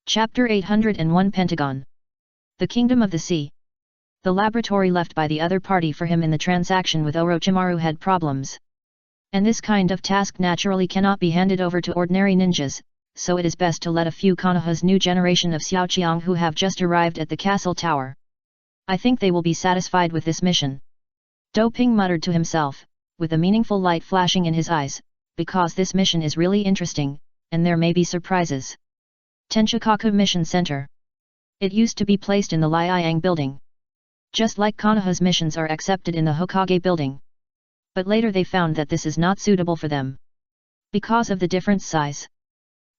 Chapter 801 Pentagon. The Kingdom of the Sea. The laboratory left by the other party for him in the transaction with Orochimaru had problems. And this kind of task naturally cannot be handed over to ordinary ninjas, so it is best to let a few Konoha's new generation of Xiaoqiang who have just arrived at the castle tower. I think they will be satisfied with this mission. Doping muttered to himself, with a meaningful light flashing in his eyes, because this mission is really interesting, and there may be surprises. Tenchikaku Mission Center. It used to be placed in the Liang building. Just like Konoha's missions are accepted in the Hokage building. But later they found that this is not suitable for them. Because of the different size.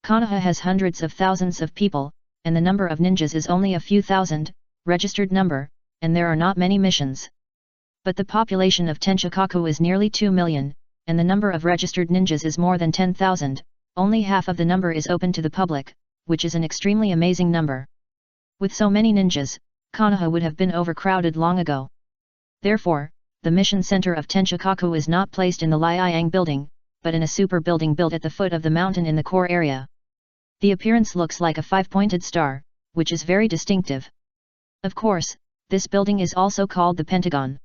Konoha has hundreds of thousands of people, and the number of ninjas is only a few thousand, registered number, and there are not many missions. But the population of Tenchikaku is nearly 2 million, and the number of registered ninjas is more than 10,000, only half of the number is open to the public, which is an extremely amazing number. With so many ninjas, Konoha would have been overcrowded long ago. Therefore, the mission center of Tenchikaku is not placed in the Liang building, but in a super building built at the foot of the mountain in the core area. The appearance looks like a five-pointed star, which is very distinctive. Of course, this building is also called the Pentagon.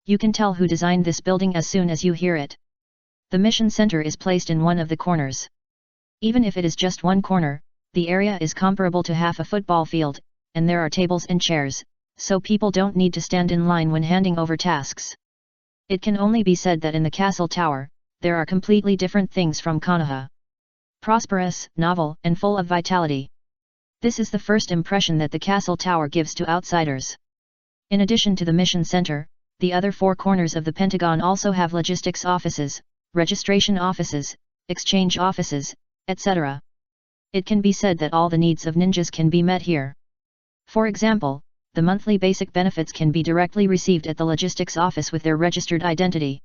You can tell who designed this building as soon as you hear it. The mission center is placed in one of the corners. Even if it is just one corner, the area is comparable to half a football field, and there are tables and chairs, so people don't need to stand in line when handing over tasks. It can only be said that in the castle tower, there are completely different things from Konoha. Prosperous, novel, and full of vitality. This is the first impression that the castle tower gives to outsiders. In addition to the mission center, the other four corners of the Pentagon also have logistics offices, registration offices, exchange offices, etc. It can be said that all the needs of ninjas can be met here. For example, the monthly basic benefits can be directly received at the logistics office with their registered identity.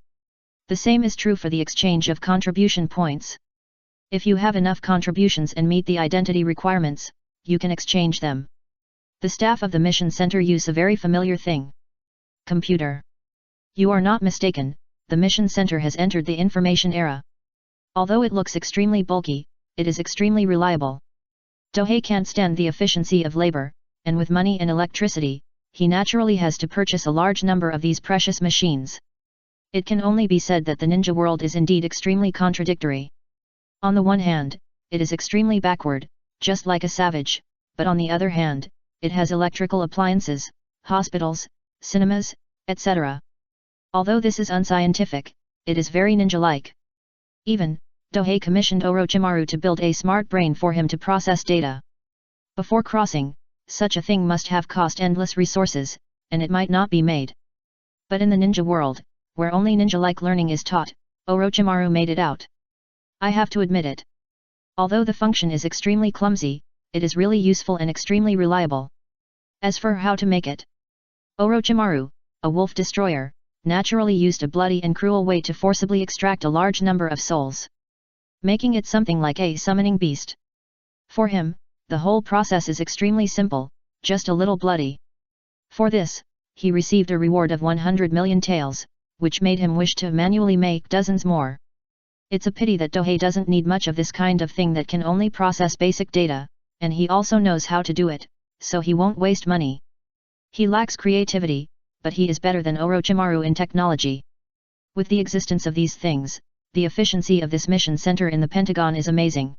The same is true for the exchange of contribution points. If you have enough contributions and meet the identity requirements, you can exchange them. The staff of the mission center use a very familiar thing. Computer. You are not mistaken, the mission center has entered the information era. Although it looks extremely bulky, it is extremely reliable. Dohei can't stand the efficiency of labor, and with money and electricity, he naturally has to purchase a large number of these precious machines. It can only be said that the ninja world is indeed extremely contradictory. On the one hand, it is extremely backward, just like a savage, but on the other hand, it has electrical appliances, hospitals, cinemas, etc. Although this is unscientific, it is very ninja-like. Even, Dohei commissioned Orochimaru to build a smart brain for him to process data. Before crossing, such a thing must have cost endless resources, and it might not be made. But in the ninja world, where only ninja-like learning is taught, Orochimaru made it out. I have to admit it. Although the function is extremely clumsy, it is really useful and extremely reliable. As for how to make it, Orochimaru, a wolf destroyer, naturally used a bloody and cruel way to forcibly extract a large number of souls, making it something like a summoning beast. For him, the whole process is extremely simple, just a little bloody. For this, he received a reward of 100 million taels, which made him wish to manually make dozens more. It's a pity that Dohei doesn't need much of this kind of thing that can only process basic data, and he also knows how to do it, so he won't waste money. He lacks creativity, but he is better than Orochimaru in technology. With the existence of these things, the efficiency of this mission center in the Pentagon is amazing.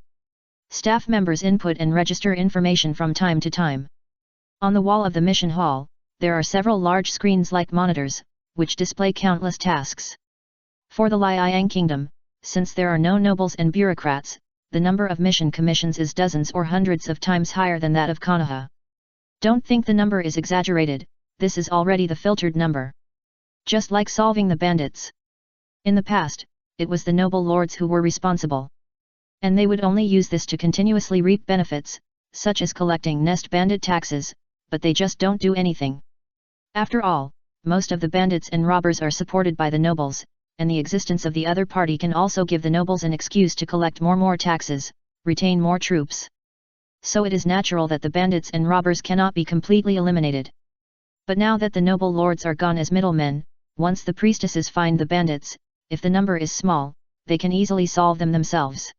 Staff members input and register information from time to time. On the wall of the mission hall, there are several large screens like monitors, which display countless tasks. For the Liang Kingdom, since there are no nobles and bureaucrats, the number of mission commissions is dozens or hundreds of times higher than that of Konoha. Don't think the number is exaggerated, this is already the filtered number. Just like solving the bandits. In the past, it was the noble lords who were responsible. And they would only use this to continuously reap benefits, such as collecting nest bandit taxes, but they just don't do anything. After all, most of the bandits and robbers are supported by the nobles, and the existence of the other party can also give the nobles an excuse to collect more taxes, retain more troops. So it is natural that the bandits and robbers cannot be completely eliminated. But now that the noble lords are gone as middlemen, once the priestesses find the bandits, if the number is small, they can easily solve them themselves.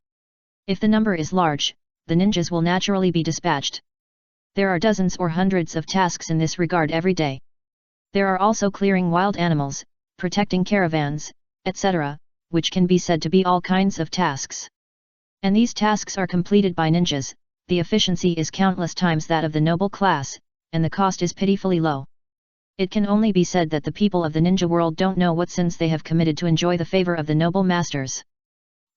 If the number is large, the ninjas will naturally be dispatched. There are dozens or hundreds of tasks in this regard every day. There are also clearing wild animals, protecting caravans, etc., which can be said to be all kinds of tasks. And these tasks are completed by ninjas. The efficiency is countless times that of the noble class, and the cost is pitifully low. It can only be said that the people of the ninja world don't know what sins they have committed to enjoy the favor of the noble masters.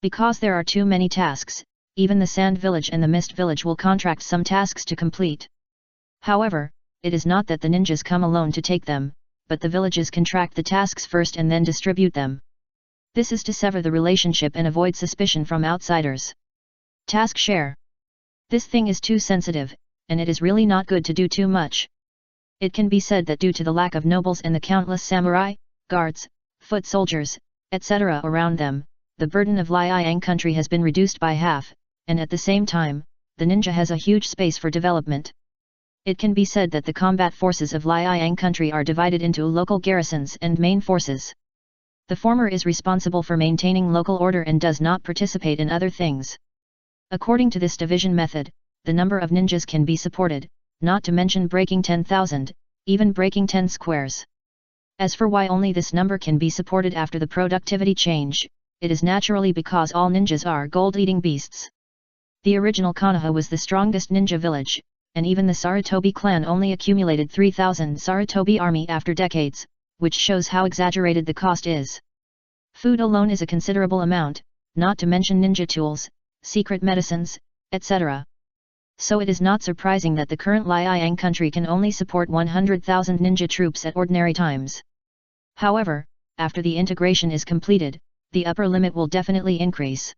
Because there are too many tasks, even the Sand Village and the Mist Village will contract some tasks to complete. However, it is not that the ninjas come alone to take them, but the villages contract the tasks first and then distribute them. This is to sever the relationship and avoid suspicion from outsiders. Task share. This thing is too sensitive, and it is really not good to do too much. It can be said that due to the lack of nobles and the countless samurai, guards, foot soldiers, etc. around them, the burden of Liang country has been reduced by half, and at the same time, the ninja has a huge space for development. It can be said that the combat forces of Liang country are divided into local garrisons and main forces. The former is responsible for maintaining local order and does not participate in other things. According to this division method, the number of ninjas can be supported, not to mention breaking 10,000, even breaking 10 squares. As for why only this number can be supported after the productivity change, it is naturally because all ninjas are gold-eating beasts. The original Konoha was the strongest ninja village, and even the Sarutobi clan only accumulated 3,000 Sarutobi army after decades, which shows how exaggerated the cost is. Food alone is a considerable amount, not to mention ninja tools, secret medicines, etc. So it is not surprising that the current Liang country can only support 100,000 ninja troops at ordinary times. However, after the integration is completed, the upper limit will definitely increase.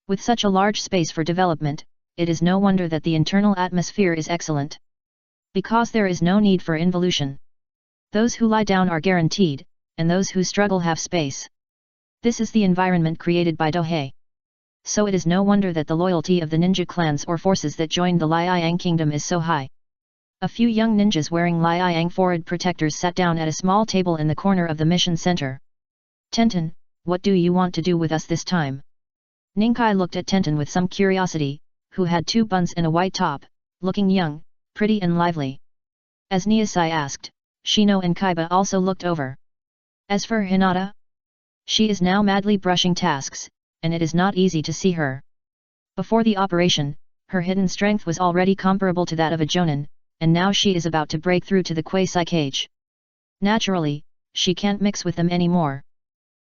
With such a large space for development, it is no wonder that the internal atmosphere is excellent. Because there is no need for involution. Those who lie down are guaranteed, and those who struggle have space. This is the environment created by Dohei. So it is no wonder that the loyalty of the ninja clans or forces that joined the Liang kingdom is so high. A few young ninjas wearing Liang forward protectors sat down at a small table in the corner of the mission center. Tenten, what do you want to do with us this time? Ninkai looked at Tenten with some curiosity, who had 2 buns and a white top, looking young, pretty and lively. As Niasai asked, Shino and Kaiba also looked over. As for Hinata, she is now madly brushing tasks, and it is not easy to see her. Before the operation, her hidden strength was already comparable to that of a Jonin, and now she is about to break through to the Quasi cage. Naturally, she can't mix with them anymore.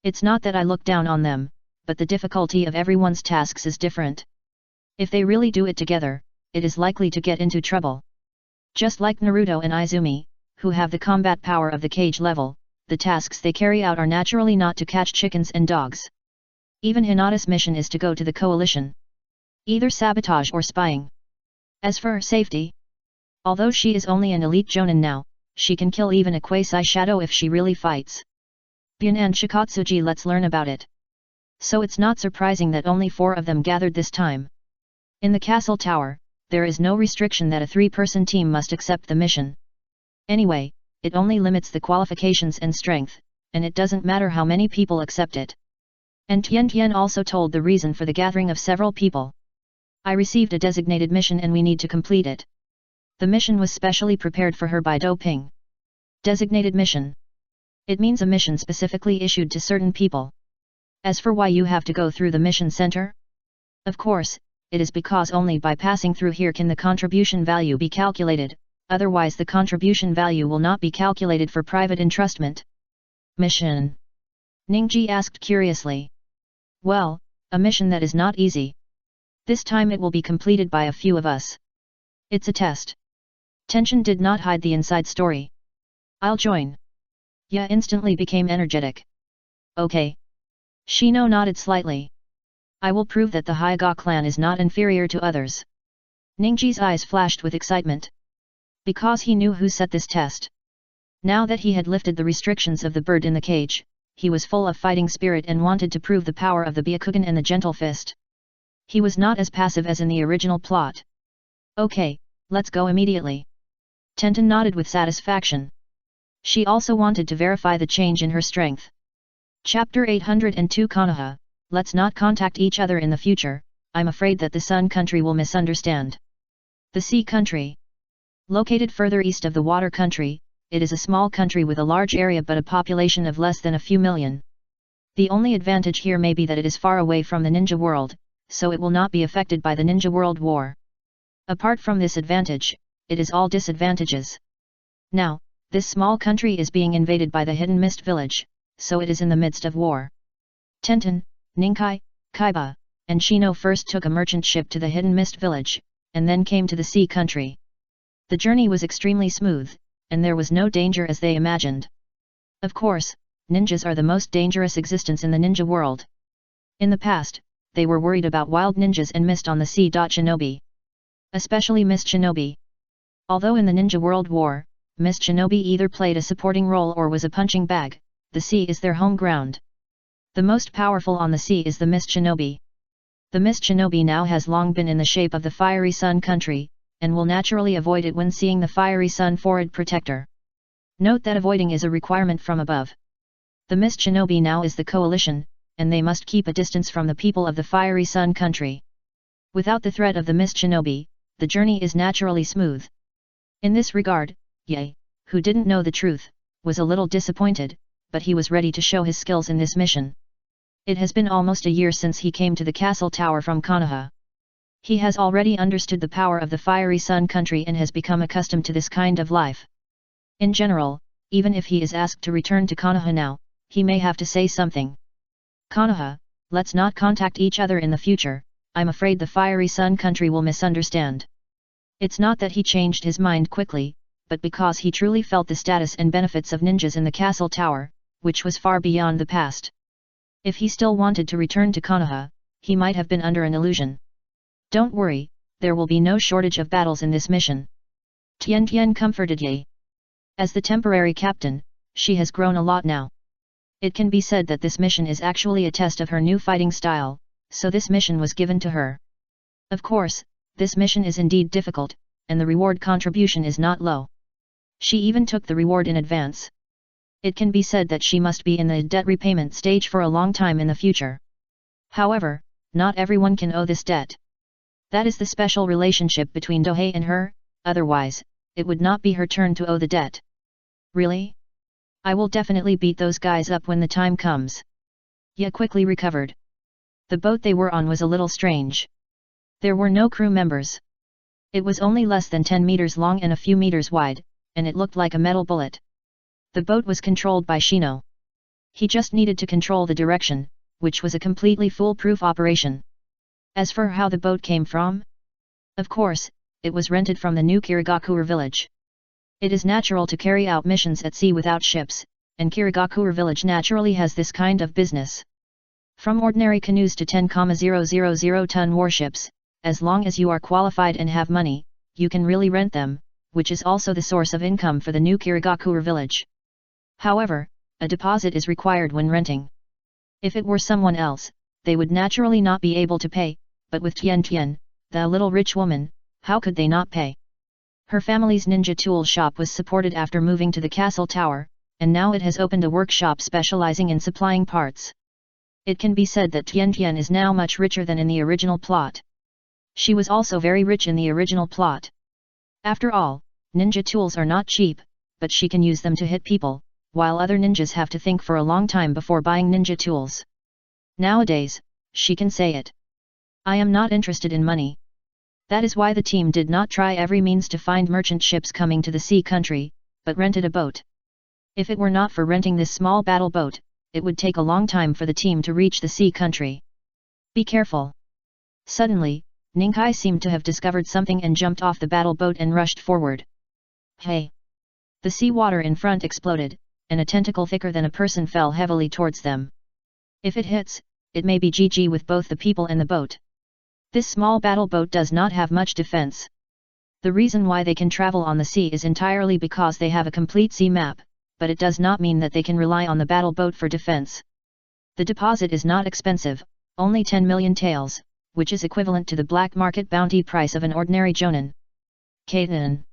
It's not that I look down on them, but the difficulty of everyone's tasks is different. If they really do it together, it is likely to get into trouble. Just like Naruto and Izumi, who have the combat power of the cage level, the tasks they carry out are naturally not to catch chickens and dogs. Even Hinata's mission is to go to the coalition. Either sabotage or spying. As for her safety, although she is only an elite Jonin now, she can kill even a Quasi shadow if she really fights. Bun and Shikatsuji, let's learn about it. So it's not surprising that only 4 of them gathered this time. In the castle tower, there is no restriction that a 3-person team must accept the mission. Anyway, it only limits the qualifications and strength, and it doesn't matter how many people accept it. And Tian also told the reason for the gathering of several people. I received a designated mission and we need to complete it. The mission was specially prepared for her by Do Ping. Designated mission. It means a mission specifically issued to certain people. As for why you have to go through the mission center? Of course, it is because only by passing through here can the contribution value be calculated, otherwise the contribution value will not be calculated for private entrustment. Mission? Ningji asked curiously. Well, a mission that is not easy. This time it will be completed by a few of us. It's a test. Tenshin did not hide the inside story. I'll join. Ya instantly became energetic. Okay. Shino nodded slightly. I will prove that the Hyuga clan is not inferior to others. Ningji's eyes flashed with excitement. Because he knew who set this test. Now that he had lifted the restrictions of the bird in the cage, he was full of fighting spirit and wanted to prove the power of the Byakugan and the gentle fist. He was not as passive as in the original plot. Okay, let's go immediately. Tenten nodded with satisfaction. She also wanted to verify the change in her strength. Chapter 802 Konoha, let's not contact each other in the future, I'm afraid that the Sun Country will misunderstand. The Sea Country. Located further east of the Water Country, it is a small country with a large area but a population of less than a few million. The only advantage here may be that it is far away from the ninja world, so it will not be affected by the Ninja World War. Apart from this advantage, it is all disadvantages. Now, this small country is being invaded by the Hidden Mist Village, so it is in the midst of war. Tenten, Ninkai, Kaiba, and Shino first took a merchant ship to the Hidden Mist Village, and then came to the Sea Country. The journey was extremely smooth, and there was no danger as they imagined. Of course, ninjas are the most dangerous existence in the ninja world. In the past, they were worried about wild ninjas and mist on the sea. Shinobi. Especially Mist Shinobi. Although in the Ninja World War, Mist Shinobi either played a supporting role or was a punching bag, the sea is their home ground. The most powerful on the sea is the Mist Shinobi. The Mist Shinobi now has long been in the shape of the Fiery Sun Country, and will naturally avoid it when seeing the Fiery Sun Forward Protector. Note that avoiding is a requirement from above. The Mist Shinobi now is the coalition, and they must keep a distance from the people of the Fiery Sun Country. Without the threat of the Mist Shinobi, the journey is naturally smooth. In this regard, Ye, who didn't know the truth, was a little disappointed, but he was ready to show his skills in this mission. It has been almost a year since he came to the castle tower from Konoha. He has already understood the power of the Fiery Sun Country and has become accustomed to this kind of life. In general, even if he is asked to return to Konoha now, he may have to say something. Konoha, let's not contact each other in the future, I'm afraid the Fiery Sun Country will misunderstand. It's not that he changed his mind quickly, but because he truly felt the status and benefits of ninjas in the castle tower, which was far beyond the past. If he still wanted to return to Konoha, he might have been under an illusion. Don't worry, there will be no shortage of battles in this mission. Tian Tian comforted Ye. As the temporary captain, she has grown a lot now. It can be said that this mission is actually a test of her new fighting style, so this mission was given to her. Of course, this mission is indeed difficult, and the reward contribution is not low. She even took the reward in advance. It can be said that she must be in the debt repayment stage for a long time in the future. However, not everyone can owe this debt. That is the special relationship between Dohei and her, otherwise, it would not be her turn to owe the debt. Really? I will definitely beat those guys up when the time comes. Ye quickly recovered. The boat they were on was a little strange. There were no crew members. It was only less than 10 meters long and a few meters wide, and it looked like a metal bullet. The boat was controlled by Shino. He just needed to control the direction, which was a completely foolproof operation. As for how the boat came from? Of course, it was rented from the new Kirigakure village. It is natural to carry out missions at sea without ships, and Kirigakure village naturally has this kind of business. From ordinary canoes to 10,000 ton warships, as long as you are qualified and have money, you can really rent them, which is also the source of income for the new Kirigakure village. However, a deposit is required when renting. If it were someone else, they would naturally not be able to pay, but with Tian Tian, the little rich woman, how could they not pay? Her family's ninja tool shop was supported after moving to the castle tower, and now it has opened a workshop specializing in supplying parts. It can be said that Tian Tian is now much richer than in the original plot. She was also very rich in the original plot. After all, ninja tools are not cheap, but she can use them to hit people, while other ninjas have to think for a long time before buying ninja tools. Nowadays, she can say it. I am not interested in money. That is why the team did not try every means to find merchant ships coming to the sea country, but rented a boat. If it were not for renting this small battle boat, it would take a long time for the team to reach the sea country. Be careful. Suddenly, Ninkai seemed to have discovered something and jumped off the battle boat and rushed forward. Hey! The sea water in front exploded, and a tentacle thicker than a person fell heavily towards them. If it hits, it may be GG with both the people and the boat. This small battle boat does not have much defense. The reason why they can travel on the sea is entirely because they have a complete sea map, but it does not mean that they can rely on the battle boat for defense. The deposit is not expensive, only 10 million taels, which is equivalent to the black market bounty price of an ordinary jonin. Kaiten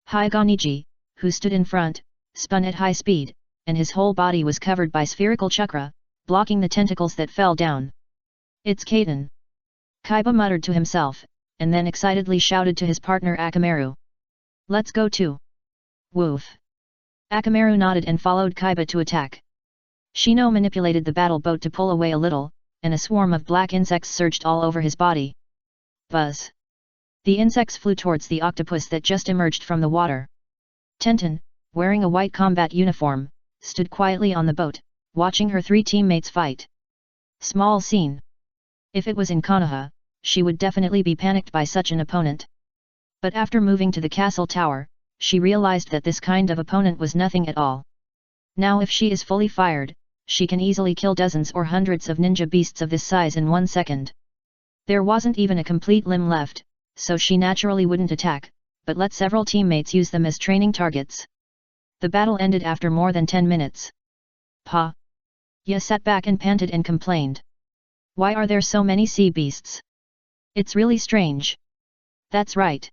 Haiganiji, who stood in front, spun at high speed, and his whole body was covered by spherical chakra, blocking the tentacles that fell down. It's Kaiten. Kaiba muttered to himself, and then excitedly shouted to his partner Akamaru. Let's go too. Woof. Akamaru nodded and followed Kaiba to attack. Shino manipulated the battle boat to pull away a little, and a swarm of black insects surged all over his body. Buzz. The insects flew towards the octopus that just emerged from the water. Tenten, wearing a white combat uniform, stood quietly on the boat, watching her three teammates fight. Small scene. If it was in Konoha, she would definitely be panicked by such an opponent. But after moving to the castle tower, she realized that this kind of opponent was nothing at all. Now if she is fully fired, she can easily kill dozens or hundreds of ninja beasts of this size in 1 second. There wasn't even a complete limb left, so she naturally wouldn't attack, but let several teammates use them as training targets. The battle ended after more than 10 minutes. Pa! Ya sat back and panted and complained. Why are there so many sea beasts? It's really strange. That's right.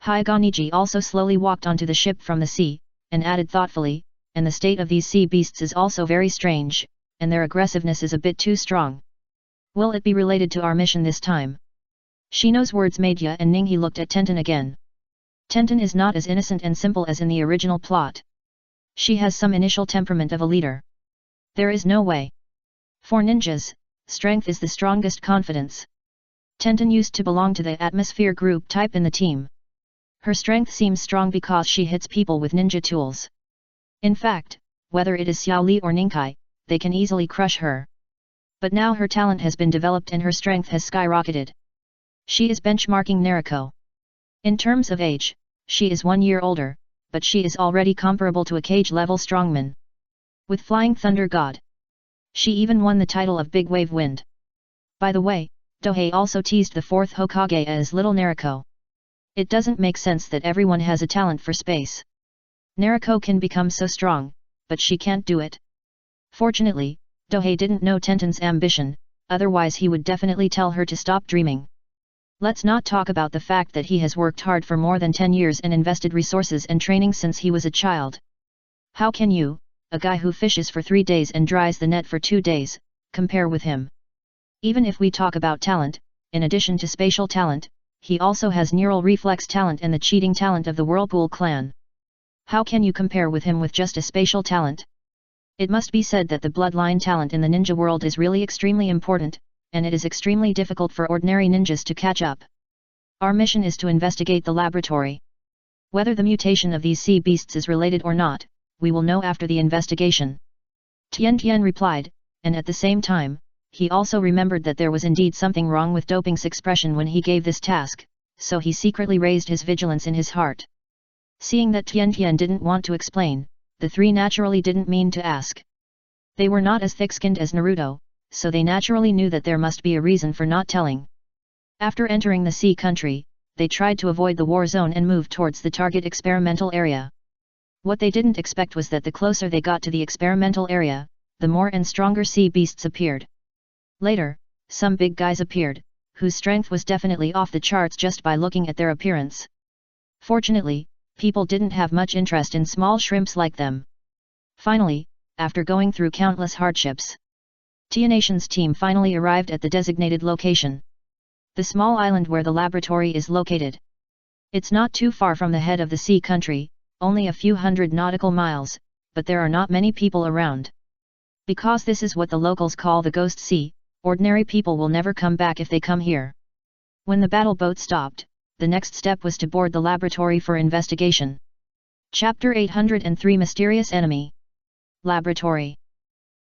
Haiganiji also slowly walked onto the ship from the sea, and added thoughtfully, and the state of these sea beasts is also very strange, and their aggressiveness is a bit too strong. Will it be related to our mission this time? Shino's words made Ya and Ninghi looked at Tenten again. Tenten is not as innocent and simple as in the original plot. She has some initial temperament of a leader. There is no way. For ninjas, strength is the strongest confidence. Tenten used to belong to the atmosphere group type in the team. Her strength seems strong because she hits people with ninja tools. In fact, whether it is Xiao Li or Ningkai, they can easily crush her. But now her talent has been developed and her strength has skyrocketed. She is benchmarking Naruto. In terms of age, she is 1 year older, but she is already comparable to a cage-level strongman. With Flying Thunder God. She even won the title of Big Wave Wind. By the way, Dohei also teased the 4th Hokage as Little Naruto. It doesn't make sense that everyone has a talent for space. Naruto can become so strong, but she can't do it. Fortunately, Dohei didn't know Tenten's ambition, otherwise he would definitely tell her to stop dreaming. Let's not talk about the fact that he has worked hard for more than 10 years and invested resources and training since he was a child. How can you, a guy who fishes for 3 days and dries the net for 2 days, compare with him? Even if we talk about talent, in addition to spatial talent, he also has neural reflex talent and the cheating talent of the Whirlpool clan. How can you compare with him with just a spatial talent? It must be said that the bloodline talent in the ninja world is really extremely important, and it is extremely difficult for ordinary ninjas to catch up. Our mission is to investigate the laboratory. Whether the mutation of these sea beasts is related or not, we will know after the investigation. Tian Tian replied, and at the same time, he also remembered that there was indeed something wrong with Doping's expression when he gave this task, so he secretly raised his vigilance in his heart. Seeing that Tian Tian didn't want to explain, the three naturally didn't mean to ask. They were not as thick-skinned as Naruto, so they naturally knew that there must be a reason for not telling. After entering the sea country, they tried to avoid the war zone and moved towards the target experimental area. What they didn't expect was that the closer they got to the experimental area, the more and stronger sea beasts appeared. Later, some big guys appeared, whose strength was definitely off the charts just by looking at their appearance. Fortunately, people didn't have much interest in small shrimps like them. Finally, after going through countless hardships, Tianation's team finally arrived at the designated location. The small island where the laboratory is located. It's not too far from the head of the sea country, only a few hundred nautical miles, but there are not many people around. Because this is what the locals call the Ghost Sea, ordinary people will never come back if they come here. When the battle boat stopped, the next step was to board the laboratory for investigation. Chapter 803 Mysterious Enemy. Laboratory.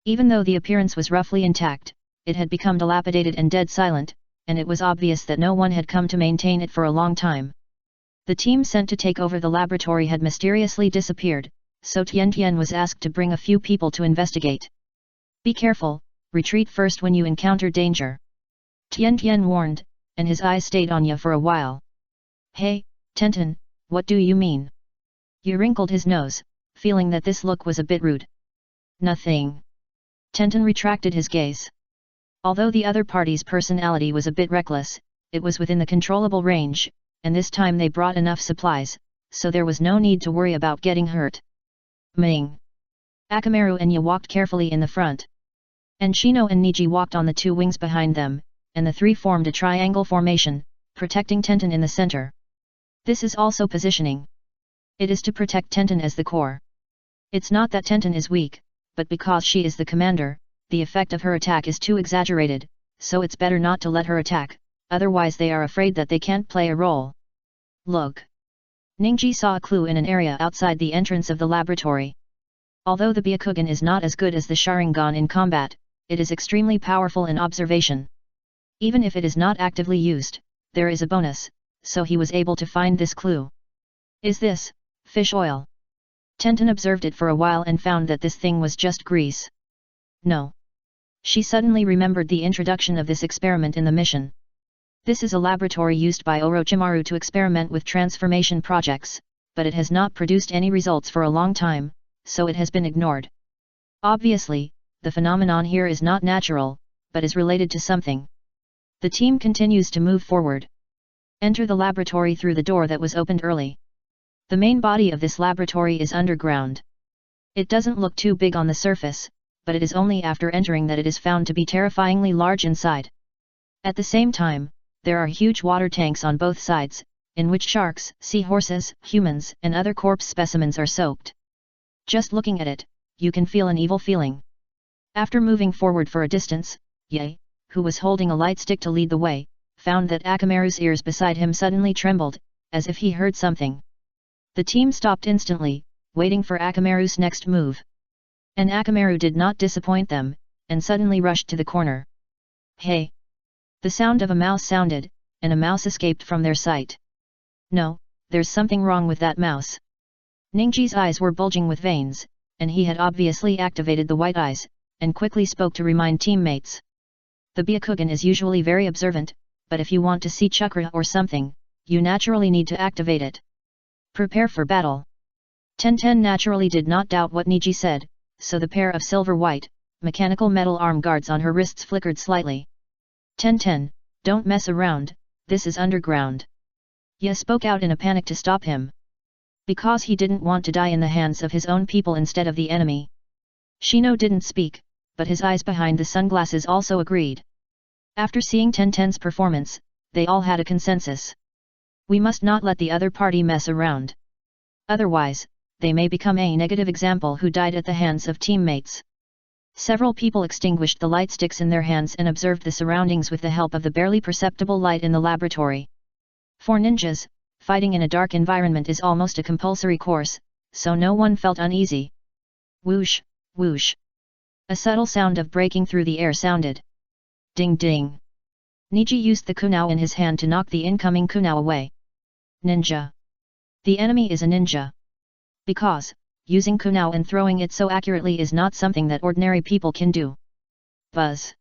Even though the appearance was roughly intact, it had become dilapidated and dead silent, and it was obvious that no one had come to maintain it for a long time. The team sent to take over the laboratory had mysteriously disappeared, so Tian Tian was asked to bring a few people to investigate. Be careful, retreat first when you encounter danger. Tian Tian warned, and his eyes stayed on Ya for a while. Hey, Tenten, what do you mean? Ya wrinkled his nose, feeling that this look was a bit rude. Nothing. Tenten retracted his gaze. Although the other party's personality was a bit reckless, it was within the controllable range, and this time they brought enough supplies, so there was no need to worry about getting hurt. Ming. Akamaru and Ya walked carefully in the front. And Shino and Niji walked on the two wings behind them, and the three formed a triangle formation, protecting Tenten in the center. This is also positioning. It is to protect Tenten as the core. It's not that Tenten is weak, but because she is the commander, the effect of her attack is too exaggerated, so it's better not to let her attack, otherwise they are afraid that they can't play a role. Look! Ningji saw a clue in an area outside the entrance of the laboratory. Although the Byakugan is not as good as the Sharingan in combat, it is extremely powerful in observation. Even if it is not actively used, there is a bonus, so he was able to find this clue. Is this fish oil? Tenten observed it for a while and found that this thing was just grease. No. She suddenly remembered the introduction of this experiment in the mission. This is a laboratory used by Orochimaru to experiment with transformation projects, but it has not produced any results for a long time, so it has been ignored. Obviously, the phenomenon here is not natural, but is related to something. The team continues to move forward. Enter the laboratory through the door that was opened early. The main body of this laboratory is underground. It doesn't look too big on the surface, but it is only after entering that it is found to be terrifyingly large inside. At the same time, there are huge water tanks on both sides, in which sharks, seahorses, humans, and other corpse specimens are soaked. Just looking at it, you can feel an evil feeling. After moving forward for a distance, Ye, who was holding a light stick to lead the way, found that Akamaru's ears beside him suddenly trembled, as if he heard something. The team stopped instantly, waiting for Akamaru's next move. And Akamaru did not disappoint them, and suddenly rushed to the corner. Hey! The sound of a mouse sounded, and a mouse escaped from their sight. No, there's something wrong with that mouse. Ningji's eyes were bulging with veins, and he had obviously activated the white eyes, and quickly spoke to remind teammates. The Byakugan is usually very observant, but if you want to see chakra or something, you naturally need to activate it. Prepare for battle. Tenten naturally did not doubt what Niji said, so the pair of silver-white, mechanical metal arm guards on her wrists flickered slightly. Tenten, don't mess around, this is underground. Ye spoke out in a panic to stop him. Because he didn't want to die in the hands of his own people instead of the enemy. Shino didn't speak, but his eyes behind the sunglasses also agreed. After seeing Tenten's performance, they all had a consensus. We must not let the other party mess around. Otherwise, they may become a negative example who died at the hands of teammates. Several people extinguished the light sticks in their hands and observed the surroundings with the help of the barely perceptible light in the laboratory. For ninjas, fighting in a dark environment is almost a compulsory course, so no one felt uneasy. Whoosh, whoosh. A subtle sound of breaking through the air sounded. Ding ding. Niji used the kunao in his hand to knock the incoming kunao away. Ninja. The enemy is a ninja. Because, using kunao and throwing it so accurately is not something that ordinary people can do. Buzz.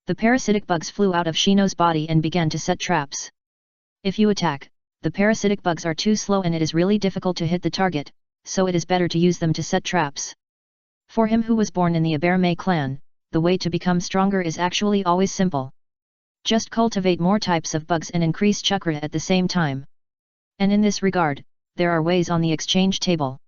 The parasitic bugs flew out of Shino's body and began to set traps. If you attack, the parasitic bugs are too slow and it is really difficult to hit the target, so it is better to use them to set traps. For him who was born in the Aberme clan, the way to become stronger is actually always simple. Just cultivate more types of bugs and increase chakra at the same time. And in this regard, there are ways on the exchange table.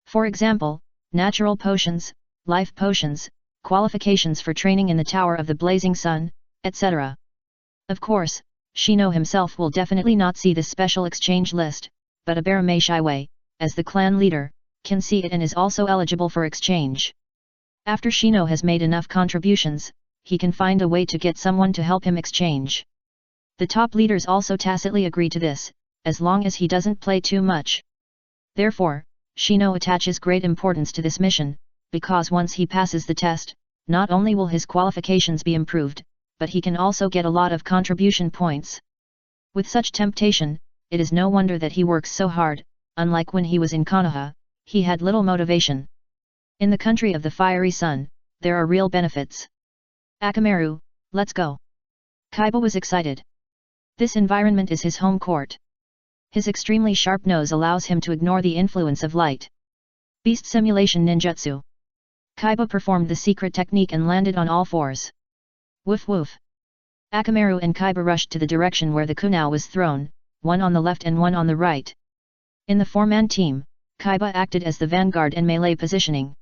For example, natural potions, life potions, qualifications for training in the Tower of the Blazing Sun, etc. Of course, Shino himself will definitely not see this special exchange list, but Aberme Shiwei, as the clan leader, can see it and is also eligible for exchange. After Shino has made enough contributions, he can find a way to get someone to help him exchange. The top leaders also tacitly agree to this, as long as he doesn't play too much. Therefore, Shino attaches great importance to this mission, because once he passes the test, not only will his qualifications be improved, but he can also get a lot of contribution points. With such temptation, it is no wonder that he works so hard. Unlike when he was in Konoha, he had little motivation. In the country of the fiery sun, there are real benefits. Akamaru, let's go. Kaiba was excited. This environment is his home court. His extremely sharp nose allows him to ignore the influence of light. Beast Simulation Ninjutsu. Kaiba performed the secret technique and landed on all fours. Woof woof. Akamaru and Kaiba rushed to the direction where the kunao was thrown, one on the left and one on the right. In the four-man team, Kaiba acted as the vanguard and melee positioning.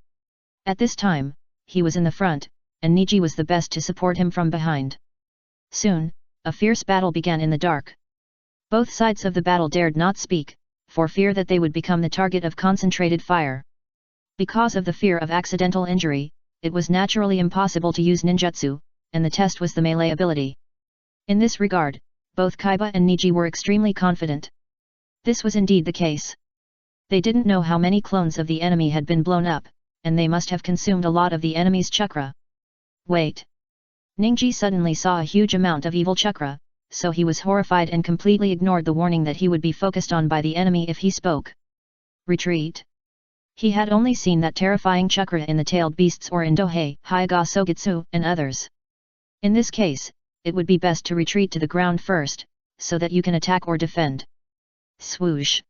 At this time, he was in the front, and Niji was the best to support him from behind. Soon, a fierce battle began in the dark. Both sides of the battle dared not speak, for fear that they would become the target of concentrated fire. Because of the fear of accidental injury, it was naturally impossible to use ninjutsu, and the test was the melee ability. In this regard, both Kaiba and Niji were extremely confident. This was indeed the case. They didn't know how many clones of the enemy had been blown up, and they must have consumed a lot of the enemy's chakra. Wait! Ningji suddenly saw a huge amount of evil chakra, so he was horrified and completely ignored the warning that he would be focused on by the enemy if he spoke. Retreat! He had only seen that terrifying chakra in the tailed beasts or in Dohei, Hyuga Sogetsu, and others. In this case, it would be best to retreat to the ground first, so that you can attack or defend. Swoosh!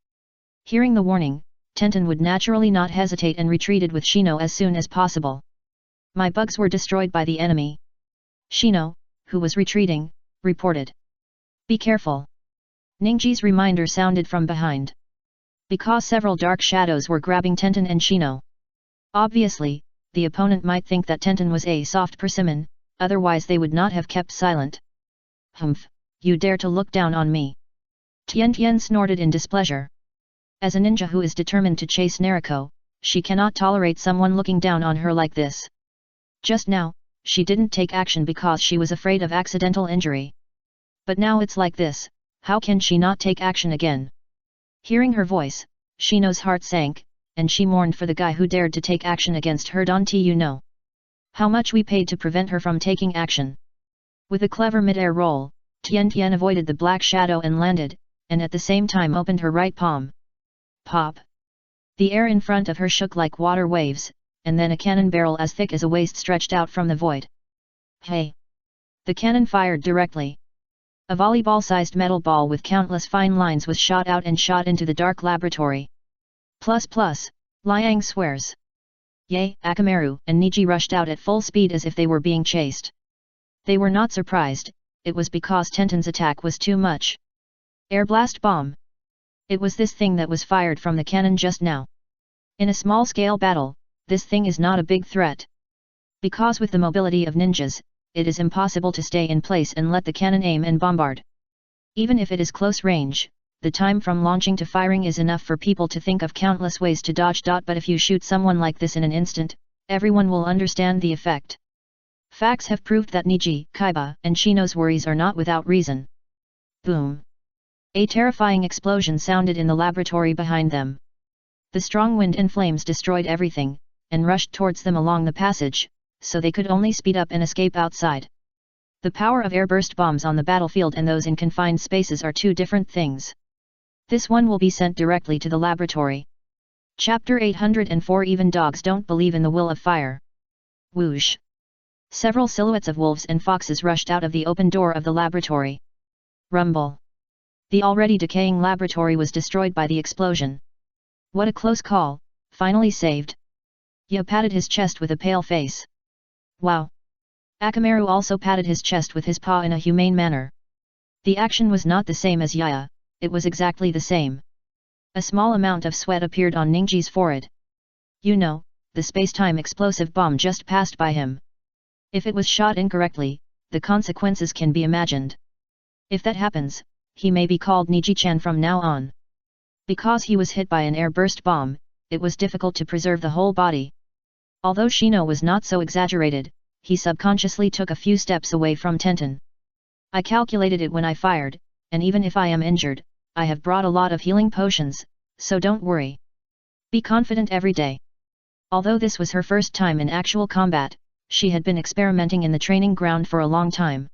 Hearing the warning, Tenten would naturally not hesitate and retreated with Shino as soon as possible. My bugs were destroyed by the enemy. Shino, who was retreating, reported. Be careful. Ningji's reminder sounded from behind. Because several dark shadows were grabbing Tenten and Shino. Obviously, the opponent might think that Tenten was a soft persimmon, otherwise they would not have kept silent. Humph, you dare to look down on me. Tian snorted in displeasure. As a ninja who is determined to chase Naruko, she cannot tolerate someone looking down on her like this. Just now, she didn't take action because she was afraid of accidental injury. But now it's like this, how can she not take action again? Hearing her voice, Shino's heart sank, and she mourned for the guy who dared to take action against her. Don't you know how much we paid to prevent her from taking action? With a clever mid-air roll, Tian avoided the black shadow and landed, and at the same time opened her right palm. Pop! The air in front of her shook like water waves, and then a cannon barrel as thick as a waist stretched out from the void. Hey! The cannon fired directly. A volleyball-sized metal ball with countless fine lines was shot out and shot into the dark laboratory. Liang swears. Ye, Akamaru and Niji rushed out at full speed as if they were being chased. They were not surprised, it was because Tenten's attack was too much. Air blast bomb. It was this thing that was fired from the cannon just now. In a small-scale battle, this thing is not a big threat. Because with the mobility of ninjas, it is impossible to stay in place and let the cannon aim and bombard. Even if it is close range, the time from launching to firing is enough for people to think of countless ways to dodge. But if you shoot someone like this in an instant, everyone will understand the effect. Facts have proved that Niji, Kaiba, and Shino's worries are not without reason. Boom! A terrifying explosion sounded in the laboratory behind them. The strong wind and flames destroyed everything, and rushed towards them along the passage, so they could only speed up and escape outside. The power of airburst bombs on the battlefield and those in confined spaces are two different things. This one will be sent directly to the laboratory. Chapter 804 Even dogs don't believe in the will of fire. Whoosh! Several silhouettes of wolves and foxes rushed out of the open door of the laboratory. Rumble! The already decaying laboratory was destroyed by the explosion. What a close call, finally saved. Yo patted his chest with a pale face. Wow! Akamaru also patted his chest with his paw in a humane manner. The action was not the same as Yaya, it was exactly the same. A small amount of sweat appeared on Ningji's forehead. You know, the space-time explosive bomb just passed by him. If it was shot incorrectly, the consequences can be imagined. If that happens, he may be called Niji-chan from now on. Because he was hit by an air-burst bomb, it was difficult to preserve the whole body. Although Shino was not so exaggerated, he subconsciously took a few steps away from Tenten. I calculated it when I fired, and even if I am injured, I have brought a lot of healing potions, so don't worry. Be confident every day. Although this was her first time in actual combat, she had been experimenting in the training ground for a long time.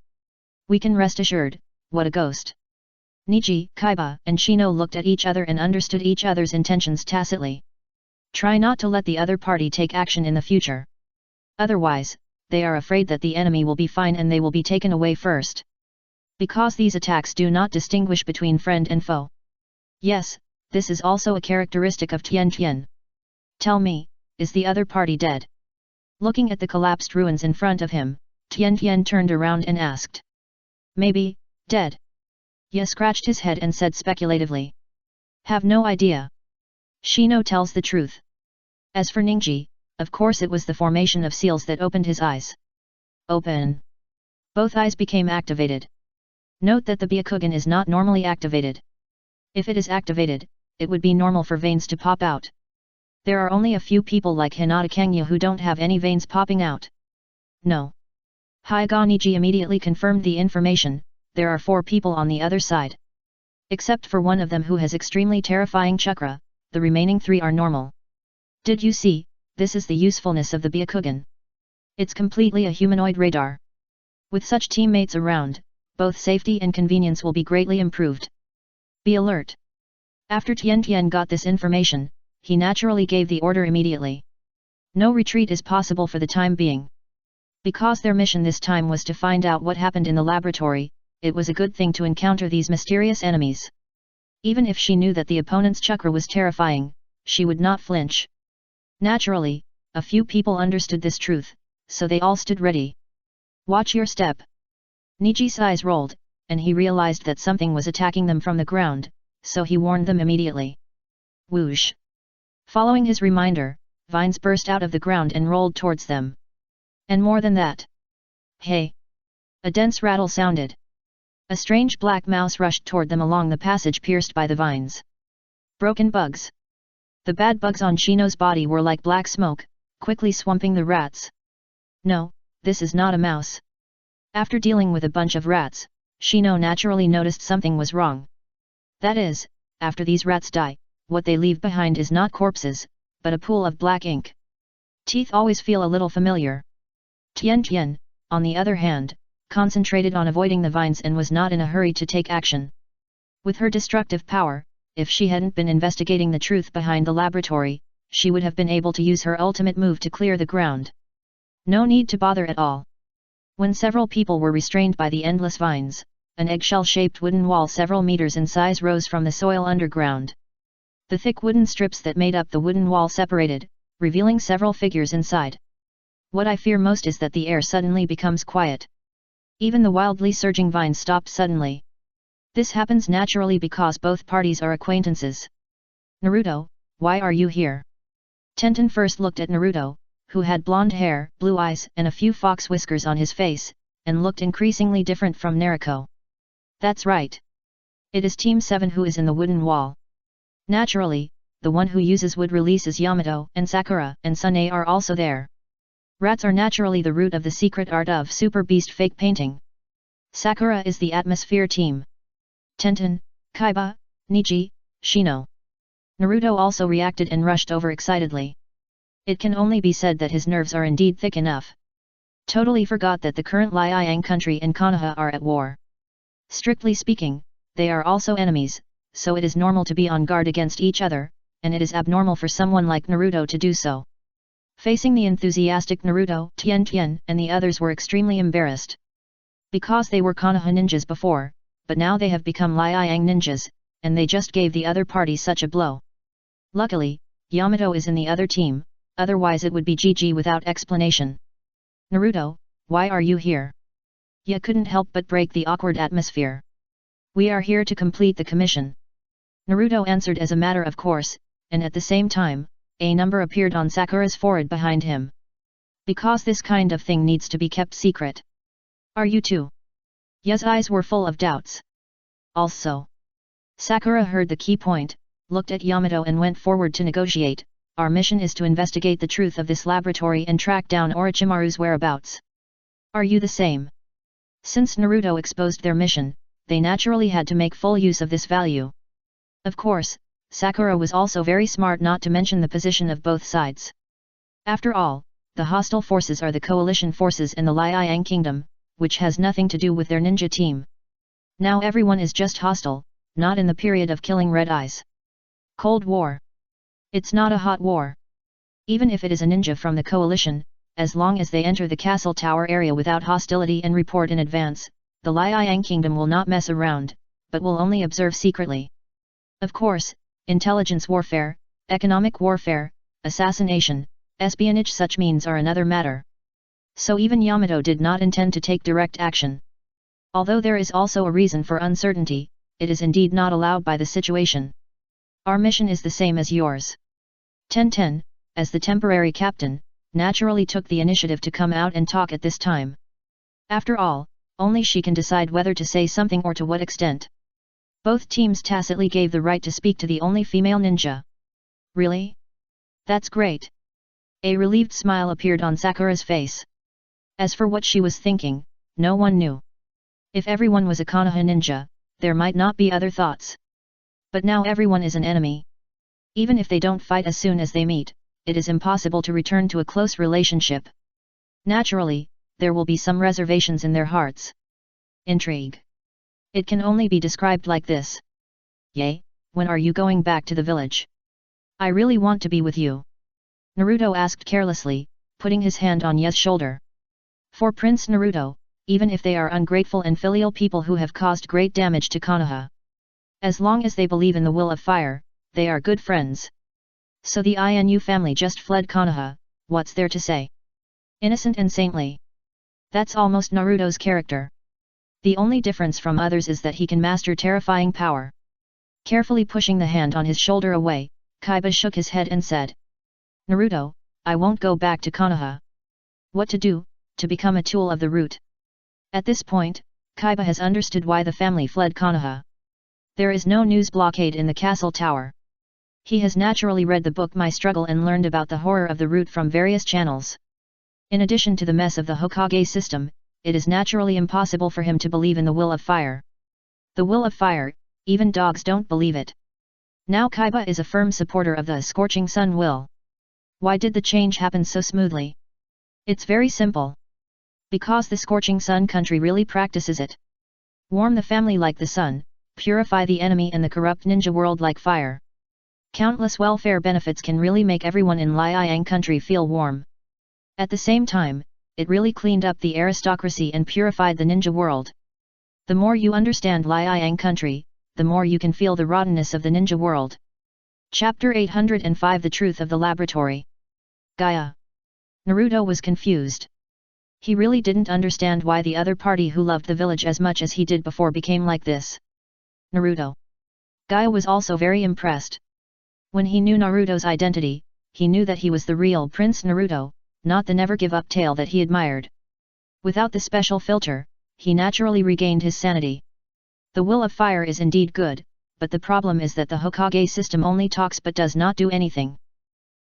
We can rest assured, what a ghost. Niji, Kaiba, and Shino looked at each other and understood each other's intentions tacitly. Try not to let the other party take action in the future. Otherwise, they are afraid that the enemy will be fine and they will be taken away first. Because these attacks do not distinguish between friend and foe. Yes, this is also a characteristic of Tian. Tell me, is the other party dead? Looking at the collapsed ruins in front of him, Tian turned around and asked. Maybe, dead. Ye scratched his head and said speculatively. Have no idea. Shino tells the truth. As for Ningji, of course it was the formation of seals that opened his eyes. Open. Both eyes became activated. Note that the Byakugan is not normally activated. If it is activated, it would be normal for veins to pop out. There are only a few people like Hinata Kenya who don't have any veins popping out. No. Hyuga Niji immediately confirmed the information, there are 4 people on the other side. Except for one of them who has extremely terrifying chakra, the remaining 3 are normal. Did you see, this is the usefulness of the Byakugan. It's completely a humanoid radar. With such teammates around, both safety and convenience will be greatly improved. Be alert. After Tian Tian got this information, he naturally gave the order immediately. No retreat is possible for the time being. Because their mission this time was to find out what happened in the laboratory, it was a good thing to encounter these mysterious enemies. Even if she knew that the opponent's chakra was terrifying, she would not flinch. Naturally, a few people understood this truth, so they all stood ready. Watch your step. Niji's eyes rolled, and he realized that something was attacking them from the ground, so he warned them immediately. Whoosh! Following his reminder, vines burst out of the ground and rolled towards them. And more than that. Hey! A dense rattle sounded. A strange black mouse rushed toward them along the passage pierced by the vines. Broken bugs. The bad bugs on Shino's body were like black smoke, quickly swamping the rats. No, this is not a mouse. After dealing with a bunch of rats, Shino naturally noticed something was wrong. That is, after these rats die, what they leave behind is not corpses, but a pool of black ink. Teeth always feel a little familiar. Tian Tian, on the other hand, concentrated on avoiding the vines and was not in a hurry to take action. With her destructive power, if she hadn't been investigating the truth behind the laboratory, she would have been able to use her ultimate move to clear the ground. No need to bother at all. When several people were restrained by the endless vines, an eggshell-shaped wooden wall several meters in size rose from the soil underground. The thick wooden strips that made up the wooden wall separated, revealing several figures inside. What I fear most is that the air suddenly becomes quiet. Even the wildly surging vines stopped suddenly. This happens naturally because both parties are acquaintances. Naruto, why are you here? Tenten first looked at Naruto, who had blonde hair, blue eyes and a few fox whiskers on his face, and looked increasingly different from Naruto. That's right. It is Team 7 who is in the wooden wall. Naturally, the one who uses wood releases Yamato and Sakura and Sune are also there. Rats are naturally the root of the secret art of Super Beast fake painting. Sakura is the atmosphere team. Tenten, Kaiba, Niji, Shino. Naruto also reacted and rushed over excitedly. It can only be said that his nerves are indeed thick enough. Totally forgot that the current Liang country and Konoha are at war. Strictly speaking, they are also enemies, so it is normal to be on guard against each other, and it is abnormal for someone like Naruto to do so. Facing the enthusiastic Naruto, Tian Tian and the others were extremely embarrassed. Because they were Konoha ninjas before, but now they have become Liang ninjas, and they just gave the other party such a blow. Luckily, Yamato is in the other team, otherwise it would be GG without explanation. Naruto, why are you here? Ya couldn't help but break the awkward atmosphere. We are here to complete the commission. Naruto answered as a matter of course, and at the same time, a number appeared on Sakura's forehead behind him. Because this kind of thing needs to be kept secret. Are you too? Ya's eyes were full of doubts. Also. Sakura heard the key point, looked at Yamato and went forward to negotiate. Our mission is to investigate the truth of this laboratory and track down Orochimaru's whereabouts. Are you the same? Since Naruto exposed their mission, they naturally had to make full use of this value. Of course, Sakura was also very smart not to mention the position of both sides. After all, the hostile forces are the coalition forces in the Liang Kingdom, which has nothing to do with their ninja team. Now everyone is just hostile, not in the period of killing red eyes. Cold War. It's not a hot war. Even if it is a ninja from the coalition, as long as they enter the castle tower area without hostility and report in advance, the Liang Kingdom will not mess around, but will only observe secretly. Of course, intelligence warfare, economic warfare, assassination, espionage such means are another matter. So even Yamato did not intend to take direct action. Although there is also a reason for uncertainty, it is indeed not allowed by the situation. Our mission is the same as yours. Tenten, as the temporary captain, naturally took the initiative to come out and talk at this time. After all, Only she can decide whether to say something or to what extent. Both teams tacitly gave the right to speak to the only female ninja. Really? That's great. A relieved smile appeared on Sakura's face. As for what she was thinking, no one knew. If everyone was a Konoha ninja, there might not be other thoughts. But now everyone is an enemy. Even if they don't fight as soon as they meet, it is impossible to return to a close relationship. Naturally, there will be some reservations in their hearts. Intrigue. It can only be described like this. Yae, when are you going back to the village? I really want to be with you. Naruto asked carelessly, putting his hand on Yae's shoulder. For Prince Naruto, even if they are ungrateful and filial people who have caused great damage to Konoha, as long as they believe in the will of fire, they are good friends. So the Inu family just fled Konoha, what's there to say? Innocent and saintly. That's almost Naruto's character. The only difference from others is that he can master terrifying power. Carefully pushing the hand on his shoulder away, Kaiba shook his head and said, Naruto, I won't go back to Konoha. What to do, to become a tool of the root? At this point, Kaiba has understood why the family fled Konoha. There is no news blockade in the castle tower. He has naturally read the book My Struggle and learned about the horror of the root from various channels. In addition to the mess of the Hokage system, it is naturally impossible for him to believe in the will of fire. The will of fire, even dogs don't believe it. Now Kaiba is a firm supporter of the scorching sun will. Why did the change happen so smoothly? It's very simple. Because the scorching sun country really practices it. Warm the family like the sun, purify the enemy and the corrupt ninja world like fire. Countless welfare benefits can really make everyone in Liang country feel warm. At the same time, it really cleaned up the aristocracy and purified the ninja world. The more you understand Liang country, the more you can feel the rottenness of the ninja world. Chapter 805 The Truth of the Laboratory. Gaia. Naruto was confused. He really didn't understand why the other party who loved the village as much as he did before became like this. Naruto. Gaia was also very impressed. When he knew Naruto's identity, he knew that he was the real Prince Naruto, not the never-give-up tale that he admired. Without the special filter, he naturally regained his sanity. The will of fire is indeed good, but the problem is that the Hokage system only talks but does not do anything.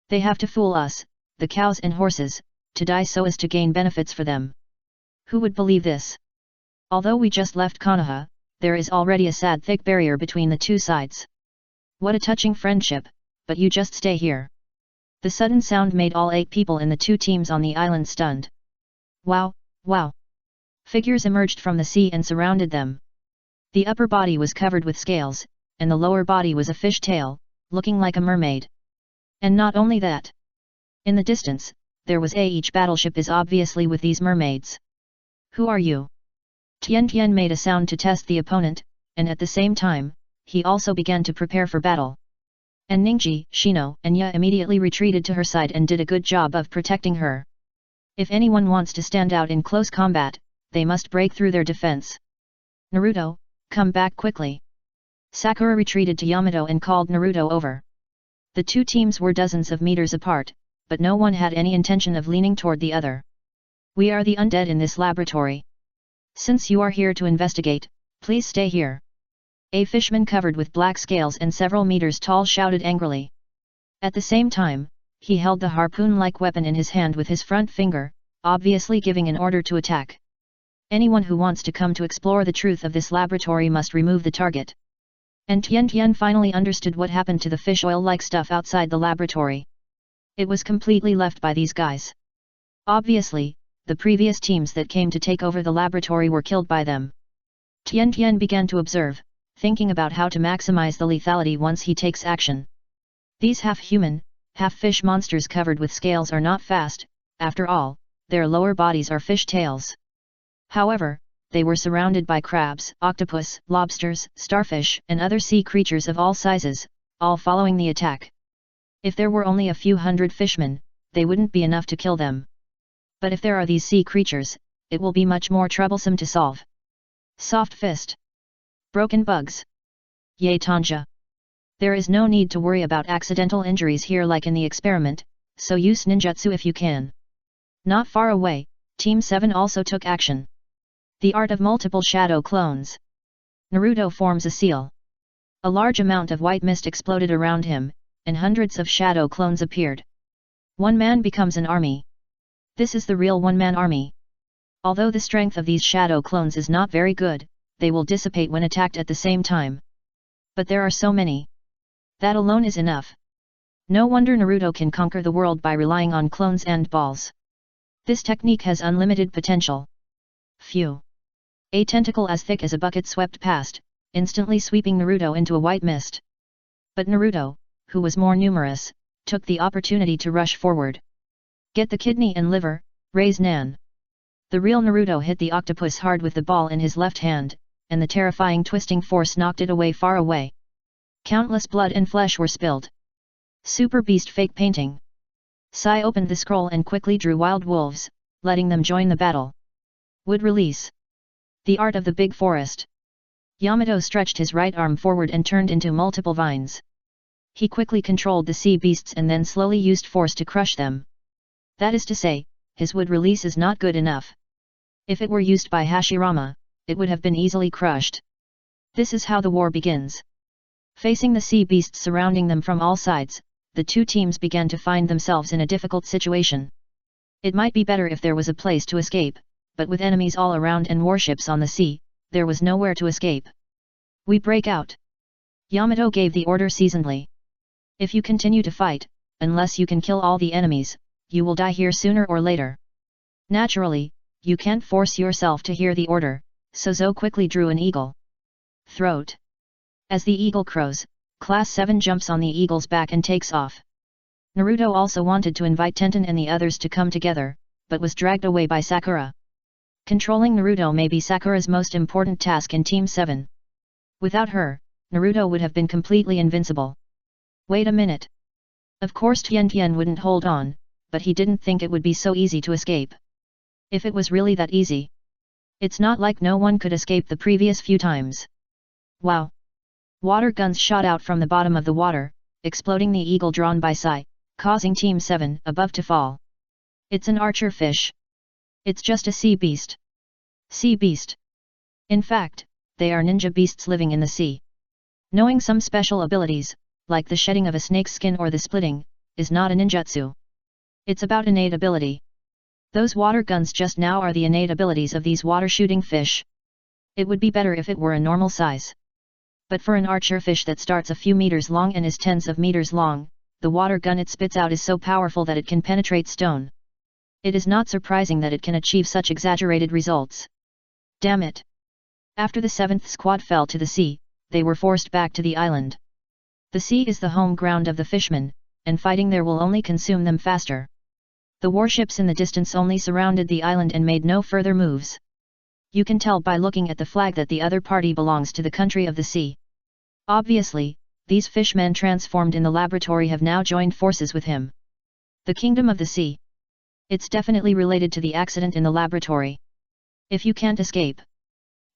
They have to fool us, the cows and horses, to die so as to gain benefits for them. Who would believe this? Although we just left Konoha, there is already a sad thick barrier between the two sides. What a touching friendship, but you just stay here. The sudden sound made all 8 people in the 2 teams on the island stunned. Wow, wow! Figures emerged from the sea and surrounded them. The upper body was covered with scales, and the lower body was a fish tail, looking like a mermaid. And not only that. In the distance, there was each battleship is obviously with these mermaids. Who are you? Tian Tian made a sound to test the opponent, and at the same time, he also began to prepare for battle. And Ningji, Shino, and Yae immediately retreated to her side and did a good job of protecting her. If anyone wants to stand out in close combat, they must break through their defense. Naruto, come back quickly. Sakura retreated to Yamato and called Naruto over. The 2 teams were dozens of meters apart, but no one had any intention of leaning toward the other. We are the undead in this laboratory. Since you are here to investigate, please stay here. A fishman covered with black scales and several meters tall shouted angrily. At the same time, he held the harpoon-like weapon in his hand with his front finger, obviously giving an order to attack. Anyone who wants to come to explore the truth of this laboratory must remove the target. And Tian Tian finally understood what happened to the fish oil-like stuff outside the laboratory. It was completely left by these guys. Obviously, the previous teams that came to take over the laboratory were killed by them. Tian Tian began to observe, thinking about how to maximize the lethality once he takes action. These half-human, half-fish monsters covered with scales are not fast, after all, their lower bodies are fish tails. However, they were surrounded by crabs, octopus, lobsters, starfish, and other sea creatures of all sizes, all following the attack. If there were only a few hundred fishmen, they wouldn't be enough to kill them. But if there are these sea creatures, it will be much more troublesome to solve. Soft fist. Broken bugs. Yay Tanja. There is no need to worry about accidental injuries here like in the experiment, so use ninjutsu if you can. Not far away, Team 7 also took action. The art of multiple shadow clones. Naruto forms a seal. A large amount of white mist exploded around him, and hundreds of shadow clones appeared. One man becomes an army. This is the real one-man army. Although the strength of these shadow clones is not very good, they will dissipate when attacked at the same time. But there are so many. That alone is enough. No wonder Naruto can conquer the world by relying on clones and balls. This technique has unlimited potential. Phew. A tentacle as thick as a bucket swept past, instantly sweeping Naruto into a white mist. But Naruto, who was more numerous, took the opportunity to rush forward. Get the kidney and liver, raise Nan. The real Naruto hit the octopus hard with the ball in his left hand, and the terrifying twisting force knocked it away far away. Countless blood and flesh were spilled. Super Beast fake painting. Sai opened the scroll and quickly drew wild wolves, letting them join the battle. Wood release. The art of the big forest. Yamato stretched his right arm forward and turned into multiple vines. He quickly controlled the sea beasts and then slowly used force to crush them. That is to say, his wood release is not good enough. If it were used by Hashirama, it would have been easily crushed. This is how the war begins. Facing the sea beasts surrounding them from all sides, the two teams began to find themselves in a difficult situation. It might be better if there was a place to escape, but with enemies all around and warships on the sea, there was nowhere to escape. We break out. Yamato gave the order seasonedly. If you continue to fight, unless you can kill all the enemies, you will die here sooner or later. Naturally, you can't force yourself to hear the order, so Zo quickly drew an eagle. Throat. As the eagle crows, Class 7 jumps on the eagle's back and takes off. Naruto also wanted to invite Tenten and the others to come together, but was dragged away by Sakura. Controlling Naruto may be Sakura's most important task in Team 7. Without her, Naruto would have been completely invincible. Wait a minute. Of course Tien wouldn't hold on, but he didn't think it would be so easy to escape. If it was really that easy. It's not like no one could escape the previous few times. Wow! Water guns shot out from the bottom of the water, exploding the eagle drawn by Sai, causing Team 7 above to fall. It's an archer fish. It's just a sea beast. Sea beast. In fact, they are ninja beasts living in the sea. Knowing some special abilities, like the shedding of a snake's skin or the splitting, is not a ninjutsu. It's about innate ability. Those water guns just now are the innate abilities of these water-shooting fish. It would be better if it were a normal size. But for an archer fish that starts a few meters long and is tens of meters long, the water gun it spits out is so powerful that it can penetrate stone. It is not surprising that it can achieve such exaggerated results. Damn it! After the 7th squad fell to the sea, they were forced back to the island. The sea is the home ground of the fishmen, and fighting there will only consume them faster. The warships in the distance only surrounded the island and made no further moves. You can tell by looking at the flag that the other party belongs to the country of the sea. Obviously, these fishmen transformed in the laboratory have now joined forces with him. The Kingdom of the Sea. It's definitely related to the accident in the laboratory. If you can't escape.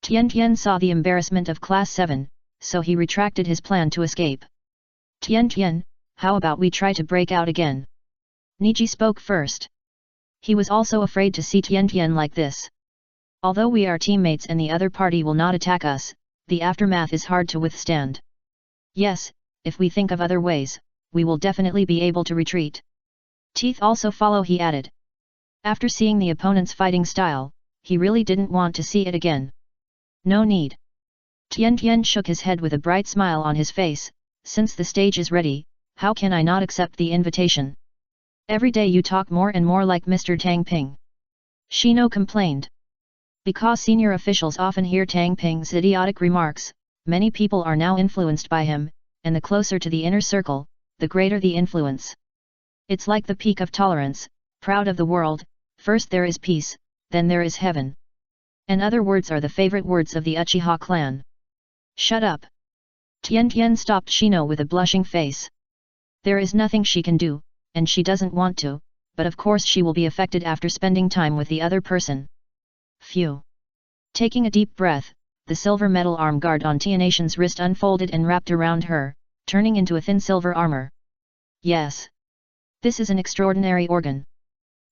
Tien saw the embarrassment of Class 7, so he retracted his plan to escape. Tien, how about we try to break out again? Niji spoke first. He was also afraid to see Tien like this. Although we are teammates and the other party will not attack us, the aftermath is hard to withstand. Yes, if we think of other ways, we will definitely be able to retreat. Teeth also follow, he added. After seeing the opponent's fighting style, he really didn't want to see it again. No need. Tien shook his head with a bright smile on his face. Since the stage is ready, how can I not accept the invitation? Every day you talk more and more like Mr. Tang Ping. Shino complained. Because senior officials often hear Tang Ping's idiotic remarks, many people are now influenced by him, and the closer to the inner circle, the greater the influence. It's like the peak of tolerance, proud of the world, first there is peace, then there is heaven. And other words are the favorite words of the Uchiha clan. Shut up. Tien stopped Shino with a blushing face. There is nothing she can do, and she doesn't want to, but of course she will be affected after spending time with the other person. Phew. Taking a deep breath, the silver metal arm guard on Tianatian's wrist unfolded and wrapped around her, turning into a thin silver armor. Yes. This is an extraordinary organ.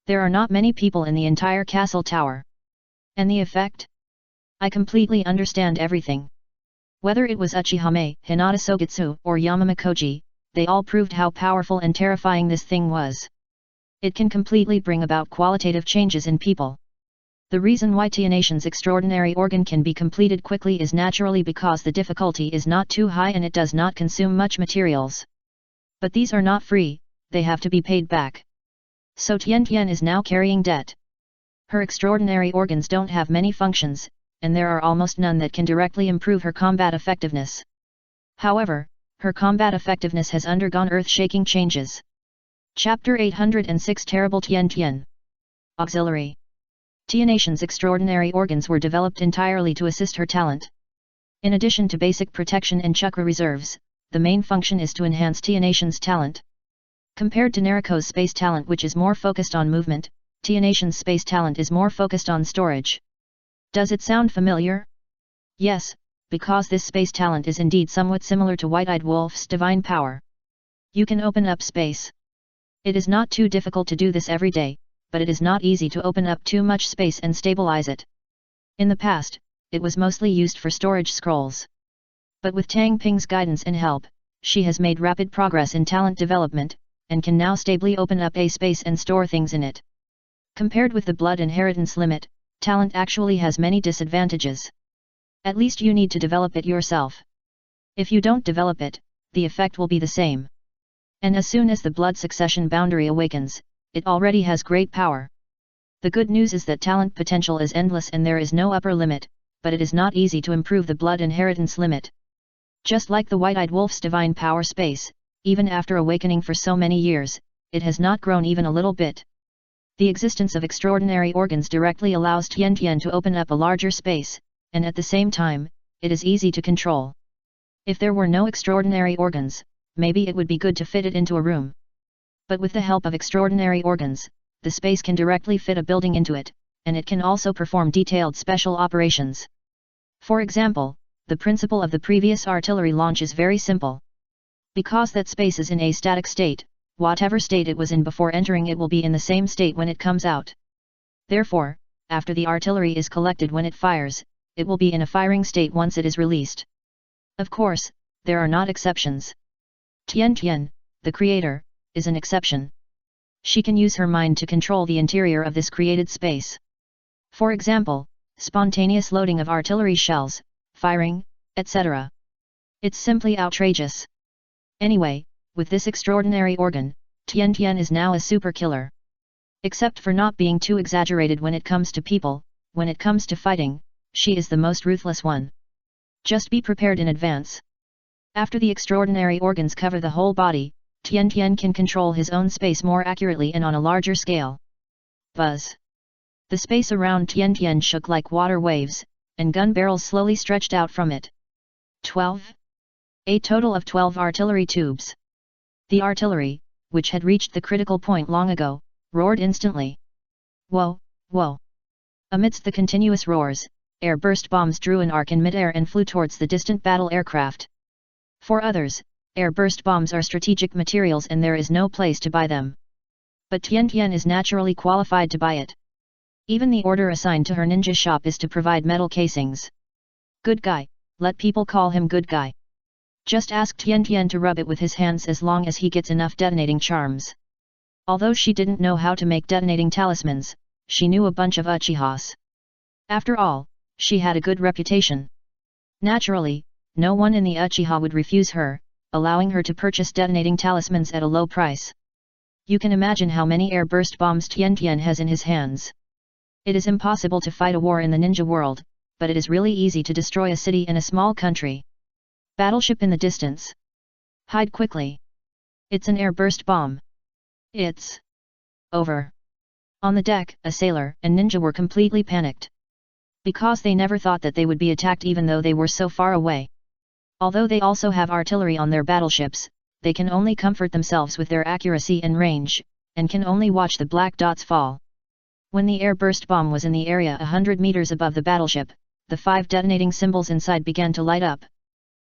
There are not many people in the entire castle tower. And the effect? I completely understand everything. Whether it was Uchihame, Hinata Sogetsu, or Yamamakoji, they all proved how powerful and terrifying this thing was. It can completely bring about qualitative changes in people. The reason why Tianation's extraordinary organ can be completed quickly is naturally because the difficulty is not too high and it does not consume much materials. But these are not free, they have to be paid back. So Tian Tian is now carrying debt. Her extraordinary organs don't have many functions, and there are almost none that can directly improve her combat effectiveness. However, her combat effectiveness has undergone earth-shaking changes. Chapter 806 Terrible Tian Tian. Auxiliary. Tianation's extraordinary organs were developed entirely to assist her talent. In addition to basic protection and chakra reserves, the main function is to enhance Tianation's talent. Compared to Nariko's space talent, which is more focused on movement, Tianation's space talent is more focused on storage. Does it sound familiar? Yes, because this space talent is indeed somewhat similar to White-Eyed Wolf's divine power. You can open up space. It is not too difficult to do this every day, but it is not easy to open up too much space and stabilize it. In the past, it was mostly used for storage scrolls. But with Tang Ping's guidance and help, she has made rapid progress in talent development, and can now stably open up a space and store things in it. Compared with the blood inheritance limit, talent actually has many disadvantages. At least you need to develop it yourself. If you don't develop it, the effect will be the same. And as soon as the blood succession boundary awakens, it already has great power. The good news is that talent potential is endless and there is no upper limit, but it is not easy to improve the blood inheritance limit. Just like the White-Eyed Wolf's divine power space, even after awakening for so many years, it has not grown even a little bit. The existence of extraordinary organs directly allows Tian Tian to open up a larger space, and at the same time, it is easy to control. If there were no extraordinary organs, maybe it would be good to fit it into a room. But with the help of extraordinary organs, the space can directly fit a building into it, and it can also perform detailed special operations. For example, the principle of the previous artillery launch is very simple. Because that space is in a static state, whatever state it was in before entering it will be in the same state when it comes out. Therefore, after the artillery is collected when it fires, it will be in a firing state once it is released. Of course, there are not exceptions. Tian Tian, the creator, is an exception. She can use her mind to control the interior of this created space. For example, spontaneous loading of artillery shells, firing, etc. It's simply outrageous. Anyway, with this extraordinary organ, Tian Tian is now a super killer. Except for not being too exaggerated when it comes to people, when it comes to fighting, she is the most ruthless one. Just be prepared in advance. After the extraordinary organs cover the whole body, Tian Tian can control his own space more accurately and on a larger scale. Buzz. The space around Tian Tian shook like water waves, and gun barrels slowly stretched out from it. 12. A total of 12 artillery tubes. The artillery, which had reached the critical point long ago, roared instantly. Whoa, whoa. Amidst the continuous roars, air-burst bombs drew an arc in midair and flew towards the distant battle aircraft. For others, air-burst bombs are strategic materials and there is no place to buy them. But Tian Tian is naturally qualified to buy it. Even the order assigned to her ninja shop is to provide metal casings. Good guy, let people call him good guy. Just ask Tian Tian to rub it with his hands as long as he gets enough detonating charms. Although she didn't know how to make detonating talismans, she knew a bunch of Uchihas. After all, she had a good reputation. Naturally, no one in the Uchiha would refuse her, allowing her to purchase detonating talismans at a low price. You can imagine how many air-burst bombs Tian Tian has in his hands. It is impossible to fight a war in the ninja world, but it is really easy to destroy a city in a small country. Battleship in the distance. Hide quickly. It's an air-burst bomb. It's over. On the deck, a sailor and ninja were completely panicked. Because they never thought that they would be attacked even though they were so far away. Although they also have artillery on their battleships, they can only comfort themselves with their accuracy and range, and can only watch the black dots fall. When the air-burst bomb was in the area 100 meters above the battleship, the 5 detonating symbols inside began to light up.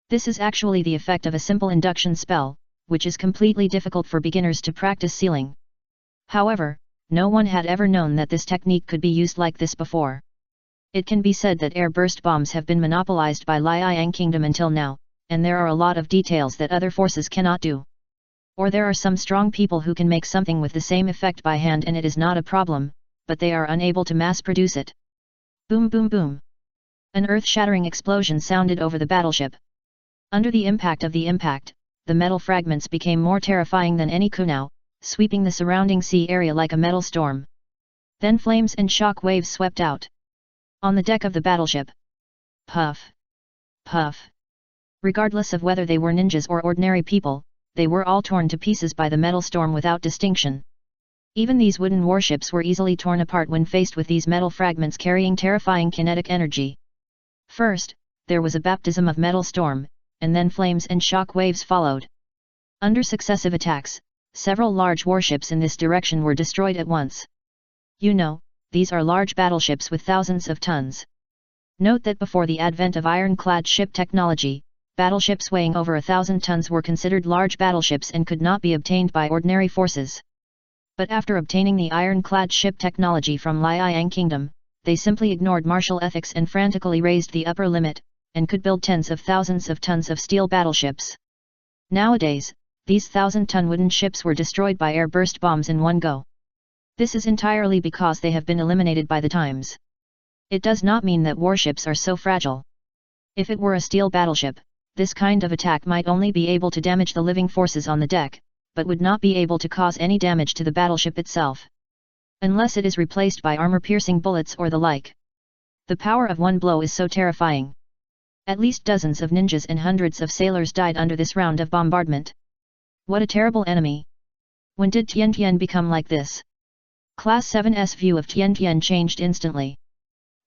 This is actually the effect of a simple induction spell, which is completely difficult for beginners to practice sealing. However, no one had ever known that this technique could be used like this before. It can be said that air burst bombs have been monopolized by Liang Kingdom until now, and there are a lot of details that other forces cannot do. Or there are some strong people who can make something with the same effect by hand and it is not a problem, but they are unable to mass produce it. Boom boom boom. An earth-shattering explosion sounded over the battleship. Under the impact of the impact, the metal fragments became more terrifying than any kunao, sweeping the surrounding sea area like a metal storm. Then flames and shock waves swept out. On the deck of the battleship. Puff. Puff. Regardless of whether they were ninjas or ordinary people, they were all torn to pieces by the metal storm without distinction. Even these wooden warships were easily torn apart when faced with these metal fragments carrying terrifying kinetic energy. First, there was a baptism of metal storm, and then flames and shock waves followed. Under successive attacks, several large warships in this direction were destroyed at once. You know, these are large battleships with thousands of tons. Note that before the advent of ironclad ship technology, battleships weighing over 1,000 tons were considered large battleships and could not be obtained by ordinary forces. But after obtaining the ironclad ship technology from Liang Kingdom, they simply ignored martial ethics and frantically raised the upper limit, and could build tens of thousands of tons of steel battleships. Nowadays, these 1,000-ton wooden ships were destroyed by air burst bombs in one go. This is entirely because they have been eliminated by the times. It does not mean that warships are so fragile. If it were a steel battleship, this kind of attack might only be able to damage the living forces on the deck, but would not be able to cause any damage to the battleship itself. Unless it is replaced by armor-piercing bullets or the like. The power of one blow is so terrifying. At least dozens of ninjas and hundreds of sailors died under this round of bombardment. What a terrible enemy! When did Tiantian become like this? Class 7's view of Tiantian changed instantly.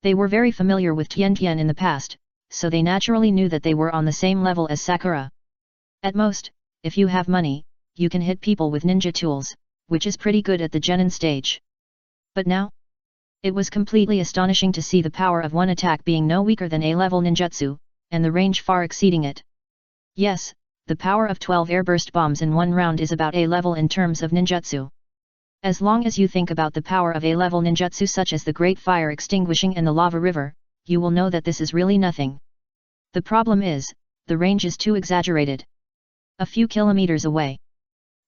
They were very familiar with Tiantian in the past, so they naturally knew that they were on the same level as Sakura. At most, if you have money, you can hit people with ninja tools, which is pretty good at the genin stage. But now? It was completely astonishing to see the power of one attack being no weaker than A-level ninjutsu, and the range far exceeding it. Yes, the power of 12 airburst bombs in one round is about A-level in terms of ninjutsu. As long as you think about the power of A-level ninjutsu such as the Great Fire Extinguishing and the Lava River, you will know that this is really nothing. The problem is, the range is too exaggerated. A few kilometers away.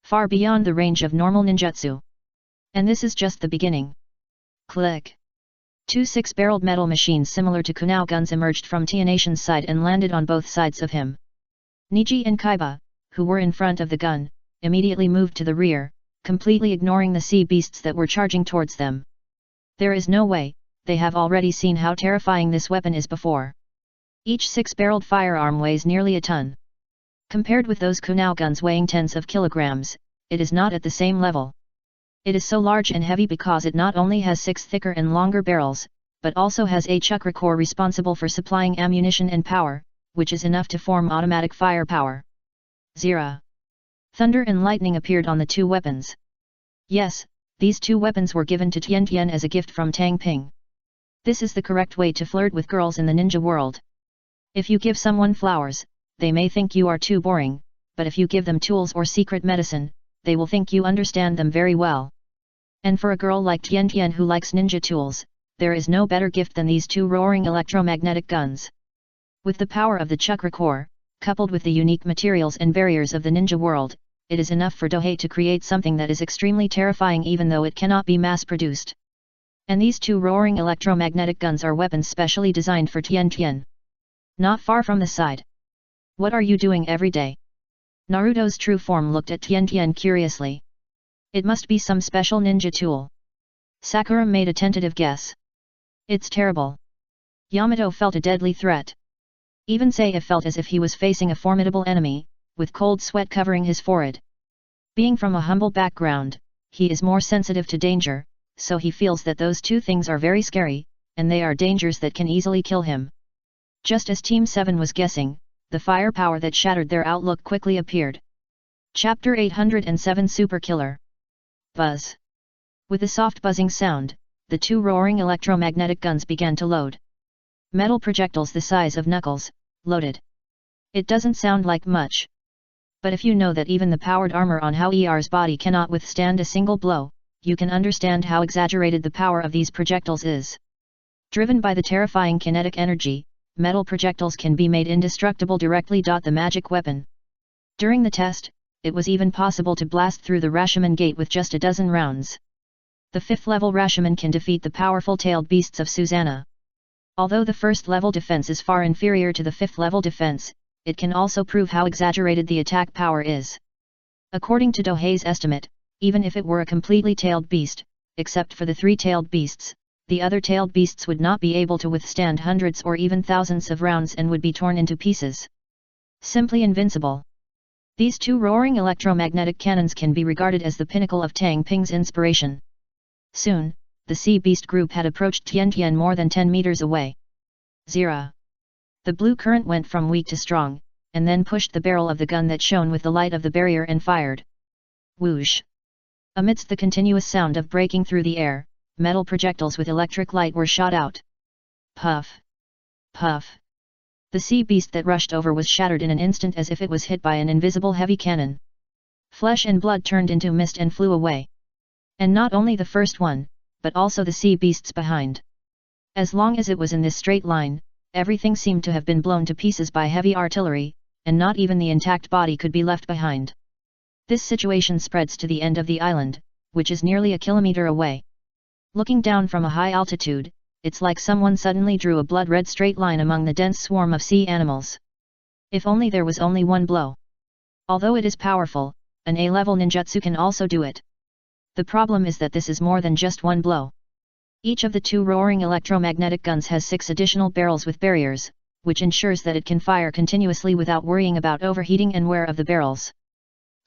Far beyond the range of normal ninjutsu. And this is just the beginning. Click. Two 6-barreled metal machines similar to kunao guns emerged from Tianatian's side and landed on both sides of him. Niji and Kaiba, who were in front of the gun, immediately moved to the rear, completely ignoring the sea beasts that were charging towards them. There is no way, they have already seen how terrifying this weapon is before. Each 6-barreled firearm weighs nearly a ton. Compared with those kunao guns weighing tens of kilograms, it is not at the same level. It is so large and heavy because it not only has 6 thicker and longer barrels, but also has a chakra core responsible for supplying ammunition and power, which is enough to form automatic firepower. 0. Thunder and lightning appeared on the two weapons. Yes, these two weapons were given to Tiantian as a gift from Tang Ping. This is the correct way to flirt with girls in the ninja world. If you give someone flowers, they may think you are too boring, but if you give them tools or secret medicine, they will think you understand them very well. And for a girl like Tiantian who likes ninja tools, there is no better gift than these two roaring electromagnetic guns. With the power of the chakra core, coupled with the unique materials and barriers of the ninja world, it is enough for Dohei to create something that is extremely terrifying even though it cannot be mass-produced. And these two roaring electromagnetic guns are weapons specially designed for Tiantian. Not far from the side. What are you doing every day? Naruto's true form looked at Tiantian curiously. It must be some special ninja tool. Sakura made a tentative guess. It's terrible. Yamato felt a deadly threat. Even Seiya felt as if he was facing a formidable enemy, with cold sweat covering his forehead. Being from a humble background, he is more sensitive to danger, so he feels that those two things are very scary, and they are dangers that can easily kill him. Just as Team 7 was guessing, the firepower that shattered their outlook quickly appeared. Chapter 807 Super Killer. Buzz. With a soft buzzing sound, the two roaring electromagnetic guns began to load. Metal projectiles the size of knuckles, loaded. It doesn't sound like much. But if you know that even the powered armor on Hao Er's body cannot withstand a single blow, you can understand how exaggerated the power of these projectiles is. Driven by the terrifying kinetic energy, metal projectiles can be made indestructible directly. The magic weapon. During the test, it was even possible to blast through the Rashomon gate with just a dozen rounds. The 5th level Rashomon can defeat the powerful tailed beasts of Susanna. Although the 1st level defense is far inferior to the 5th level defense, it can also prove how exaggerated the attack power is. According to Dohei's estimate, even if it were a completely tailed beast, except for the 3 tailed beasts, the other tailed beasts would not be able to withstand hundreds or even thousands of rounds and would be torn into pieces. Simply invincible. These 2 roaring electromagnetic cannons can be regarded as the pinnacle of Tang Ping's inspiration. Soon, the sea beast group had approached Tian Tian more than 10 meters away. 0. The blue current went from weak to strong, and then pushed the barrel of the gun that shone with the light of the barrier and fired. Whoosh! Amidst the continuous sound of breaking through the air, metal projectiles with electric light were shot out. Puff! Puff! The sea beast that rushed over was shattered in an instant as if it was hit by an invisible heavy cannon. Flesh and blood turned into mist and flew away. And not only the first one, but also the sea beasts behind. As long as it was in this straight line, everything seemed to have been blown to pieces by heavy artillery, and not even the intact body could be left behind. This situation spreads to the end of the island, which is nearly a kilometer away. Looking down from a high altitude, it's like someone suddenly drew a blood-red straight line among the dense swarm of sea animals. If only there was only one blow. Although it is powerful, an A-level ninjutsu can also do it. The problem is that this is more than just one blow. Each of the 2 roaring electromagnetic guns has 6 additional barrels with barriers, which ensures that it can fire continuously without worrying about overheating and wear of the barrels.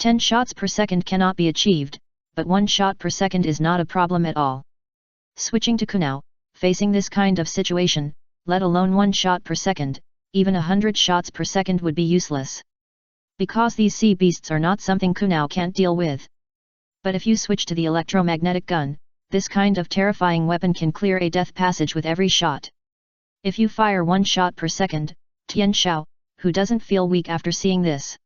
10 shots per second cannot be achieved, but 1 shot per second is not a problem at all. Switching to Konoha, facing this kind of situation, let alone 1 shot per second, even 100 shots per second would be useless. Because these sea beasts are not something Konoha can't deal with. But if you switch to the electromagnetic gun, this kind of terrifying weapon can clear a death passage with every shot. If you fire 1 shot per second, Tian Xiao, who doesn't feel weak after seeing this?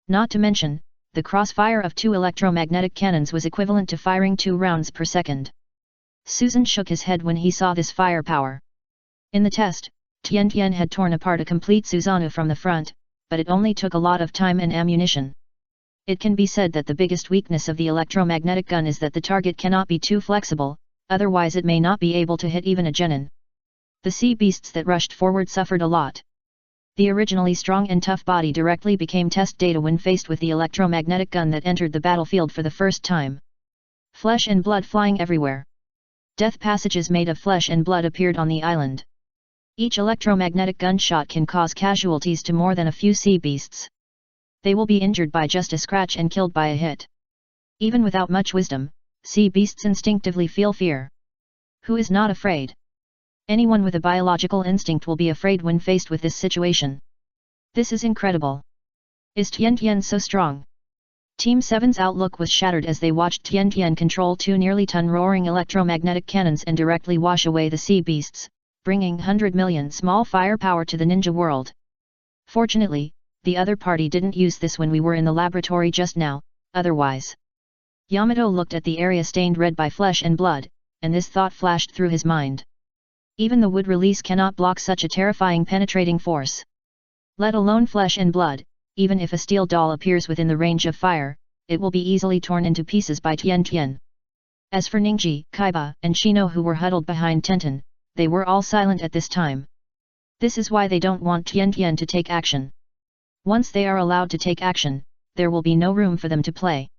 Not to mention, the crossfire of 2 electromagnetic cannons was equivalent to firing 2 rounds per second. Susan shook his head when he saw this firepower. In the test, Tian Tian had torn apart a complete Susanoo from the front, but it only took a lot of time and ammunition. It can be said that the biggest weakness of the electromagnetic gun is that the target cannot be too flexible, otherwise it may not be able to hit even a genin. The sea beasts that rushed forward suffered a lot. The originally strong and tough body directly became test data when faced with the electromagnetic gun that entered the battlefield for the first time. Flesh and blood flying everywhere. Death passages made of flesh and blood appeared on the island. Each electromagnetic gunshot can cause casualties to more than a few sea beasts. They will be injured by just a scratch and killed by a hit. Even without much wisdom, sea beasts instinctively feel fear. Who is not afraid? Anyone with a biological instinct will be afraid when faced with this situation. This is incredible. Is Tian Tian so strong? Team 7's outlook was shattered as they watched Tian Tian control 2 nearly ton roaring electromagnetic cannons and directly wash away the sea beasts, bringing 100 million small firepower to the ninja world. Fortunately, the other party didn't use this when we were in the laboratory just now, otherwise. Yamato looked at the area stained red by flesh and blood, and this thought flashed through his mind. Even the wood release cannot block such a terrifying penetrating force. Let alone flesh and blood. Even if a steel doll appears within the range of fire, it will be easily torn into pieces by Tian Tian. As for Ningji, Kaiba, and Shino who were huddled behind Tenten, they were all silent at this time. This is why they don't want Tian Tian to take action. Once they are allowed to take action, there will be no room for them to play.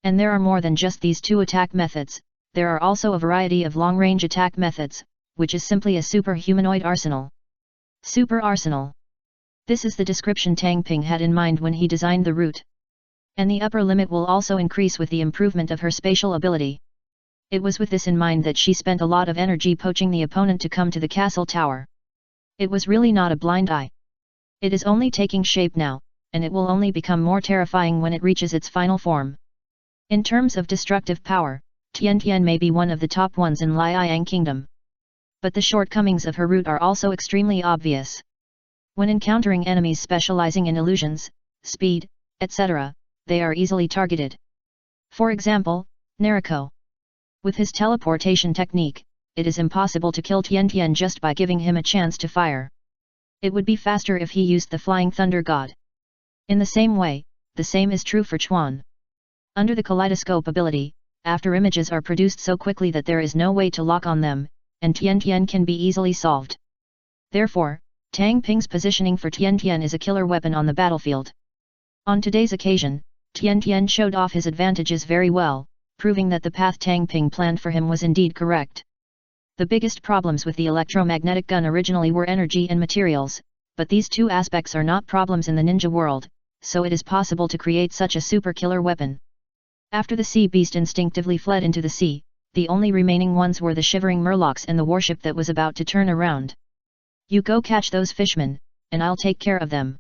And there are more than just these 2 attack methods, there are also a variety of long-range attack methods, which is simply a super-humanoid arsenal. Super arsenal. This is the description Tang Ping had in mind when he designed the route. And the upper limit will also increase with the improvement of her spatial ability. It was with this in mind that she spent a lot of energy poaching the opponent to come to the castle tower. It was really not a blind eye. It is only taking shape now, and it will only become more terrifying when it reaches its final form. In terms of destructive power, Tian Tian may be one of the top ones in Liang Kingdom. But the shortcomings of her route are also extremely obvious. When encountering enemies specializing in illusions, speed, etc., they are easily targeted. For example, Naruko. With his teleportation technique, it is impossible to kill Tian Tian just by giving him a chance to fire. It would be faster if he used the Flying Thunder God. In the same way, the same is true for Chuan. Under the kaleidoscope ability, after images are produced so quickly that there is no way to lock on them, and Tian Tian can be easily solved. Therefore, Tang Ping's positioning for Tian Tian is a killer weapon on the battlefield. On today's occasion, Tian Tian showed off his advantages very well, proving that the path Tang Ping planned for him was indeed correct. The biggest problems with the electromagnetic gun originally were energy and materials, but these two aspects are not problems in the ninja world, so it is possible to create such a super killer weapon. After the sea beast instinctively fled into the sea, the only remaining ones were the shivering murlocs and the warship that was about to turn around. You go catch those fishmen, and I'll take care of them.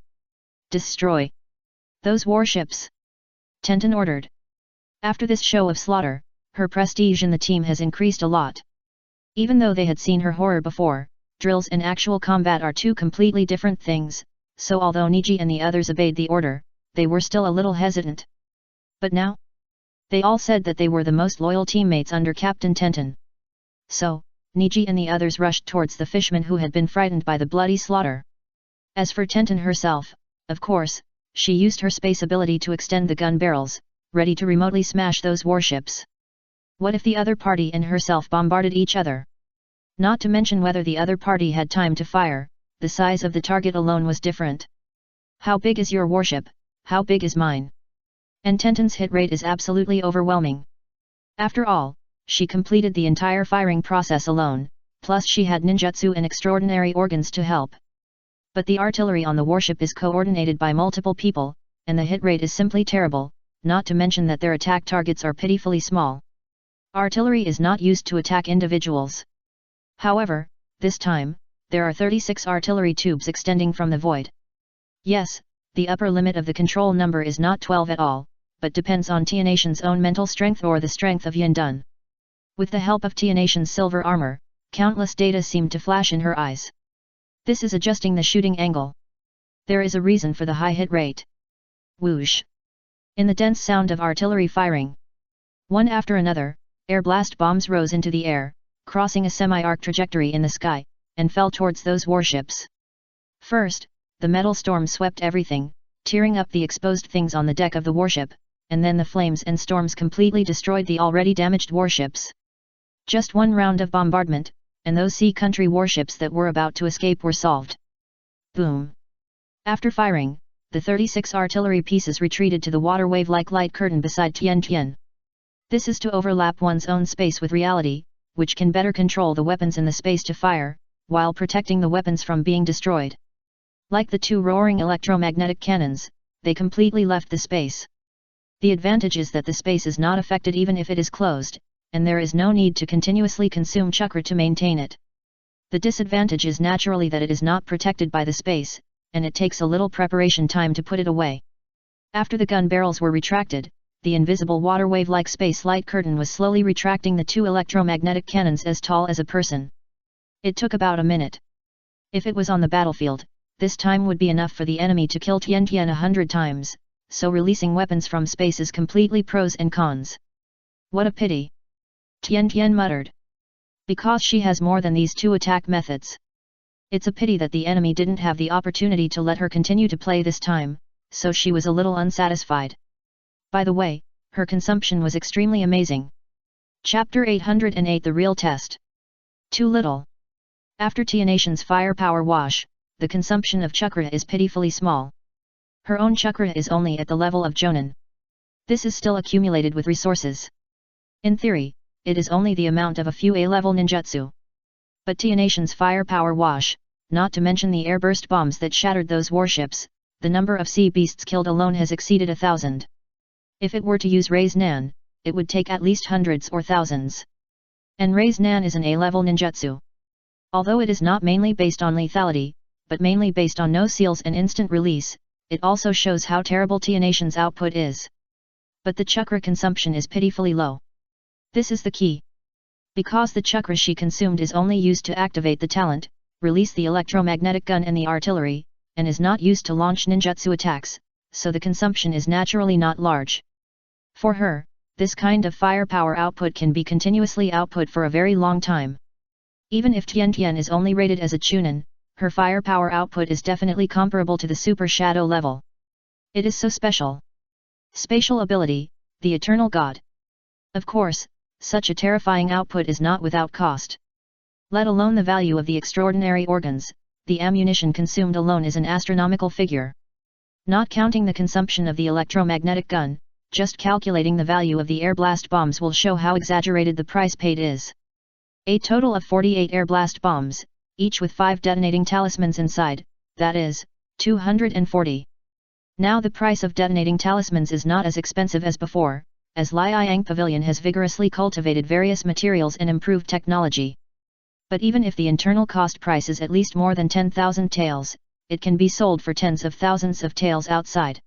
Destroy those warships, Tenten ordered. After this show of slaughter, her prestige in the team has increased a lot. Even though they had seen her horror before, drills and actual combat are two completely different things, so although Niji and the others obeyed the order, they were still a little hesitant. But now? They all said that they were the most loyal teammates under Captain Tenten. So, Niji and the others rushed towards the fishmen who had been frightened by the bloody slaughter. As for Tenten herself, of course, she used her space ability to extend the gun barrels, ready to remotely smash those warships. What if the other party and herself bombarded each other? Not to mention whether the other party had time to fire, the size of the target alone was different. How big is your warship, how big is mine? And Tenten's hit rate is absolutely overwhelming. After all, she completed the entire firing process alone, plus she had ninjutsu and extraordinary organs to help. But the artillery on the warship is coordinated by multiple people, and the hit rate is simply terrible, not to mention that their attack targets are pitifully small. Artillery is not used to attack individuals. However, this time, there are 36 artillery tubes extending from the void. Yes, the upper limit of the control number is not 12 at all, but depends on Tianation's own mental strength or the strength of Yindun. With the help of Tianation's silver armor, countless data seemed to flash in her eyes. This is adjusting the shooting angle. There is a reason for the high hit rate. Whoosh! In the dense sound of artillery firing, one after another, air blast bombs rose into the air, crossing a semi-arc trajectory in the sky, and fell towards those warships. First, the metal storm swept everything, tearing up the exposed things on the deck of the warship, and then the flames and storms completely destroyed the already damaged warships. Just one round of bombardment, and those sea country warships that were about to escape were solved. Boom! After firing, the 36 artillery pieces retreated to the water wave-like light curtain beside Tian Tian. This is to overlap one's own space with reality, which can better control the weapons in the space to fire, while protecting the weapons from being destroyed. Like the two roaring electromagnetic cannons, they completely left the space. The advantage is that the space is not affected even if it is closed, and there is no need to continuously consume chakra to maintain it. The disadvantage is naturally that it is not protected by the space, and it takes a little preparation time to put it away. After the gun barrels were retracted, the invisible water wave-like space light curtain was slowly retracting the two electromagnetic cannons as tall as a person. It took about a minute. If it was on the battlefield, this time would be enough for the enemy to kill Tian Tian 100 times, so releasing weapons from space is completely pros and cons. What a pity! Tian Tian muttered. Because she has more than these two attack methods. It's a pity that the enemy didn't have the opportunity to let her continue to play this time, so she was a little unsatisfied. By the way, her consumption was extremely amazing. Chapter 808 The Real Test. Too little. After Tianation's firepower wash, the consumption of chakra is pitifully small. Her own chakra is only at the level of Jonin. This is still accumulated with resources. In theory, it is only the amount of a few A-level ninjutsu. But Tianation's firepower wash, not to mention the airburst bombs that shattered those warships, the number of sea beasts killed alone has exceeded 1,000. If it were to use Rei's Nan, it would take at least hundreds or thousands. And Rei's Nan is an A-level ninjutsu. Although it is not mainly based on lethality, but mainly based on no seals and instant release, it also shows how terrible Tianation's output is. But the chakra consumption is pitifully low. This is the key. Because the chakra she consumed is only used to activate the talent, release the electromagnetic gun and the artillery, and is not used to launch ninjutsu attacks, so the consumption is naturally not large. For her, this kind of firepower output can be continuously output for a very long time. Even if Tian Tian is only rated as a chunin, her firepower output is definitely comparable to the Super Shadow level. It is so special. Spatial ability, the Eternal God. Of course, such a terrifying output is not without cost. Let alone the value of the extraordinary organs, the ammunition consumed alone is an astronomical figure. Not counting the consumption of the electromagnetic gun, just calculating the value of the air blast bombs will show how exaggerated the price paid is. A total of 48 air blast bombs, each with 5 detonating talismans inside, that is, 240. Now the price of detonating talismans is not as expensive as before, as Liang Pavilion has vigorously cultivated various materials and improved technology. But even if the internal cost price is at least more than 10,000 taels, it can be sold for tens of thousands of taels outside.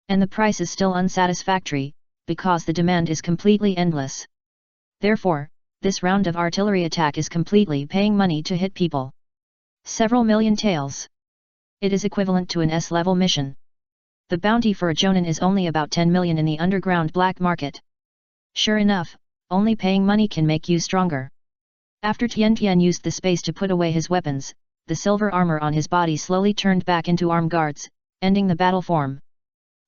And the price is still unsatisfactory, because the demand is completely endless. Therefore, this round of artillery attack is completely paying money to hit people. Several million taels. It is equivalent to an S-level mission. The bounty for a jonin is only about 10 million in the underground black market. Sure enough, only paying money can make you stronger. After Tian Tian used the space to put away his weapons, the silver armor on his body slowly turned back into arm guards, ending the battle form.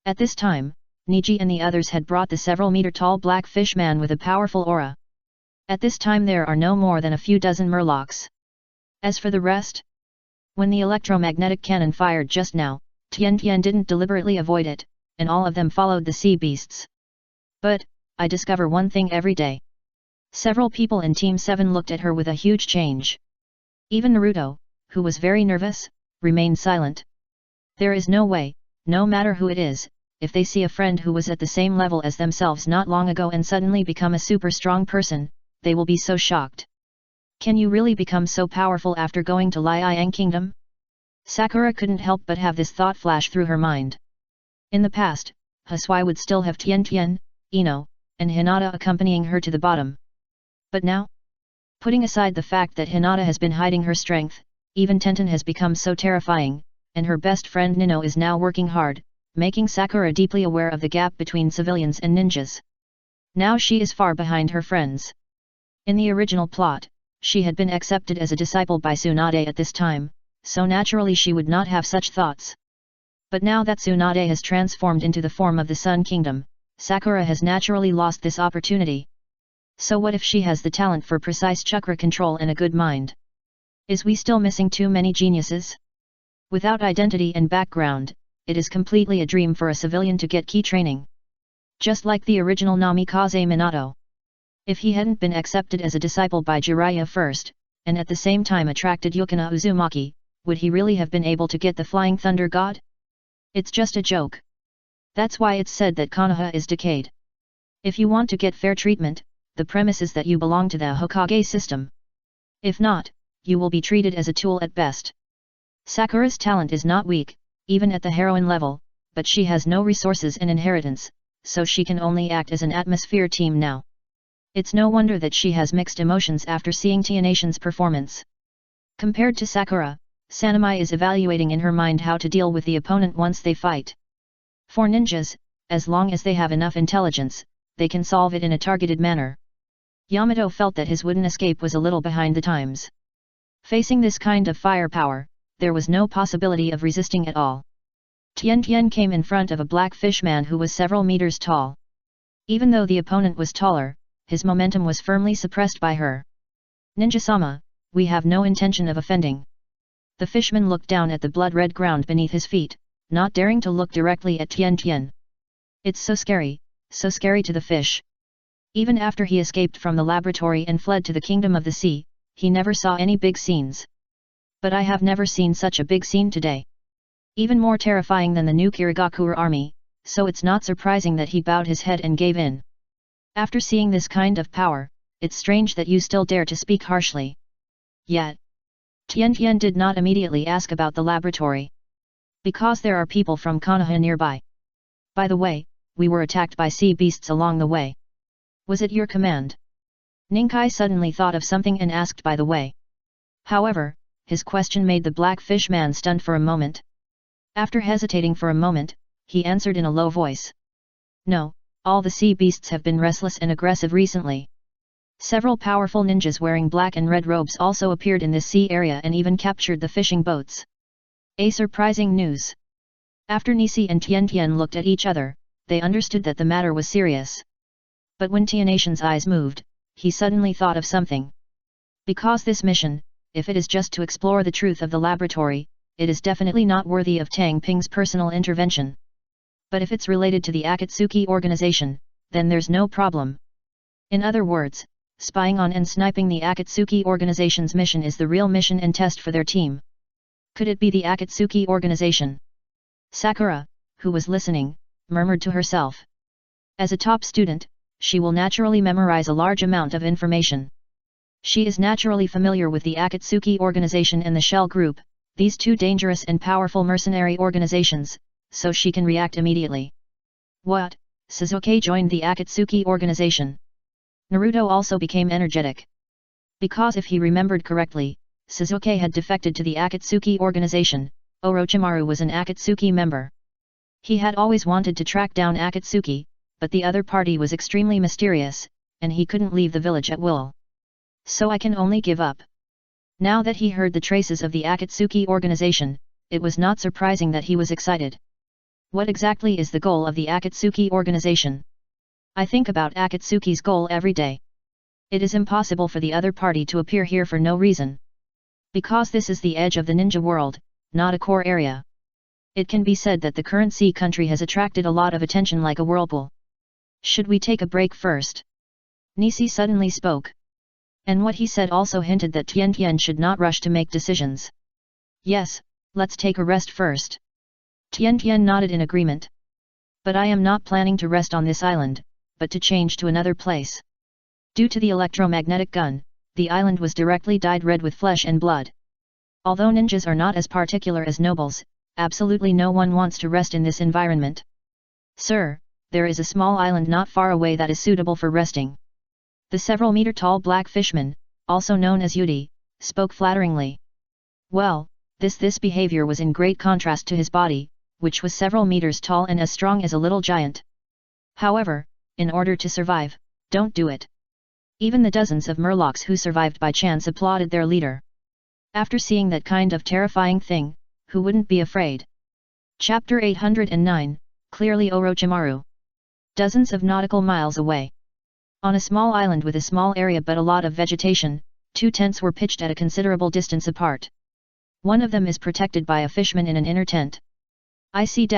At this time, Niji and the others had brought the several-meter-tall black fish man with a powerful aura. At this time there are no more than a few dozen murlocs. As for the rest, when the electromagnetic cannon fired just now, Tian Tian didn't deliberately avoid it, and all of them followed the sea beasts. But, I discover one thing every day. Several people in Team 7 looked at her with a huge change. Even Naruto, who was very nervous, remained silent. There is no way, no matter who it is, if they see a friend who was at the same level as themselves not long ago and suddenly become a super strong person, they will be so shocked. Can you really become so powerful after going to Liang Kingdom? Sakura couldn't help but have this thought flash through her mind. In the past, Hisui would still have Tian Tian, Ino, and Hinata accompanying her to the bottom. But now? Putting aside the fact that Hinata has been hiding her strength, even Tenten has become so terrifying, and her best friend Nino is now working hard, making Sakura deeply aware of the gap between civilians and ninjas. Now she is far behind her friends. In the original plot, she had been accepted as a disciple by Tsunade at this time, so naturally she would not have such thoughts. But now that Tsunade has transformed into the form of the Sun Kingdom, Sakura has naturally lost this opportunity. So what if she has the talent for precise chakra control and a good mind? Is we still missing too many geniuses? Without identity and background, it is completely a dream for a civilian to get key training. Just like the original Namikaze Minato. If he hadn't been accepted as a disciple by Jiraiya first, and at the same time attracted Yukina Uzumaki, would he really have been able to get the Flying Thunder God? It's just a joke. That's why it's said that Konoha is decayed. If you want to get fair treatment, the premise is that you belong to the Hokage system. If not, you will be treated as a tool at best. Sakura's talent is not weak, even at the heroine level, but she has no resources and inheritance, so she can only act as an atmosphere team now. It's no wonder that she has mixed emotions after seeing Tianation's performance. Compared to Sakura, Sanemi is evaluating in her mind how to deal with the opponent once they fight. For ninjas, as long as they have enough intelligence, they can solve it in a targeted manner. Yamato felt that his wooden escape was a little behind the times. Facing this kind of firepower, there was no possibility of resisting at all. Tian Tian came in front of a black fish man who was several meters tall. Even though the opponent was taller, his momentum was firmly suppressed by her. Ninja-sama, we have no intention of offending. The fishman looked down at the blood-red ground beneath his feet, not daring to look directly at Tian Tian. It's so scary to the fish. Even after he escaped from the laboratory and fled to the Kingdom of the Sea, he never saw any big scenes. But I have never seen such a big scene today. Even more terrifying than the new Kirigakure army, so it's not surprising that he bowed his head and gave in. After seeing this kind of power, it's strange that you still dare to speak harshly. Yet, Tian Tian did not immediately ask about the laboratory. Because there are people from Konoha nearby. By the way, we were attacked by sea beasts along the way. Was it your command? Ninkai suddenly thought of something and asked by the way. However, his question made the black fish man stunned for a moment. After hesitating for a moment, he answered in a low voice. No, all the sea beasts have been restless and aggressive recently. Several powerful ninjas wearing black and red robes also appeared in this sea area and even captured the fishing boats. A surprising news. After Nisi and Tian Tian looked at each other, they understood that the matter was serious. But when Tianatian's eyes moved, he suddenly thought of something. Because this mission, if it is just to explore the truth of the laboratory, it is definitely not worthy of Tang Ping's personal intervention. But if it's related to the Akatsuki organization, then there's no problem. In other words, spying on and sniping the Akatsuki organization's mission is the real mission and test for their team. Could it be the Akatsuki organization? Sakura, who was listening, murmured to herself. As a top student, she will naturally memorize a large amount of information. She is naturally familiar with the Akatsuki organization and the Shell Group, these two dangerous and powerful mercenary organizations, so she can react immediately. What? Sasuke joined the Akatsuki organization. Naruto also became energetic. Because if he remembered correctly, Sasuke had defected to the Akatsuki organization. Orochimaru was an Akatsuki member. He had always wanted to track down Akatsuki, but the other party was extremely mysterious, and he couldn't leave the village at will. So I can only give up. Now that he heard the traces of the Akatsuki organization, it was not surprising that he was excited. What exactly is the goal of the Akatsuki organization? I think about Akatsuki's goal every day. It is impossible for the other party to appear here for no reason. Because this is the edge of the ninja world, not a core area. It can be said that the current sea country has attracted a lot of attention like a whirlpool. Should we take a break first? Nisi suddenly spoke. And what he said also hinted that Tian Tian should not rush to make decisions. Yes, let's take a rest first. Tian Tian nodded in agreement. But I am not planning to rest on this island, but to change to another place. Due to the electromagnetic gun, the island was directly dyed red with flesh and blood. Although ninjas are not as particular as nobles, absolutely no one wants to rest in this environment. Sir, there is a small island not far away that is suitable for resting. The several-meter-tall black fishman, also known as Yudi, spoke flatteringly. Well, this behavior was in great contrast to his body, which was several meters tall and as strong as a little giant. However, in order to survive, don't do it. Even the dozens of murlocs who survived by chance applauded their leader. After seeing that kind of terrifying thing, who wouldn't be afraid? Chapter 809, Clearly Orochimaru. Dozens of nautical miles away. On a small island with a small area but a lot of vegetation, two tents were pitched at a considerable distance apart. One of them is protected by a fishman in an inner tent. I see.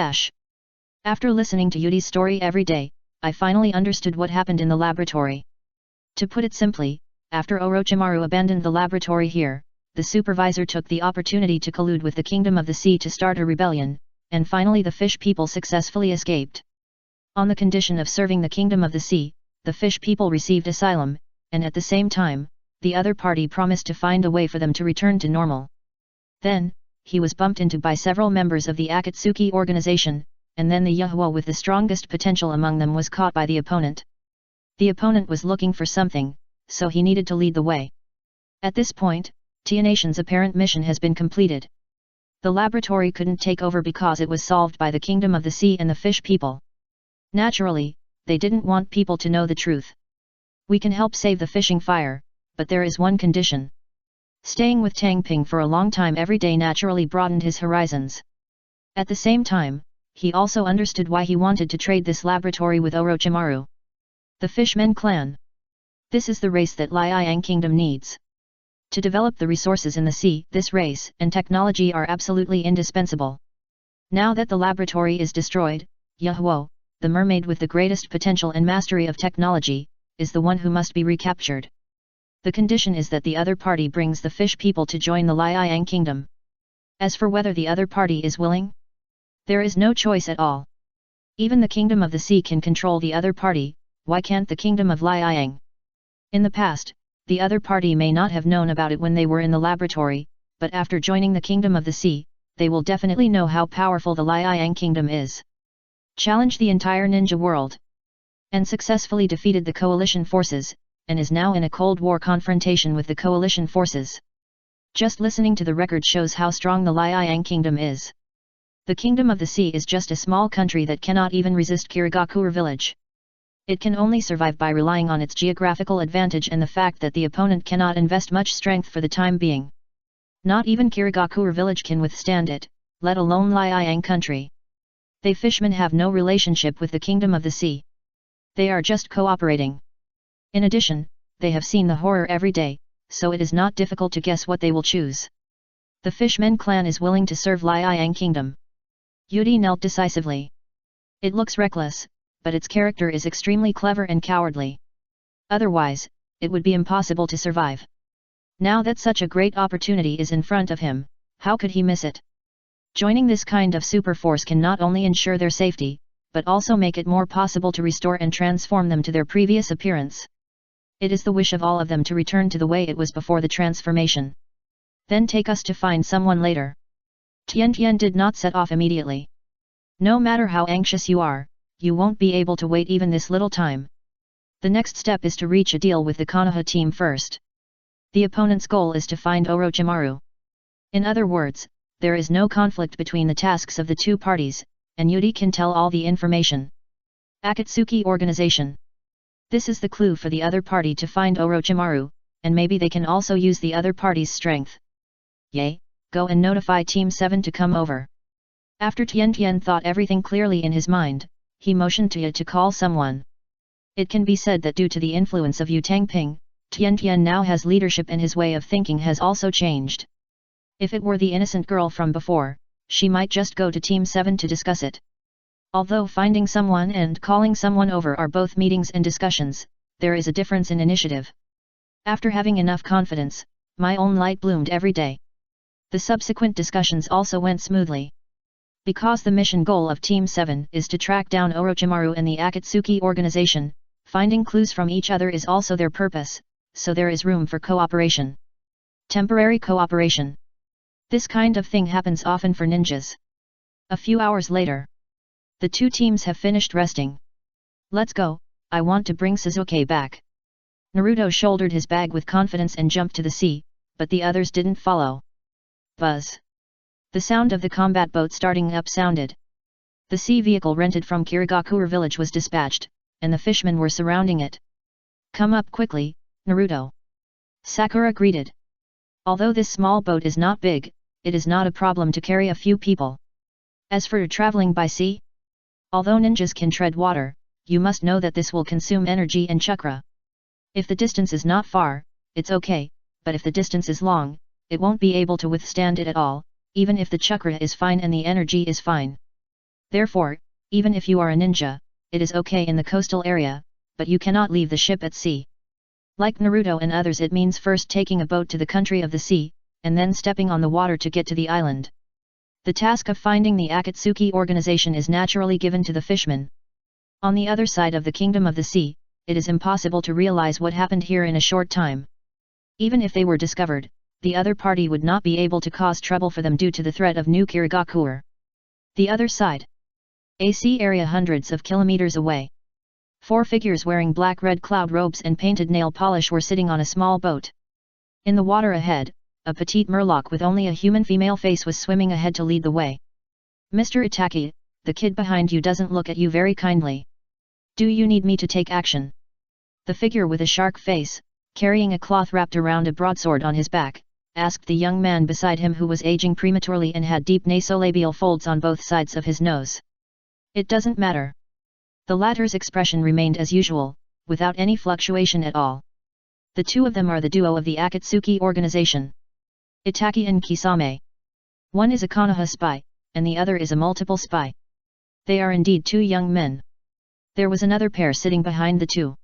After listening to Yudi's story every day, I finally understood what happened in the laboratory. To put it simply, after Orochimaru abandoned the laboratory here, the supervisor took the opportunity to collude with the Kingdom of the Sea to start a rebellion, and finally the fish people successfully escaped. On the condition of serving the Kingdom of the Sea, the fish people received asylum, and at the same time, the other party promised to find a way for them to return to normal. Then, he was bumped into by several members of the Akatsuki organization, and then the Yahuo with the strongest potential among them was caught by the opponent. The opponent was looking for something, so he needed to lead the way. At this point, Tianatian's apparent mission has been completed. The laboratory couldn't take over because it was solved by the Kingdom of the Sea and the fish people. Naturally, they didn't want people to know the truth. We can help save the fishing fire, but there is one condition. Staying with Tang Ping for a long time every day naturally broadened his horizons. At the same time, he also understood why he wanted to trade this laboratory with Orochimaru. The Fishmen clan. This is the race that Liang Kingdom needs. To develop the resources in the sea, this race and technology are absolutely indispensable. Now that the laboratory is destroyed, Yahuo, the mermaid with the greatest potential and mastery of technology, is the one who must be recaptured. The condition is that the other party brings the fish people to join the Liang Kingdom. As for whether the other party is willing, there is no choice at all. Even the Kingdom of the Sea can control the other party, why can't the Kingdom of Liang? In the past, the other party may not have known about it when they were in the laboratory, but after joining the Kingdom of the Sea, they will definitely know how powerful the Liang Kingdom is. Challenged the entire ninja world. And successfully defeated the coalition forces, and is now in a Cold War confrontation with the coalition forces. Just listening to the record shows how strong the Liang Kingdom is. The Kingdom of the Sea is just a small country that cannot even resist Kirigakure village. It can only survive by relying on its geographical advantage and the fact that the opponent cannot invest much strength for the time being. Not even Kirigakure village can withstand it, let alone Liang country. They fishmen have no relationship with the kingdom of the sea. They are just cooperating. In addition, they have seen the horror every day, so it is not difficult to guess what they will choose. The fishmen clan is willing to serve Liang kingdom. Yudi knelt decisively. It looks reckless, but its character is extremely clever and cowardly. Otherwise, it would be impossible to survive. Now that such a great opportunity is in front of him, how could he miss it? Joining this kind of super force can not only ensure their safety, but also make it more possible to restore and transform them to their previous appearance. It is the wish of all of them to return to the way it was before the transformation. Then take us to find someone later. Tian did not set off immediately. No matter how anxious you are, you won't be able to wait even this little time. The next step is to reach a deal with the Konoha team first. The opponent's goal is to find Orochimaru. In other words, there is no conflict between the tasks of the two parties, and Yudi can tell all the information. Akatsuki Organization. This is the clue for the other party to find Orochimaru, and maybe they can also use the other party's strength. Yay, go and notify Team 7 to come over. After Tian thought everything clearly in his mind, he motioned to Ye to call someone. It can be said that due to the influence of Yu Tangping, Tian now has leadership and his way of thinking has also changed. If it were the innocent girl from before, she might just go to Team 7 to discuss it. Although finding someone and calling someone over are both meetings and discussions, there is a difference in initiative. After having enough confidence, my own light bloomed every day. The subsequent discussions also went smoothly. Because the mission goal of Team 7 is to track down Orochimaru and the Akatsuki organization, finding clues from each other is also their purpose, so there is room for cooperation. Temporary cooperation. This kind of thing happens often for ninjas. A few hours later, the two teams have finished resting. Let's go, I want to bring Sasuke back. Naruto shouldered his bag with confidence and jumped to the sea, but the others didn't follow. Buzz. The sound of the combat boat starting up sounded. The sea vehicle rented from Kirigakure village was dispatched, and the fishmen were surrounding it. Come up quickly, Naruto. Sakura greeted. Although this small boat is not big, it is not a problem to carry a few people. As for traveling by sea, although ninjas can tread water, you must know that this will consume energy and chakra. If the distance is not far, it's okay, but if the distance is long, it won't be able to withstand it at all, even if the chakra is fine and the energy is fine. Therefore, even if you are a ninja, it is okay in the coastal area, but you cannot leave the ship at sea. Like Naruto and others, it means first taking a boat to the country of the sea, and then stepping on the water to get to the island. The task of finding the Akatsuki organization is naturally given to the fishmen. On the other side of the kingdom of the sea, it is impossible to realize what happened here in a short time. Even if they were discovered, the other party would not be able to cause trouble for them due to the threat of New Kirigakure. The other side. A sea area hundreds of kilometers away. 4 figures wearing black-red cloud robes and painted nail polish were sitting on a small boat. In the water ahead, a petite murloc with only a human female face was swimming ahead to lead the way. Mr. Itaki, the kid behind you doesn't look at you very kindly. Do you need me to take action? The figure with a shark face, carrying a cloth wrapped around a broadsword on his back, asked the young man beside him who was aging prematurely and had deep nasolabial folds on both sides of his nose. It doesn't matter. The latter's expression remained as usual, without any fluctuation at all. The two of them are the duo of the Akatsuki organization. Itaki and Kisame. One is a Konoha spy, and the other is a multiple spy. They are indeed 2 young men. There was another pair sitting behind the two.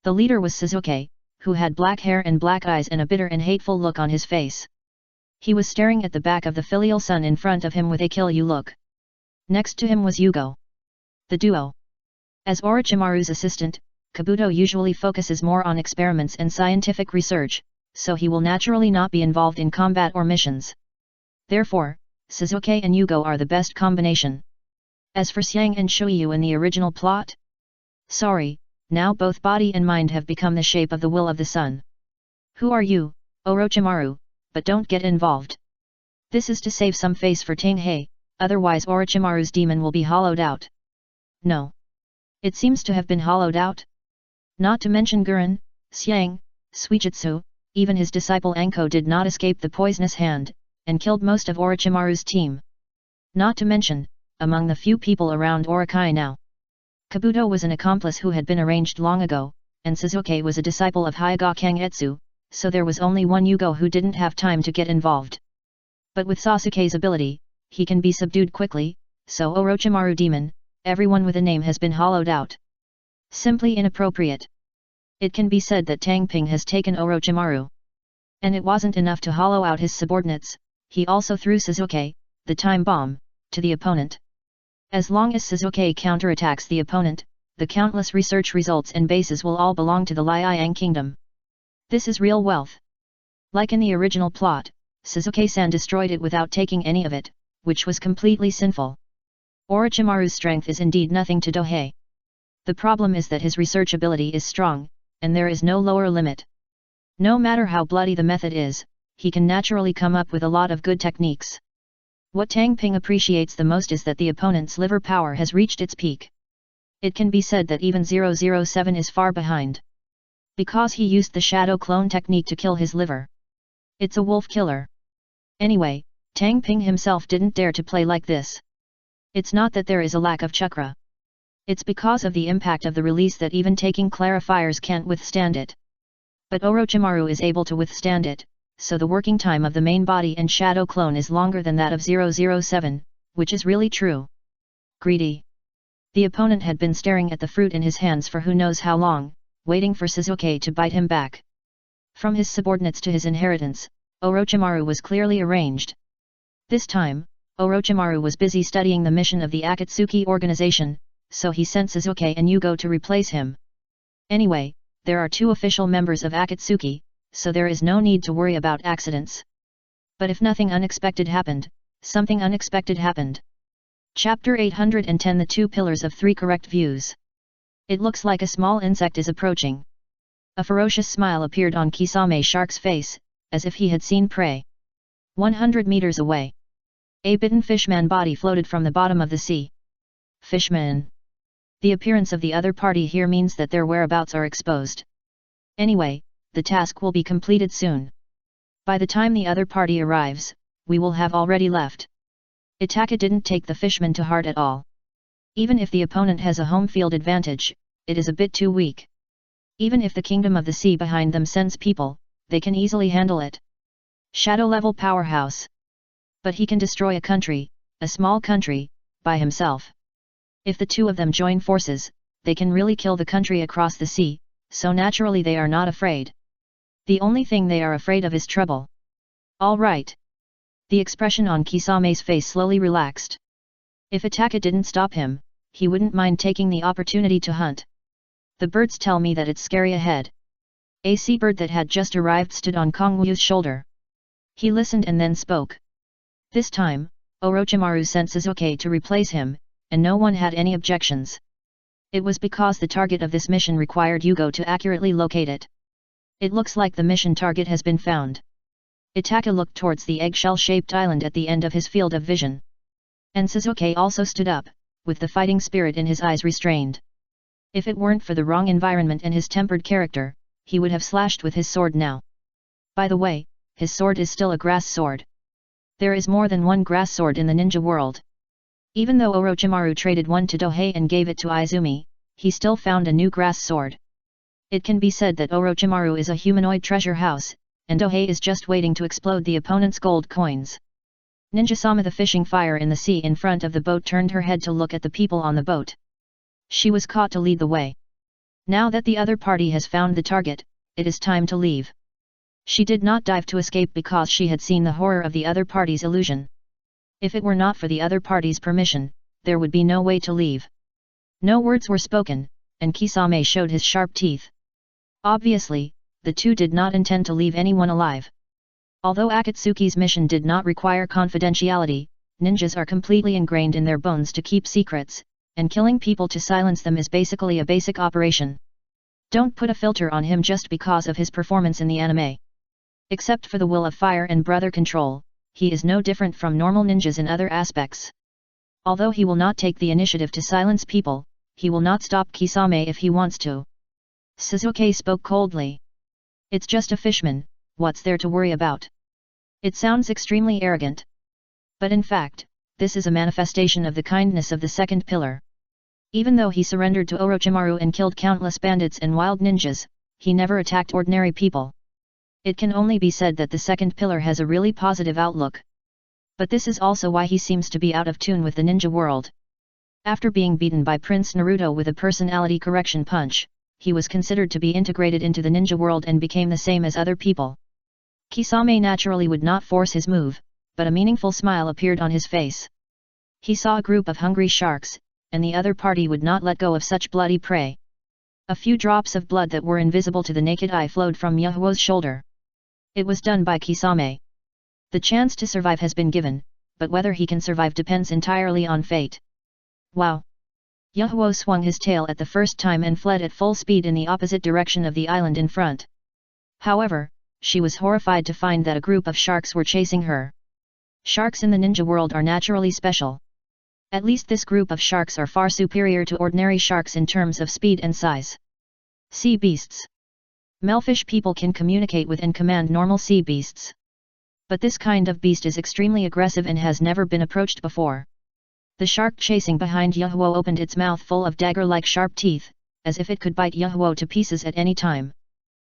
The leader was Sasuke, who had black hair and black eyes and a bitter and hateful look on his face. He was staring at the back of the filial son in front of him with a kill you look. Next to him was Yugo. The duo. As Orochimaru's assistant, Kabuto usually focuses more on experiments and scientific research, so he will naturally not be involved in combat or missions. Therefore, Sasuke and Yugo are the best combination. As for Xiang and Shuiyu in the original plot? Sorry, now both body and mind have become the shape of the will of the sun. Who are you, Orochimaru, but don't get involved. This is to save some face for Tanhei, otherwise Orochimaru's demon will be hollowed out. No. It seems to have been hollowed out. Not to mention Gurren, Xiang, Suijutsu, even his disciple Anko did not escape the poisonous hand, and killed most of Orochimaru's team. Not to mention, among the few people around Orokai now, Kabuto was an accomplice who had been arranged long ago, and Sasuke was a disciple of Hyuga Kangetsu, so there was only one Yugo who didn't have time to get involved. But with Sasuke's ability, he can be subdued quickly, so Orochimaru demon, everyone with a name has been hollowed out. Simply inappropriate. It can be said that Tang Ping has taken Orochimaru. And it wasn't enough to hollow out his subordinates, he also threw Sasuke, the time bomb, to the opponent. As long as Sasuke counterattacks the opponent, the countless research results and bases will all belong to the Liang Kingdom. This is real wealth. Like in the original plot, Sasuke-san destroyed it without taking any of it, which was completely sinful. Orochimaru's strength is indeed nothing to Dohei. The problem is that his research ability is strong, and there is no lower limit. No matter how bloody the method is, he can naturally come up with a lot of good techniques. What Tang Ping appreciates the most is that the opponent's liver power has reached its peak. It can be said that even 007 is far behind. Because he used the shadow clone technique to kill his liver. It's a wolf killer. Anyway, Tang Ping himself didn't dare to play like this. It's not that there is a lack of chakra. It's because of the impact of the release that even taking clarifiers can't withstand it. But Orochimaru is able to withstand it, so the working time of the main body and shadow clone is longer than that of 007, which is really true. Greedy. The opponent had been staring at the fruit in his hands for who knows how long, waiting for Sasuke to bite him back. From his subordinates to his inheritance, Orochimaru was clearly arranged. This time, Orochimaru was busy studying the mission of the Akatsuki organization, so he sent Sasuke and Yugo to replace him. Anyway, there are 2 official members of Akatsuki, so there is no need to worry about accidents. But if nothing unexpected happened, something unexpected happened. Chapter 810 The 2 Pillars of 3 Correct Views. It looks like a small insect is approaching. A ferocious smile appeared on Kisame Shark's face, as if he had seen prey. 100 meters away. A bitten fishman body floated from the bottom of the sea. Fishman. The appearance of the other party here means that their whereabouts are exposed. Anyway, the task will be completed soon. By the time the other party arrives, we will have already left. Itaka didn't take the fishman to heart at all. Even if the opponent has a home field advantage, it is a bit too weak. Even if the Kingdom of the Sea behind them sends people, they can easily handle it. Shadow-level powerhouse. But he can destroy a country, a small country, by himself. If the 2 of them join forces, they can really kill the country across the sea, so naturally they are not afraid. The only thing they are afraid of is trouble. All right. The expression on Kisame's face slowly relaxed. If Itaka didn't stop him, he wouldn't mind taking the opportunity to hunt. The birds tell me that it's scary ahead. A seabird that had just arrived stood on Kongwu's shoulder. He listened and then spoke. This time, Orochimaru sent Sasuke to replace him, and no one had any objections. It was because the target of this mission required Yugo to accurately locate it. It looks like the mission target has been found. Itaka looked towards the eggshell-shaped island at the end of his field of vision. And Sasuke also stood up, with the fighting spirit in his eyes restrained. If it weren't for the wrong environment and his tempered character, he would have slashed with his sword now. By the way, his sword is still a grass sword. There is more than one grass sword in the ninja world. Even though Orochimaru traded one to Dohei and gave it to Izumi, he still found a new grass sword. It can be said that Orochimaru is a humanoid treasure house, and Dohei is just waiting to explode the opponent's gold coins. Ninja-sama the fishing fire in the sea in front of the boat turned her head to look at the people on the boat. She was caught to lead the way. Now that the other party has found the target, it is time to leave. She did not dive to escape because she had seen the horror of the other party's illusion. If it were not for the other party's permission, there would be no way to leave. No words were spoken, and Kisame showed his sharp teeth. Obviously, the 2 did not intend to leave anyone alive. Although Akatsuki's mission did not require confidentiality, ninjas are completely ingrained in their bones to keep secrets, and killing people to silence them is basically a basic operation. Don't put a filter on him just because of his performance in the anime. Except for the will of fire and brother control, he is no different from normal ninjas in other aspects. Although he will not take the initiative to silence people, he will not stop Kisame if he wants to. Suzuki spoke coldly. It's just a fishman, what's there to worry about? It sounds extremely arrogant. But in fact, this is a manifestation of the kindness of the second pillar. Even though he surrendered to Orochimaru and killed countless bandits and wild ninjas, he never attacked ordinary people. It can only be said that the second pillar has a really positive outlook. But this is also why he seems to be out of tune with the ninja world. After being beaten by Prince Naruto with a personality correction punch, he was considered to be integrated into the ninja world and became the same as other people. Kisame naturally would not force his move, but a meaningful smile appeared on his face. He saw a group of hungry sharks, and the other party would not let go of such bloody prey. A few drops of blood that were invisible to the naked eye flowed from Yahoo's shoulder. It was done by Kisame. The chance to survive has been given, but whether he can survive depends entirely on fate. Wow! Yahoo swung his tail at the first time and fled at full speed in the opposite direction of the island in front. However, she was horrified to find that a group of sharks were chasing her. Sharks in the ninja world are naturally special. At least this group of sharks are far superior to ordinary sharks in terms of speed and size. Sea beasts. Melfish people can communicate with and command normal sea beasts. But this kind of beast is extremely aggressive and has never been approached before. The shark chasing behind Yahoo opened its mouth full of dagger-like sharp teeth, as if it could bite Yahoo to pieces at any time.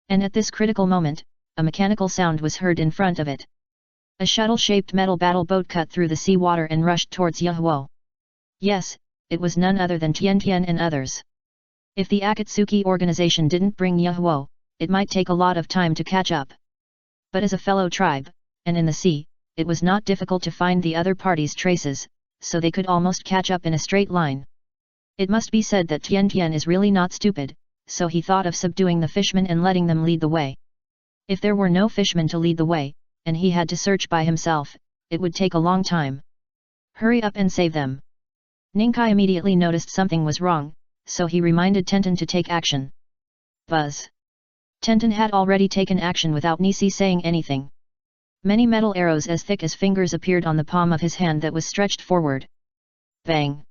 And at this critical moment, a mechanical sound was heard in front of it. A shuttle-shaped metal battle boat cut through the seawater and rushed towards Yahoo. Yes, it was none other than Tien Tien and others. If the Akatsuki organization didn't bring Yahoo, it might take a lot of time to catch up. But as a fellow tribe, and in the sea, it was not difficult to find the other party's traces, so they could almost catch up in a straight line. It must be said that Tien Tien is really not stupid, so he thought of subduing the fishmen and letting them lead the way. If there were no fishmen to lead the way, and he had to search by himself, it would take a long time. Hurry up and save them. Ninkai immediately noticed something was wrong, so he reminded Tenten to take action. Buzz. Tenten had already taken action without Nisi saying anything. Many metal arrows as thick as fingers appeared on the palm of his hand that was stretched forward. Bang!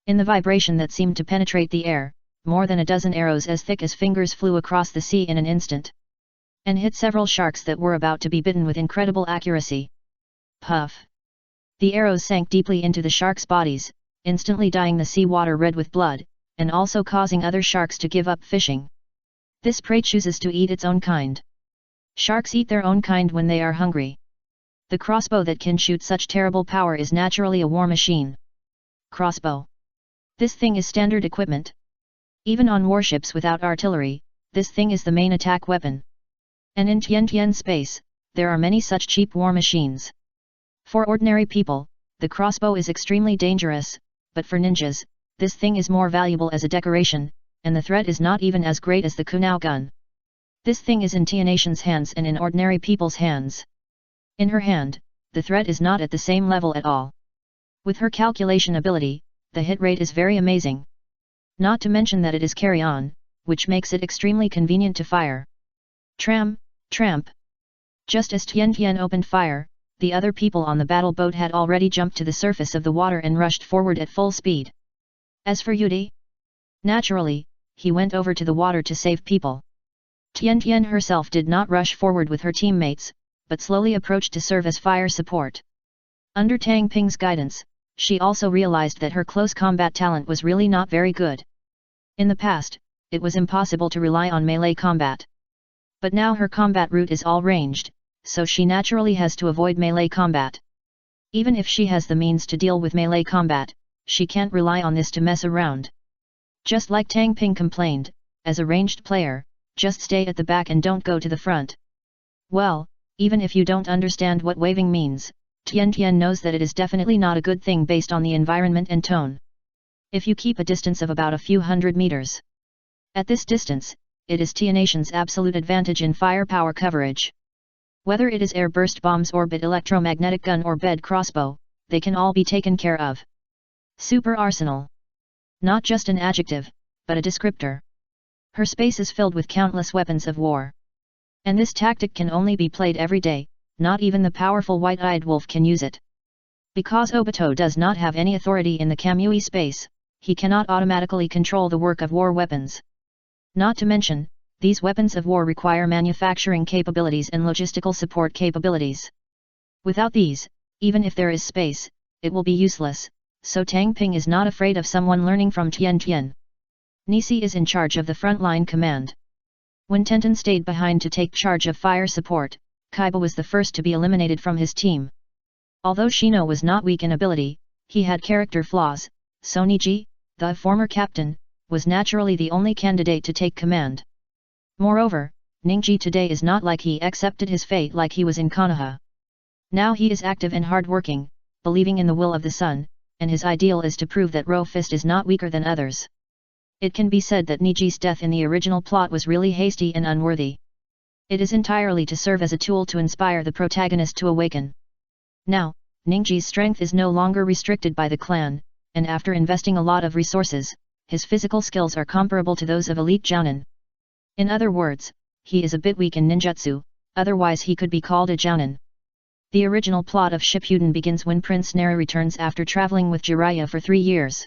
In the vibration that seemed to penetrate the air, more than a dozen arrows as thick as fingers flew across the sea in an instant. And hit several sharks that were about to be bitten with incredible accuracy. Puff! The arrows sank deeply into the sharks' bodies, instantly dyeing the sea water red with blood, and also causing other sharks to give up fishing. This prey chooses to eat its own kind. Sharks eat their own kind when they are hungry. The crossbow that can shoot such terrible power is naturally a war machine. Crossbow. This thing is standard equipment. Even on warships without artillery, this thing is the main attack weapon. And in Tien Tien space, there are many such cheap war machines. For ordinary people, the crossbow is extremely dangerous, but for ninjas, this thing is more valuable as a decoration, and the threat is not even as great as the kunao gun. This thing is in Tianation's hands and in ordinary people's hands. In her hand, the threat is not at the same level at all. With her calculation ability, the hit rate is very amazing. Not to mention that it is carry-on, which makes it extremely convenient to fire. Tram, tramp. Just as Tien Tien opened fire, the other people on the battle boat had already jumped to the surface of the water and rushed forward at full speed. As for Yudi, naturally, he went over to the water to save people. Tien Tien herself did not rush forward with her teammates, but slowly approached to serve as fire support. Under Tang Ping's guidance, she also realized that her close combat talent was really not very good. In the past, it was impossible to rely on melee combat. But now her combat route is all ranged, so she naturally has to avoid melee combat. Even if she has the means to deal with melee combat, she can't rely on this to mess around. Just like Tang Ping complained, as a ranged player, just stay at the back and don't go to the front. Well, even if you don't understand what waving means, Tien Tien knows that it is definitely not a good thing based on the environment and tone. If you keep a distance of about a few hundred meters. At this distance, it is Tianation's absolute advantage in firepower coverage. Whether it is air burst bombs, orbit electromagnetic gun or bed crossbow, they can all be taken care of. Super arsenal. Not just an adjective, but a descriptor. Her space is filled with countless weapons of war. And this tactic can only be played every day, not even the powerful white-eyed wolf can use it. Because Obito does not have any authority in the Kamui space, he cannot automatically control the work of war weapons. Not to mention, these weapons of war require manufacturing capabilities and logistical support capabilities. Without these, even if there is space, it will be useless, so Tang Ping is not afraid of someone learning from Tian Tian. Nisi is in charge of the frontline command. When Tenten stayed behind to take charge of fire support, Kaiba was the first to be eliminated from his team. Although Shino was not weak in ability, he had character flaws, so Niji, the former captain, was naturally the only candidate to take command. Moreover, Ningji today is not like he accepted his fate like he was in Konoha. Now he is active and hard-working, believing in the will of the sun, and his ideal is to prove that Ro Fist is not weaker than others. It can be said that Niji's death in the original plot was really hasty and unworthy. It is entirely to serve as a tool to inspire the protagonist to awaken. Now, Ningji's strength is no longer restricted by the clan, and after investing a lot of resources, his physical skills are comparable to those of elite Jounin. In other words, he is a bit weak in ninjutsu, otherwise he could be called a Jounin. The original plot of Shippuden begins when Prince Nara returns after traveling with Jiraiya for 3 years.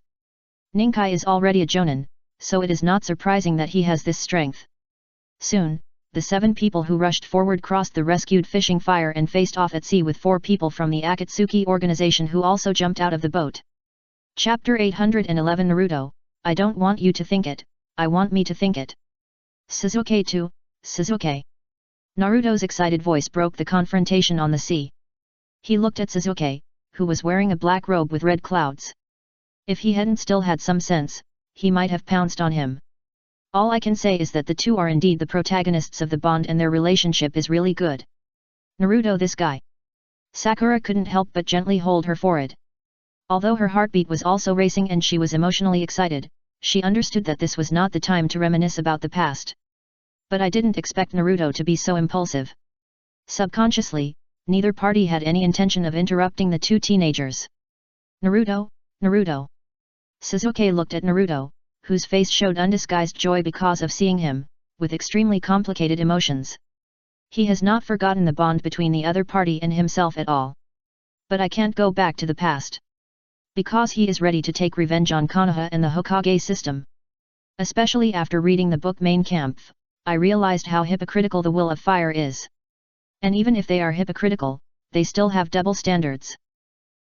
Ninkai is already a Jounin, so it is not surprising that he has this strength. Soon, the 7 people who rushed forward crossed the rescued fishing fire and faced off at sea with 4 people from the Akatsuki organization who also jumped out of the boat. Chapter 811 Naruto, I don't want you to think it, I want me to think it. Sasuke too, Sasuke. Naruto's excited voice broke the confrontation on the sea. He looked at Sasuke, who was wearing a black robe with red clouds. If he hadn't still had some sense, he might have pounced on him. All I can say is that the two are indeed the protagonists of the bond and their relationship is really good. Naruto, this guy. Sakura couldn't help but gently hold her forehead. Although her heartbeat was also racing and she was emotionally excited, she understood that this was not the time to reminisce about the past. But I didn't expect Naruto to be so impulsive. Subconsciously, neither party had any intention of interrupting the two teenagers. Naruto, Naruto. Sasuke looked at Naruto, whose face showed undisguised joy because of seeing him, with extremely complicated emotions. He has not forgotten the bond between the other party and himself at all. But I can't go back to the past. Because he is ready to take revenge on Konoha and the Hokage system. Especially after reading the book Mein Kampf, I realized how hypocritical the will of fire is. And even if they are hypocritical, they still have double standards.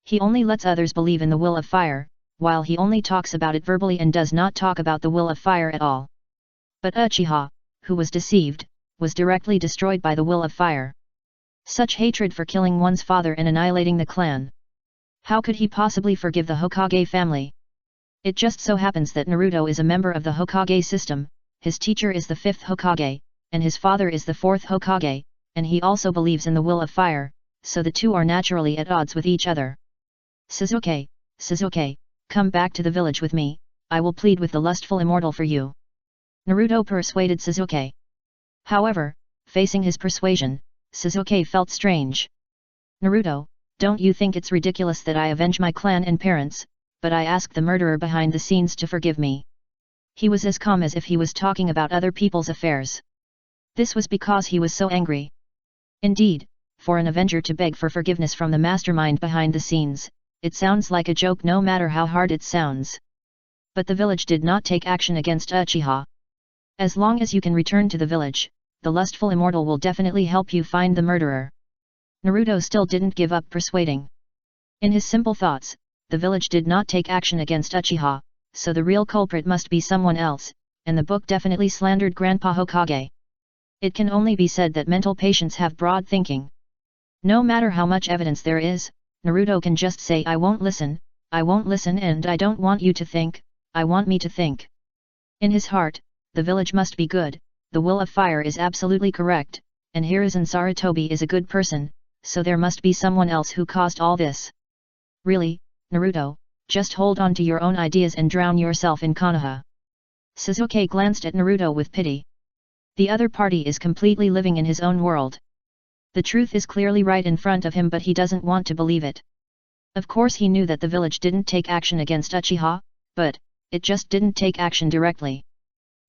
He only lets others believe in the will of fire, while he only talks about it verbally and does not talk about the will of fire at all. But Uchiha, who was deceived, was directly destroyed by the will of fire. Such hatred for killing one's father and annihilating the clan. How could he possibly forgive the Hokage family? It just so happens that Naruto is a member of the Hokage system, his teacher is the 5th Hokage, and his father is the 4th Hokage, and he also believes in the will of fire, so the two are naturally at odds with each other. Sasuke, Sasuke, come back to the village with me, I will plead with the lustful immortal for you. Naruto persuaded Sasuke. However, facing his persuasion, Sasuke felt strange. Naruto, don't you think it's ridiculous that I avenge my clan and parents, but I ask the murderer behind the scenes to forgive me? He was as calm as if he was talking about other people's affairs. This was because he was so angry. Indeed, for an avenger to beg for forgiveness from the mastermind behind the scenes, it sounds like a joke no matter how hard it sounds. But the village did not take action against Uchiha. As long as you can return to the village, the lustful immortal will definitely help you find the murderer. Naruto still didn't give up persuading. In his simple thoughts, the village did not take action against Uchiha, so the real culprit must be someone else, and the book definitely slandered Grandpa Hokage. It can only be said that mental patients have broad thinking. No matter how much evidence there is, Naruto can just say I won't listen and I don't want you to think, I want me to think. In his heart, the village must be good, the will of fire is absolutely correct, and Hiruzen Sarutobi is a good person, so there must be someone else who caused all this. Really, Naruto, just hold on to your own ideas and drown yourself in Konoha. Sasuke glanced at Naruto with pity. The other party is completely living in his own world. The truth is clearly right in front of him but he doesn't want to believe it. Of course he knew that the village didn't take action against Uchiha, but it just didn't take action directly.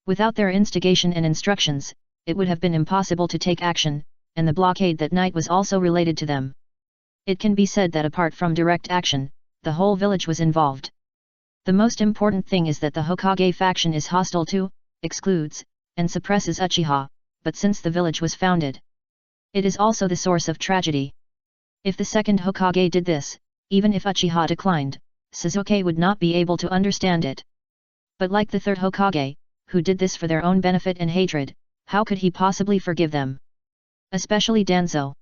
Without their instigation and instructions, it would have been impossible to take action, and the blockade that night was also related to them. It can be said that apart from direct action, the whole village was involved. The most important thing is that the Hokage faction is hostile to, excludes, and suppresses Uchiha, but since the village was founded, it is also the source of tragedy. If the second Hokage did this, even if Uchiha declined, Sasuke would not be able to understand it. But like the third Hokage, who did this for their own benefit and hatred, how could he possibly forgive them? Especially Danzo.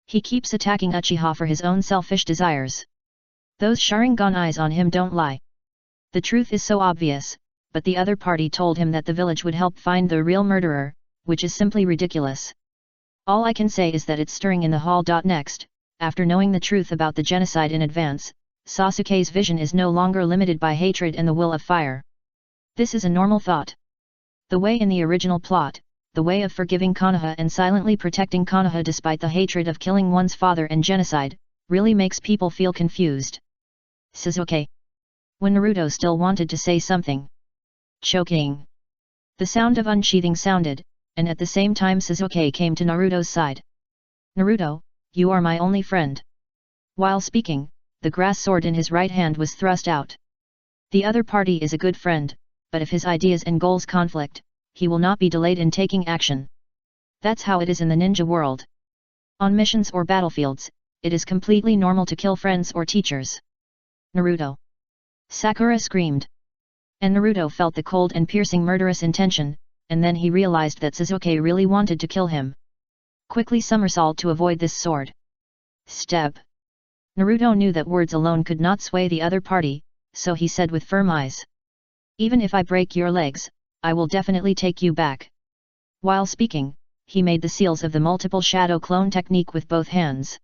He keeps attacking Uchiha for his own selfish desires. Those Sharingan eyes on him don't lie. The truth is so obvious, but the other party told him that the village would help find the real murderer, which is simply ridiculous. All I can say is that it's stirring in the hall. Next, after knowing the truth about the genocide in advance, Sasuke's vision is no longer limited by hatred and the will of fire. This is a normal thought. The way in the original plot, the way of forgiving Konoha and silently protecting Konoha despite the hatred of killing one's father and genocide, really makes people feel confused. Sasuke. When Naruto still wanted to say something. Choking. The sound of unsheathing sounded, and at the same time Sasuke came to Naruto's side. Naruto, you are my only friend. While speaking, the grass sword in his right hand was thrust out. The other party is a good friend, but if his ideas and goals conflict, he will not be delayed in taking action. That's how it is in the ninja world. On missions or battlefields, it is completely normal to kill friends or teachers. Naruto. Sakura screamed. And Naruto felt the cold and piercing murderous intention, and then he realized that Sasuke really wanted to kill him. Quickly somersault to avoid this sword. Step. Naruto knew that words alone could not sway the other party, so he said with firm eyes. Even if I break your legs, I will definitely take you back. While speaking, he made the seals of the multiple shadow clone technique with both hands.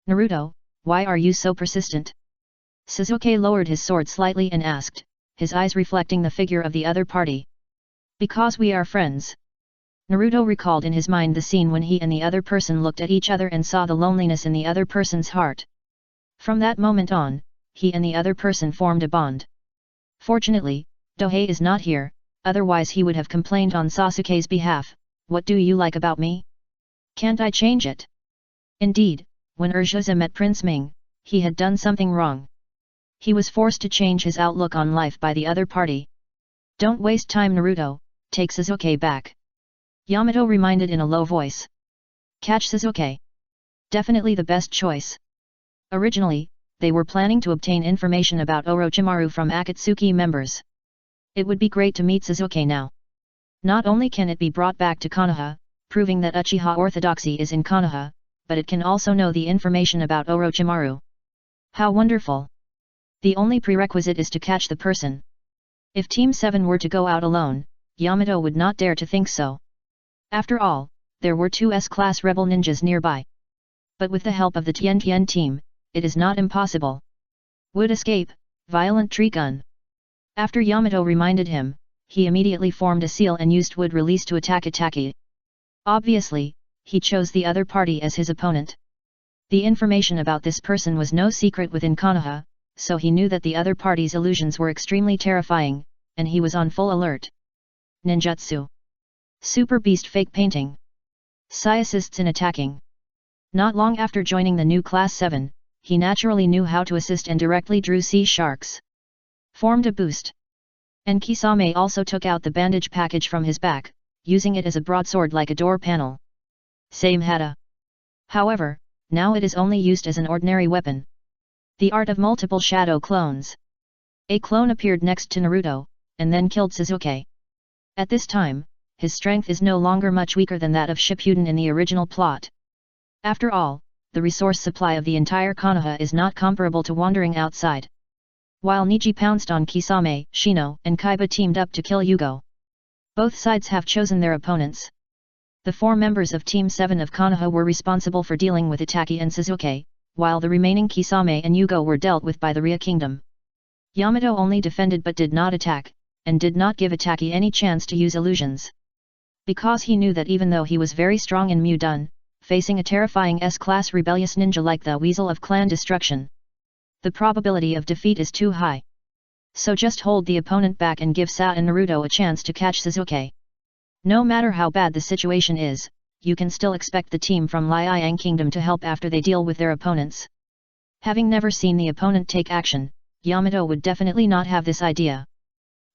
Naruto, why are you so persistent? Sasuke lowered his sword slightly and asked, his eyes reflecting the figure of the other party. Because we are friends. Naruto recalled in his mind the scene when he and the other person looked at each other and saw the loneliness in the other person's heart. From that moment on, he and the other person formed a bond. Fortunately, Dohei is not here, otherwise he would have complained on Sasuke's behalf. What do you like about me? Can't I change it? Indeed, when Urshasa met Prince Ming, he had done something wrong. He was forced to change his outlook on life by the other party. Don't waste time, Naruto, take Sasuke back. Yamato reminded in a low voice. Catch Sasuke. Definitely the best choice. Originally, they were planning to obtain information about Orochimaru from Akatsuki members. It would be great to meet Sasuke now. Not only can it be brought back to Konoha, proving that Uchiha orthodoxy is in Konoha, but it can also know the information about Orochimaru. How wonderful! The only prerequisite is to catch the person. If Team 7 were to go out alone, Yamato would not dare to think so. After all, there were two S-class rebel ninjas nearby. But with the help of the Tien Tien team, it is not impossible. Would escape, violent tree gun. After Yamato reminded him, he immediately formed a seal and used wood release to attack Itaki. Obviously, he chose the other party as his opponent. The information about this person was no secret within Konoha, so he knew that the other party's illusions were extremely terrifying, and he was on full alert. Ninjutsu. Super Beast Fake Painting. Sai assists in attacking. Not long after joining the new Class 7, he naturally knew how to assist and directly drew sea sharks. Formed a boost. And Kisame also took out the bandage package from his back, using it as a broadsword like a door panel. Same hata. However, now it is only used as an ordinary weapon. The art of multiple shadow clones. A clone appeared next to Naruto, and then killed Sasuke. At this time, his strength is no longer much weaker than that of Shippuden in the original plot. After all, the resource supply of the entire Konoha is not comparable to wandering outside. While Niji pounced on Kisame, Shino and Kaiba teamed up to kill Yugo. Both sides have chosen their opponents. The 4 members of Team 7 of Konoha were responsible for dealing with Itaki and Sasuke, while the remaining Kisame and Yugo were dealt with by the Ria Kingdom. Yamato only defended but did not attack, and did not give Itaki any chance to use illusions. Because he knew that even though he was very strong in Mudun, facing a terrifying S-class rebellious ninja like the Weasel of Clan Destruction, the probability of defeat is too high. So just hold the opponent back and give Sa and Naruto a chance to catch Sasuke. No matter how bad the situation is, you can still expect the team from Liang Kingdom to help after they deal with their opponents. Having never seen the opponent take action, Yamato would definitely not have this idea.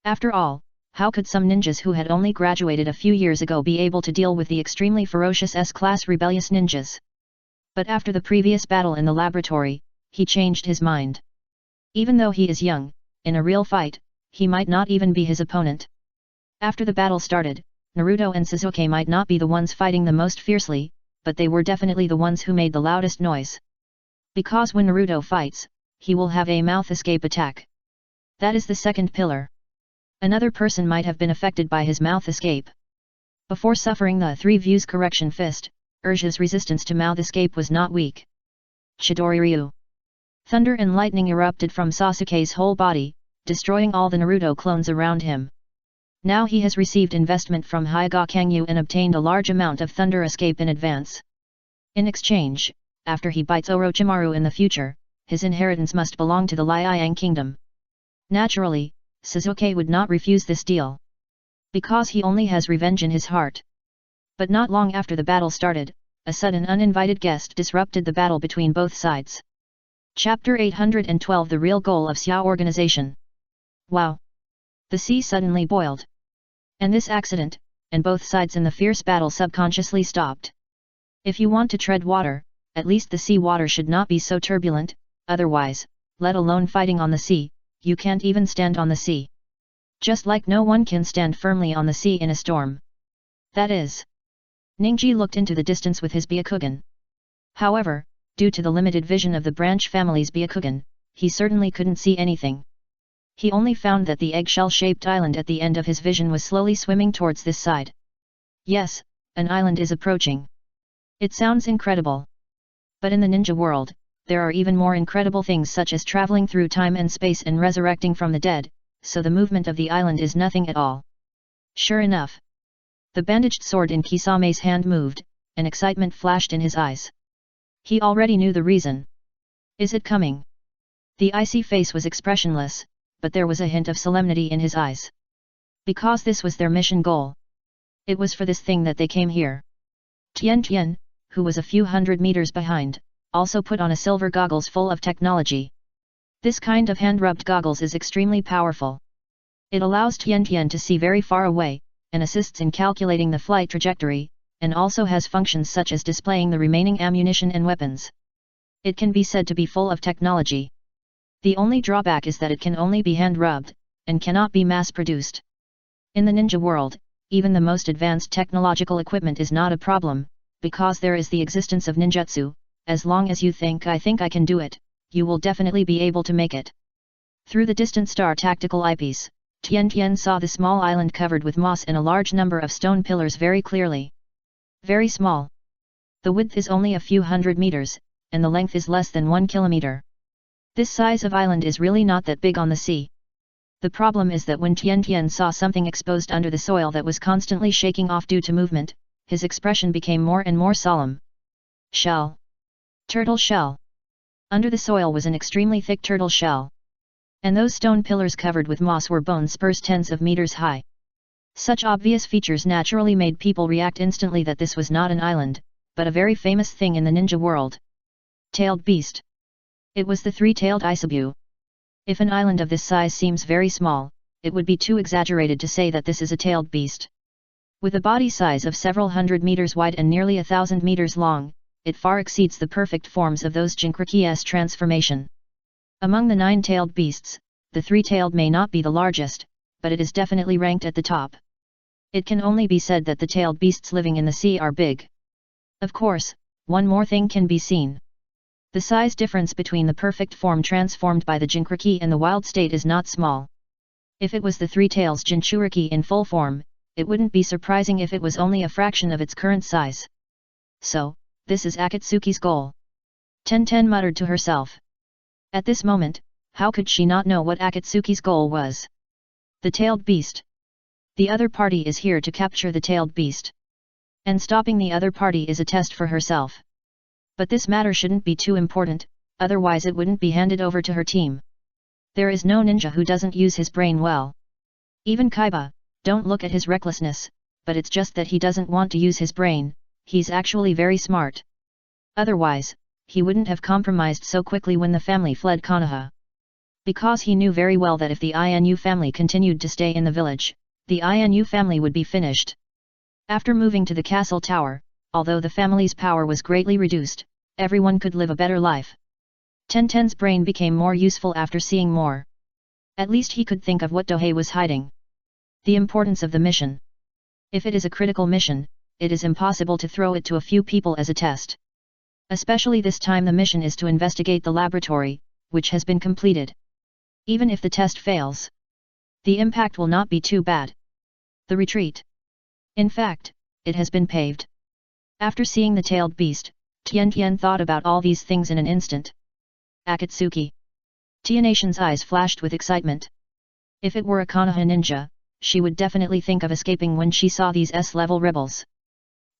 After all, how could some ninjas who had only graduated a few years ago be able to deal with the extremely ferocious S-class rebellious ninjas? But after the previous battle in the laboratory, he changed his mind. Even though he is young, in a real fight, he might not even be his opponent. After the battle started, Naruto and Sasuke might not be the ones fighting the most fiercely, but they were definitely the ones who made the loudest noise. Because when Naruto fights, he will have a mouth escape attack. That is the second pillar. Another person might have been affected by his mouth escape. Before suffering the 3 views correction fist, Urge's resistance to mouth escape was not weak. Chidori Ryu. Thunder and lightning erupted from Sasuke's whole body, destroying all the Naruto clones around him. Now he has received investment from Hyuga Kangyu and obtained a large amount of thunder escape in advance. In exchange, after he bites Orochimaru in the future, his inheritance must belong to the Liang kingdom. Naturally, Sasuke would not refuse this deal. Because he only has revenge in his heart. But not long after the battle started, a sudden uninvited guest disrupted the battle between both sides. Chapter 812 The Real Goal of Xiao Organization. Wow! The sea suddenly boiled. And this accident, and both sides in the fierce battle subconsciously stopped. If you want to tread water, at least the sea water should not be so turbulent, otherwise, let alone fighting on the sea, you can't even stand on the sea. Just like no one can stand firmly on the sea in a storm. That is. Ningji looked into the distance with his Byakugan. However, due to the limited vision of the branch family's Byakugan, he certainly couldn't see anything. He only found that the eggshell-shaped island at the end of his vision was slowly swimming towards this side. Yes, an island is approaching. It sounds incredible. But in the ninja world, there are even more incredible things such as traveling through time and space and resurrecting from the dead, so the movement of the island is nothing at all. Sure enough. The bandaged sword in Kisame's hand moved, and excitement flashed in his eyes. He already knew the reason. Is it coming? The icy face was expressionless, but there was a hint of solemnity in his eyes. Because this was their mission goal. It was for this thing that they came here. Tian, who was a few hundred meters behind, also put on a silver goggles full of technology. This kind of hand-rubbed goggles is extremely powerful. It allows Tian to see very far away, and assists in calculating the flight trajectory, and also has functions such as displaying the remaining ammunition and weapons. It can be said to be full of technology. The only drawback is that it can only be hand-rubbed, and cannot be mass-produced. In the ninja world, even the most advanced technological equipment is not a problem, because there is the existence of ninjutsu. As long as you think I can do it, you will definitely be able to make it. Through the distant star tactical eyepiece, Tian saw the small island covered with moss and a large number of stone pillars very clearly. Very small. The width is only a few hundred meters, and the length is less than 1 kilometer. This size of island is really not that big on the sea. The problem is that when Tian saw something exposed under the soil that was constantly shaking off due to movement, his expression became more and more solemn. Shell. Turtle shell. Under the soil was an extremely thick turtle shell. And those stone pillars covered with moss were bone spurs tens of meters high. Such obvious features naturally made people react instantly that this was not an island, but a very famous thing in the ninja world. Tailed beast. It was the three-tailed Isabu. If an island of this size seems very small, it would be too exaggerated to say that this is a tailed beast. With a body size of several hundred meters wide and nearly 1,000 meters long, it far exceeds the perfect forms of those Jinchuriki's transformation. Among the 9-tailed beasts, the 3-tailed may not be the largest, but it is definitely ranked at the top. It can only be said that the tailed beasts living in the sea are big. Of course, one more thing can be seen. The size difference between the perfect form transformed by the Jinchuriki and the wild state is not small. If it was the 3-tails Jinchuriki in full form, it wouldn't be surprising if it was only a fraction of its current size. So, this is Akatsuki's goal. Ten muttered to herself. At this moment, how could she not know what Akatsuki's goal was? The tailed beast. The other party is here to capture the tailed beast. And stopping the other party is a test for herself. But this matter shouldn't be too important, otherwise it wouldn't be handed over to her team. There is no ninja who doesn't use his brain well. Even Kaiba, don't look at his recklessness, but it's just that he doesn't want to use his brain. He's actually very smart. Otherwise, he wouldn't have compromised so quickly when the family fled Konoha. Because he knew very well that if the Inu family continued to stay in the village, the Inu family would be finished. After moving to the castle tower, although the family's power was greatly reduced, everyone could live a better life. Tenten's brain became more useful after seeing more. At least he could think of what Dohei was hiding. The importance of the mission. If it is a critical mission, it is impossible to throw it to a few people as a test. Especially this time the mission is to investigate the laboratory, which has been completed. Even if the test fails, the impact will not be too bad. The retreat. In fact, it has been paved. After seeing the tailed beast, Tian thought about all these things in an instant. Akatsuki. Tianation's eyes flashed with excitement. If it were a Konoha ninja, she would definitely think of escaping when she saw these S-level rebels.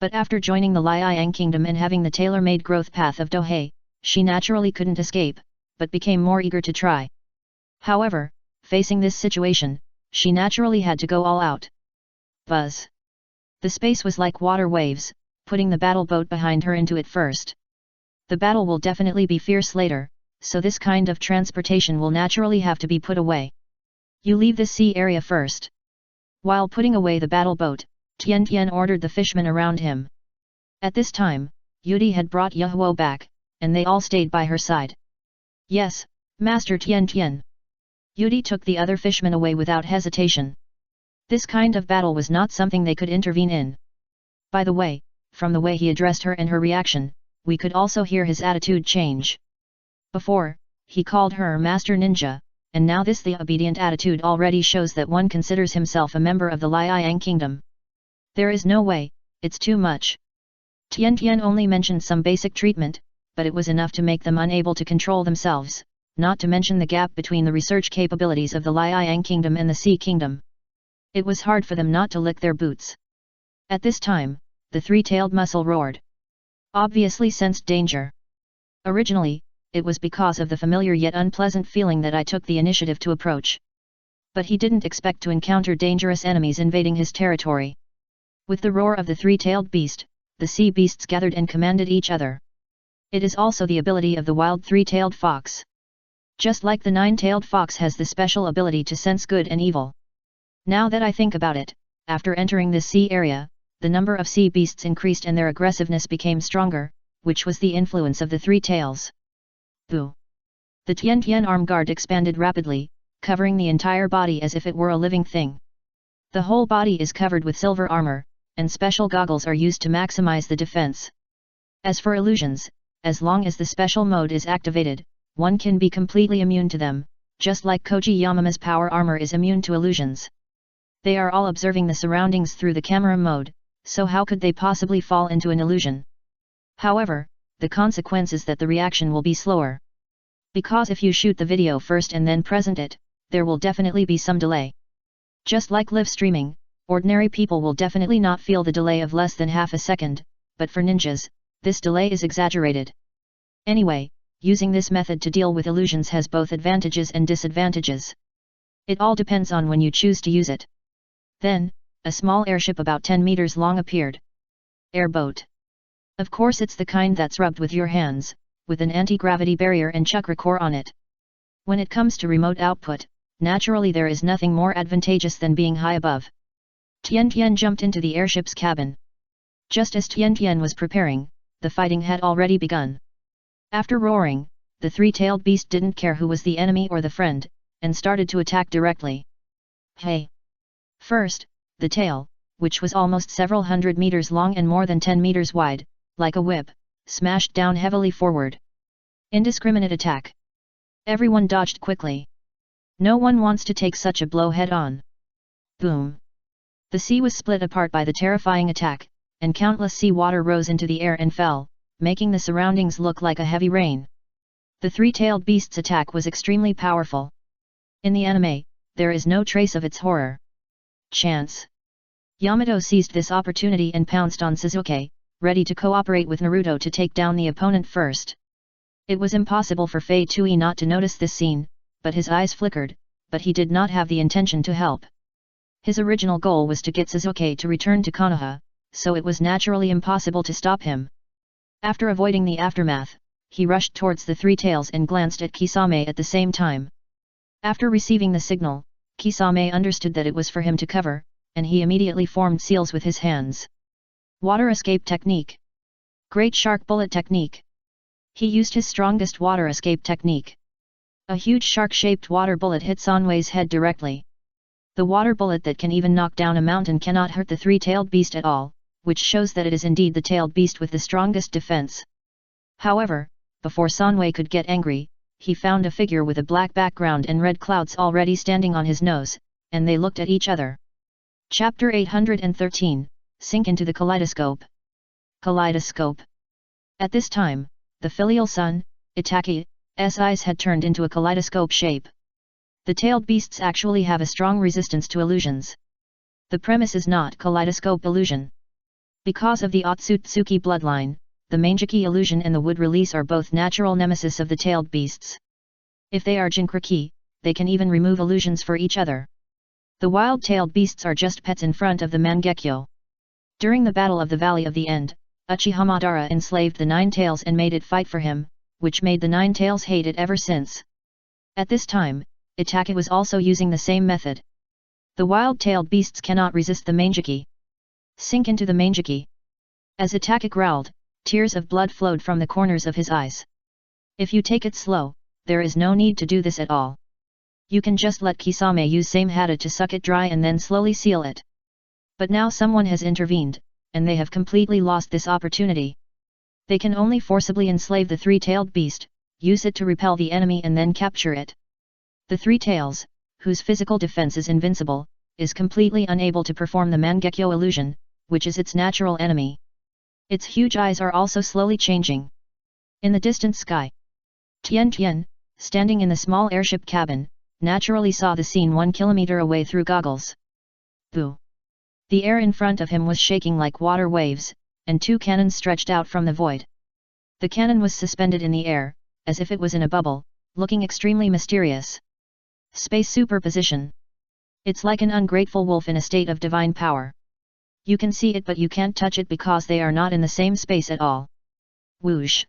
But after joining the Liang kingdom and having the tailor-made growth path of Dohei, she naturally couldn't escape, but became more eager to try. However, facing this situation, she naturally had to go all out. Buzz. The space was like water waves, putting the battle boat behind her into it first. The battle will definitely be fierce later, so this kind of transportation will naturally have to be put away. You leave this sea area first. While putting away the battle boat, Tian ordered the fishmen around him. At this time, Yudi had brought Yahuo back, and they all stayed by her side. Yes, Master Tian. Yudi took the other fishmen away without hesitation. This kind of battle was not something they could intervene in. By the way, from the way he addressed her and her reaction, we could also hear his attitude change. Before, he called her Master Ninja, and now the obedient attitude already shows that one considers himself a member of the Liang kingdom. There is no way, it's too much. Tian only mentioned some basic treatment, but it was enough to make them unable to control themselves, not to mention the gap between the research capabilities of the Liang kingdom and the Sea kingdom. It was hard for them not to lick their boots. At this time, the three-tailed mussel roared. Obviously sensed danger. Originally, it was because of the familiar yet unpleasant feeling that I took the initiative to approach. But he didn't expect to encounter dangerous enemies invading his territory. With the roar of the three-tailed beast, the sea beasts gathered and commanded each other. It is also the ability of the wild three-tailed fox. Just like the nine-tailed fox has the special ability to sense good and evil. Now that I think about it, after entering this sea area, the number of sea beasts increased and their aggressiveness became stronger, which was the influence of the three tails. Boo! The Tian arm guard expanded rapidly, covering the entire body as if it were a living thing. The whole body is covered with silver armor, and special goggles are used to maximize the defense. As for illusions, as long as the special mode is activated, one can be completely immune to them, just like Koji Yamama's power armor is immune to illusions. They are all observing the surroundings through the camera mode, so how could they possibly fall into an illusion? However, the consequence is that the reaction will be slower. Because if you shoot the video first and then present it, there will definitely be some delay. Just like live streaming, ordinary people will definitely not feel the delay of less than half a second, but for ninjas, this delay is exaggerated. Anyway, using this method to deal with illusions has both advantages and disadvantages. It all depends on when you choose to use it. Then, a small airship about 10 meters long appeared. Airboat. Of course it's the kind that's rubbed with your hands, with an anti-gravity barrier and chakra core on it. When it comes to remote output, naturally there is nothing more advantageous than being high above. Tian jumped into the airship's cabin. Just as Tian was preparing, the fighting had already begun. After roaring, the three-tailed beast didn't care who was the enemy or the friend, and started to attack directly. Hey! First, the tail, which was almost several hundred meters long and more than 10 meters wide, like a whip, smashed down heavily forward. Indiscriminate attack. Everyone dodged quickly. No one wants to take such a blow head-on. Boom! The sea was split apart by the terrifying attack, and countless sea water rose into the air and fell, making the surroundings look like a heavy rain. The three-tailed beast's attack was extremely powerful. In the anime, there is no trace of its horror. Chance. Yamato seized this opportunity and pounced on Sasuke, ready to cooperate with Naruto to take down the opponent first. It was impossible for Fei Tui not to notice this scene, but his eyes flickered, but he did not have the intention to help. His original goal was to get Sasuke to return to Konoha, so it was naturally impossible to stop him. After avoiding the aftermath, he rushed towards the three tails and glanced at Kisame at the same time. After receiving the signal, Kisame understood that it was for him to cover, and he immediately formed seals with his hands. Water escape technique. Great shark bullet technique. He used his strongest water escape technique. A huge shark-shaped water bullet hit Sanwei's head directly. The water bullet that can even knock down a mountain cannot hurt the three-tailed beast at all, which shows that it is indeed the tailed beast with the strongest defense. However, before Sanwei could get angry, he found a figure with a black background and red clouds already standing on his nose, and they looked at each other. Chapter 813, Sink into the Kaleidoscope. Kaleidoscope. At this time, the filial son, Itachi's eyes had turned into a kaleidoscope shape. The tailed beasts actually have a strong resistance to illusions. The premise is not kaleidoscope illusion. Because of the Otsutsuki bloodline, the Mangeki illusion and the wood release are both natural nemesis of the tailed beasts. If they are Jinkriki, they can even remove illusions for each other. The wild-tailed beasts are just pets in front of the Mangekyo. During the Battle of the Valley of the End, Uchiha Madara enslaved the Nine Tails and made it fight for him, which made the Nine Tails hate it ever since. At this time, Itachi was also using the same method. The wild-tailed beasts cannot resist the Mangeki. Sink into the Mangeki. As Itachi growled, tears of blood flowed from the corners of his eyes. If you take it slow, there is no need to do this at all. You can just let Kisame use same hata to suck it dry and then slowly seal it. But now someone has intervened, and they have completely lost this opportunity. They can only forcibly enslave the three-tailed beast, use it to repel the enemy and then capture it. The Three Tails, whose physical defense is invincible, is completely unable to perform the Mangekyo illusion, which is its natural enemy. Its huge eyes are also slowly changing. In the distant sky, Tian, standing in the small airship cabin, naturally saw the scene 1 kilometer away through goggles. Boo! The air in front of him was shaking like water waves, and 2 cannons stretched out from the void. The cannon was suspended in the air, as if it was in a bubble, looking extremely mysterious. Space superposition. It's like an ungrateful wolf in a state of divine power. You can see it but you can't touch it because they are not in the same space at all. Whoosh!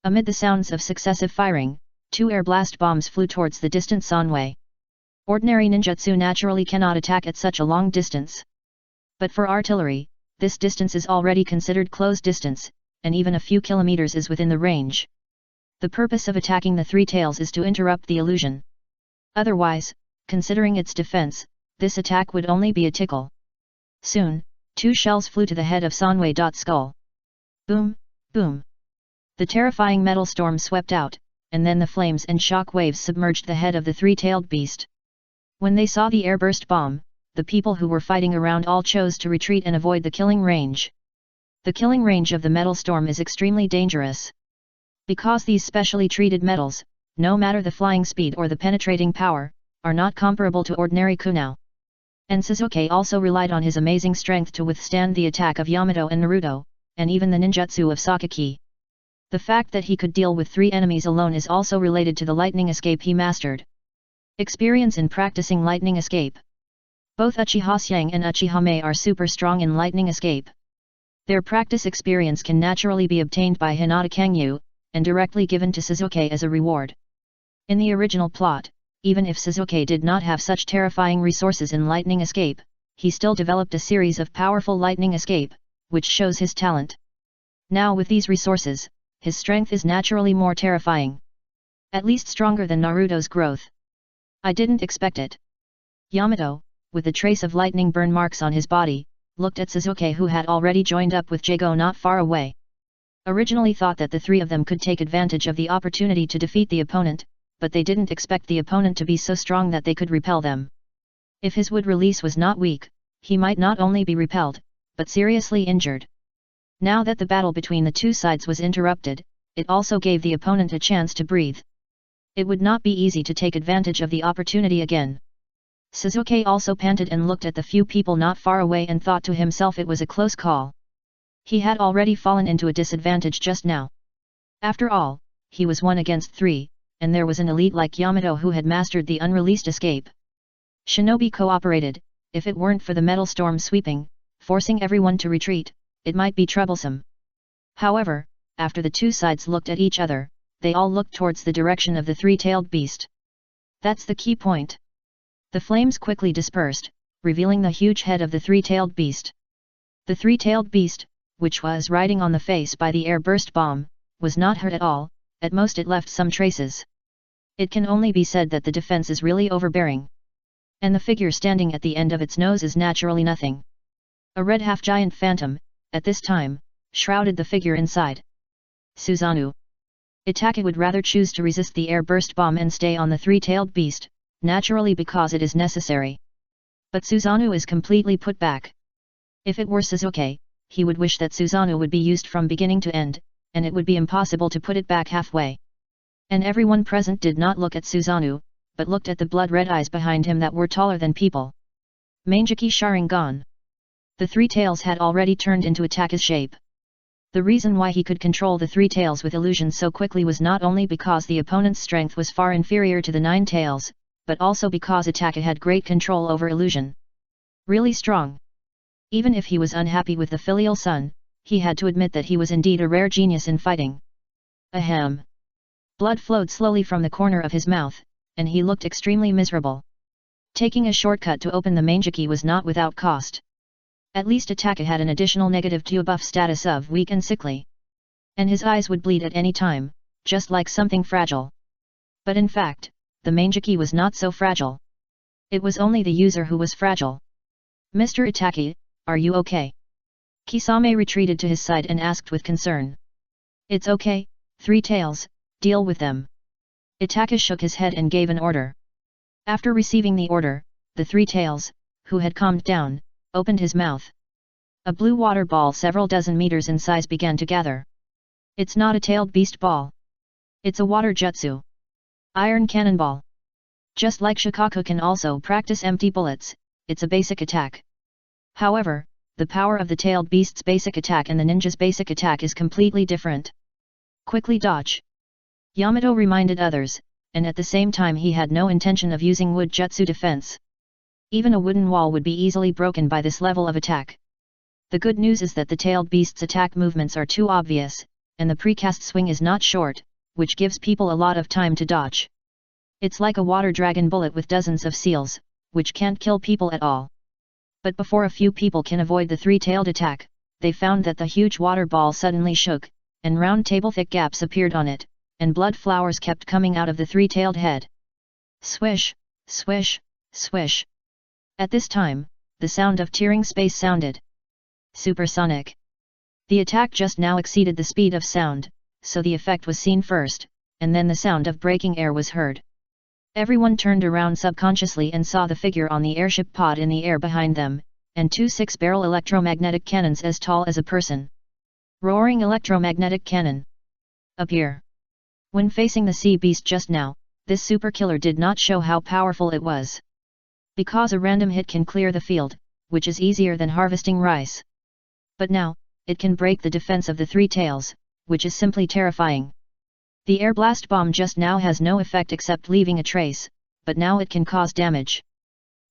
Amid the sounds of successive firing, 2 air blast bombs flew towards the distant Sanwei. Ordinary ninjutsu naturally cannot attack at such a long distance. But for artillery, this distance is already considered close distance, and even a few kilometers is within the range. The purpose of attacking the Three Tails is to interrupt the illusion. Otherwise, considering its defense, this attack would only be a tickle. Soon, 2 shells flew to the head of Sanwei's skull. Boom, boom. The terrifying metal storm swept out, and then the flames and shock waves submerged the head of the three-tailed beast. When they saw the airburst bomb, the people who were fighting around all chose to retreat and avoid the killing range. The killing range of the metal storm is extremely dangerous. Because these specially treated metals, no matter the flying speed or the penetrating power, are not comparable to ordinary kunao. And Sasuke also relied on his amazing strength to withstand the attack of Yamato and Naruto, and even the ninjutsu of Sakaki. The fact that he could deal with 3 enemies alone is also related to the lightning escape he mastered. Experience in practicing lightning escape. Both Uchiha Seong and Uchiha Mei are super strong in lightning escape. Their practice experience can naturally be obtained by Hinata Kangyu, and directly given to Sasuke as a reward. In the original plot, even if Sasuke did not have such terrifying resources in lightning escape, he still developed a series of powerful lightning escape, which shows his talent. Now with these resources, his strength is naturally more terrifying. At least stronger than Naruto's growth. I didn't expect it. Yamato, with a trace of lightning burn marks on his body, looked at Sasuke who had already joined up with Jago not far away. Originally thought that the 3 of them could take advantage of the opportunity to defeat the opponent, but they didn't expect the opponent to be so strong that they could repel them. If his wood release was not weak, he might not only be repelled, but seriously injured. Now that the battle between the 2 sides was interrupted, it also gave the opponent a chance to breathe. It would not be easy to take advantage of the opportunity again. Sasuke also panted and looked at the few people not far away and thought to himself it was a close call. He had already fallen into a disadvantage just now. After all, he was 1 against 3, and there was an elite like Yamato who had mastered the unreleased escape. Shinobi cooperated. If it weren't for the metal storm sweeping, forcing everyone to retreat, it might be troublesome. However, after the 2 sides looked at each other, they all looked towards the direction of the three-tailed beast. That's the key point. The flames quickly dispersed, revealing the huge head of the three-tailed beast. The three-tailed beast, which was riding on the face by the air-burst bomb, was not hurt at all, at most it left some traces. It can only be said that the defense is really overbearing. And the figure standing at the end of its nose is naturally nothing. A red half-giant phantom, at this time, shrouded the figure inside. Susanoo. Itake would rather choose to resist the air-burst bomb and stay on the three-tailed beast, naturally because it is necessary. But Susanoo is completely put back. If it were Sasuke, he would wish that Susanoo would be used from beginning to end, and it would be impossible to put it back halfway. And everyone present did not look at Susanoo, but looked at the blood-red eyes behind him that were taller than people. Mangeki Sharingan. The three tails had already turned into Itake's shape. The reason why he could control the three tails with illusion so quickly was not only because the opponent's strength was far inferior to the 9 tails, but also because Itake had great control over illusion. Really strong. Even if he was unhappy with the filial son, he had to admit that he was indeed a rare genius in fighting. Ahem. Blood flowed slowly from the corner of his mouth, and he looked extremely miserable. Taking a shortcut to open the mangeki was not without cost. At least Itake had an additional negative 2 buff status of weak and sickly. And his eyes would bleed at any time, just like something fragile. But in fact, the mangeki was not so fragile. It was only the user who was fragile. Mr. Itake, are you okay? Kisame retreated to his side and asked with concern. It's okay, Three Tails, deal with them. Itake shook his head and gave an order. After receiving the order, the Three Tails, who had calmed down, opened his mouth. A blue water ball several dozen meters in size began to gather. It's not a tailed beast ball. It's a water jutsu. Iron cannonball. Just like Shikaku can also practice empty bullets, it's a basic attack. However, the power of the tailed beast's basic attack and the ninja's basic attack is completely different. Quickly dodge. Yamato reminded others, and at the same time he had no intention of using wood jutsu defense. Even a wooden wall would be easily broken by this level of attack. The good news is that the tailed beast's attack movements are too obvious, and the precast swing is not short, which gives people a lot of time to dodge. It's like a water dragon bullet with dozens of seals, which can't kill people at all. But before a few people can avoid the three-tailed attack, they found that the huge water ball suddenly shook, and round table-thick gaps appeared on it, and blood flowers kept coming out of the three-tailed head. Swish, swish, swish. At this time, the sound of tearing space sounded. Supersonic. The attack just now exceeded the speed of sound, so the effect was seen first, and then the sound of breaking air was heard. Everyone turned around subconsciously and saw the figure on the airship pod in the air behind them, and 2 6-barrel electromagnetic cannons as tall as a person. Roaring electromagnetic cannon. Appear. When facing the sea beast just now, this super killer did not show how powerful it was. Because a random hit can clear the field, which is easier than harvesting rice. But now, it can break the defense of the three tails, which is simply terrifying. The air blast bomb just now has no effect except leaving a trace, but now it can cause damage.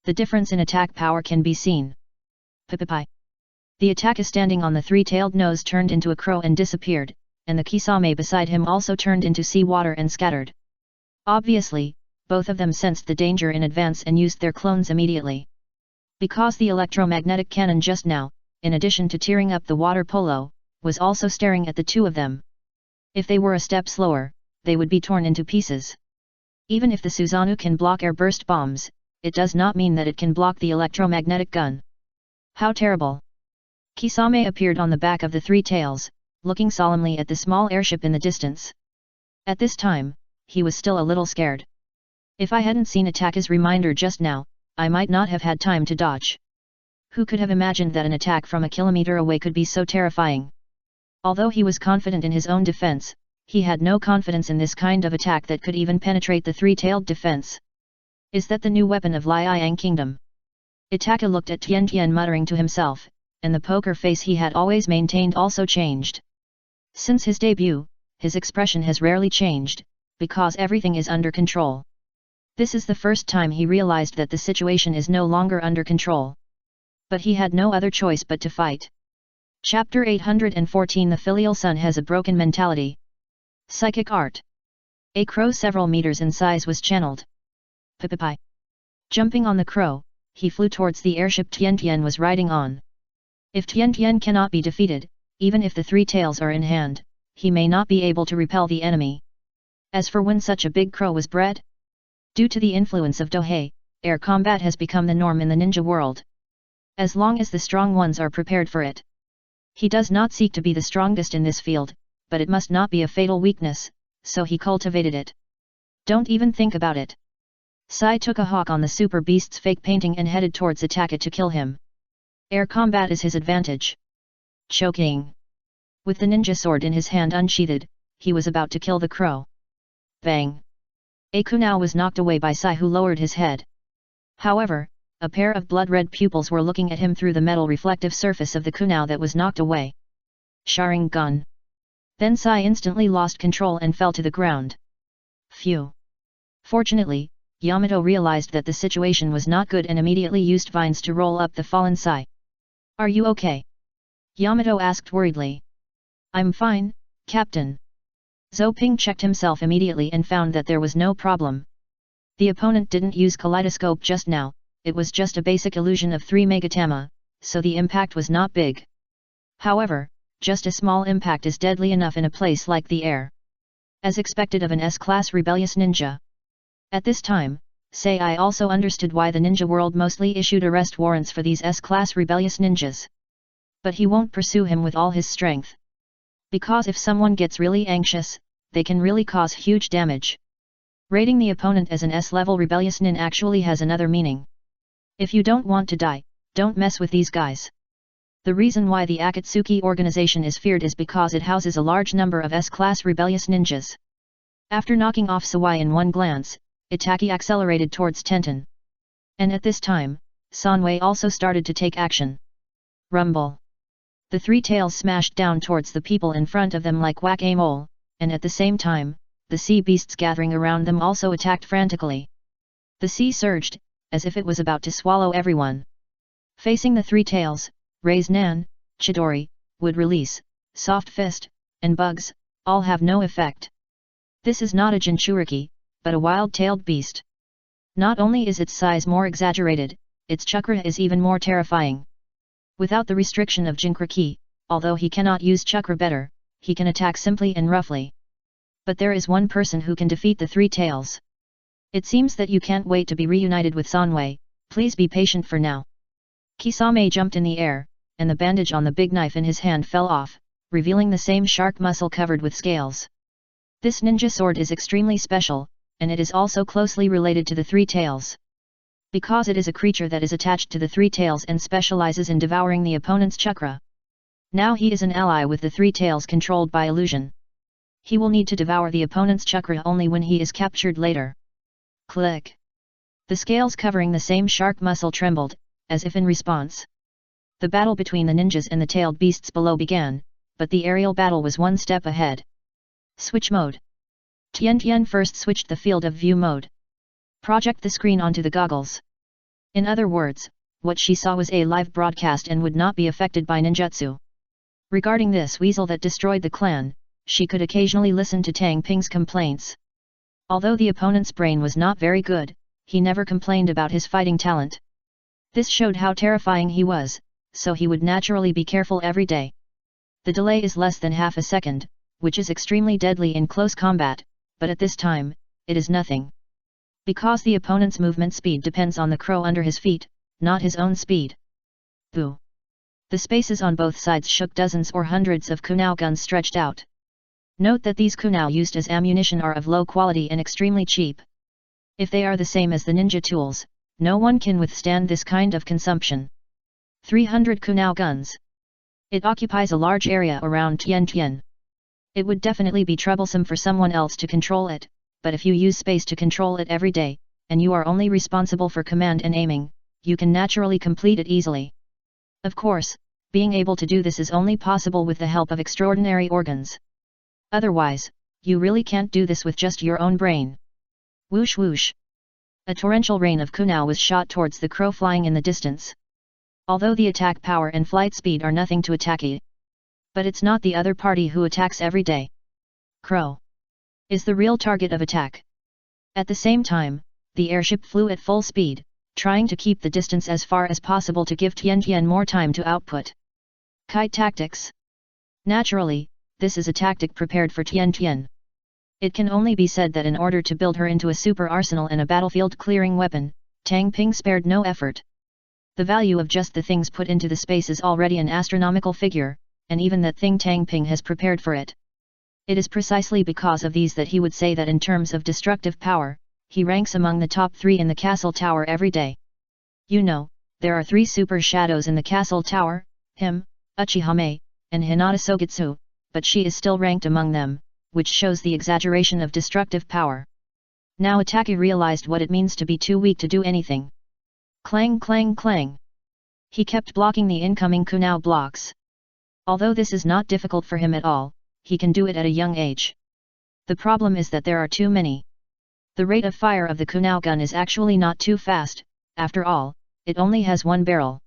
The difference in attack power can be seen. Pipipai. The attacker standing on the three-tailed nose turned into a crow and disappeared, and the Kisame beside him also turned into seawater and scattered. Obviously, both of them sensed the danger in advance and used their clones immediately. Because the electromagnetic cannon just now, in addition to tearing up the water polo, was also staring at the two of them. If they were a step slower, they would be torn into pieces. Even if the Susanoo can block air burst bombs, it does not mean that it can block the electromagnetic gun. How terrible! Kisame appeared on the back of the three tails, looking solemnly at the small airship in the distance. At this time, he was still a little scared. If I hadn't seen Itake's reminder just now, I might not have had time to dodge. Who could have imagined that an attack from a kilometer away could be so terrifying? Although he was confident in his own defense, he had no confidence in this kind of attack that could even penetrate the three-tailed defense. Is that the new weapon of Liang Kingdom? Itake looked at Tian Tian muttering to himself, and the poker face he had always maintained also changed. Since his debut, his expression has rarely changed, because everything is under control. This is the first time he realized that the situation is no longer under control. But he had no other choice but to fight. Chapter 814 The filial son has a broken mentality. Psychic art. A crow several meters in size was channeled. Pipipi. Jumping on the crow, he flew towards the airship Tian Tian was riding on. If Tian Tian cannot be defeated, even if the three tails are in hand, he may not be able to repel the enemy. As for when such a big crow was bred? Due to the influence of Dohei, air combat has become the norm in the ninja world. As long as the strong ones are prepared for it. He does not seek to be the strongest in this field, but it must not be a fatal weakness, so he cultivated it. Don't even think about it. Sai took a hawk on the super beast's fake painting and headed towards attack it to kill him. Air combat is his advantage. Choking. With the ninja sword in his hand unsheathed, he was about to kill the crow. Bang! A kunao was knocked away by Sai, who lowered his head. However, a pair of blood-red pupils were looking at him through the metal reflective surface of the kunao that was knocked away. Sharingan. Then Sai instantly lost control and fell to the ground. Phew! Fortunately, Yamato realized that the situation was not good and immediately used vines to roll up the fallen Sai. Are you okay? Yamato asked worriedly. I'm fine, Captain. Zhou Ping checked himself immediately and found that there was no problem. The opponent didn't use kaleidoscope just now, it was just a basic illusion of 3 megatama, so the impact was not big. However, just a small impact is deadly enough in a place like the air. As expected of an S-class rebellious ninja. At this time, Sei also understood why the ninja world mostly issued arrest warrants for these S-class rebellious ninjas. But he won't pursue him with all his strength. Because if someone gets really anxious, they can really cause huge damage. Rating the opponent as an S-level rebellious nin actually has another meaning. If you don't want to die, don't mess with these guys. The reason why the Akatsuki organization is feared is because it houses a large number of S-class rebellious ninjas. After knocking off Sawai in one glance, Itaki accelerated towards Tenten. And at this time, Sanwei also started to take action. Rumble. The three tails smashed down towards the people in front of them like whack-a-mole, and at the same time, the sea beasts gathering around them also attacked frantically. The sea surged, as if it was about to swallow everyone. Facing the three tails, Raise Nan, Chidori, Wood Release, Soft Fist, and Bugs, all have no effect. This is not a Jinchuriki, but a wild-tailed beast. Not only is its size more exaggerated, its chakra is even more terrifying. Without the restriction of Jinchuriki, although he cannot use chakra better, he can attack simply and roughly. But there is one person who can defeat the three tails. It seems that you can't wait to be reunited with Sanwei, please be patient for now. Kisame jumped in the air, and the bandage on the big knife in his hand fell off, revealing the same shark muscle covered with scales. This ninja sword is extremely special, and it is also closely related to the three tails. Because it is a creature that is attached to the three tails and specializes in devouring the opponent's chakra. Now he is an ally with the three tails controlled by illusion. He will need to devour the opponent's chakra only when he is captured later. Click. The scales covering the same shark muscle trembled, as if in response. The battle between the ninjas and the tailed beasts below began, but the aerial battle was one step ahead. Switch mode. Tian Tian first switched the field of view mode. Project the screen onto the goggles. In other words, what she saw was a live broadcast and would not be affected by ninjutsu. Regarding this weasel that destroyed the clan, she could occasionally listen to Tang Ping's complaints. Although the opponent's brain was not very good, he never complained about his fighting talent. This showed how terrifying he was, so he would naturally be careful every day. The delay is less than half a second, which is extremely deadly in close combat, but at this time, it is nothing. Because the opponent's movement speed depends on the crow under his feet, not his own speed. Boo! The spaces on both sides shook, dozens or hundreds of kunao guns stretched out. Note that these kunao used as ammunition are of low quality and extremely cheap. If they are the same as the ninja tools, no one can withstand this kind of consumption. 300 kunao guns. It occupies a large area around Tian Tian. It would definitely be troublesome for someone else to control it, but if you use space to control it every day, and you are only responsible for command and aiming, you can naturally complete it easily. Of course, being able to do this is only possible with the help of extraordinary organs. Otherwise, you really can't do this with just your own brain. Whoosh whoosh. A torrential rain of kunao was shot towards the crow flying in the distance. Although the attack power and flight speed are nothing to Itaki. But it's not the other party who attacks every day. Crow is the real target of attack. At the same time, the airship flew at full speed, trying to keep the distance as far as possible to give Tian Tian more time to output. Kite tactics. Naturally, this is a tactic prepared for Tian Tian. It can only be said that in order to build her into a super arsenal and a battlefield-clearing weapon, Tang Ping spared no effort. The value of just the things put into the space is already an astronomical figure, and even that thing Tang Ping has prepared for it. It is precisely because of these that he would say that in terms of destructive power, he ranks among the top 3 in the castle tower every day. You know, there are 3 super shadows in the castle tower, him, Uchihame, and Hinata Sogetsu, but she is still ranked among them, which shows the exaggeration of destructive power. Now Atake realized what it means to be too weak to do anything. Clang clang clang. He kept blocking the incoming kunao blocks. Although this is not difficult for him at all, he can do it at a young age. The problem is that there are too many. The rate of fire of the kunao gun is actually not too fast, after all, it only has 1 barrel.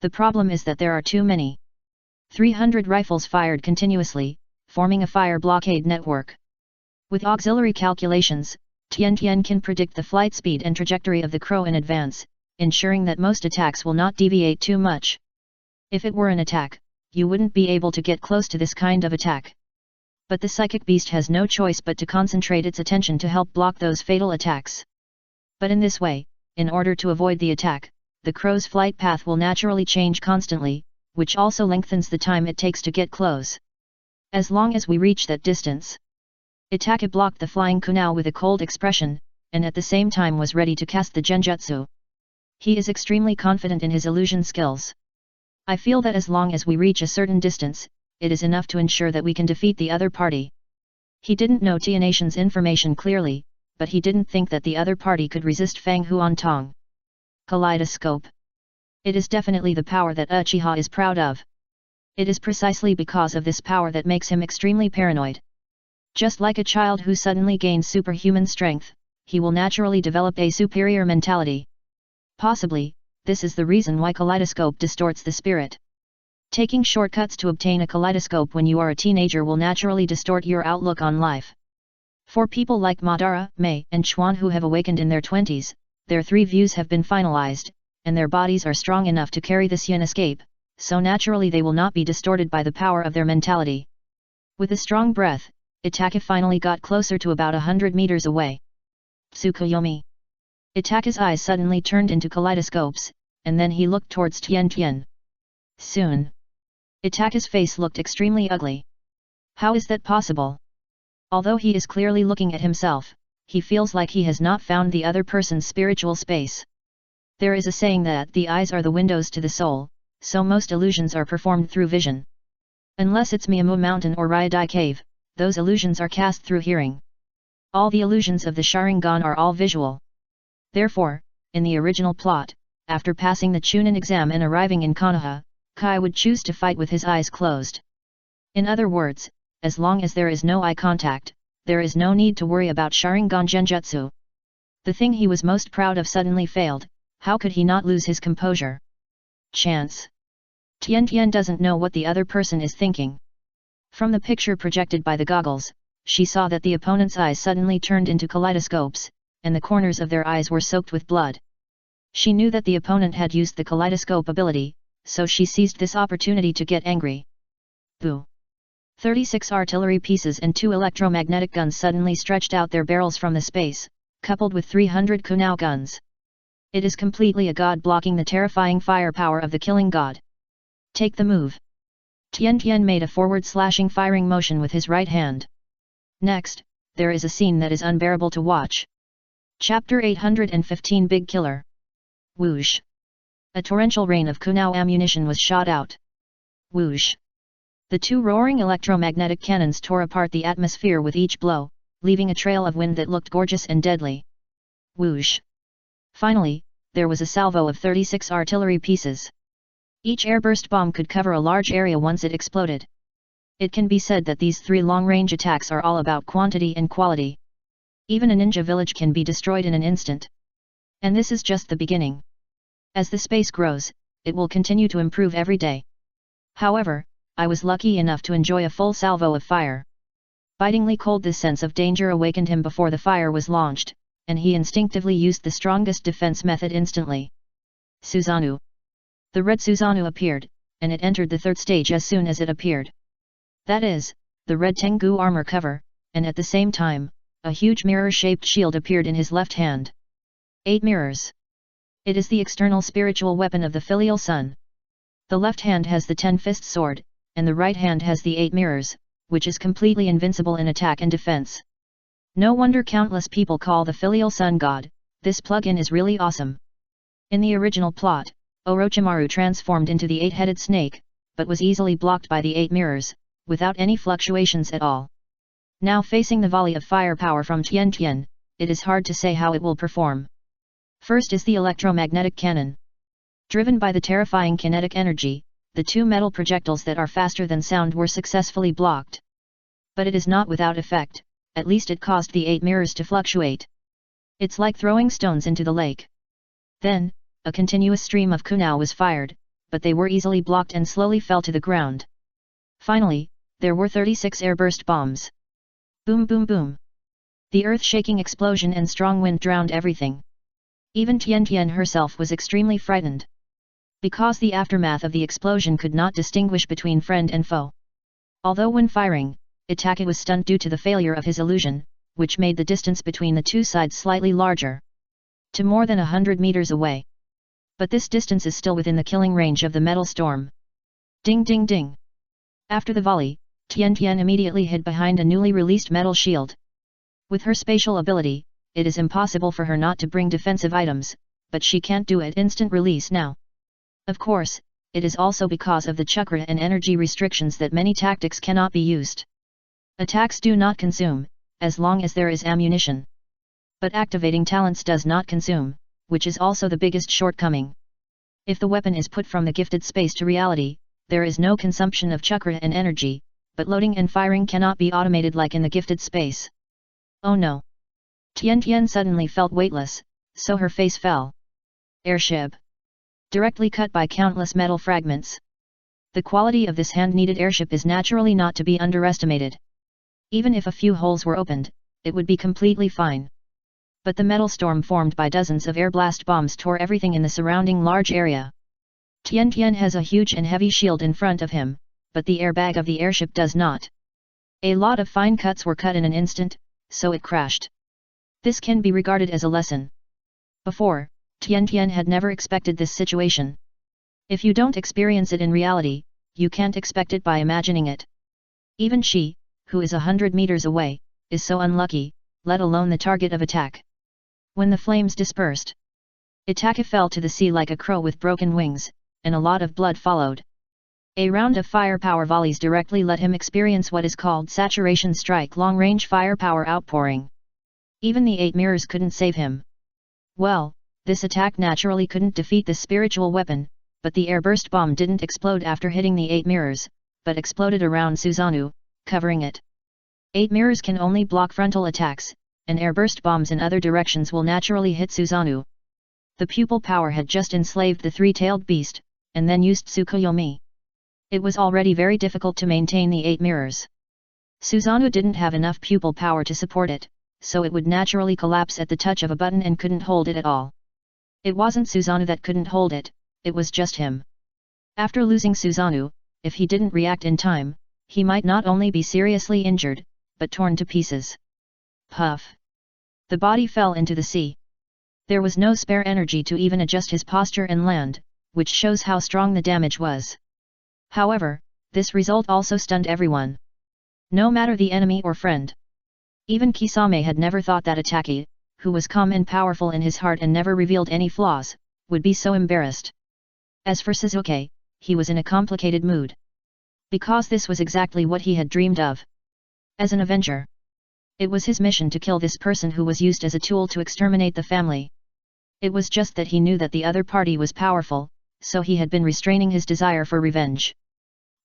The problem is that there are too many. 300 rifles fired continuously, forming a fire blockade network. With auxiliary calculations, Tian Tian can predict the flight speed and trajectory of the crow in advance, ensuring that most attacks will not deviate too much. If it were an attack, you wouldn't be able to get close to this kind of attack. But the psychic beast has no choice but to concentrate its attention to help block those fatal attacks. But in this way, in order to avoid the attack, the crow's flight path will naturally change constantly, which also lengthens the time it takes to get close. As long as we reach that distance. Itake blocked the flying kunao with a cold expression, and at the same time was ready to cast the genjutsu. He is extremely confident in his illusion skills. I feel that as long as we reach a certain distance, it is enough to ensure that we can defeat the other party. He didn't know Tianatian's information clearly, but he didn't think that the other party could resist Fang Huantong. Kaleidoscope. It is definitely the power that Uchiha is proud of. It is precisely because of this power that makes him extremely paranoid. Just like a child who suddenly gains superhuman strength, he will naturally develop a superior mentality. Possibly, this is the reason why kaleidoscope distorts the spirit. Taking shortcuts to obtain a kaleidoscope when you are a teenager will naturally distort your outlook on life. For people like Madara, Mei, and Chuan who have awakened in their 20s, their 3 views have been finalized, and their bodies are strong enough to carry the Yin escape, so naturally they will not be distorted by the power of their mentality. With a strong breath, Itake finally got closer to about 100 meters away. Tsukuyomi. Itake's eyes suddenly turned into kaleidoscopes, and then he looked towards Tian Tian. Soon. Itake's face looked extremely ugly. How is that possible? Although he is clearly looking at himself, he feels like he has not found the other person's spiritual space. There is a saying that the eyes are the windows to the soul, so most illusions are performed through vision. Unless it's Miyamu Mountain or Ryadai Cave, those illusions are cast through hearing. All the illusions of the Sharingan are all visual. Therefore, in the original plot, after passing the Chunin exam and arriving in Konoha, Kai would choose to fight with his eyes closed. In other words, as long as there is no eye contact, there is no need to worry about Sharingan Genjutsu. The thing he was most proud of suddenly failed, how could he not lose his composure? Chance. Tian Tian doesn't know what the other person is thinking. From the picture projected by the goggles, she saw that the opponent's eyes suddenly turned into kaleidoscopes, and the corners of their eyes were soaked with blood. She knew that the opponent had used the kaleidoscope ability, so she seized this opportunity to get angry. Boo! 36 artillery pieces and 2 electromagnetic guns suddenly stretched out their barrels from the space, coupled with 300 kunao guns. It is completely a god blocking the terrifying firepower of the killing god. Take the move. Tian Tian made a forward-slashing firing motion with his right hand. Next, there is a scene that is unbearable to watch. Chapter 815 Big Killer. Whoosh! A torrential rain of kunao ammunition was shot out. Whoosh! The 2 roaring electromagnetic cannons tore apart the atmosphere with each blow, leaving a trail of wind that looked gorgeous and deadly. Whoosh! Finally, there was a salvo of 36 artillery pieces. Each airburst bomb could cover a large area once it exploded. It can be said that these 3 long-range attacks are all about quantity and quality. Even a ninja village can be destroyed in an instant. And this is just the beginning. As the space grows, it will continue to improve every day. However, I was lucky enough to enjoy a full salvo of fire. Bitingly cold, this sense of danger awakened him before the fire was launched, and he instinctively used the strongest defense method instantly. Susanoo. The red Susanoo appeared, and it entered the third stage as soon as it appeared. That is, the red Tengu armor cover, and at the same time, a huge mirror-shaped shield appeared in his left hand. 8 mirrors. It is the external spiritual weapon of the filial son. The left hand has the 10-fist sword, and the right hand has the 8 mirrors, which is completely invincible in attack and defense. No wonder countless people call the filial son God. This plug-in is really awesome. In the original plot, Orochimaru transformed into the 8-headed snake, but was easily blocked by the 8 mirrors, without any fluctuations at all. Now facing the volley of firepower from Tian Tian, it is hard to say how it will perform. First is the electromagnetic cannon. Driven by the terrifying kinetic energy, the 2 metal projectiles that are faster than sound were successfully blocked. But it is not without effect, at least it caused the 8 mirrors to fluctuate. It's like throwing stones into the lake. Then, a continuous stream of kunai was fired, but they were easily blocked and slowly fell to the ground. Finally, there were 36 airburst bombs. Boom boom boom. The earth-shaking explosion and strong wind drowned everything. Even Tian Tian herself was extremely frightened. Because the aftermath of the explosion could not distinguish between friend and foe. Although when firing, Itake was stunned due to the failure of his illusion, which made the distance between the two sides slightly larger. To more than 100 meters away. But this distance is still within the killing range of the metal storm. Ding ding ding. After the volley, Tian Tian immediately hid behind a newly released metal shield. With her spatial ability, it is impossible for her not to bring defensive items, but she can't do it instant release now. Of course, it is also because of the chakra and energy restrictions that many tactics cannot be used. Attacks do not consume, as long as there is ammunition. But activating talents does not consume, which is also the biggest shortcoming. If the weapon is put from the gifted space to reality, there is no consumption of chakra and energy, but loading and firing cannot be automated like in the gifted space. Oh no! Tian Tian suddenly felt weightless, so her face fell. Airship. Directly cut by countless metal fragments. The quality of this hand-kneaded airship is naturally not to be underestimated. Even if a few holes were opened, it would be completely fine. But the metal storm formed by dozens of air blast bombs tore everything in the surrounding large area. Tian Tian has a huge and heavy shield in front of him, but the airbag of the airship does not. A lot of fine cuts were cut in an instant, so it crashed. This can be regarded as a lesson. Before, Tian Tian had never expected this situation. If you don't experience it in reality, you can't expect it by imagining it. Even she, who is 100 meters away, is so unlucky, let alone the target of attack. When the flames dispersed, Itake fell to the sea like a crow with broken wings, and a lot of blood followed. A round of firepower volleys directly let him experience what is called saturation strike long-range firepower outpouring. Even the 8 mirrors couldn't save him. Well, this attack naturally couldn't defeat the spiritual weapon, but the airburst bomb didn't explode after hitting the 8 mirrors, but exploded around Susanoo, covering it. 8 mirrors can only block frontal attacks, and airburst bombs in other directions will naturally hit Susanoo. The pupil power had just enslaved the 3-tailed beast, and then used Tsukuyomi. It was already very difficult to maintain the 8 mirrors. Susanoo didn't have enough pupil power to support it, so it would naturally collapse at the touch of a button and couldn't hold it at all. It wasn't Susanoo that couldn't hold it, it was just him. After losing Susanoo, if he didn't react in time, he might not only be seriously injured, but torn to pieces. Puff! The body fell into the sea. There was no spare energy to even adjust his posture and land, which shows how strong the damage was. However, this result also stunned everyone. No matter the enemy or friend. Even Kisame had never thought that Itake, who was calm and powerful in his heart and never revealed any flaws, would be so embarrassed. As for Sasuke, he was in a complicated mood. Because this was exactly what he had dreamed of. As an avenger. It was his mission to kill this person who was used as a tool to exterminate the family. It was just that he knew that the other party was powerful, so he had been restraining his desire for revenge.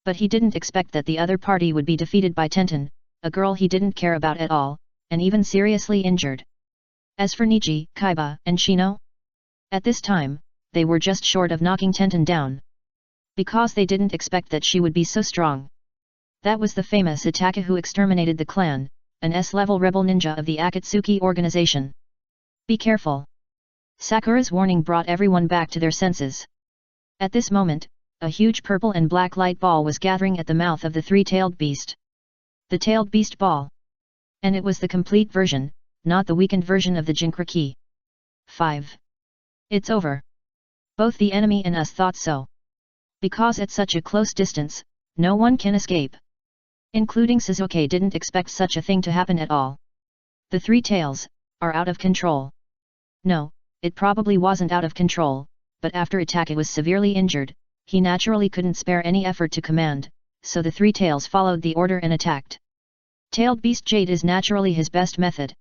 But he didn't expect that the other party would be defeated by Tenten, a girl he didn't care about at all, and even seriously injured. As for Niji, Kaiba, and Shino? At this time, they were just short of knocking Tenten down. Because they didn't expect that she would be so strong. That was the famous Itake who exterminated the clan, an S-level rebel ninja of the Akatsuki organization. Be careful. Sakura's warning brought everyone back to their senses. At this moment, a huge purple and black light ball was gathering at the mouth of the three-tailed beast. The tailed beast ball. And it was the complete version, not the weakened version of the Jinkraki. 5. It's over. Both the enemy and us thought so. Because at such a close distance, no one can escape. Including Suzuki didn't expect such a thing to happen at all. The three tails are out of control. No, it probably wasn't out of control, but after Itake was severely injured, he naturally couldn't spare any effort to command, so the three tails followed the order and attacked. Tailed Beast Jade is naturally his best method.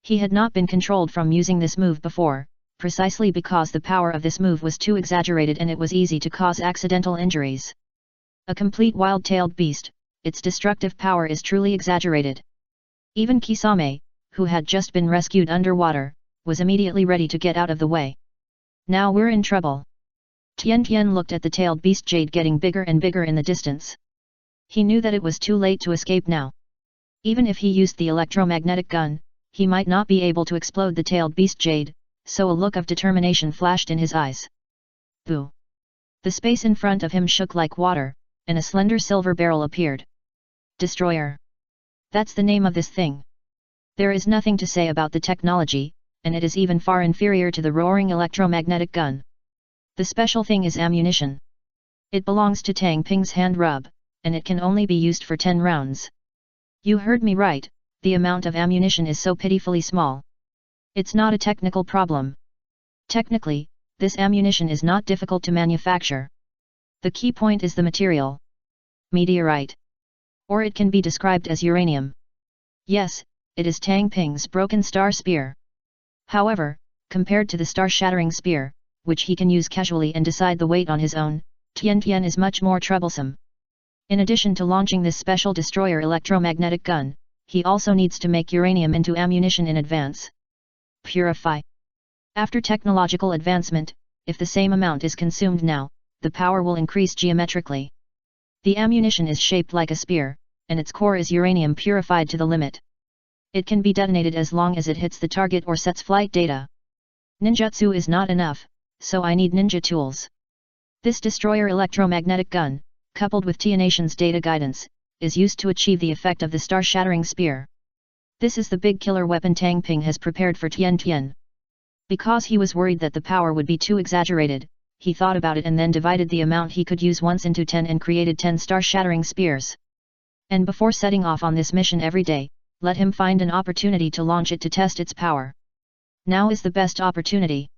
He had not been controlled from using this move before, precisely because the power of this move was too exaggerated and it was easy to cause accidental injuries. A complete wild-tailed beast, its destructive power is truly exaggerated. Even Kisame, who had just been rescued underwater, was immediately ready to get out of the way. Now we're in trouble. Tian Tian looked at the tailed beast Jade getting bigger and bigger in the distance. He knew that it was too late to escape now. Even if he used the electromagnetic gun, he might not be able to explode the tailed beast Jade, so a look of determination flashed in his eyes. Boo! The space in front of him shook like water, and a slender silver barrel appeared. Destroyer. That's the name of this thing. There is nothing to say about the technology, and it is even far inferior to the roaring electromagnetic gun. The special thing is ammunition. It belongs to Tang Ping's hand rub, and it can only be used for 10 rounds. You heard me right, the amount of ammunition is so pitifully small. It's not a technical problem. Technically, this ammunition is not difficult to manufacture. The key point is the material. Meteorite. Or it can be described as uranium. Yes, it is Tang Ping's broken star spear. However, compared to the star-shattering spear, which he can use casually and decide the weight on his own, Tian Tian is much more troublesome. In addition to launching this special destroyer electromagnetic gun, he also needs to make uranium into ammunition in advance. Purify. After technological advancement, if the same amount is consumed now, the power will increase geometrically. The ammunition is shaped like a spear, and its core is uranium purified to the limit. It can be detonated as long as it hits the target or sets flight data. Ninjutsu is not enough, so I need ninja tools. This destroyer electromagnetic gun, coupled with Tianation's data guidance, is used to achieve the effect of the star-shattering spear. This is the big killer weapon Tang Ping has prepared for Tian Tian. Because he was worried that the power would be too exaggerated, he thought about it and then divided the amount he could use once into 10 and created 10 star-shattering spears. And before setting off on this mission every day, let him find an opportunity to launch it to test its power. Now is the best opportunity.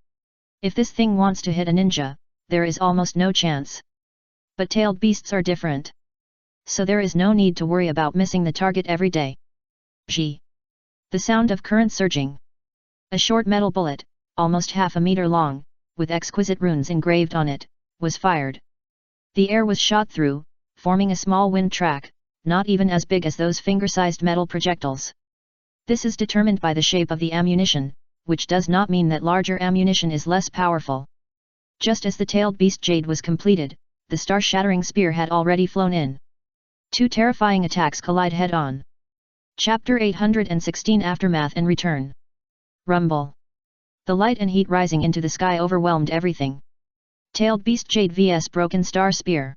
If this thing wants to hit a ninja, there is almost no chance. But tailed beasts are different. So there is no need to worry about missing the target every day. Gee! The sound of current surging. A short metal bullet, almost half a meter long, with exquisite runes engraved on it, was fired. The air was shot through, forming a small wind track, not even as big as those finger-sized metal projectiles. This is determined by the shape of the ammunition, which does not mean that larger ammunition is less powerful. Just as the tailed beast Jade was completed, the star-shattering spear had already flown in. Two terrifying attacks collide head-on. Chapter 816 Aftermath and Return. Rumble. The light and heat rising into the sky overwhelmed everything. Tailed beast Jade vs Broken Star Spear.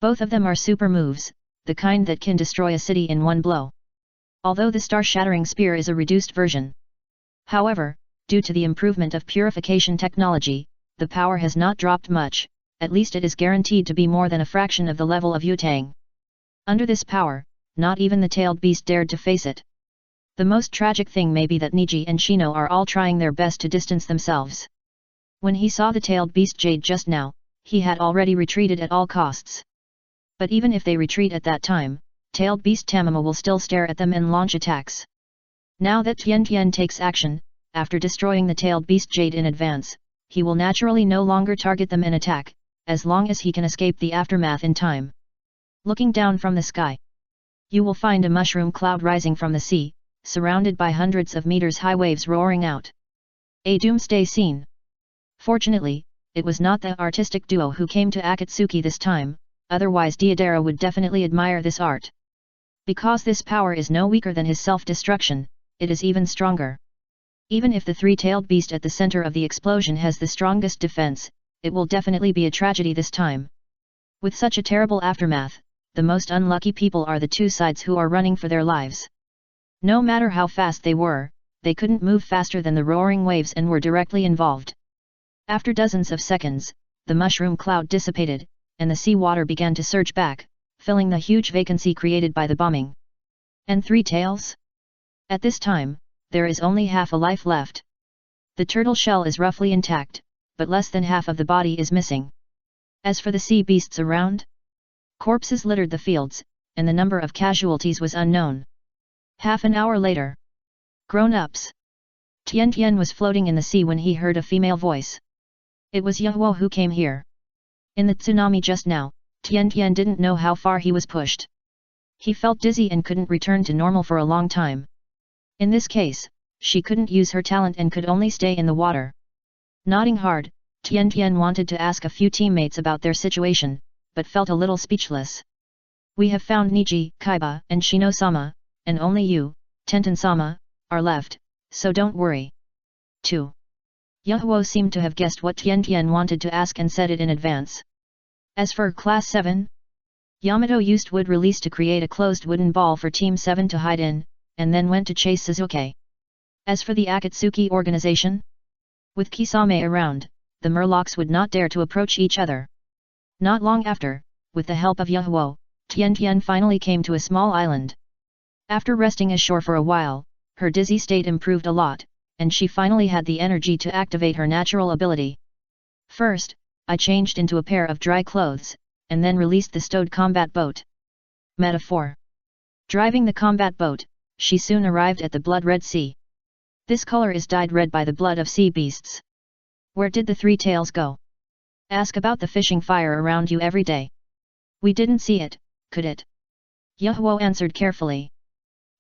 Both of them are super moves, the kind that can destroy a city in one blow. Although the star-shattering spear is a reduced version. However, due to the improvement of purification technology, the power has not dropped much, at least it is guaranteed to be more than a fraction of the level of Yutang. Under this power, not even the tailed beast dared to face it. The most tragic thing may be that Niji and Shino are all trying their best to distance themselves. When he saw the tailed beast Jade just now, he had already retreated at all costs. But even if they retreat at that time, tailed beast Tamamo will still stare at them and launch attacks. Now that Tian Tian takes action, after destroying the tailed beast Jade in advance, he will naturally no longer target them and attack, as long as he can escape the aftermath in time. Looking down from the sky, you will find a mushroom cloud rising from the sea, surrounded by hundreds of meters high waves roaring out. A doomsday scene. Fortunately, it was not the artistic duo who came to Akatsuki this time, otherwise Deidara would definitely admire this art. Because this power is no weaker than his self-destruction, it is even stronger. Even if the three-tailed beast at the center of the explosion has the strongest defense, it will definitely be a tragedy this time. With such a terrible aftermath, the most unlucky people are the two sides who are running for their lives. No matter how fast they were, they couldn't move faster than the roaring waves and were directly involved. After dozens of seconds, the mushroom cloud dissipated, and the seawater began to surge back, filling the huge vacancy created by the bombing. And Three Tails? At this time, there is only half a life left. The turtle shell is roughly intact, but less than half of the body is missing. As for the sea beasts around, corpses littered the fields, and the number of casualties was unknown. Half an hour later. Grown-ups. Tian Tian was floating in the sea when he heard a female voice. It was Yehuo who came here. In the tsunami just now, Tian Tian didn't know how far he was pushed. He felt dizzy and couldn't return to normal for a long time. In this case, she couldn't use her talent and could only stay in the water. Nodding hard, Tian Tian wanted to ask a few teammates about their situation, but felt a little speechless. We have found Niji, Kaiba, and Shino-sama, and only you, Tenten-sama, are left, so don't worry. 2. Yehuo seemed to have guessed what Tian Tian wanted to ask and said it in advance. As for Class 7, Yamato used wood release to create a closed wooden ball for Team 7 to hide in, and then went to chase Suzuki. As for the Akatsuki organization, with Kisame around, the Murlocs would not dare to approach each other. Not long after, with the help of Yehuo, Tian Tian finally came to a small island. After resting ashore for a while, her dizzy state improved a lot, and she finally had the energy to activate her natural ability. First, I changed into a pair of dry clothes, and then released the stowed combat boat. Metaphor. Driving the combat boat, she soon arrived at the blood-red sea. This color is dyed red by the blood of sea beasts. Where did the Three Tails go? Ask about the fishing fire around you every day. We didn't see it, could it? Yehuo answered carefully.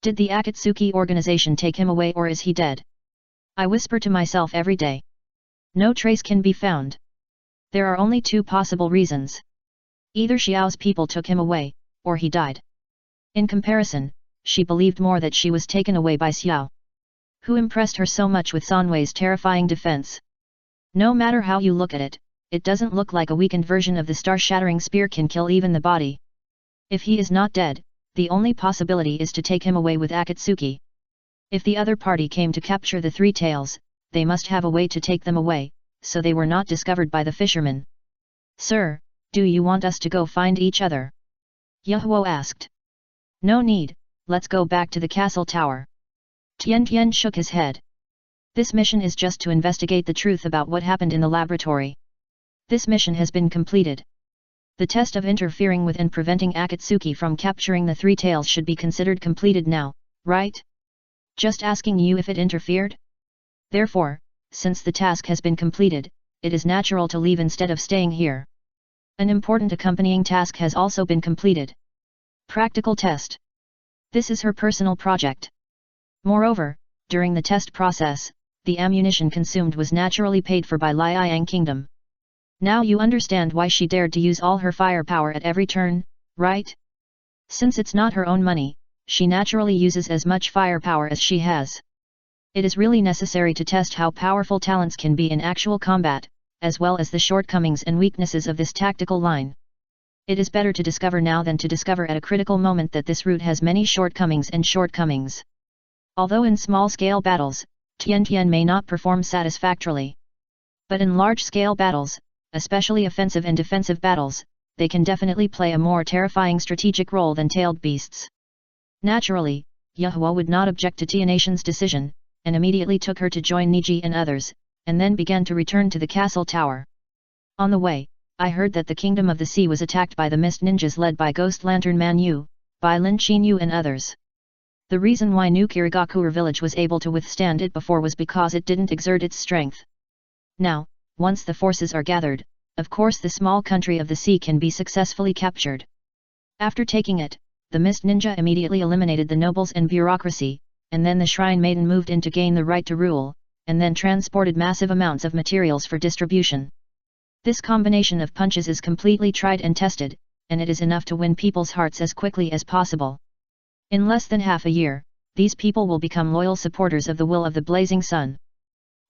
Did the Akatsuki organization take him away or is he dead? I whisper to myself every day. No trace can be found. There are only two possible reasons. Either Xiao's people took him away, or he died. In comparison, she believed more that she was taken away by Xiao, who impressed her so much with Sanwei's terrifying defense. No matter how you look at it, it doesn't look like a weakened version of the star-shattering spear can kill even the body. If he is not dead, the only possibility is to take him away with Akatsuki. If the other party came to capture the Three Tails, they must have a way to take them away, so they were not discovered by the fishermen. Sir, do you want us to go find each other? Yehuo asked. No need, let's go back to the castle tower. Tian Tian shook his head. This mission is just to investigate the truth about what happened in the laboratory. This mission has been completed. The test of interfering with and preventing Akatsuki from capturing the Three Tails should be considered completed now, right? Just asking you if it interfered? Therefore, since the task has been completed, it is natural to leave instead of staying here. An important accompanying task has also been completed. Practical test. This is her personal project. Moreover, during the test process, the ammunition consumed was naturally paid for by Liang Kingdom. Now you understand why she dared to use all her firepower at every turn, right? Since it's not her own money, she naturally uses as much firepower as she has. It is really necessary to test how powerful talents can be in actual combat, as well as the shortcomings and weaknesses of this tactical line. It is better to discover now than to discover at a critical moment that this route has many shortcomings. Although in small-scale battles, Tian Tian may not perform satisfactorily. But in large-scale battles, especially offensive and defensive battles, they can definitely play a more terrifying strategic role than tailed beasts. Naturally, Yehuo would not object to Tianation's decision, and immediately took her to join Niji and others, and then began to return to the castle tower. On the way, I heard that the Kingdom of the Sea was attacked by the Mist Ninjas led by Ghost Lantern Man Yu, by Lin Qinyu and others. The reason why New Kirigakure village was able to withstand it before was because it didn't exert its strength. Now, once the forces are gathered, of course the small country of the sea can be successfully captured. After taking it, the Mist Ninja immediately eliminated the nobles and bureaucracy, and then the Shrine Maiden moved in to gain the right to rule, and then transported massive amounts of materials for distribution. This combination of punches is completely tried and tested, and it is enough to win people's hearts as quickly as possible. In less than half a year, these people will become loyal supporters of the will of the Blazing Sun.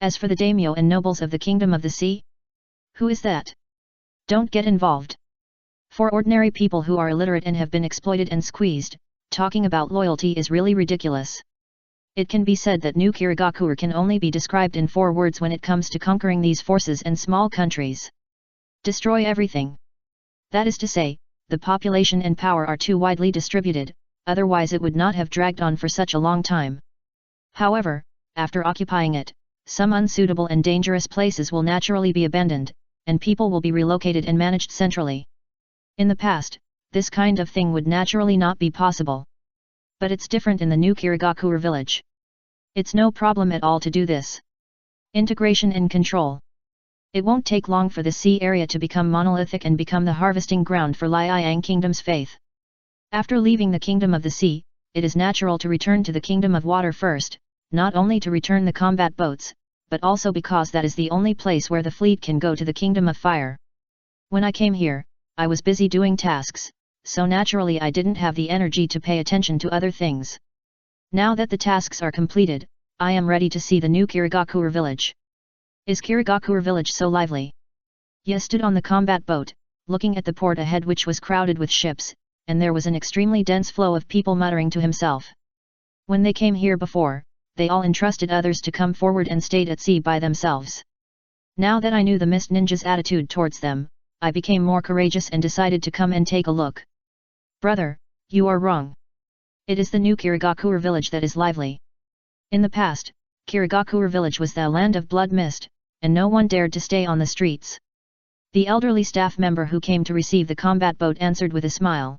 As for the daimyo and nobles of the Kingdom of the Sea? Who is that? Don't get involved. For ordinary people who are illiterate and have been exploited and squeezed, talking about loyalty is really ridiculous. It can be said that New Kirigakure can only be described in 4 words when it comes to conquering these forces and small countries. Destroy everything. That is to say, the population and power are too widely distributed, otherwise it would not have dragged on for such a long time. However, after occupying it, some unsuitable and dangerous places will naturally be abandoned, and people will be relocated and managed centrally. In the past, this kind of thing would naturally not be possible. But it's different in the new Kirigakure village. It's no problem at all to do this. Integration and control. It won't take long for the sea area to become monolithic and become the harvesting ground for Liang Kingdom's faith. After leaving the Kingdom of the Sea, it is natural to return to the Kingdom of Water first, not only to return the combat boats, but also because that is the only place where the fleet can go to the Kingdom of Fire. When I came here, I was busy doing tasks, so naturally I didn't have the energy to pay attention to other things. Now that the tasks are completed, I am ready to see the new Kirigakure village. Is Kirigakure village so lively? Ye stood on the combat boat, looking at the port ahead which was crowded with ships, and there was an extremely dense flow of people muttering to himself. When they came here before, they all entrusted others to come forward and stayed at sea by themselves. Now that I knew the Mist Ninja's attitude towards them, I became more courageous and decided to come and take a look. Brother, you are wrong. It is the new Kirigakure village that is lively. In the past, Kirigakure village was the land of blood mist, and no one dared to stay on the streets. The elderly staff member who came to receive the combat boat answered with a smile.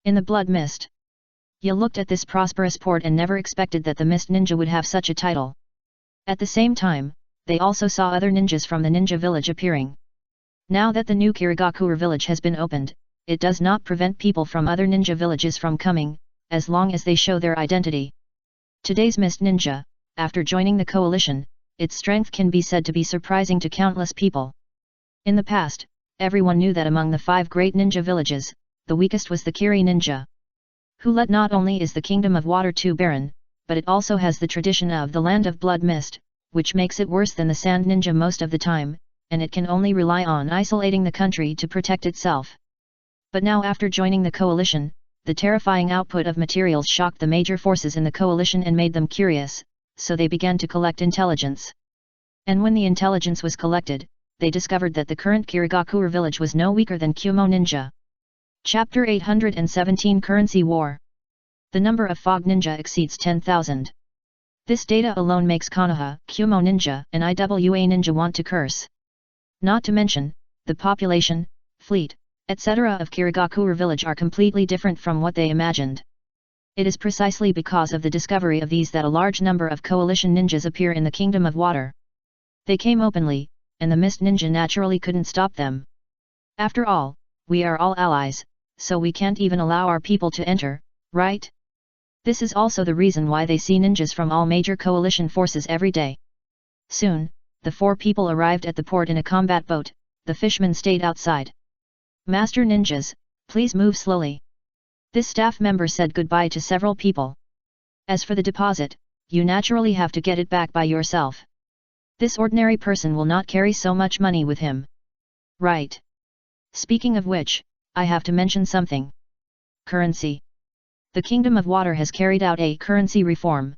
In the blood mist. Ye looked at this prosperous port and never expected that the Mist Ninja would have such a title. At the same time, they also saw other ninjas from the ninja village appearing. Now that the new Kirigakure village has been opened, it does not prevent people from other ninja villages from coming, as long as they show their identity. Today's Mist Ninja, after joining the coalition, its strength can be said to be surprising to countless people. In the past, everyone knew that among the 5 great ninja villages, the weakest was the Kiri ninja. Who let not only is the Kingdom of Water too barren, but it also has the tradition of the land of blood mist, which makes it worse than the sand ninja most of the time, and it can only rely on isolating the country to protect itself. But now after joining the coalition, the terrifying output of materials shocked the major forces in the coalition and made them curious, so they began to collect intelligence. And when the intelligence was collected, they discovered that the current Kirigakure village was no weaker than Kumo Ninja. Chapter 817 Currency War. The number of Fog Ninja exceeds 10,000. This data alone makes Konoha, Kumo Ninja, and Iwa Ninja want to curse. Not to mention, the population, fleet, etc. of Kirigakure village are completely different from what they imagined. It is precisely because of the discovery of these that a large number of coalition ninjas appear in the Kingdom of Water. They came openly, and the Mist Ninja naturally couldn't stop them. After all, we are all allies, so we can't even allow our people to enter, right? This is also the reason why they see ninjas from all major coalition forces every day. Soon, the 4 people arrived at the port in a combat boat. The fishermen stayed outside. Master ninjas, please move slowly. This staff member said goodbye to several people. As for the deposit, you naturally have to get it back by yourself. This ordinary person will not carry so much money with him. Right. Speaking of which, I have to mention something. Currency. The Kingdom of Water has carried out a currency reform.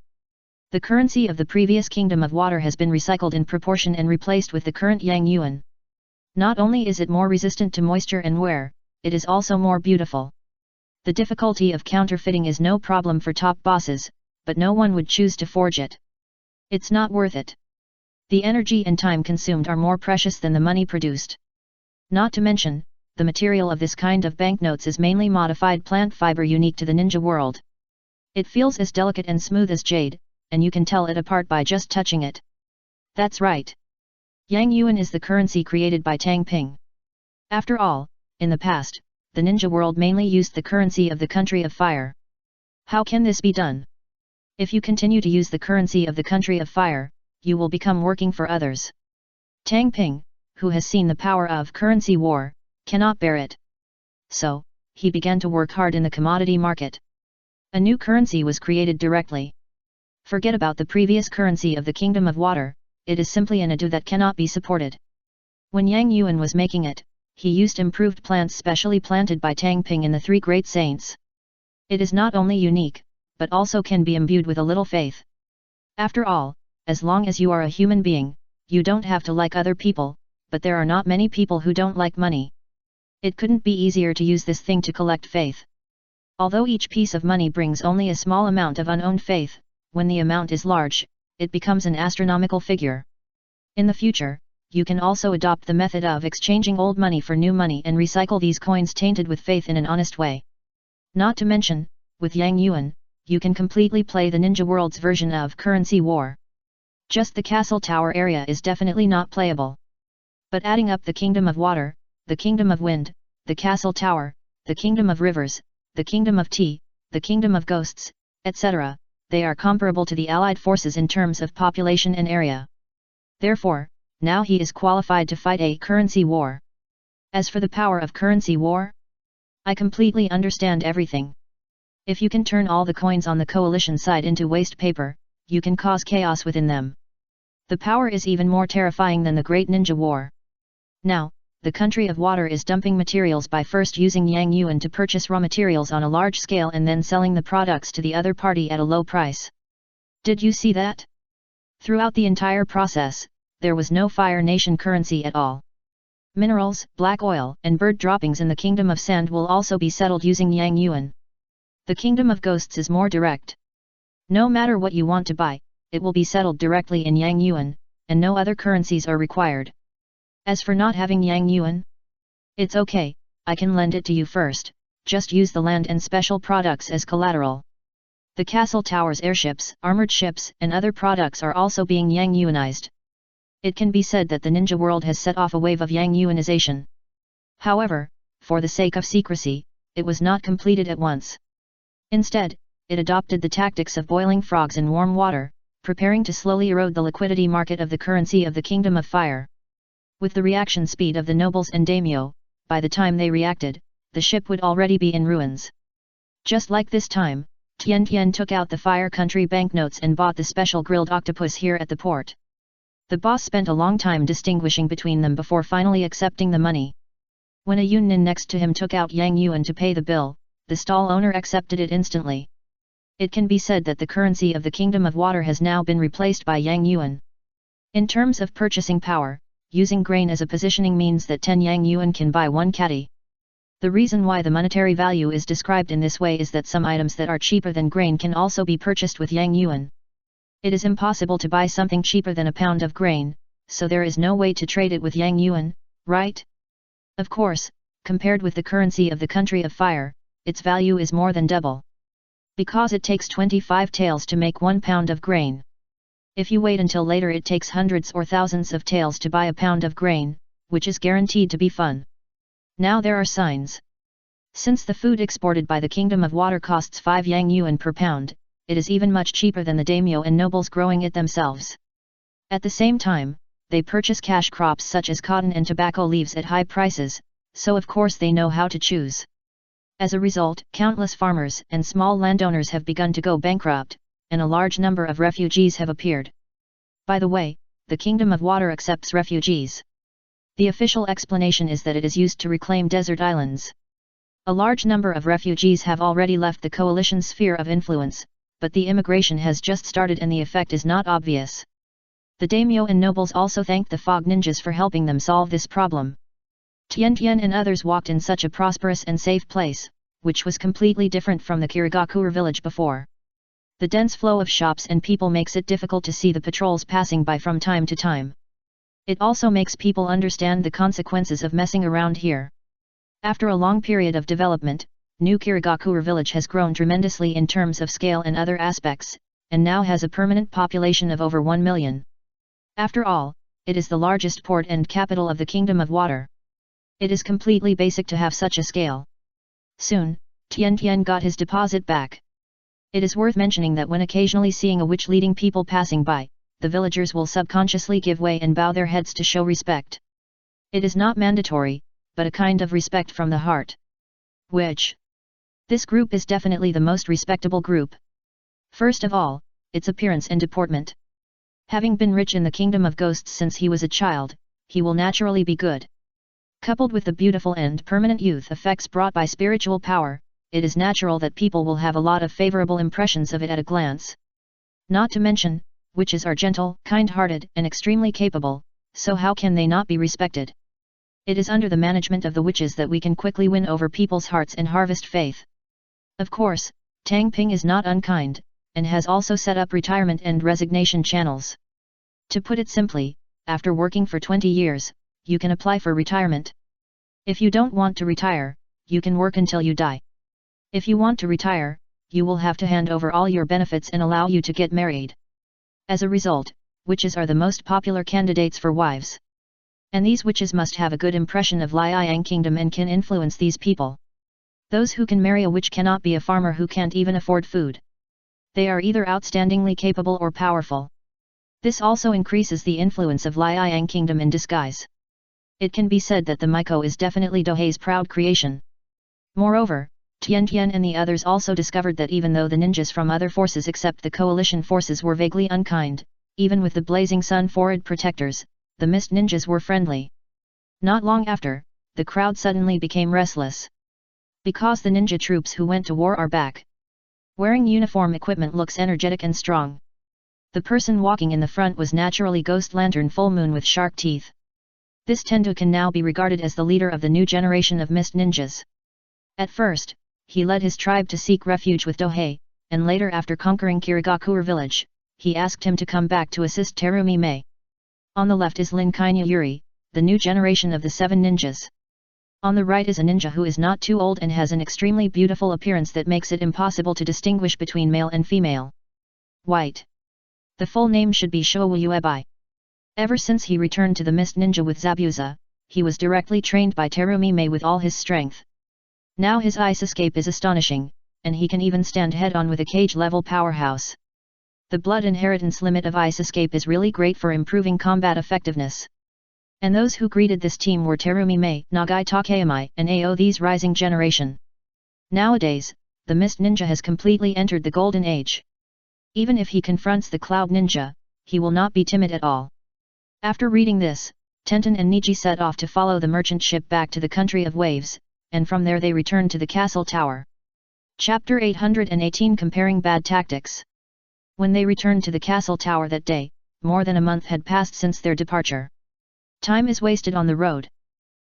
The currency of the previous Kingdom of Water has been recycled in proportion and replaced with the current Yang Yuan. Not only is it more resistant to moisture and wear, it is also more beautiful. The difficulty of counterfeiting is no problem for top bosses, but no one would choose to forge it. It's not worth it. The energy and time consumed are more precious than the money produced. Not to mention, the material of this kind of banknotes is mainly modified plant fiber unique to the ninja world. It feels as delicate and smooth as jade, and you can tell it apart by just touching it. That's right. Yang Yuan is the currency created by Tang Ping. After all, in the past, the ninja world mainly used the currency of the country of fire. How can this be done? If you continue to use the currency of the country of fire, you will become working for others. Tang Ping, who has seen the power of currency war, cannot bear it. So, he began to work hard in the commodity market. A new currency was created directly. Forget about the previous currency of the Kingdom of Water, it is simply an ado that cannot be supported. When Yang Yuan was making it, he used improved plants specially planted by Tang Ping and the three great saints. It is not only unique, but also can be imbued with a little faith. After all, as long as you are a human being, you don't have to like other people, but there are not many people who don't like money. It couldn't be easier to use this thing to collect faith. Although each piece of money brings only a small amount of unowned faith, when the amount is large, it becomes an astronomical figure. In the future, you can also adopt the method of exchanging old money for new money and recycle these coins tainted with faith in an honest way. Not to mention, with Yang Yuan, you can completely play the Ninja World's version of currency war. Just the castle tower area is definitely not playable. But adding up the Kingdom of Water, the Kingdom of Wind, the Castle Tower, the Kingdom of Rivers, the Kingdom of Tea, the Kingdom of Ghosts, etc., they are comparable to the Allied forces in terms of population and area. Therefore, now he is qualified to fight a currency war. As for the power of currency war, I completely understand everything. If you can turn all the coins on the coalition side into waste paper, you can cause chaos within them. The power is even more terrifying than the Great Ninja War. Now, the country of water is dumping materials by first using Yang Yuan to purchase raw materials on a large scale and then selling the products to the other party at a low price. Did you see that? Throughout the entire process, there was no Fire Nation currency at all. Minerals, black oil, and bird droppings in the Kingdom of Sand will also be settled using Yang Yuan. The Kingdom of Ghosts is more direct. No matter what you want to buy, it will be settled directly in Yang Yuan, and no other currencies are required. As for not having Yang Yuan, it's okay, I can lend it to you first, just use the land and special products as collateral. The castle towers, airships, armored ships, and other products are also being Yang Yuanized. It can be said that the ninja world has set off a wave of Yang Yuanization. However, for the sake of secrecy, it was not completed at once. Instead, it adopted the tactics of boiling frogs in warm water, preparing to slowly erode the liquidity market of the currency of the Kingdom of Fire. With the reaction speed of the nobles and daimyo, by the time they reacted, the ship would already be in ruins. Just like this time, Tian Tian took out the Fire Country banknotes and bought the special grilled octopus here at the port. The boss spent a long time distinguishing between them before finally accepting the money. When a Yunin next to him took out Yang Yuan to pay the bill, the stall owner accepted it instantly. It can be said that the currency of the Kingdom of Water has now been replaced by Yang Yuan. In terms of purchasing power, using grain as a positioning means that 10 Yang Yuan can buy 1 catty. The reason why the monetary value is described in this way is that some items that are cheaper than grain can also be purchased with Yang Yuan. It is impossible to buy something cheaper than a pound of grain, so there is no way to trade it with Yang Yuan, right? Of course, compared with the currency of the country of fire, its value is more than double. Because it takes 25 taels to make 1 pound of grain. If you wait until later, it takes hundreds or thousands of taels to buy a pound of grain, which is guaranteed to be fun. Now there are signs. Since the food exported by the Kingdom of Water costs 5 Yang Yuan per pound, it is even much cheaper than the daimyo and nobles growing it themselves. At the same time, they purchase cash crops such as cotton and tobacco leaves at high prices, so of course they know how to choose. As a result, countless farmers and small landowners have begun to go bankrupt, and a large number of refugees have appeared. By the way, the Kingdom of Water accepts refugees. The official explanation is that it is used to reclaim desert islands. A large number of refugees have already left the coalition's sphere of influence, but the immigration has just started and the effect is not obvious. The daimyo and nobles also thanked the fog ninjas for helping them solve this problem. Tian Tian and others walked in such a prosperous and safe place, which was completely different from the Kirigakure village before. The dense flow of shops and people makes it difficult to see the patrols passing by from time to time. It also makes people understand the consequences of messing around here. After a long period of development, New Kirigakure village has grown tremendously in terms of scale and other aspects, and now has a permanent population of over 1 million. After all, it is the largest port and capital of the Kingdom of Water. It is completely basic to have such a scale. Soon, Tian Tian got his deposit back. It is worth mentioning that when occasionally seeing a witch leading people passing by, the villagers will subconsciously give way and bow their heads to show respect. It is not mandatory, but a kind of respect from the heart. Which? This group is definitely the most respectable group. First of all, its appearance and deportment. Having been rich in the kingdom of ghosts since he was a child, he will naturally be good. Coupled with the beautiful and permanent youth effects brought by spiritual power, it is natural that people will have a lot of favorable impressions of it at a glance. Not to mention, witches are gentle, kind-hearted, and extremely capable, so how can they not be respected? It is under the management of the witches that we can quickly win over people's hearts and harvest faith. Of course, Tang Ping is not unkind, and has also set up retirement and resignation channels. To put it simply, after working for 20 years, you can apply for retirement. If you don't want to retire, you can work until you die. If you want to retire, you will have to hand over all your benefits and allow you to get married. As a result, witches are the most popular candidates for wives. And these witches must have a good impression of Liang Kingdom and can influence these people. Those who can marry a witch cannot be a farmer who can't even afford food. They are either outstandingly capable or powerful. This also increases the influence of Liang Kingdom in disguise. It can be said that the Miko is definitely Dohei's proud creation. Moreover, Tian Tian and the others also discovered that even though the ninjas from other forces except the coalition forces were vaguely unkind, even with the blazing sun forward protectors, the mist ninjas were friendly. Not long after, the crowd suddenly became restless. Because the ninja troops who went to war are back. Wearing uniform equipment looks energetic and strong. The person walking in the front was naturally Ghost Lantern Full Moon with shark teeth. This Tendu can now be regarded as the leader of the new generation of mist ninjas. At first, he led his tribe to seek refuge with Dohei, and later after conquering Kirigakure village, he asked him to come back to assist Terumi Mei. On the left is Lin Kainya Yuri, the new generation of the 7 ninjas. On the right is a ninja who is not too old and has an extremely beautiful appearance that makes it impossible to distinguish between male and female. White. The full name should be Shouwu Uebai. Ever since he returned to the Mist Ninja with Zabuza, he was directly trained by Terumi Mei with all his strength. Now his ice escape is astonishing, and he can even stand head-on with a cage-level powerhouse. The blood inheritance limit of ice escape is really great for improving combat effectiveness. And those who greeted this team were Terumi Mei, Nagai Takeyami, and Ao these rising generation. Nowadays, the Mist Ninja has completely entered the Golden Age. Even if he confronts the Cloud Ninja, he will not be timid at all. After reading this, Tenten and Niji set off to follow the merchant ship back to the country of waves, and from there they returned to the castle tower. Chapter 818 Comparing Bad Tactics. When they returned to the castle tower that day, more than a month had passed since their departure. Time is wasted on the road.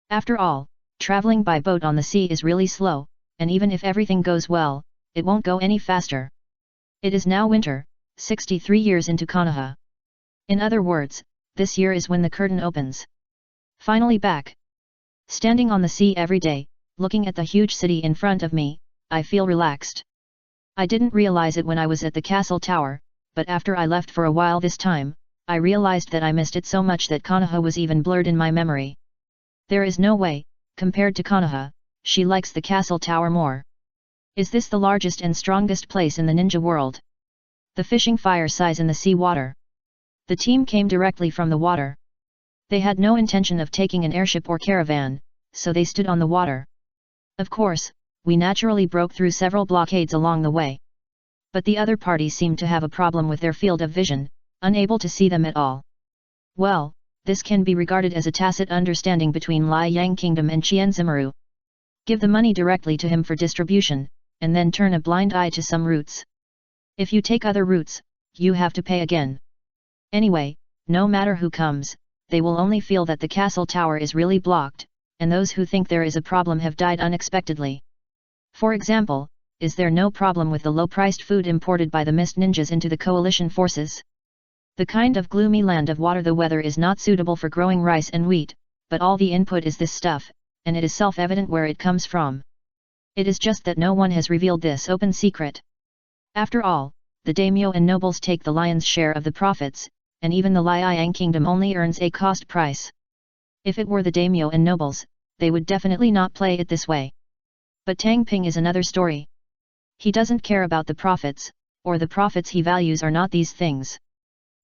After all, traveling by boat on the sea is really slow, and even if everything goes well, it won't go any faster. It is now winter, 63 years into Konoha. In other words, this year is when the curtain opens. Finally back. Standing on the sea every day, looking at the huge city in front of me, I feel relaxed. I didn't realize it when I was at the castle tower, but after I left for a while this time, I realized that I missed it so much that Konoha was even blurred in my memory. There is no way, compared to Konoha, she likes the castle tower more. Is this the largest and strongest place in the ninja world? The fishing fire size in the sea water. The team came directly from the water. They had no intention of taking an airship or caravan, so they stood on the water. Of course, we naturally broke through several blockades along the way. But the other parties seemed to have a problem with their field of vision, unable to see them at all. Well, this can be regarded as a tacit understanding between Liang Kingdom and Qianzimaru. Give the money directly to him for distribution, and then turn a blind eye to some routes. If you take other routes, you have to pay again. Anyway, no matter who comes, they will only feel that the castle tower is really blocked, and those who think there is a problem have died unexpectedly. For example, is there no problem with the low-priced food imported by the Mist Ninjas into the coalition forces? The kind of gloomy land of water the weather is not suitable for growing rice and wheat, but all the input is this stuff, and it is self-evident where it comes from. It is just that no one has revealed this open secret. After all, the daimyo and nobles take the lion's share of the profits, and even the Liang Kingdom only earns a cost price. If it were the daimyo and nobles, they would definitely not play it this way. But Tang Ping is another story. He doesn't care about the profits, or the profits he values are not these things.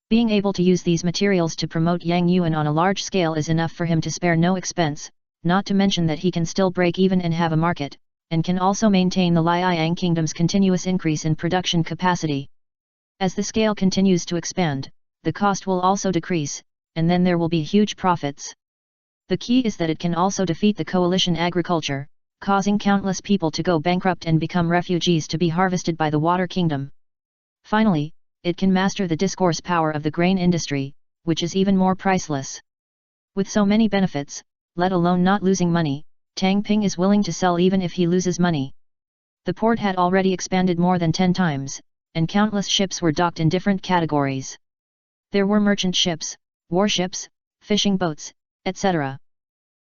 Being able to use these materials to promote Yang Yuan on a large scale is enough for him to spare no expense, not to mention that he can still break even and have a market, and can also maintain the Liang Kingdom's continuous increase in production capacity. As the scale continues to expand, the cost will also decrease, and then there will be huge profits. The key is that it can also defeat the coalition agriculture, causing countless people to go bankrupt and become refugees to be harvested by the Water Kingdom. Finally, it can master the discourse power of the grain industry, which is even more priceless. With so many benefits, let alone not losing money, Tang Ping is willing to sell even if he loses money. The port had already expanded more than 10 times, and countless ships were docked in different categories. There were merchant ships, warships, fishing boats, etc.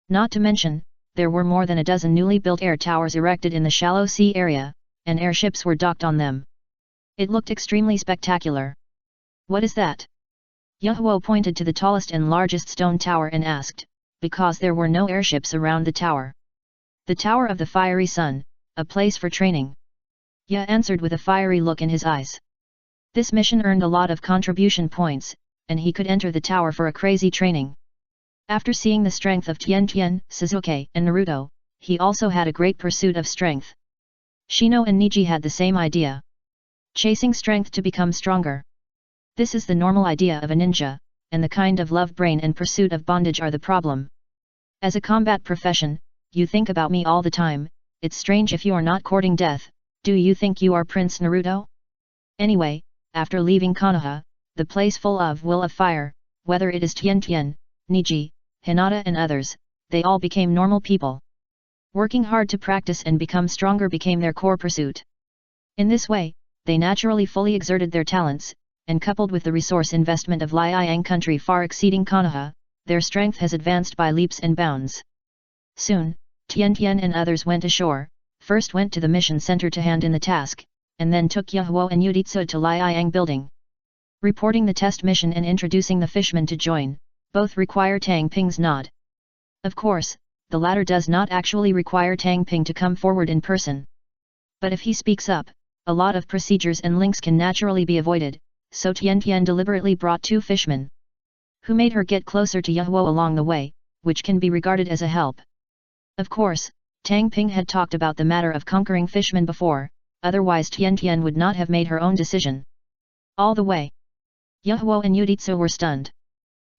Not to mention, there were more than a dozen newly built air towers erected in the shallow sea area, and airships were docked on them. It looked extremely spectacular. What is that? Yahoo pointed to the tallest and largest stone tower and asked, because there were no airships around the tower. The Tower of the Fiery Sun, a place for training. Ye answered with a fiery look in his eyes. This mission earned a lot of contribution points, and he could enter the tower for a crazy training. After seeing the strength of Tian Tian, Sasuke, and Naruto, he also had a great pursuit of strength. Shino and Niji had the same idea. Chasing strength to become stronger. This is the normal idea of a ninja, and the kind of love brain and pursuit of bondage are the problem. As a combat profession, you think about me all the time. It's strange if you are not courting death. Do you think you are Prince Naruto? Anyway, after leaving Konoha, the place full of will of fire, whether it is Tian Tian, Niji, Hinata and others, they all became normal people. Working hard to practice and become stronger became their core pursuit. In this way, they naturally fully exerted their talents, and coupled with the resource investment of Liang country far exceeding Konoha, their strength has advanced by leaps and bounds. Soon, Tian Tian and others went ashore, first went to the mission center to hand in the task, and then took Yahoo and Yuditsu to Liang building. Reporting the test mission and introducing the fishmen to join, both require Tang Ping's nod. Of course, the latter does not actually require Tang Ping to come forward in person. But if he speaks up, a lot of procedures and links can naturally be avoided, so Tian Tian deliberately brought 2 fishmen, who made her get closer to Yahoo along the way, which can be regarded as a help. Of course, Tang Ping had talked about the matter of conquering fishmen before, otherwise Tian Tian would not have made her own decision. All the way, Yahoo and Yuditsu were stunned.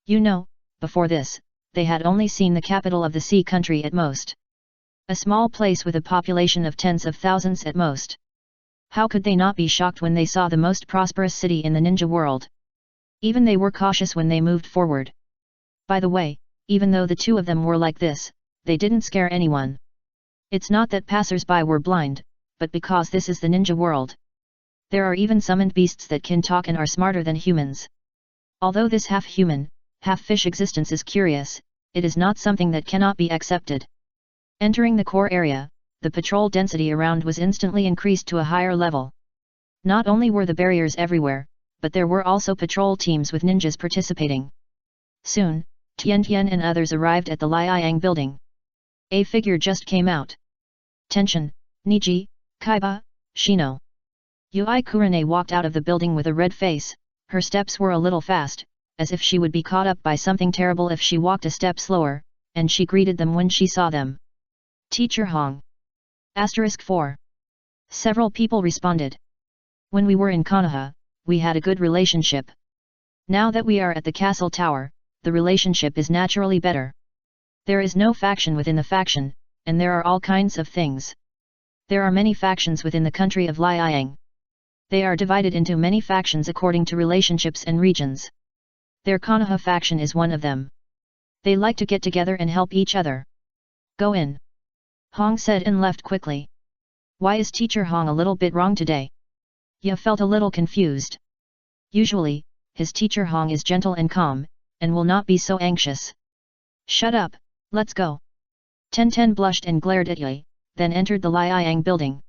You know, before this, they had only seen the capital of the sea country at most. A small place with a population of tens of thousands at most. How could they not be shocked when they saw the most prosperous city in the ninja world? Even they were cautious when they moved forward. By the way, even though the 2 of them were like this, they didn't scare anyone. It's not that passers-by were blind, but because this is the ninja world. There are even summoned beasts that can talk and are smarter than humans. Although this half-human, half-fish existence is curious, it is not something that cannot be accepted. Entering the core area, the patrol density around was instantly increased to a higher level. Not only were the barriers everywhere, but there were also patrol teams with ninjas participating. Soon, Tian Tian and others arrived at the Liang building. A figure just came out. Tension, Niji, Kaiba, Shino. Yui Kurane walked out of the building with a red face. Her steps were a little fast, as if she would be caught up by something terrible if she walked a step slower, and she greeted them when she saw them. Teacher Hong. *4. Several people responded. When we were in Konoha, we had a good relationship. Now that we are at the castle tower, the relationship is naturally better. There is no faction within the faction, and there are all kinds of things. There are many factions within the country of Liang. They are divided into many factions according to relationships and regions. Their Konoha faction is one of them. They like to get together and help each other. Go in. Hong said and left quickly. Why is Teacher Hong a little bit wrong today? Ye felt a little confused. Usually, his Teacher Hong is gentle and calm, and will not be so anxious. Shut up, let's go. Ten blushed and glared at Ye, then entered the Liang building.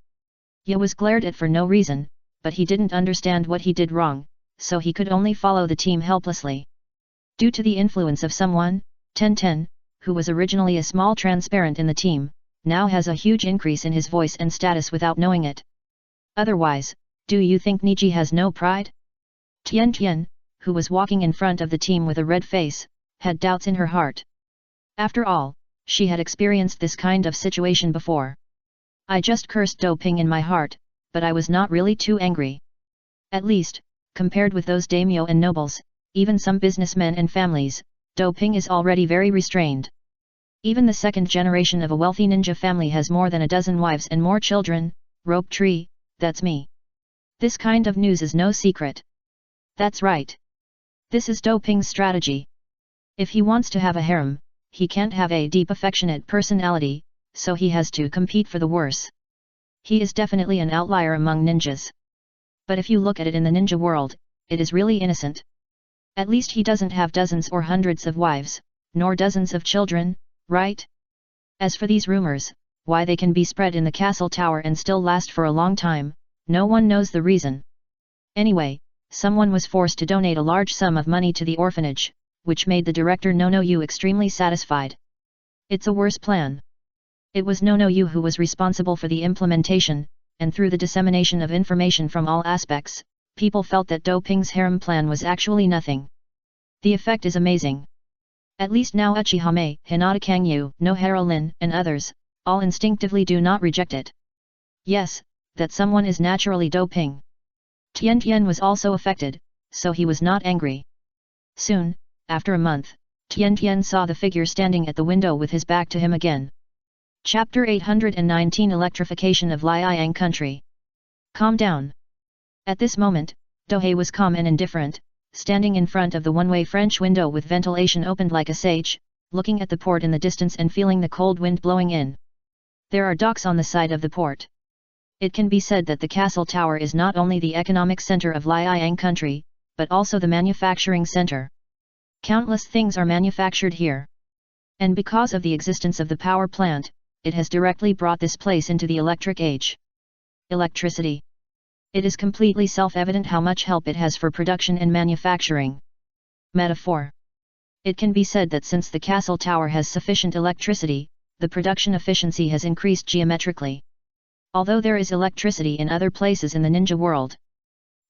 Ye was glared at for no reason, but he didn't understand what he did wrong, so he could only follow the team helplessly. Due to the influence of someone, Ten, who was originally a small transparent in the team, now has a huge increase in his voice and status without knowing it. Otherwise, do you think Niji has no pride? Tian, who was walking in front of the team with a red face, had doubts in her heart. After all, she had experienced this kind of situation before. I just cursed doping in my heart, but I was not really too angry. At least, compared with those daimyo and nobles, even some businessmen and families, doping is already very restrained. Even the second generation of a wealthy ninja family has more than a dozen wives and more children. Rope tree, that's me. This kind of news is no secret. That's right. This is doping's strategy. If he wants to have a harem, he can't have a deep affectionate personality, so he has to compete for the worse. He is definitely an outlier among ninjas. But if you look at it in the ninja world, it is really innocent. At least he doesn't have dozens or hundreds of wives, nor dozens of children, right? As for these rumors, why they can be spread in the castle tower and still last for a long time, no one knows the reason. Anyway, someone was forced to donate a large sum of money to the orphanage, which made the director Nono-yu extremely satisfied. It's a worse plan. It was Nono-yu who was responsible for the implementation, and through the dissemination of information from all aspects, people felt that doping's harem plan was actually nothing. The effect is amazing. At least now Uchihame, Hinata Kangyu, Nohara Lin, and others, all instinctively do not reject it. Yes, that someone is naturally doping. Tian Tian was also affected, so he was not angry. Soon, after a month, Tian Tian saw the figure standing at the window with his back to him again. Chapter 819 Electrification of Liang Country. Calm down. At this moment, Dohei was calm and indifferent, standing in front of the one-way French window with ventilation opened like a sage, looking at the port in the distance and feeling the cold wind blowing in. There are docks on the side of the port. It can be said that the castle tower is not only the economic center of Liang country, but also the manufacturing center. Countless things are manufactured here. And because of the existence of the power plant, it has directly brought this place into the electric age. Electricity. It is completely self-evident how much help it has for production and manufacturing. Metaphor. It can be said that since the castle tower has sufficient electricity, the production efficiency has increased geometrically. Although there is electricity in other places in the ninja world.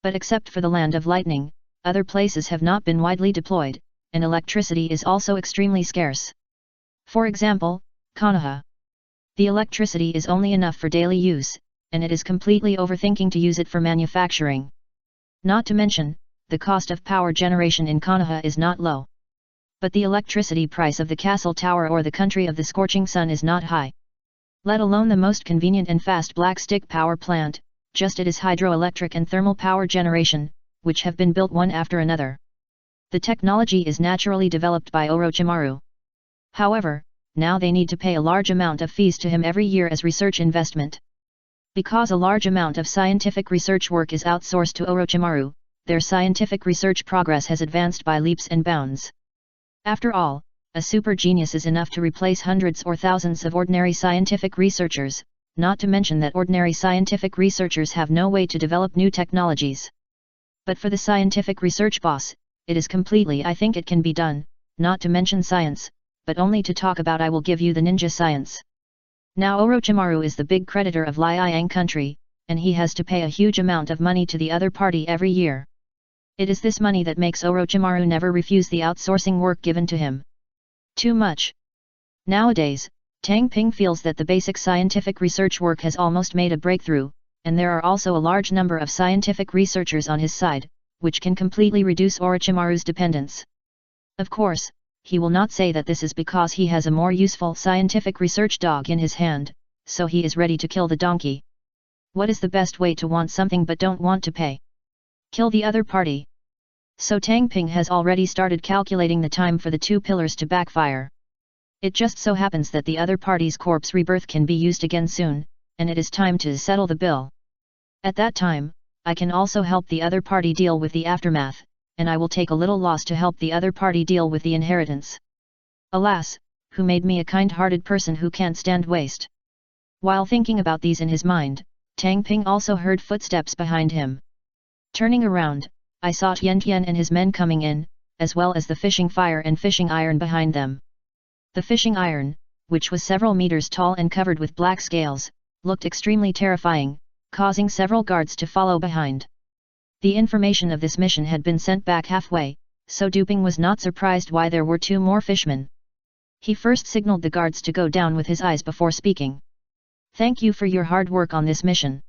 But except for the Land of Lightning, other places have not been widely deployed, and electricity is also extremely scarce. For example, Konoha. The electricity is only enough for daily use, and it is completely overthinking to use it for manufacturing. Not to mention, the cost of power generation in Konoha is not low. But the electricity price of the castle tower or the country of the scorching sun is not high. Let alone the most convenient and fast black stick power plant, just it is hydroelectric and thermal power generation, which have been built one after another. The technology is naturally developed by Orochimaru. However, now they need to pay a large amount of fees to him every year as research investment. Because a large amount of scientific research work is outsourced to Orochimaru, their scientific research progress has advanced by leaps and bounds. After all, a super genius is enough to replace hundreds or thousands of ordinary scientific researchers, not to mention that ordinary scientific researchers have no way to develop new technologies. But for the scientific research boss, it is completely I think it can be done, not to mention science, but only to talk about I will give you the ninja science. Now Orochimaru is the big creditor of Liang country, and he has to pay a huge amount of money to the other party every year. It is this money that makes Orochimaru never refuse the outsourcing work given to him. Too much. Nowadays, Tang Ping feels that the basic scientific research work has almost made a breakthrough, and there are also a large number of scientific researchers on his side, which can completely reduce Orochimaru's dependence. Of course, he will not say that this is because he has a more useful scientific research dog in his hand, so he is ready to kill the donkey. What is the best way to want something but don't want to pay? Kill the other party. So Tang Ping has already started calculating the time for the two pillars to backfire. It just so happens that the other party's corpse rebirth can be used again soon, and it is time to settle the bill. At that time, I can also help the other party deal with the aftermath, and I will take a little loss to help the other party deal with the inheritance. Alas, who made me a kind-hearted person who can't stand waste? While thinking about these in his mind, Tang Ping also heard footsteps behind him. Turning around, I saw Tian Tian and his men coming in, as well as the fishing fire and fishing iron behind them. The fishing iron, which was several meters tall and covered with black scales, looked extremely terrifying, causing several guards to follow behind. The information of this mission had been sent back halfway, so Duping was not surprised why there were two more fishmen. He first signaled the guards to go down with his eyes before speaking. Thank you for your hard work on this mission.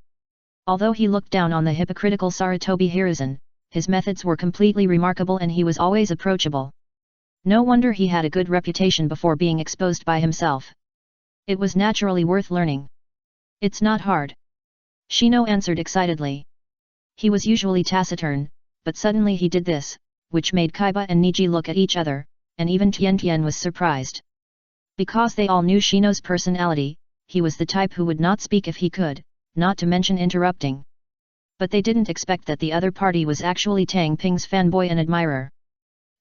Although he looked down on the hypocritical Sarutobi Hiruzen, his methods were completely remarkable and he was always approachable. No wonder he had a good reputation before being exposed by himself. It was naturally worth learning. It's not hard. Shino answered excitedly. He was usually taciturn, but suddenly he did this, which made Kaiba and Niji look at each other, and even Tian was surprised. Because they all knew Shino's personality, he was the type who would not speak if he could, not to mention interrupting. But they didn't expect that the other party was actually Tang Ping's fanboy and admirer.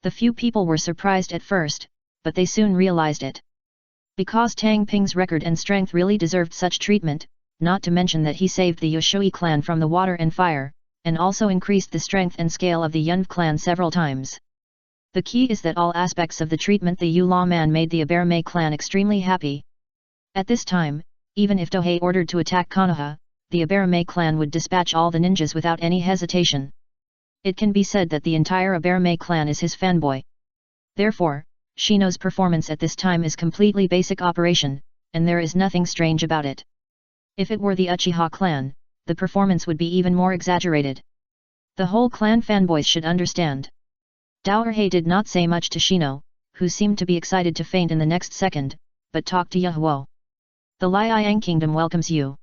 The few people were surprised at first, but they soon realized it. Because Tang Ping's record and strength really deserved such treatment, not to mention that he saved the Yoshui clan from the water and fire, and also increased the strength and scale of the Yunf clan several times. The key is that all aspects of the treatment the Yulaw man made the Aberme clan extremely happy. At this time, even if Dohei ordered to attack Konoha, the Aberme clan would dispatch all the ninjas without any hesitation. It can be said that the entire Aberme clan is his fanboy. Therefore, Shino's performance at this time is completely basic operation, and there is nothing strange about it. If it were the Uchiha clan, the performance would be even more exaggerated. The whole clan fanboys should understand. Daohei did not say much to Shino, who seemed to be excited to faint in the next second, but talked to Yahuo. The Liang Kingdom welcomes you.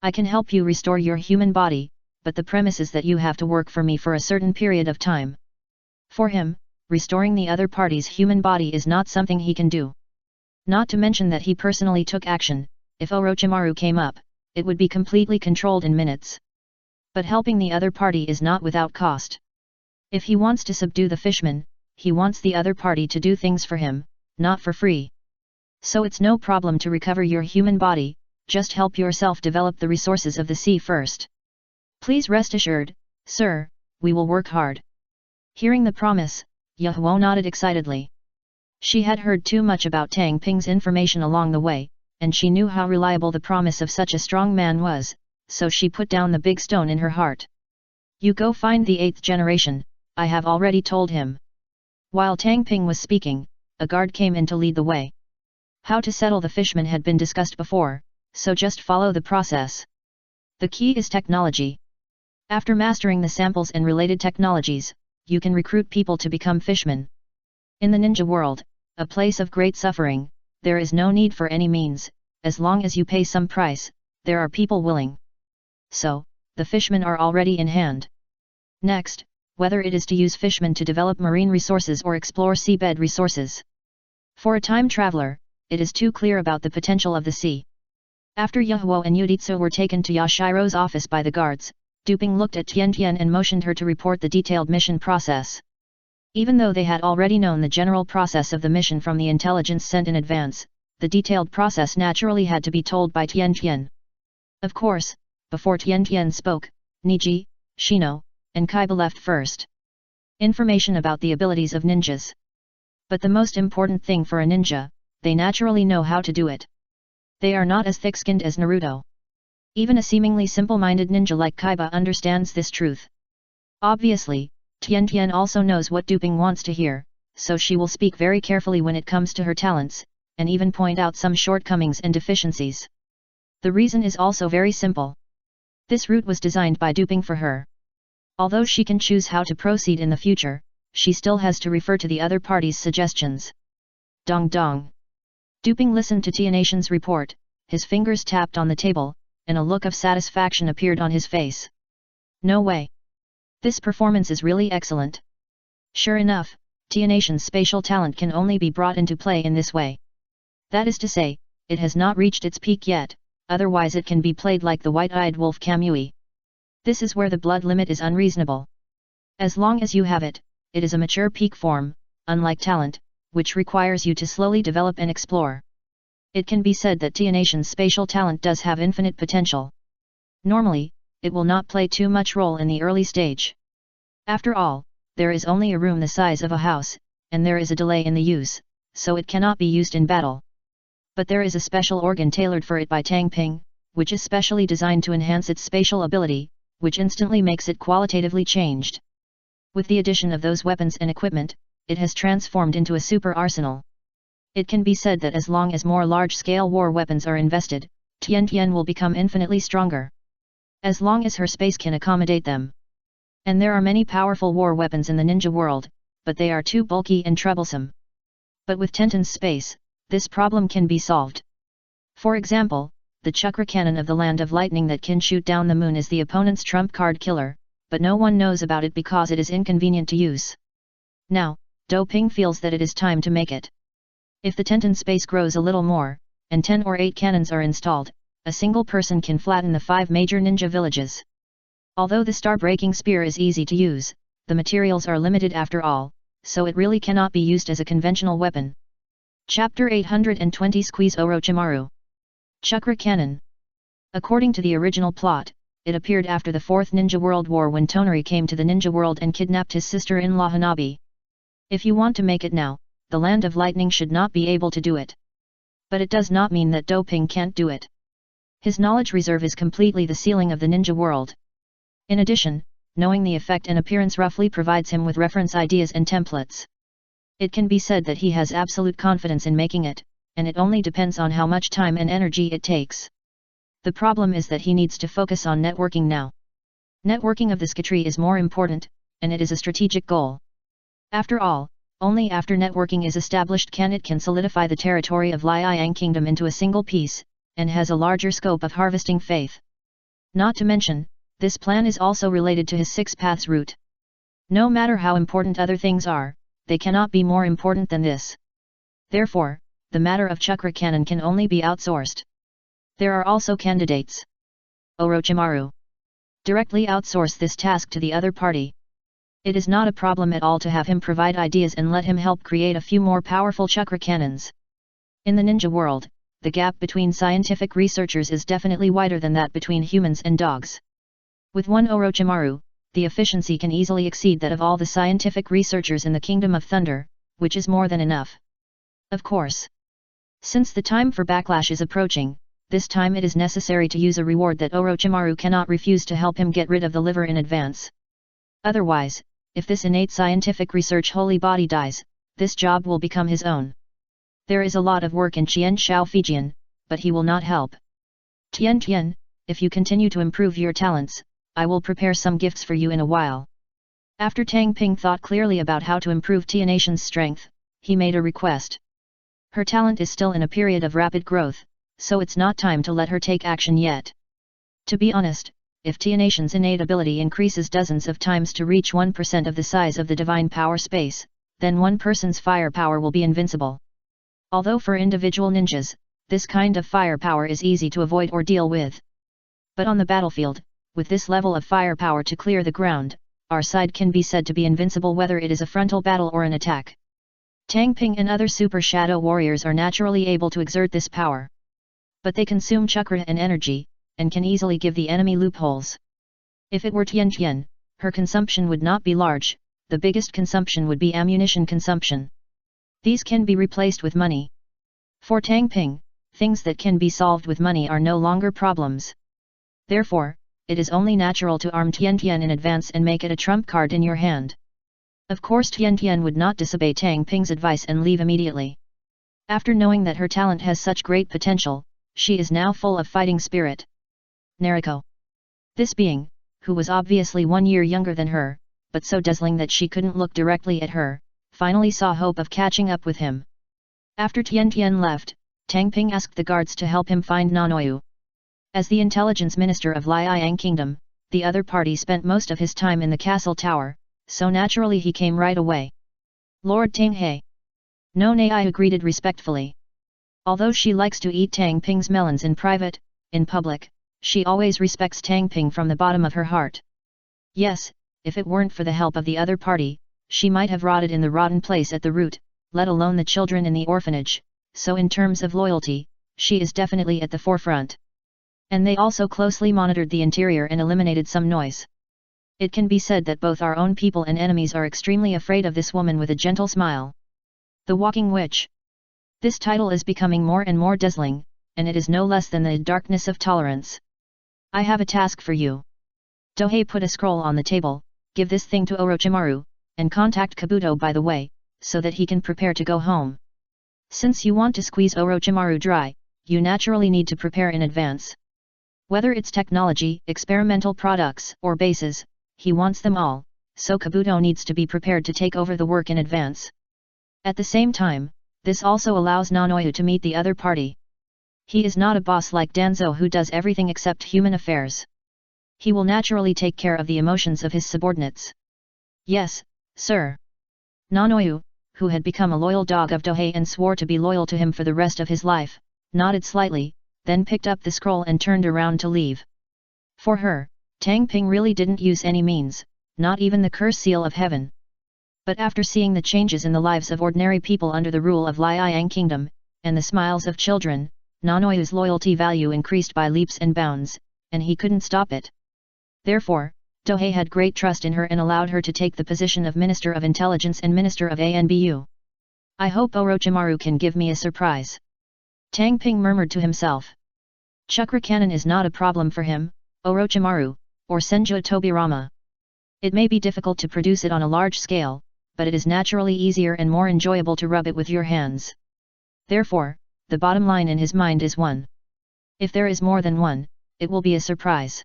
I can help you restore your human body, but the premise is that you have to work for me for a certain period of time. For him, restoring the other party's human body is not something he can do. Not to mention that he personally took action. If Orochimaru came up, it would be completely controlled in minutes. But helping the other party is not without cost. If he wants to subdue the fishman, he wants the other party to do things for him, not for free. So it's no problem to recover your human body, just help yourself develop the resources of the sea first. Please rest assured, sir, we will work hard. Hearing the promise, Yahuo nodded excitedly. She had heard too much about Tang Ping's information along the way, and she knew how reliable the promise of such a strong man was, so she put down the big stone in her heart. You go find the 8th generation, I have already told him. While Tang Ping was speaking, a guard came in to lead the way. How to settle the fishman had been discussed before, so just follow the process. The key is technology. After mastering the samples and related technologies, you can recruit people to become fishmen. In the ninja world, a place of great suffering, there is no need for any means, as long as you pay some price, there are people willing. So, the fishmen are already in hand. Next, whether it is to use fishmen to develop marine resources or explore seabed resources. For a time traveler, it is too clear about the potential of the sea. After Yahuo and Yuditsu were taken to Yashiro's office by the guards, Duping looked at Tian and motioned her to report the detailed mission process. Even though they had already known the general process of the mission from the intelligence sent in advance, the detailed process naturally had to be told by Tian. Of course, before Tian spoke, Niji, Shino, and Kaiba left first. Information about the abilities of ninjas. But the most important thing for a ninja, they naturally know how to do it. They are not as thick-skinned as Naruto. Even a seemingly simple-minded ninja like Kaiba understands this truth. Obviously, Tian also knows what Duping wants to hear, so she will speak very carefully when it comes to her talents, and even point out some shortcomings and deficiencies. The reason is also very simple. This route was designed by Duping for her. Although she can choose how to proceed in the future, she still has to refer to the other party's suggestions. Dong dong. Duping listened to Tian's report, his fingers tapped on the table, and a look of satisfaction appeared on his face. No way. This performance is really excellent. Sure enough, Tian's spatial talent can only be brought into play in this way. That is to say, it has not reached its peak yet, otherwise it can be played like the white-eyed wolf Kamui. This is where the blood limit is unreasonable. As long as you have it, it is a mature peak form, unlike talent, which requires you to slowly develop and explore. It can be said that Tian's spatial talent does have infinite potential. Normally, it will not play too much role in the early stage. After all, there is only a room the size of a house, and there is a delay in the use, so it cannot be used in battle. But there is a special organ tailored for it by Tang Ping, which is specially designed to enhance its spatial ability, which instantly makes it qualitatively changed. With the addition of those weapons and equipment, it has transformed into a super arsenal. It can be said that as long as more large-scale war weapons are invested, Tian will become infinitely stronger. As long as her space can accommodate them. And there are many powerful war weapons in the ninja world, but they are too bulky and troublesome. But with Tenten's space, this problem can be solved. For example, the chakra cannon of the Land of Lightning that can shoot down the moon is the opponent's trump card killer, but no one knows about it because it is inconvenient to use. Now, Do Ping feels that it is time to make it. If the Tenten space grows a little more, and 10 or 8 cannons are installed, a single person can flatten the 5 major ninja villages. Although the star-breaking spear is easy to use, the materials are limited after all, so it really cannot be used as a conventional weapon. Chapter 820 Squeeze Orochimaru. Chakra Cannon. According to the original plot, it appeared after the Fourth Ninja World War when Tonari came to the ninja world and kidnapped his sister-in-law Hanabi. If you want to make it now, the Land of Lightning should not be able to do it. But it does not mean that Do Ping can't do it. His knowledge reserve is completely the ceiling of the ninja world. In addition, knowing the effect and appearance roughly provides him with reference ideas and templates. It can be said that he has absolute confidence in making it, and it only depends on how much time and energy it takes. The problem is that he needs to focus on networking now. Networking of the Skatri is more important, and it is a strategic goal. After all, only after networking is established can it solidify the territory of Liang Kingdom into a single piece, and has a larger scope of harvesting faith. Not to mention, this plan is also related to his 6 paths route. No matter how important other things are, they cannot be more important than this. Therefore, the matter of chakra cannon can only be outsourced. There are also candidates. Orochimaru. Directly outsource this task to the other party. It is not a problem at all to have him provide ideas and let him help create a few more powerful chakra cannons. In the ninja world, the gap between scientific researchers is definitely wider than that between humans and dogs. With one Orochimaru, the efficiency can easily exceed that of all the scientific researchers in the Kingdom of Thunder, which is more than enough. Of course. Since the time for backlash is approaching, this time it is necessary to use a reward that Orochimaru cannot refuse to help him get rid of the liver in advance. Otherwise, if this innate scientific research holy body dies, this job will become his own. There is a lot of work in Qian Shao Fijian, but he will not help. Tian, if you continue to improve your talents, I will prepare some gifts for you in a while. After Tang Ping thought clearly about how to improve Tianation's strength, he made a request. Her talent is still in a period of rapid growth, so it's not time to let her take action yet. To be honest, if Tianation's innate ability increases dozens of times to reach 1% of the size of the divine power space, then one person's firepower will be invincible. Although for individual ninjas, this kind of firepower is easy to avoid or deal with. But on the battlefield, with this level of firepower to clear the ground, our side can be said to be invincible whether it is a frontal battle or an attack. Tang Ping and other super shadow warriors are naturally able to exert this power. But they consume chakra and energy, and can easily give the enemy loopholes. If it were Tian, her consumption would not be large, the biggest consumption would be ammunition consumption. These can be replaced with money. For Tang Ping, things that can be solved with money are no longer problems. Therefore, it is only natural to arm Tian in advance and make it a trump card in your hand. Of course Tian would not disobey Tang Ping's advice and leave immediately. After knowing that her talent has such great potential, she is now full of fighting spirit. Nariko. This being, who was obviously 1 year younger than her, but so dazzling that she couldn't look directly at her, finally saw hope of catching up with him. After Tian left, Tang Ping asked the guards to help him find Nanoyu. As the intelligence minister of Liang Kingdom, the other party spent most of his time in the castle tower, so naturally he came right away. Lord Tanghai. No Nai greeted respectfully. Although she likes to eat Tang Ping's melons in private, in public, she always respects Tang Ping from the bottom of her heart. Yes, if it weren't for the help of the other party, she might have rotted in the rotten place at the root, let alone the children in the orphanage, so in terms of loyalty, she is definitely at the forefront. And they also closely monitored the interior and eliminated some noise. It can be said that both our own people and enemies are extremely afraid of this woman with a gentle smile. The Walking Witch. This title is becoming more and more dazzling, and it is no less than the darkness of tolerance. I have a task for you. Dohei put a scroll on the table, give this thing to Orochimaru, and contact Kabuto by the way, so that he can prepare to go home. Since you want to squeeze Orochimaru dry, you naturally need to prepare in advance. Whether it's technology, experimental products, or bases, he wants them all, so Kabuto needs to be prepared to take over the work in advance. At the same time, this also allows Nanoyu to meet the other party. He is not a boss like Danzo who does everything except human affairs. He will naturally take care of the emotions of his subordinates. Yes, sir. Nanoyu, who had become a loyal dog of Dohei and swore to be loyal to him for the rest of his life, nodded slightly, then picked up the scroll and turned around to leave. For her, Tang Ping really didn't use any means, not even the curse seal of heaven. But after seeing the changes in the lives of ordinary people under the rule of Liang Kingdom, and the smiles of children, Nanoyu's loyalty value increased by leaps and bounds, and he couldn't stop it. Therefore, Dohei had great trust in her and allowed her to take the position of Minister of Intelligence and Minister of Anbu. I hope Orochimaru can give me a surprise. Tang Ping murmured to himself. Chakra cannon is not a problem for him, Orochimaru, or Senju Tobirama. It may be difficult to produce it on a large scale, but it is naturally easier and more enjoyable to rub it with your hands. Therefore, the bottom line in his mind is one. If there is more than one, it will be a surprise.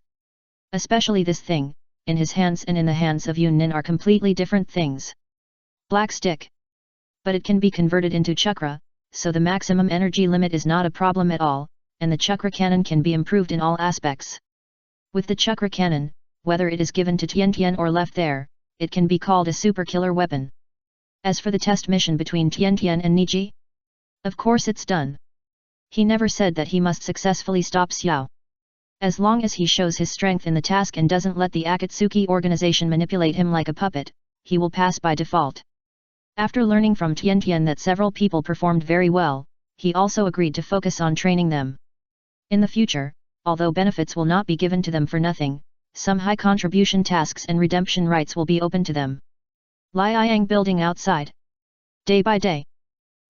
Especially this thing, in his hands and in the hands of Yunin are completely different things. Black stick. But it can be converted into chakra, so the maximum energy limit is not a problem at all, and the chakra cannon can be improved in all aspects. With the chakra cannon, whether it is given to Tian or left there, it can be called a super killer weapon. As for the test mission between Tian and Niji? Of course it's done. He never said that he must successfully stop Xiao. As long as he shows his strength in the task and doesn't let the Akatsuki organization manipulate him like a puppet, he will pass by default. After learning from Tian that several people performed very well, he also agreed to focus on training them. In the future, although benefits will not be given to them for nothing, some high contribution tasks and redemption rights will be open to them. Liang building outside. Day by day.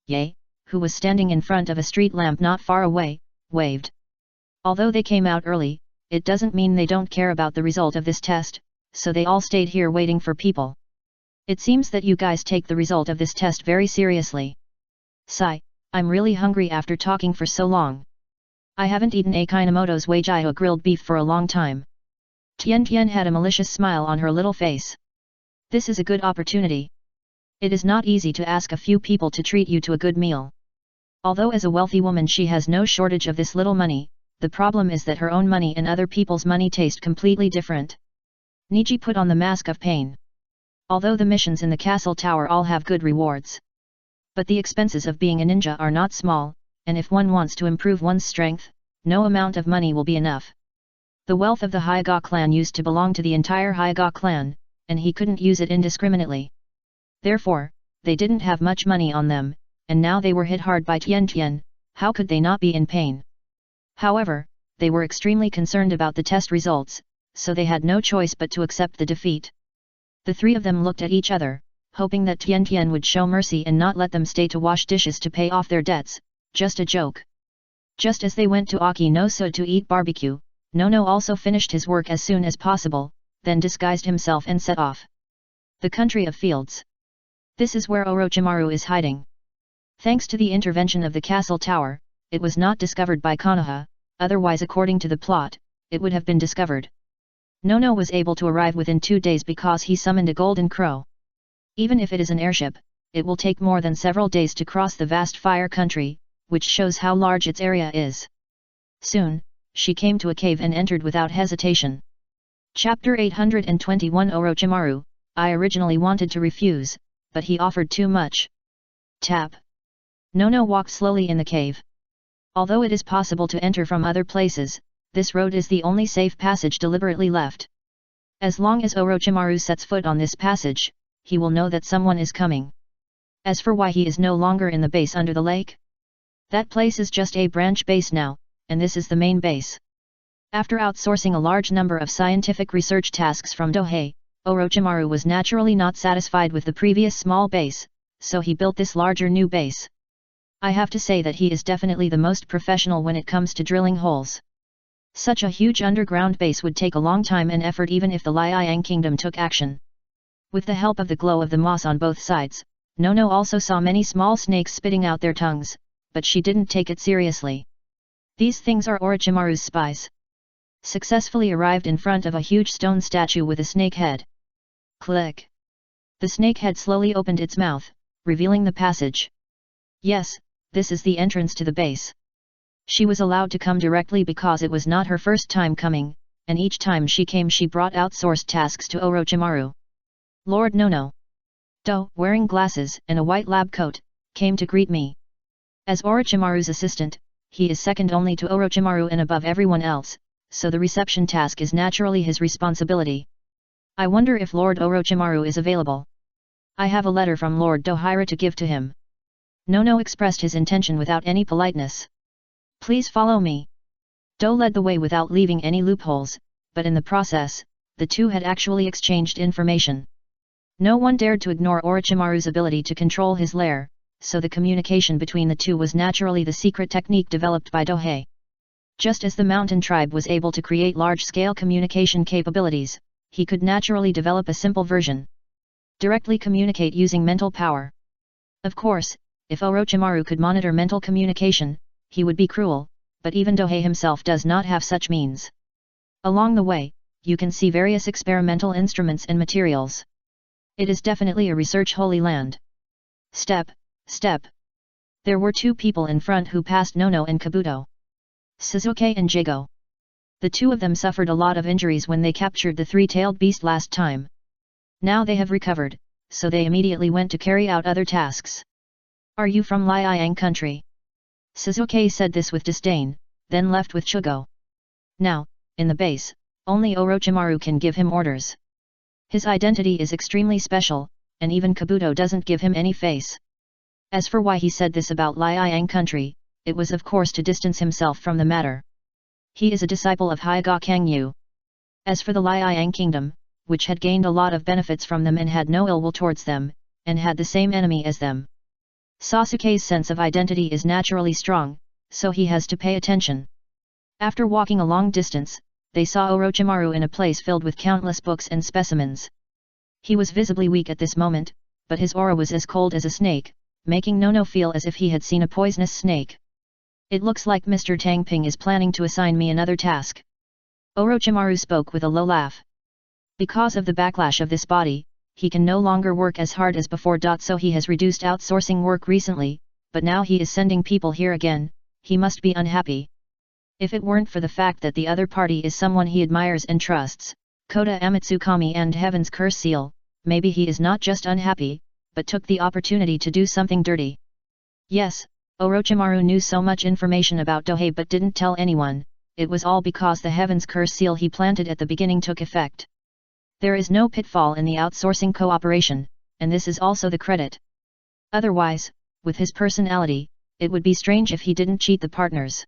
Ye, who was standing in front of a street lamp not far away, waved. Although they came out early, it doesn't mean they don't care about the result of this test, so they all stayed here waiting for people. It seems that you guys take the result of this test very seriously. Sigh, I'm really hungry after talking for so long. I haven't eaten Akinomoto's Weijiao grilled beef for a long time. Tian had a malicious smile on her little face. This is a good opportunity. It is not easy to ask a few people to treat you to a good meal. Although as a wealthy woman she has no shortage of this little money, the problem is that her own money and other people's money taste completely different. Niji put on the mask of pain. Although the missions in the castle tower all have good rewards. But the expenses of being a ninja are not small, and if one wants to improve one's strength, no amount of money will be enough. The wealth of the Hyuga clan used to belong to the entire Hyuga clan, and he couldn't use it indiscriminately. Therefore, they didn't have much money on them, and now they were hit hard by Tian, how could they not be in pain? However, they were extremely concerned about the test results, so they had no choice but to accept the defeat. The three of them looked at each other, hoping that Tian would show mercy and not let them stay to wash dishes to pay off their debts, just a joke. Just as they went to Aki no So to eat barbecue, Nono also finished his work as soon as possible, then disguised himself and set off. The country of fields. This is where Orochimaru is hiding. Thanks to the intervention of the castle tower, it was not discovered by Konoha, otherwise according to the plot, it would have been discovered. Nono was able to arrive within 2 days because he summoned a golden crow. Even if it is an airship, it will take more than several days to cross the vast fire country, which shows how large its area is. Soon, she came to a cave and entered without hesitation. Chapter 821 Orochimaru, I originally wanted to refuse, but he offered too much. Tap. Nono walked slowly in the cave. Although it is possible to enter from other places, this road is the only safe passage deliberately left. As long as Orochimaru sets foot on this passage, he will know that someone is coming. As for why he is no longer in the base under the lake? That place is just a branch base now, and this is the main base. After outsourcing a large number of scientific research tasks from Dohei, Orochimaru was naturally not satisfied with the previous small base, so he built this larger new base. I have to say that he is definitely the most professional when it comes to drilling holes. Such a huge underground base would take a long time and effort even if the Liang Kingdom took action. With the help of the glow of the moss on both sides, Nono also saw many small snakes spitting out their tongues, but she didn't take it seriously. These things are Orochimaru's spies. successfully arrived in front of a huge stone statue with a snake head. Click! The snake head slowly opened its mouth, revealing the passage. Yes, this is the entrance to the base. She was allowed to come directly because it was not her first time coming, and each time she came she brought outsourced tasks to Orochimaru. Lord Nono, wearing glasses and a white lab coat, came to greet me. As Orochimaru's assistant, he is second only to Orochimaru and above everyone else, so the reception task is naturally his responsibility. I wonder if Lord Orochimaru is available. I have a letter from Lord Dohira to give to him. Nono expressed his intention without any politeness. Please follow me. Do led the way without leaving any loopholes, but in the process, the two had actually exchanged information. No one dared to ignore Orochimaru's ability to control his lair, so the communication between the two was naturally the secret technique developed by Dohei. Just as the mountain tribe was able to create large-scale communication capabilities, he could naturally develop a simple version. Directly communicate using mental power. Of course, if Orochimaru could monitor mental communication, he would be cruel, but even Dohei himself does not have such means. Along the way, you can see various experimental instruments and materials. It is definitely a research holy land. Step. There were two people in front who passed Nono and Kabuto. Suzuki and Jago. The two of them suffered a lot of injuries when they captured the three-tailed beast last time. Now they have recovered, so they immediately went to carry out other tasks. Are you from Liang country? Suzuki said this with disdain, then left with Chugo. Now, in the base, only Orochimaru can give him orders. His identity is extremely special, and even Kabuto doesn't give him any face. As for why he said this about Liang country, it was of course to distance himself from the matter. He is a disciple of Hyuga Kangyu. As for the Liang kingdom, which had gained a lot of benefits from them and had no ill will towards them, and had the same enemy as them. Sasuke's sense of identity is naturally strong, so he has to pay attention. After walking a long distance, they saw Orochimaru in a place filled with countless books and specimens. He was visibly weak at this moment, but his aura was as cold as a snake, making Nono feel as if he had seen a poisonous snake. It looks like Mr. Tangping is planning to assign me another task. Orochimaru spoke with a low laugh. Because of the backlash of this body, he can no longer work as hard as before. So he has reduced outsourcing work recently, but now he is sending people here again. He must be unhappy. If it weren't for the fact that the other party is someone he admires and trusts, Kota Amatsukami and Heaven's Curse Seal, maybe he is not just unhappy, but took the opportunity to do something dirty. Yes, Orochimaru knew so much information about Dohei but didn't tell anyone. It was all because the Heaven's Curse Seal he planted at the beginning took effect. There is no pitfall in the outsourcing cooperation, and this is also the credit. Otherwise, with his personality, it would be strange if he didn't cheat the partners.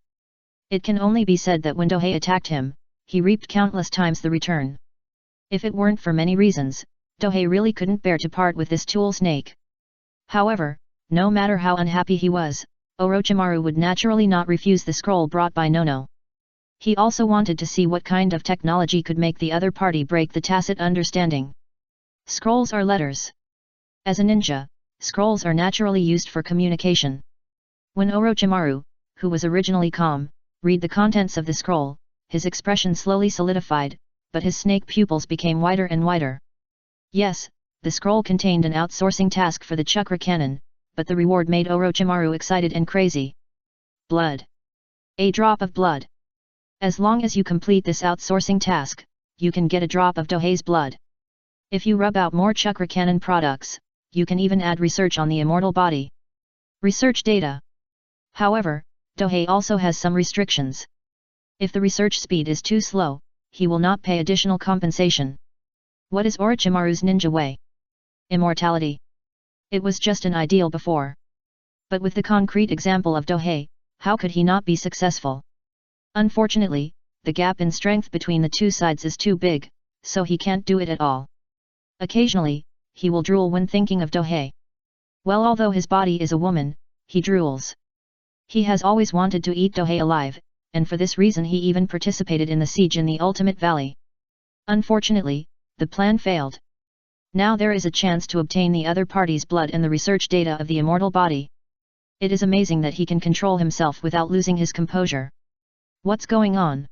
It can only be said that when Dohei attacked him, he reaped countless times the return. If it weren't for many reasons, Dohei really couldn't bear to part with this tool snake. However, no matter how unhappy he was, Orochimaru would naturally not refuse the scroll brought by Nono. He also wanted to see what kind of technology could make the other party break the tacit understanding. Scrolls are letters. As a ninja, scrolls are naturally used for communication. When Orochimaru, who was originally calm, read the contents of the scroll, his expression slowly solidified, but his snake pupils became wider and wider. Yes, the scroll contained an outsourcing task for the chakra cannon, but the reward made Orochimaru excited and crazy. Blood. A drop of blood. As long as you complete this outsourcing task, you can get a drop of Dohei's blood. If you rub out more chakra cannon products, you can even add research on the immortal body. Research data. However, Dohei also has some restrictions. If the research speed is too slow, he will not pay additional compensation. What is Orochimaru's ninja way? Immortality. It was just an ideal before. But with the concrete example of Dohei, how could he not be successful? Unfortunately, the gap in strength between the two sides is too big, so he can't do it at all. Occasionally, he will drool when thinking of Dohei. Well, although his body is a woman, he drools. He has always wanted to eat Dohei alive, and for this reason he even participated in the siege in the Ultimate Valley. Unfortunately, the plan failed. Now there is a chance to obtain the other party's blood and the research data of the immortal body. It is amazing that he can control himself without losing his composure. What's going on?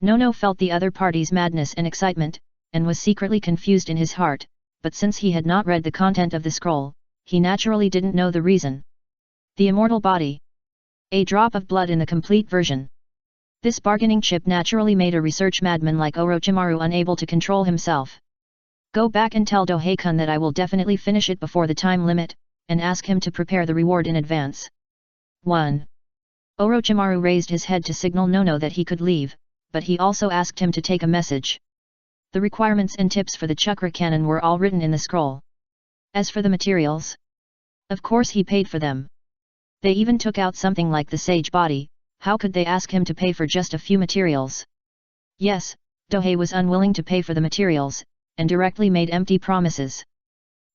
Nono felt the other party's madness and excitement, and was secretly confused in his heart, but since he had not read the content of the scroll, he naturally didn't know the reason. The immortal body. A drop of blood in the complete version. This bargaining chip naturally made a research madman like Orochimaru unable to control himself. Go back and tell Dohei-kun that I will definitely finish it before the time limit, and ask him to prepare the reward in advance. 1. Orochimaru raised his head to signal Nono that he could leave, but he also asked him to take a message. The requirements and tips for the chakra cannon were all written in the scroll. As for the materials, of course he paid for them. They even took out something like the sage body. How could they ask him to pay for just a few materials? Yes, Dohei was unwilling to pay for the materials, and directly made empty promises.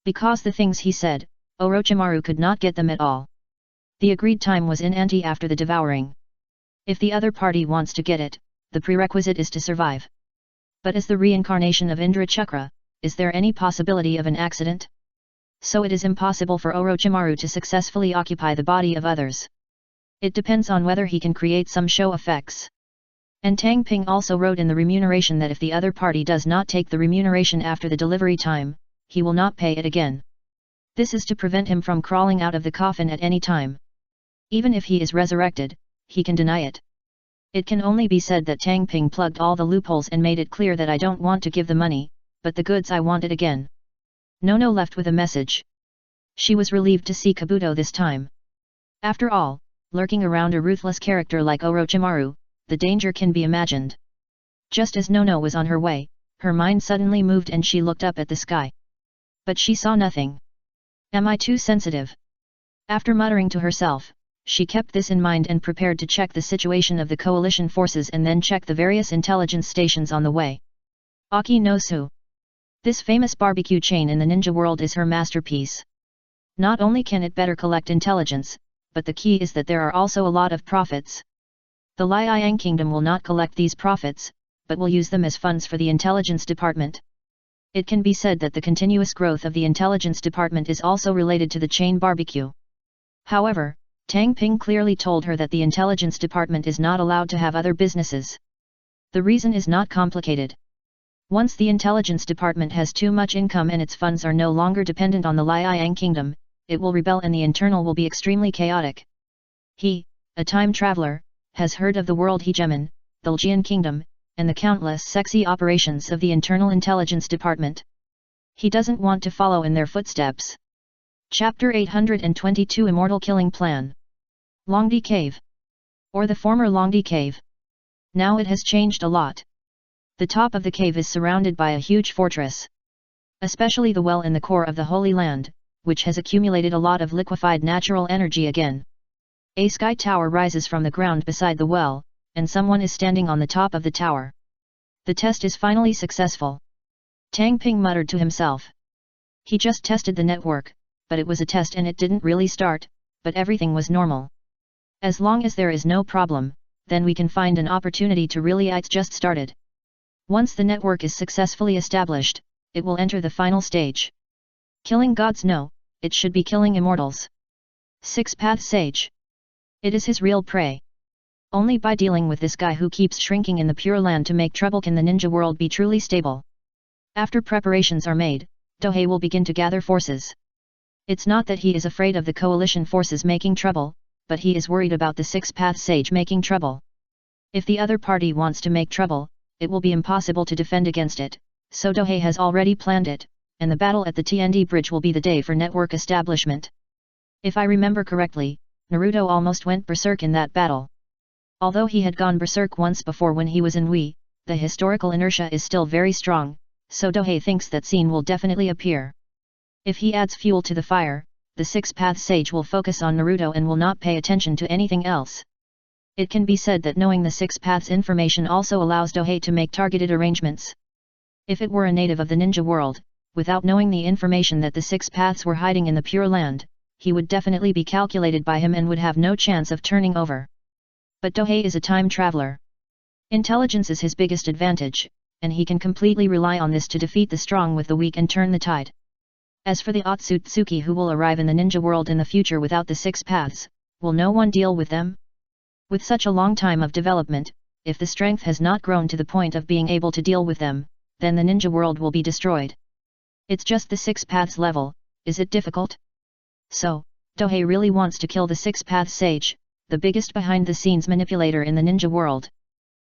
Because the things he said, Orochimaru could not get them at all. The agreed time was in ante after the devouring. If the other party wants to get it, the prerequisite is to survive. But as the reincarnation of Indra Chakra, is there any possibility of an accident? So it is impossible for Orochimaru to successfully occupy the body of others. It depends on whether he can create some show effects. And Tang Ping also wrote in the remuneration that if the other party does not take the remuneration after the delivery time, he will not pay it again. This is to prevent him from crawling out of the coffin at any time. Even if he is resurrected, he can deny it. It can only be said that Tang Ping plugged all the loopholes and made it clear that I don't want to give the money, but the goods I want it again. Nono left with a message. She was relieved to see Kabuto this time. After all, lurking around a ruthless character like Orochimaru, the danger can be imagined. Just as Nono was on her way, her mind suddenly moved and she looked up at the sky. But she saw nothing. Am I too sensitive? After muttering to herself, she kept this in mind and prepared to check the situation of the coalition forces and then check the various intelligence stations on the way. Aki no Su. This famous barbecue chain in the ninja world is her masterpiece. Not only can it better collect intelligence, but the key is that there are also a lot of profits. The Liang Kingdom will not collect these profits, but will use them as funds for the intelligence department. It can be said that the continuous growth of the intelligence department is also related to the chain barbecue. However, Tang Ping clearly told her that the intelligence department is not allowed to have other businesses. The reason is not complicated. Once the intelligence department has too much income and its funds are no longer dependent on the Liang Kingdom, it will rebel and the internal will be extremely chaotic. He, a time traveler, has heard of the world hegemon, the Ljian Kingdom, and the countless sexy operations of the internal intelligence department. He doesn't want to follow in their footsteps. Chapter 822 Immortal Killing Plan. Longdi Cave. Or the former Longdi Cave. Now it has changed a lot. The top of the cave is surrounded by a huge fortress. Especially the well in the core of the Holy Land, which has accumulated a lot of liquefied natural energy again. A sky tower rises from the ground beside the well, and someone is standing on the top of the tower. The test is finally successful. Tang Ping muttered to himself. He just tested the network, but it was a test and it didn't really start, but everything was normal. As long as there is no problem, then we can find an opportunity to really. It's just started. Once the network is successfully established, it will enter the final stage. Killing gods? No, it should be killing immortals. Six-Path Sage. It is his real prey. Only by dealing with this guy who keeps shrinking in the Pure Land to make trouble can the ninja world be truly stable. After preparations are made, Dohei will begin to gather forces. It's not that he is afraid of the coalition forces making trouble, but he is worried about the Six-Path Sage making trouble. If the other party wants to make trouble, it will be impossible to defend against it, so Dohei has already planned it, and the battle at the TND bridge will be the day for network establishment. If I remember correctly, Naruto almost went berserk in that battle. Although he had gone berserk once before when he was in Wii, the historical inertia is still very strong, so Dohei thinks that scene will definitely appear. If he adds fuel to the fire, the Six-Path Sage will focus on Naruto and will not pay attention to anything else. It can be said that knowing the Six Paths information also allows Dohei to make targeted arrangements. If it were a native of the ninja world, without knowing the information that the Six Paths were hiding in the Pure Land, he would definitely be calculated by him and would have no chance of turning over. But Dohei is a time traveler. Intelligence is his biggest advantage, and he can completely rely on this to defeat the strong with the weak and turn the tide. As for the Otsutsuki who will arrive in the ninja world in the future without the Six Paths, will no one deal with them? With such a long time of development, if the strength has not grown to the point of being able to deal with them, then the ninja world will be destroyed. It's just the 6 paths level, is it difficult? So, Dohei really wants to kill the 6 paths sage, the biggest behind-the-scenes manipulator in the ninja world.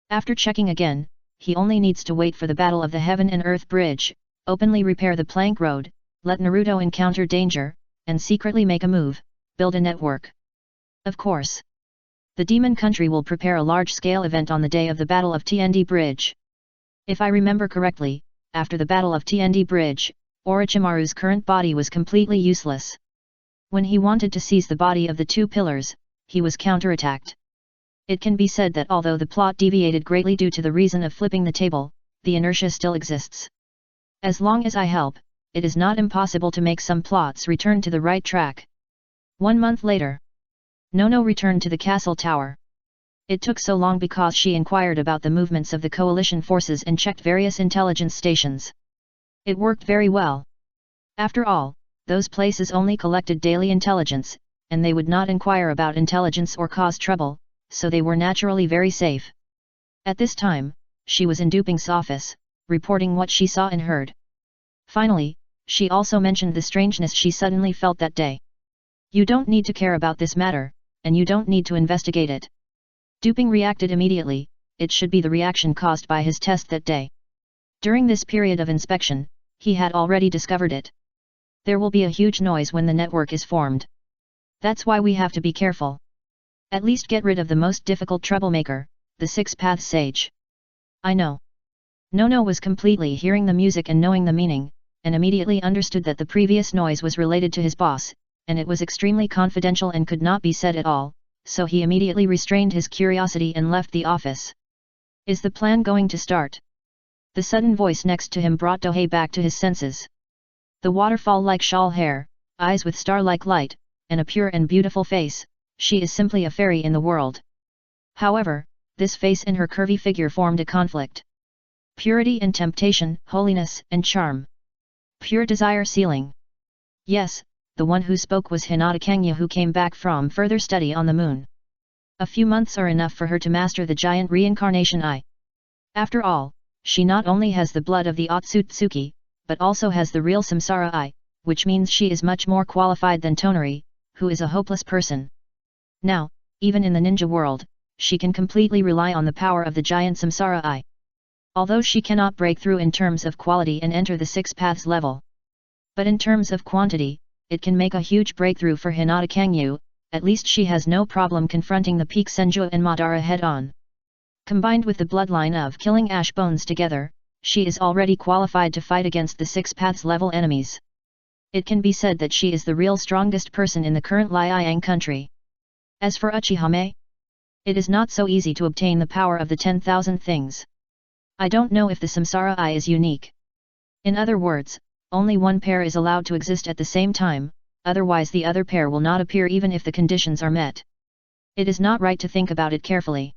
After checking again, he only needs to wait for the battle of the Heaven and Earth Bridge, openly repair the plank road, let Naruto encounter danger, and secretly make a move, build a network. Of course. The Demon Country will prepare a large-scale event on the day of the Battle of TND Bridge. If I remember correctly, after the Battle of TND Bridge, Orochimaru's current body was completely useless. When he wanted to seize the body of the 2 pillars, he was counterattacked. It can be said that although the plot deviated greatly due to the reason of flipping the table, the inertia still exists. As long as I help, it is not impossible to make some plots return to the right track. 1 month later, Nono returned to the castle tower. It took so long because she inquired about the movements of the coalition forces and checked various intelligence stations. It worked very well. After all, those places only collected daily intelligence, and they would not inquire about intelligence or cause trouble, so they were naturally very safe. At this time, she was in Duping's office, reporting what she saw and heard. Finally, she also mentioned the strangeness she suddenly felt that day. You don't need to care about this matter, and you don't need to investigate it. Duping reacted immediately, it should be the reaction caused by his test that day. During this period of inspection, he had already discovered it. There will be a huge noise when the network is formed. That's why we have to be careful. At least get rid of the most difficult troublemaker, the 6 paths sage. I know. Nono was completely hearing the music and knowing the meaning, and immediately understood that the previous noise was related to his boss, and it was extremely confidential and could not be said at all, so he immediately restrained his curiosity and left the office. Is the plan going to start? The sudden voice next to him brought Dohei back to his senses. The waterfall-like shawl hair, eyes with star-like light, and a pure and beautiful face, she is simply a fairy in the world. However, this face and her curvy figure formed a conflict. Purity and temptation, holiness and charm. Pure desire ceiling. Yes, the one who spoke was Hinata Kenya, who came back from further study on the moon. A few months are enough for her to master the giant reincarnation eye. After all, she not only has the blood of the Otsutsuki, but also has the real Samsara eye, which means she is much more qualified than Tonari, who is a hopeless person. Now, even in the ninja world, she can completely rely on the power of the giant Samsara eye. Although she cannot break through in terms of quality and enter the 6 paths level. But in terms of quantity, it can make a huge breakthrough for Hinata Kangyu. At least she has no problem confronting the peak Senju and Madara head-on. Combined with the bloodline of killing ash bones together, she is already qualified to fight against the 6 paths level enemies. It can be said that she is the real strongest person in the current Liang country. As for Uchihame, it is not so easy to obtain the power of the 10,000 things. I don't know if the Samsara eye is unique. In other words, only one pair is allowed to exist at the same time, otherwise the other pair will not appear even if the conditions are met. It is not right to think about it carefully.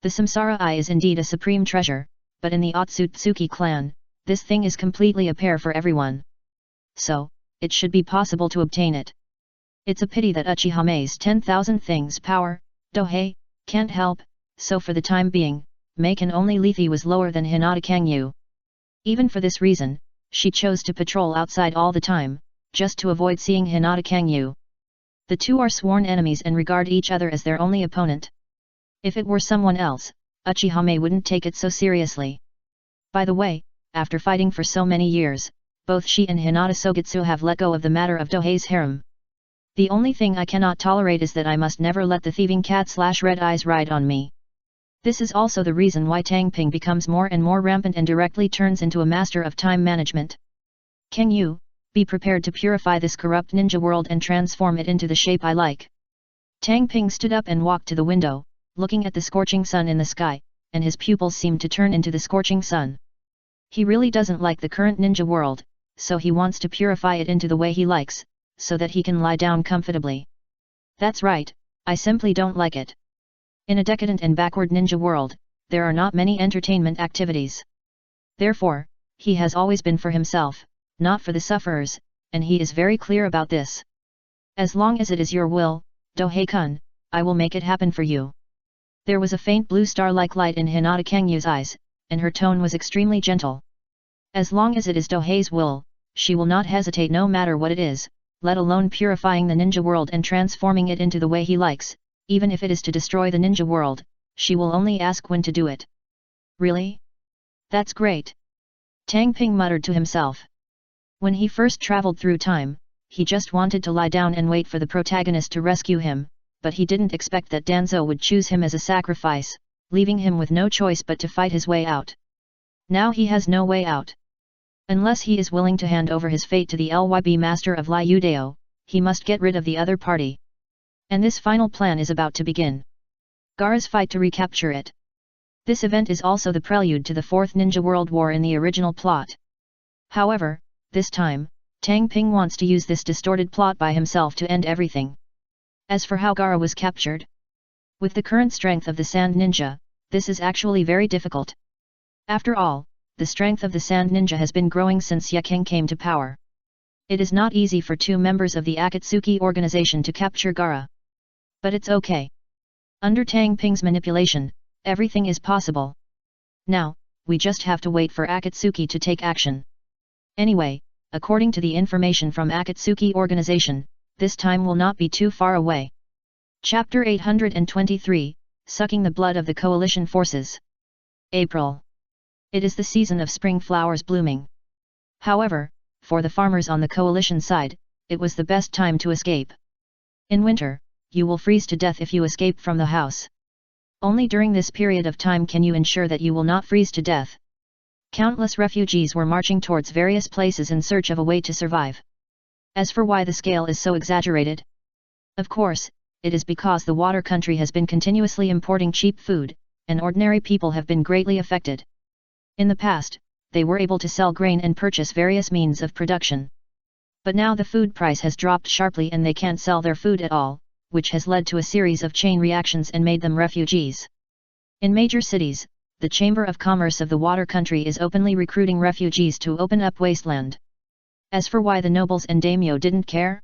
The Samsara eye is indeed a supreme treasure, but in the Otsutsuki clan, this thing is completely a pair for everyone. So, it should be possible to obtain it. It's a pity that Uchihame's 10,000 things power, Dohei, can't help, so for the time being, Maken only Lethe was lower than Hinata Kangyu. Even for this reason, she chose to patrol outside all the time, just to avoid seeing Hinata Kangyu. The two are sworn enemies and regard each other as their only opponent. If it were someone else, Uchihame wouldn't take it so seriously. By the way, after fighting for so many years, both she and Hinata Sogetsu have let go of the matter of Dohei's harem. The only thing I cannot tolerate is that I must never let the thieving cat/red eyes ride on me. This is also the reason why Tang Ping becomes more and more rampant and directly turns into a master of time management. Kangyu, be prepared to purify this corrupt ninja world and transform it into the shape I like. Tang Ping stood up and walked to the window, looking at the scorching sun in the sky, and his pupils seemed to turn into the scorching sun. He really doesn't like the current ninja world, so he wants to purify it into the way he likes, so that he can lie down comfortably. That's right, I simply don't like it. In a decadent and backward ninja world, there are not many entertainment activities. Therefore, he has always been for himself, not for the sufferers, and he is very clear about this. As long as it is your will, Dohei-kun, I will make it happen for you. There was a faint blue star-like light in Hinata Kangyu's eyes, and her tone was extremely gentle. As long as it is Dohei's will, she will not hesitate no matter what it is, let alone purifying the ninja world and transforming it into the way he likes, even if it is to destroy the ninja world, she will only ask when to do it. Really? That's great. Tang Ping muttered to himself. When he first traveled through time, he just wanted to lie down and wait for the protagonist to rescue him, but he didn't expect that Danzo would choose him as a sacrifice, leaving him with no choice but to fight his way out. Now he has no way out. Unless he is willing to hand over his fate to the LYB master of Liu Dao, he must get rid of the other party. And this final plan is about to begin. Gaara's fight to recapture it. This event is also the prelude to the Fourth Ninja World War in the original plot. However, this time, Tang Ping wants to use this distorted plot by himself to end everything. As for how Gaara was captured, with the current strength of the Sand Ninja, this is actually very difficult. After all, the strength of the Sand Ninja has been growing since Yekeng came to power. It is not easy for two members of the Akatsuki organization to capture Gaara. But it's okay. Under Tang Ping's manipulation, everything is possible. Now, we just have to wait for Akatsuki to take action. Anyway, according to the information from Akatsuki organization, this time will not be too far away. Chapter 823, Sucking the Blood of the Coalition Forces. April. It is the season of spring flowers blooming. However, for the farmers on the coalition side, it was the best time to escape. In winter, you will freeze to death if you escape from the house. Only during this period of time can you ensure that you will not freeze to death. Countless refugees were marching towards various places in search of a way to survive. As for why the scale is so exaggerated? Of course, it is because the water country has been continuously importing cheap food, and ordinary people have been greatly affected. In the past, they were able to sell grain and purchase various means of production. But now the food price has dropped sharply and they can't sell their food at all, which has led to a series of chain reactions and made them refugees. In major cities, the Chamber of Commerce of the water country is openly recruiting refugees to open up wasteland. As for why the nobles and daimyo didn't care?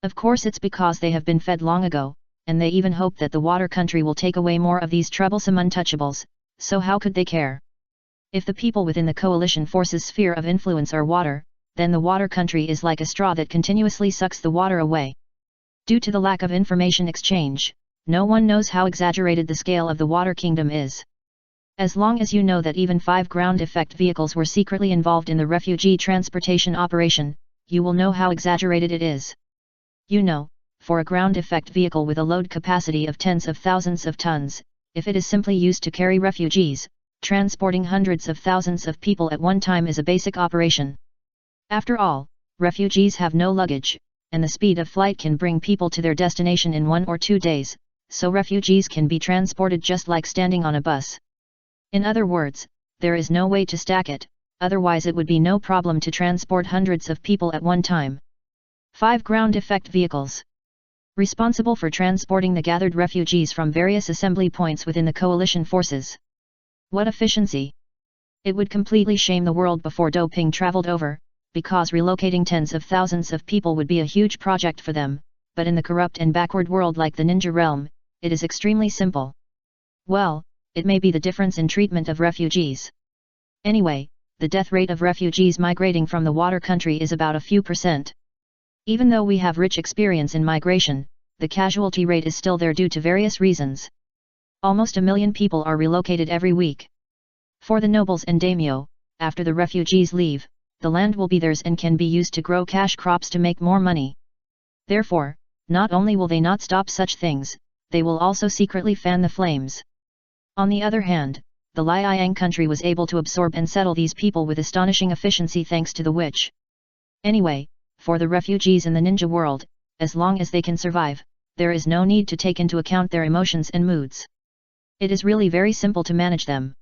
Of course it's because they have been fed long ago, and they even hope that the water country will take away more of these troublesome untouchables, so how could they care? If the people within the coalition forces' sphere of influence are water, then the water country is like a straw that continuously sucks the water away. Due to the lack of information exchange, no one knows how exaggerated the scale of the water kingdom is. As long as you know that even 5 ground effect vehicles were secretly involved in the refugee transportation operation, you will know how exaggerated it is. You know, for a ground effect vehicle with a load capacity of tens of thousands of tons, if it is simply used to carry refugees, transporting hundreds of thousands of people at one time is a basic operation. After all, refugees have no luggage, and the speed of flight can bring people to their destination in 1 or 2 days, so refugees can be transported just like standing on a bus. In other words, there is no way to stack it, otherwise it would be no problem to transport hundreds of people at one time. 5 ground effect vehicles. Responsible for transporting the gathered refugees from various assembly points within the coalition forces. What efficiency! It would completely shame the world before Doping traveled over, because relocating tens of thousands of people would be a huge project for them, but in the corrupt and backward world like the ninja realm, it is extremely simple. Well, it may be the difference in treatment of refugees. Anyway, the death rate of refugees migrating from the water country is about a few %. Even though we have rich experience in migration, the casualty rate is still there due to various reasons. Almost 1 million people are relocated every week. For the nobles and daimyo, after the refugees leave, the land will be theirs and can be used to grow cash crops to make more money. Therefore, not only will they not stop such things, they will also secretly fan the flames. On the other hand, the Liang country was able to absorb and settle these people with astonishing efficiency thanks to the witch. Anyway, for the refugees in the ninja world, as long as they can survive, there is no need to take into account their emotions and moods. It is really very simple to manage them.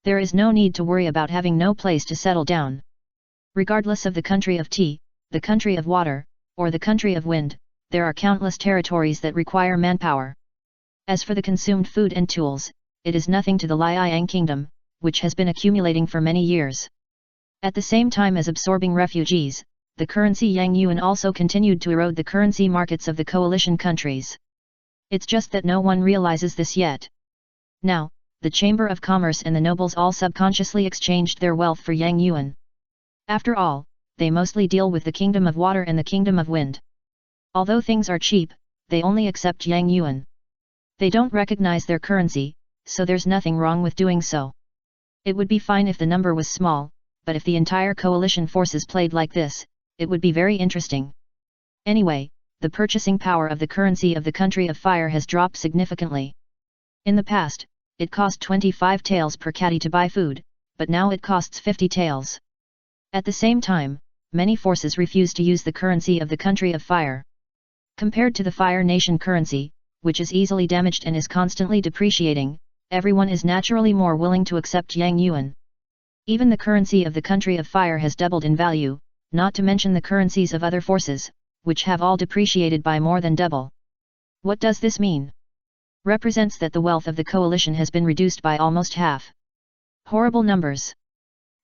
There is no need to worry about having no place to settle down. Regardless of the country of tea, the country of water, or the country of wind, there are countless territories that require manpower. As for the consumed food and tools, it is nothing to the Liang kingdom, which has been accumulating for many years. At the same time as absorbing refugees, the currency Yang Yuan also continued to erode the currency markets of the coalition countries. It's just that no one realizes this yet. Now, the Chamber of Commerce and the nobles all subconsciously exchanged their wealth for Yang Yuan. After all, they mostly deal with the Kingdom of Water and the Kingdom of Wind. Although things are cheap, they only accept Yang Yuan. They don't recognize their currency, so there's nothing wrong with doing so. It would be fine if the number was small, but if the entire coalition forces played like this, it would be very interesting. Anyway, the purchasing power of the currency of the country of fire has dropped significantly. In the past, it cost 25 taels per catty to buy food, but now it costs 50 taels. At the same time, many forces refuse to use the currency of the country of fire. Compared to the Fire Nation currency, which is easily damaged and is constantly depreciating, everyone is naturally more willing to accept Yang Yuan. Even the currency of the country of fire has doubled in value, not to mention the currencies of other forces, which have all depreciated by more than double. What does this mean? Represents that the wealth of the coalition has been reduced by almost half. Horrible numbers.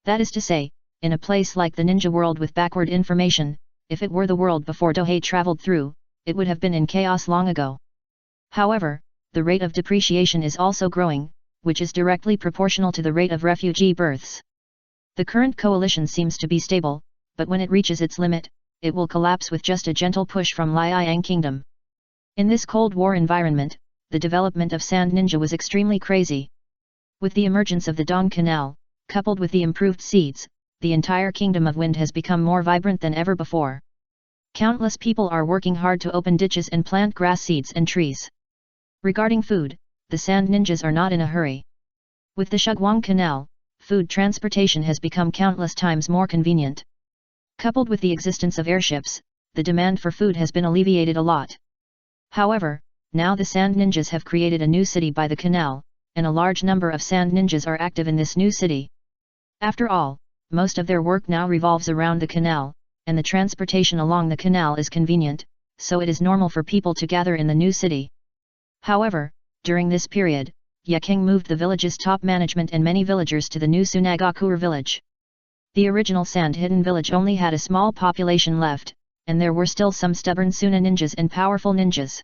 That is to say, in a place like the ninja world with backward information, if it were the world before Dohei traveled through, it would have been in chaos long ago. However, the rate of depreciation is also growing, which is directly proportional to the rate of refugee births. The current coalition seems to be stable, but when it reaches its limit, it will collapse with just a gentle push from Liang Kingdom. In this Cold War environment, the development of Sand Ninja was extremely crazy. With the emergence of the Dong Canal, coupled with the improved seeds, the entire Kingdom of Wind has become more vibrant than ever before. Countless people are working hard to open ditches and plant grass seeds and trees. Regarding food, the Sand Ninjas are not in a hurry. With the Shuguang Canal, food transportation has become countless times more convenient. Coupled with the existence of airships, the demand for food has been alleviated a lot. However, now the Sand Ninjas have created a new city by the canal, and a large number of Sand Ninjas are active in this new city. After all, most of their work now revolves around the canal, and the transportation along the canal is convenient, so it is normal for people to gather in the new city. However, during this period, Yaking moved the village's top management and many villagers to the new Sunagakuer village. The original Sand Hidden village only had a small population left, and there were still some stubborn Suna ninjas and powerful ninjas.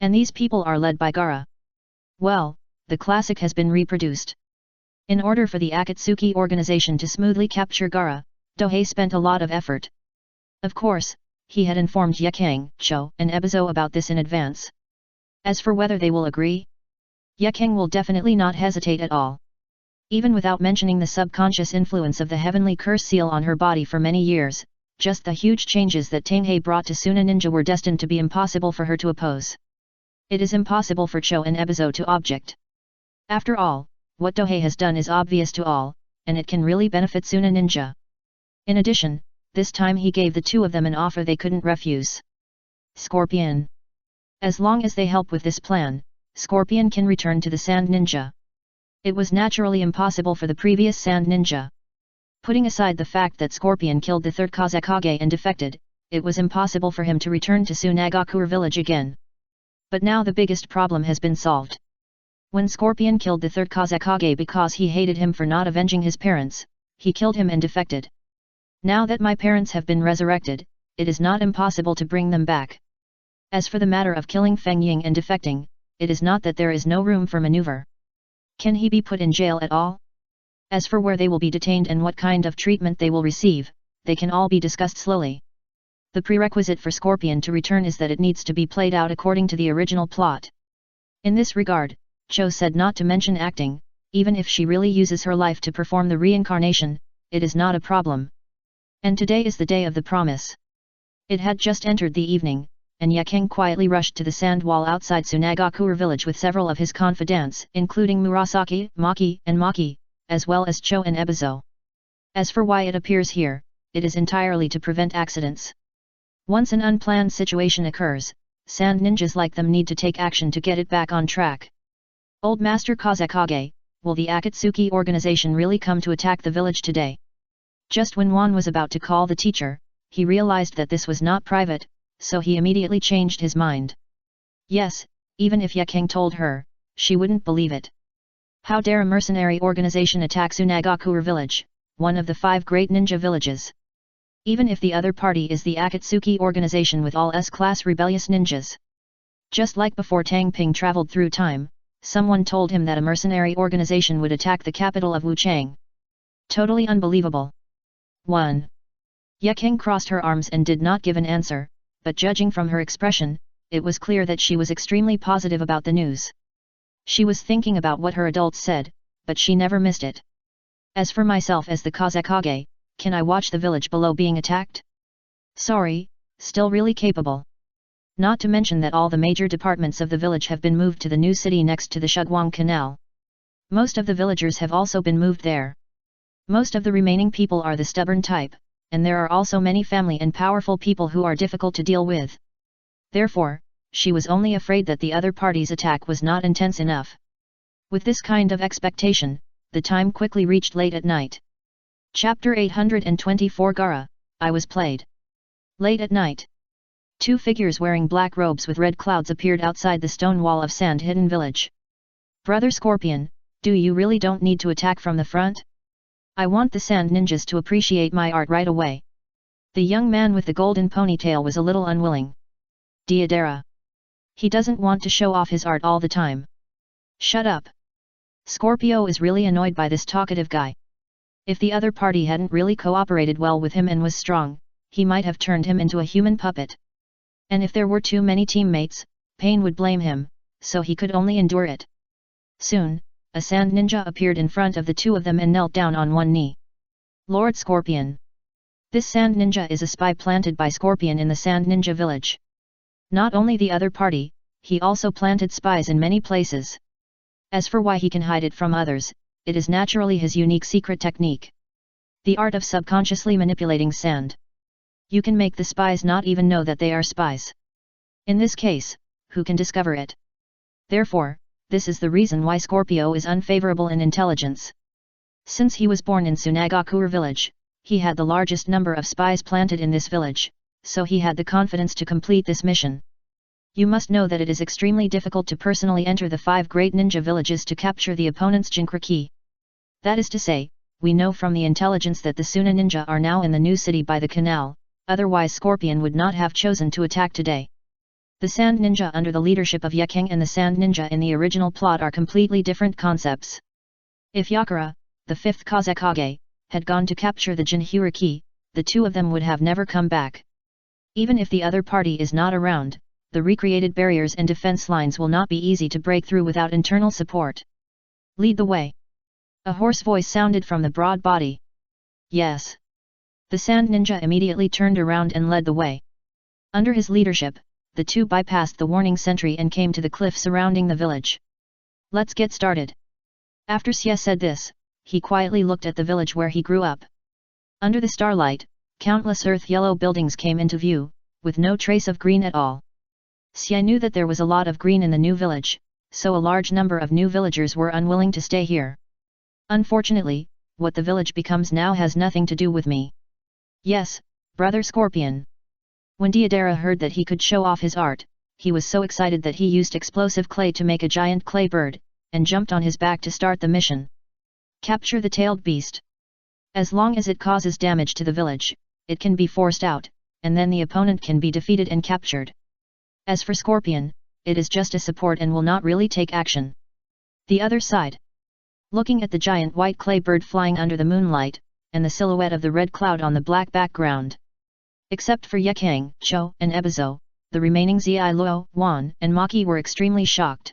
And these people are led by Gaara. Well, the classic has been reproduced. In order for the Akatsuki organization to smoothly capture Gaara, Dohei spent a lot of effort. Of course, he had informed Yaking, Cho, and Ebizo about this in advance. As for whether they will agree, Yaking will definitely not hesitate at all. Even without mentioning the subconscious influence of the heavenly curse seal on her body for many years, just the huge changes that Tanghei brought to Suna Ninja were destined to be impossible for her to oppose. It is impossible for Cho and Ebizo to object. After all, what Dohei has done is obvious to all, and it can really benefit Suna Ninja. In addition, this time he gave the two of them an offer they couldn't refuse. Scorpion. As long as they help with this plan, Scorpion can return to the Sand Ninja. It was naturally impossible for the previous Sand Ninja. Putting aside the fact that Scorpion killed the third Kazekage and defected, it was impossible for him to return to Sunagakuer village again. But now the biggest problem has been solved. When Scorpion killed the third Kazekage because he hated him for not avenging his parents, he killed him and defected. Now that my parents have been resurrected, it is not impossible to bring them back. As for the matter of killing Feng Ying and defecting, it is not that there is no room for maneuver. Can he be put in jail at all? As for where they will be detained and what kind of treatment they will receive, they can all be discussed slowly. The prerequisite for Scorpion to return is that it needs to be played out according to the original plot. In this regard, Cho said not to mention acting, even if she really uses her life to perform the reincarnation, it is not a problem. And today is the day of the promise. It had just entered the evening, and Yaking quietly rushed to the sand wall outside Sunagakuer village with several of his confidants, including Murasaki, Maki, and Maki, as well as Cho and Ebizo. As for why it appears here, it is entirely to prevent accidents. Once an unplanned situation occurs, Sand Ninjas like them need to take action to get it back on track. Old Master Kazekage, will the Akatsuki organization really come to attack the village today? Just when Wan was about to call the teacher, he realized that this was not private, so he immediately changed his mind. Yes, even if Yaking told her, she wouldn't believe it. How dare a mercenary organization attack Sunagakuer village, one of the 5 great ninja villages? Even if the other party is the Akatsuki organization with all S-class rebellious ninjas. Just like before Tang Ping traveled through time, someone told him that a mercenary organization would attack the capital of Wuchang. Totally unbelievable. 1. Ye King crossed her arms and did not give an answer, but judging from her expression, it was clear that she was extremely positive about the news. She was thinking about what her adults said, but she never missed it. As for myself as the Kazekage, can I watch the village below being attacked? Sorry, still really capable. Not to mention that all the major departments of the village have been moved to the new city next to the Shuguang Canal. Most of the villagers have also been moved there. Most of the remaining people are the stubborn type, and there are also many family and powerful people who are difficult to deal with. Therefore, she was only afraid that the other party's attack was not intense enough. With this kind of expectation, the time quickly reached late at night. Chapter 824 Gara, I was played. Late at night. Two figures wearing black robes with red clouds appeared outside the stone wall of sand-hidden village. Brother Scorpion, do you really don't need to attack from the front? I want the sand ninjas to appreciate my art right away. The young man with the golden ponytail was a little unwilling. Deidara. He doesn't want to show off his art all the time. Shut up. Scorpio is really annoyed by this talkative guy. If the other party hadn't really cooperated well with him and was strong, he might have turned him into a human puppet. And if there were too many teammates, Pain would blame him, so he could only endure it. Soon, a sand ninja appeared in front of the two of them and knelt down on one knee. Lord Scorpion. This sand ninja is a spy planted by Scorpion in the sand ninja village. Not only the other party, he also planted spies in many places. As for why he can hide it from others, it is naturally his unique secret technique. The art of subconsciously manipulating sand. You can make the spies not even know that they are spies. In this case, who can discover it? Therefore, this is the reason why Scorpio is unfavorable in intelligence. Since he was born in Sunagakure village, he had the largest number of spies planted in this village, so he had the confidence to complete this mission. You must know that it is extremely difficult to personally enter the 5 great ninja villages to capture the opponent's Jinkra key. That is to say, we know from the intelligence that the Suna ninja are now in the new city by the canal, otherwise Scorpion would not have chosen to attack today. The Sand Ninja under the leadership of Yekeng and the Sand Ninja in the original plot are completely different concepts. If Yakura, the 5th Kazekage, had gone to capture the Jinhyura key, the two of them would have never come back. Even if the other party is not around, the recreated barriers and defense lines will not be easy to break through without internal support. Lead the way. A hoarse voice sounded from the broad body. Yes. The Sand Ninja immediately turned around and led the way. Under his leadership, the two bypassed the warning sentry and came to the cliff surrounding the village. Let's get started. After Xie said this, he quietly looked at the village where he grew up. Under the starlight, countless earth-yellow buildings came into view, with no trace of green at all. Xie knew that there was a lot of green in the new village, so a large number of new villagers were unwilling to stay here. Unfortunately, what the village becomes now has nothing to do with me. Yes, Brother Scorpion. When Deidara heard that he could show off his art, he was so excited that he used explosive clay to make a giant clay bird, and jumped on his back to start the mission. Capture the tailed beast. As long as it causes damage to the village, it can be forced out, and then the opponent can be defeated and captured. As for Scorpion, it is just a support and will not really take action. The other side. Looking at the giant white clay bird flying under the moonlight, and the silhouette of the red cloud on the black background. Except for Yekeng, Cho, and Ebizo, the remaining Zi Luo, Wan, and Maki were extremely shocked.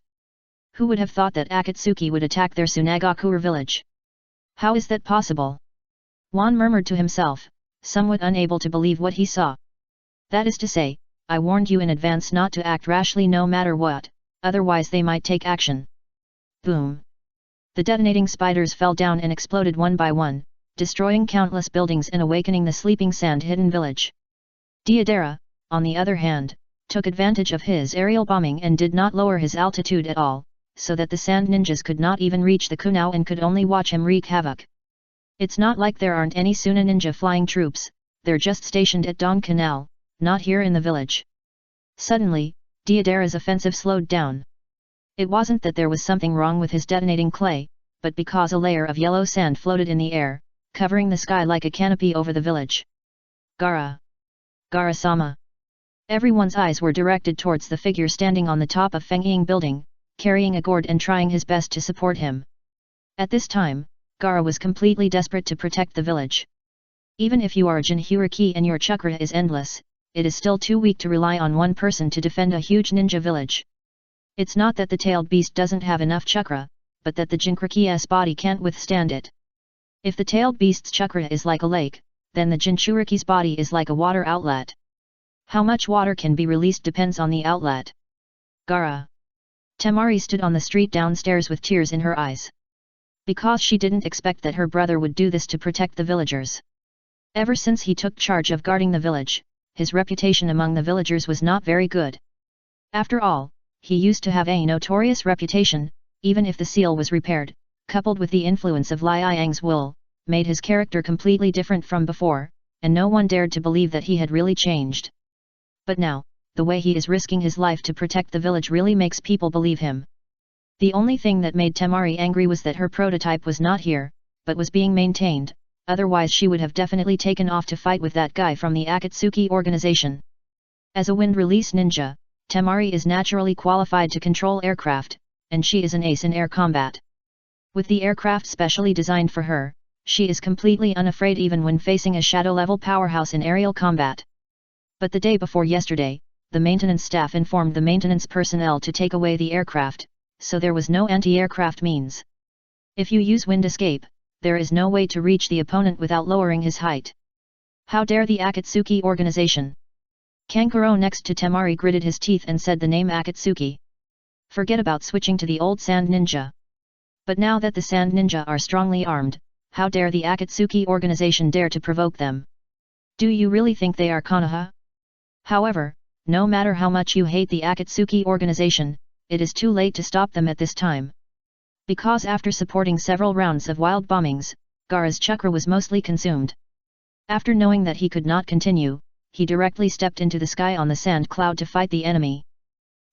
Who would have thought that Akatsuki would attack their Sunagakure village? How is that possible? Wan murmured to himself, somewhat unable to believe what he saw. That is to say, I warned you in advance not to act rashly no matter what, otherwise they might take action. Boom! The detonating spiders fell down and exploded one by one, destroying countless buildings and awakening the sleeping sand-hidden village. Deidara, on the other hand, took advantage of his aerial bombing and did not lower his altitude at all, so that the sand ninjas could not even reach the Kunao and could only watch him wreak havoc. It's not like there aren't any Suna ninja flying troops, they're just stationed at Dong Canal, not here in the village. Suddenly, Deidara's offensive slowed down. It wasn't that there was something wrong with his detonating clay, but because a layer of yellow sand floated in the air, covering the sky like a canopy over the village. Gara! Gara-sama! Everyone's eyes were directed towards the figure standing on the top of Fengying building, carrying a gourd and trying his best to support him. At this time, Gaara was completely desperate to protect the village. Even if you are a Jinhyuriki and your chakra is endless, it is still too weak to rely on one person to defend a huge ninja village. It's not that the tailed beast doesn't have enough chakra, but that the Jinchuriki's body can't withstand it. If the tailed beast's chakra is like a lake, then the Jinchuriki's body is like a water outlet. How much water can be released depends on the outlet. Gaara. Temari stood on the street downstairs with tears in her eyes. Because she didn't expect that her brother would do this to protect the villagers. Ever since he took charge of guarding the village, his reputation among the villagers was not very good. After all, he used to have a notorious reputation, even if the seal was repaired, coupled with the influence of Liang's wool, made his character completely different from before, and no one dared to believe that he had really changed. But now, the way he is risking his life to protect the village really makes people believe him. The only thing that made Temari angry was that her prototype was not here, but was being maintained, otherwise she would have definitely taken off to fight with that guy from the Akatsuki organization. As a wind-release ninja, Temari is naturally qualified to control aircraft, and she is an ace in air combat. With the aircraft specially designed for her, she is completely unafraid even when facing a shadow-level powerhouse in aerial combat. But the day before yesterday, the maintenance staff informed the maintenance personnel to take away the aircraft, so there was no anti-aircraft means. If you use wind escape, there is no way to reach the opponent without lowering his height. How dare the Akatsuki organization? Kankuro next to Temari gritted his teeth and said the name Akatsuki. Forget about switching to the old sand ninja. But now that the sand ninja are strongly armed, how dare the Akatsuki organization dare to provoke them? Do you really think they are Konoha? However, no matter how much you hate the Akatsuki organization, it is too late to stop them at this time. Because after supporting several rounds of wild bombings, Gaara's chakra was mostly consumed. After knowing that he could not continue, he directly stepped into the sky on the sand cloud to fight the enemy.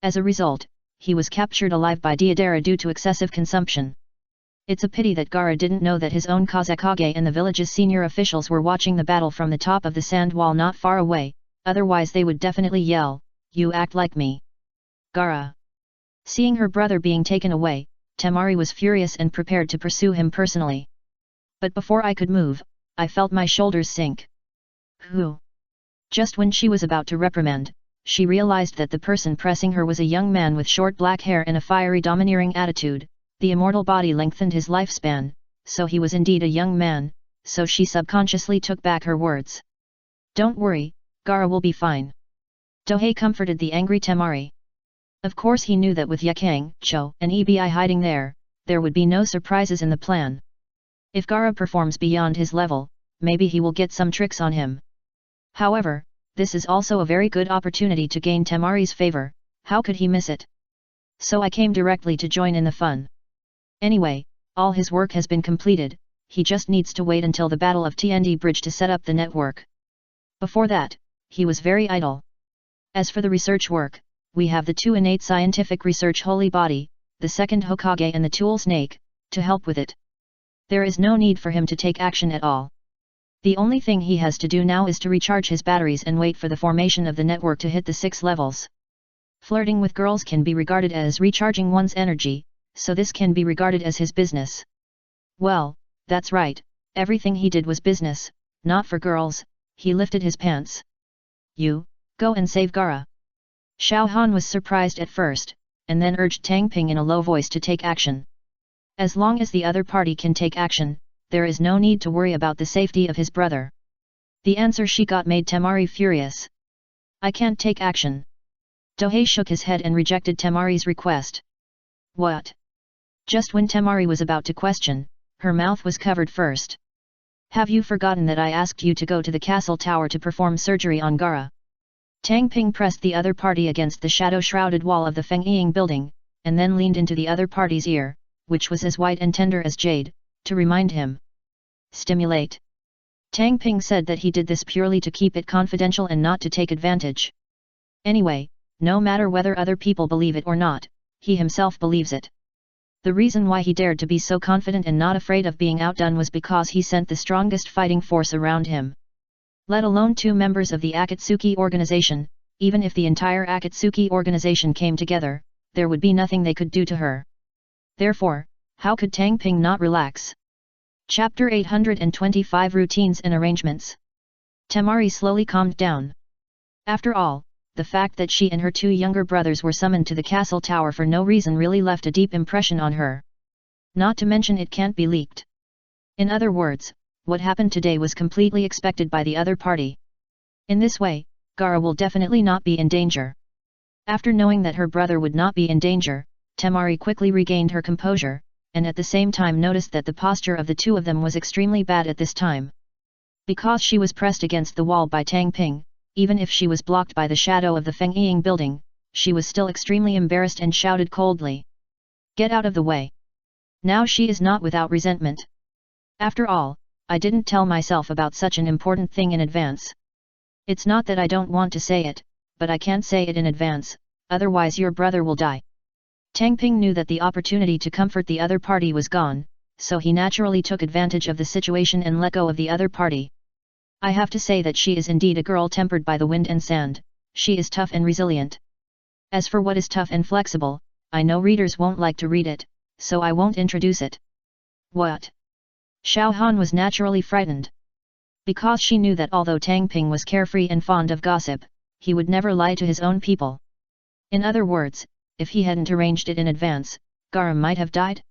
As a result, he was captured alive by Deidara due to excessive consumption. It's a pity that Gaara didn't know that his own Kazekage and the village's senior officials were watching the battle from the top of the sand wall not far away, otherwise they would definitely yell, "You act like me." Gaara. Seeing her brother being taken away, Temari was furious and prepared to pursue him personally. But before I could move, I felt my shoulders sink. Who? Just when she was about to reprimand, she realized that the person pressing her was a young man with short black hair and a fiery domineering attitude. The immortal body lengthened his lifespan, so he was indeed a young man, so she subconsciously took back her words. Don't worry, Gaara will be fine. Dohei comforted the angry Temari. Of course he knew that with Yakang, Cho, and Ebi hiding there would be no surprises in the plan. If Gaara performs beyond his level, maybe he will get some tricks on him. However, this is also a very good opportunity to gain Temari's favor, how could he miss it? So I came directly to join in the fun. Anyway, all his work has been completed, he just needs to wait until the Battle of TND Bridge to set up the network. Before that, he was very idle. As for the research work, we have the two innate scientific research holy body, the second Hokage and the tool snake, to help with it. There is no need for him to take action at all. The only thing he has to do now is to recharge his batteries and wait for the formation of the network to hit the 6 levels. Flirting with girls can be regarded as recharging one's energy, so this can be regarded as his business. Well, that's right, everything he did was business, not for girls. He lifted his pants. You, go and save Gaara. Xiao Han was surprised at first, and then urged Tang Ping in a low voice to take action. As long as the other party can take action, there is no need to worry about the safety of his brother. The answer she got made Temari furious. I can't take action. Dohei shook his head and rejected Temari's request. What? Just when Temari was about to question, her mouth was covered first. Have you forgotten that I asked you to go to the castle tower to perform surgery on Gaara? Tang Ping pressed the other party against the shadow-shrouded wall of the Feng Ying building, and then leaned into the other party's ear, which was as white and tender as jade, to remind him. Stimulate. Tang Ping said that he did this purely to keep it confidential and not to take advantage. Anyway, no matter whether other people believe it or not, he himself believes it. The reason why he dared to be so confident and not afraid of being outdone was because he sent the strongest fighting force around him. Let alone 2 members of the Akatsuki organization, even if the entire Akatsuki organization came together, there would be nothing they could do to her. Therefore, how could Tang Ping not relax? Chapter 825 Routines and Arrangements. Temari slowly calmed down. After all, the fact that she and her two younger brothers were summoned to the castle tower for no reason really left a deep impression on her. Not to mention it can't be leaked. In other words, what happened today was completely expected by the other party. In this way, Gaara will definitely not be in danger. After knowing that her brother would not be in danger, Temari quickly regained her composure, and at the same time noticed that the posture of the two of them was extremely bad at this time. Because she was pressed against the wall by Tang Ping, even if she was blocked by the shadow of the Feng Ying building, she was still extremely embarrassed and shouted coldly. "Get out of the way!" Now she is not without resentment. After all, I didn't tell myself about such an important thing in advance. It's not that I don't want to say it, but I can't say it in advance, otherwise your brother will die. Tang Ping knew that the opportunity to comfort the other party was gone, so he naturally took advantage of the situation and let go of the other party. I have to say that she is indeed a girl tempered by the wind and sand, she is tough and resilient. As for what is tough and flexible, I know readers won't like to read it, so I won't introduce it. What? Xiao Han was naturally frightened. Because she knew that although Tang Ping was carefree and fond of gossip, he would never lie to his own people. In other words, if he hadn't arranged it in advance, Gaara might have died?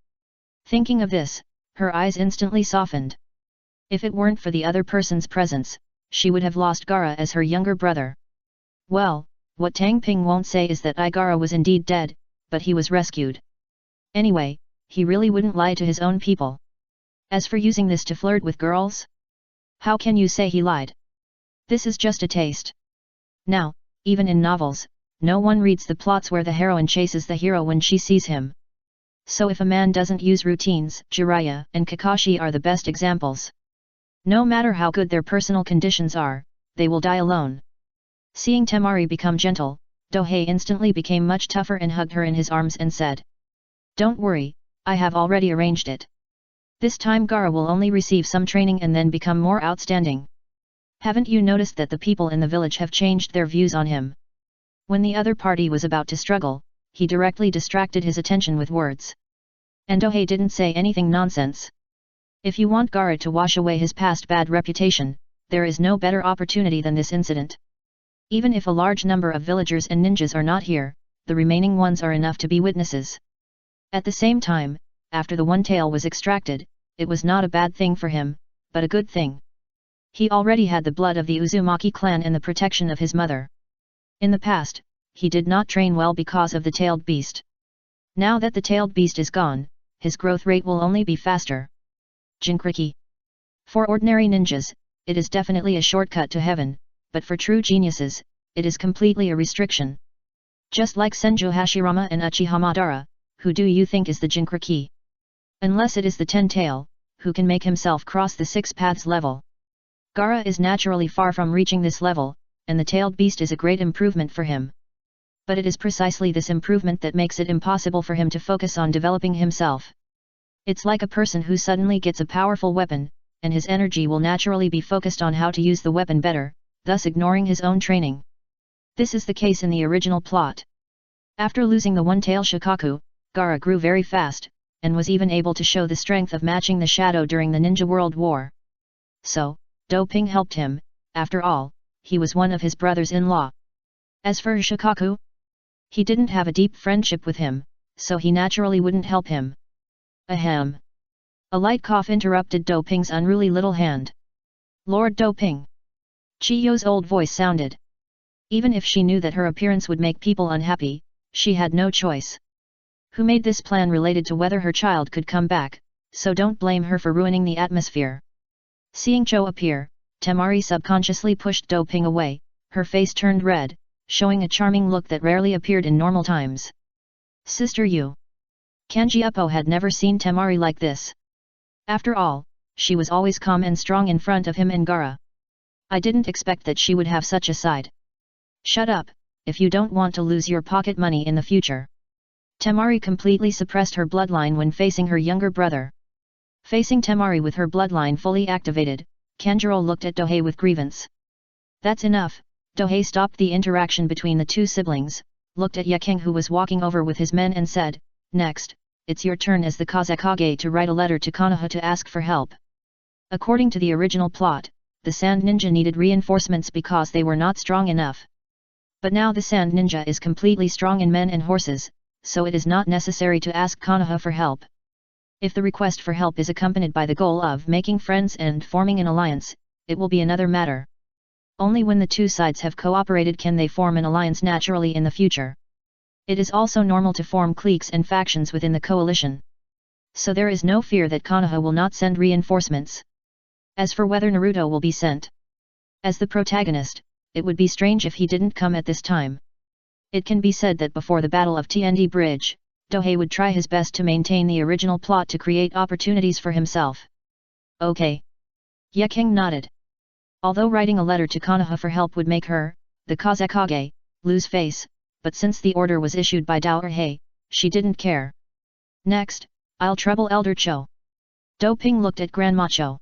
Thinking of this, her eyes instantly softened. If it weren't for the other person's presence, she would have lost Gaara as her younger brother. Well, what Tang Ping won't say is that Gaara was indeed dead, but he was rescued. Anyway, he really wouldn't lie to his own people. As for using this to flirt with girls? How can you say he lied? This is just a taste. Now, even in novels, no one reads the plots where the heroine chases the hero when she sees him. So if a man doesn't use routines, Jiraiya and Kakashi are the best examples. No matter how good their personal conditions are, they will die alone. Seeing Temari become gentle, Dohei instantly became much tougher and hugged her in his arms and said, "Don't worry, I have already arranged it. This time Gaara will only receive some training and then become more outstanding. Haven't you noticed that the people in the village have changed their views on him?" When the other party was about to struggle, he directly distracted his attention with words. And Dohei didn't say anything nonsense. If you want Gaara to wash away his past bad reputation, there is no better opportunity than this incident. Even if a large number of villagers and ninjas are not here, the remaining ones are enough to be witnesses. At the same time, after the one tail was extracted, it was not a bad thing for him, but a good thing. He already had the blood of the Uzumaki clan and the protection of his mother. In the past, he did not train well because of the tailed beast. Now that the tailed beast is gone, his growth rate will only be faster. Jinkriki. For ordinary ninjas, it is definitely a shortcut to heaven, but for true geniuses, it is completely a restriction. Just like Senju Hashirama and Uchiha Madara, who do you think is the Jinkriki? Unless it is the Ten-Tail, who can make himself cross the Six Paths level. Gaara is naturally far from reaching this level, and the tailed beast is a great improvement for him. But it is precisely this improvement that makes it impossible for him to focus on developing himself. It's like a person who suddenly gets a powerful weapon, and his energy will naturally be focused on how to use the weapon better, thus ignoring his own training. This is the case in the original plot. After losing the one-tail Shikaku, Gaara grew very fast, and was even able to show the strength of matching the shadow during the Ninja World War. So, Do Ping helped him, after all, he was one of his brothers-in-law. As for Shikaku, he didn't have a deep friendship with him, so he naturally wouldn't help him. Ahem. A light cough interrupted Do Ping's unruly little hand. Lord Do Ping. Chiyo's old voice sounded. Even if she knew that her appearance would make people unhappy, she had no choice. Who made this plan related to whether her child could come back, so don't blame her for ruining the atmosphere. Seeing Cho appear, Temari subconsciously pushed Do Ping away, her face turned red, showing a charming look that rarely appeared in normal times. Sister Yu. Kanji Uppo had never seen Temari like this. After all, she was always calm and strong in front of him and Gaara. I didn't expect that she would have such a side. Shut up, if you don't want to lose your pocket money in the future. Temari completely suppressed her bloodline when facing her younger brother. Facing Temari with her bloodline fully activated, Kanjuro looked at Dohei with grievance. That's enough, Dohei stopped the interaction between the two siblings, looked at Yaking who was walking over with his men and said, "Next, it's your turn as the Kazekage to write a letter to Konoha to ask for help." According to the original plot, the Sand Ninja needed reinforcements because they were not strong enough. But now the Sand Ninja is completely strong in men and horses, so it is not necessary to ask Konoha for help. If the request for help is accompanied by the goal of making friends and forming an alliance, it will be another matter. Only when the two sides have cooperated can they form an alliance naturally in the future. It is also normal to form cliques and factions within the coalition. So there is no fear that Konoha will not send reinforcements. As for whether Naruto will be sent as the protagonist, it would be strange if he didn't come at this time. It can be said that before the Battle of TND Bridge, Dohei would try his best to maintain the original plot to create opportunities for himself. Okay. Yaking nodded. Although writing a letter to Konoha for help would make her, the Kazekage, lose face, but since the order was issued by Dohei, she didn't care. Next, I'll trouble Elder Cho. Doping looked at Grandma Cho.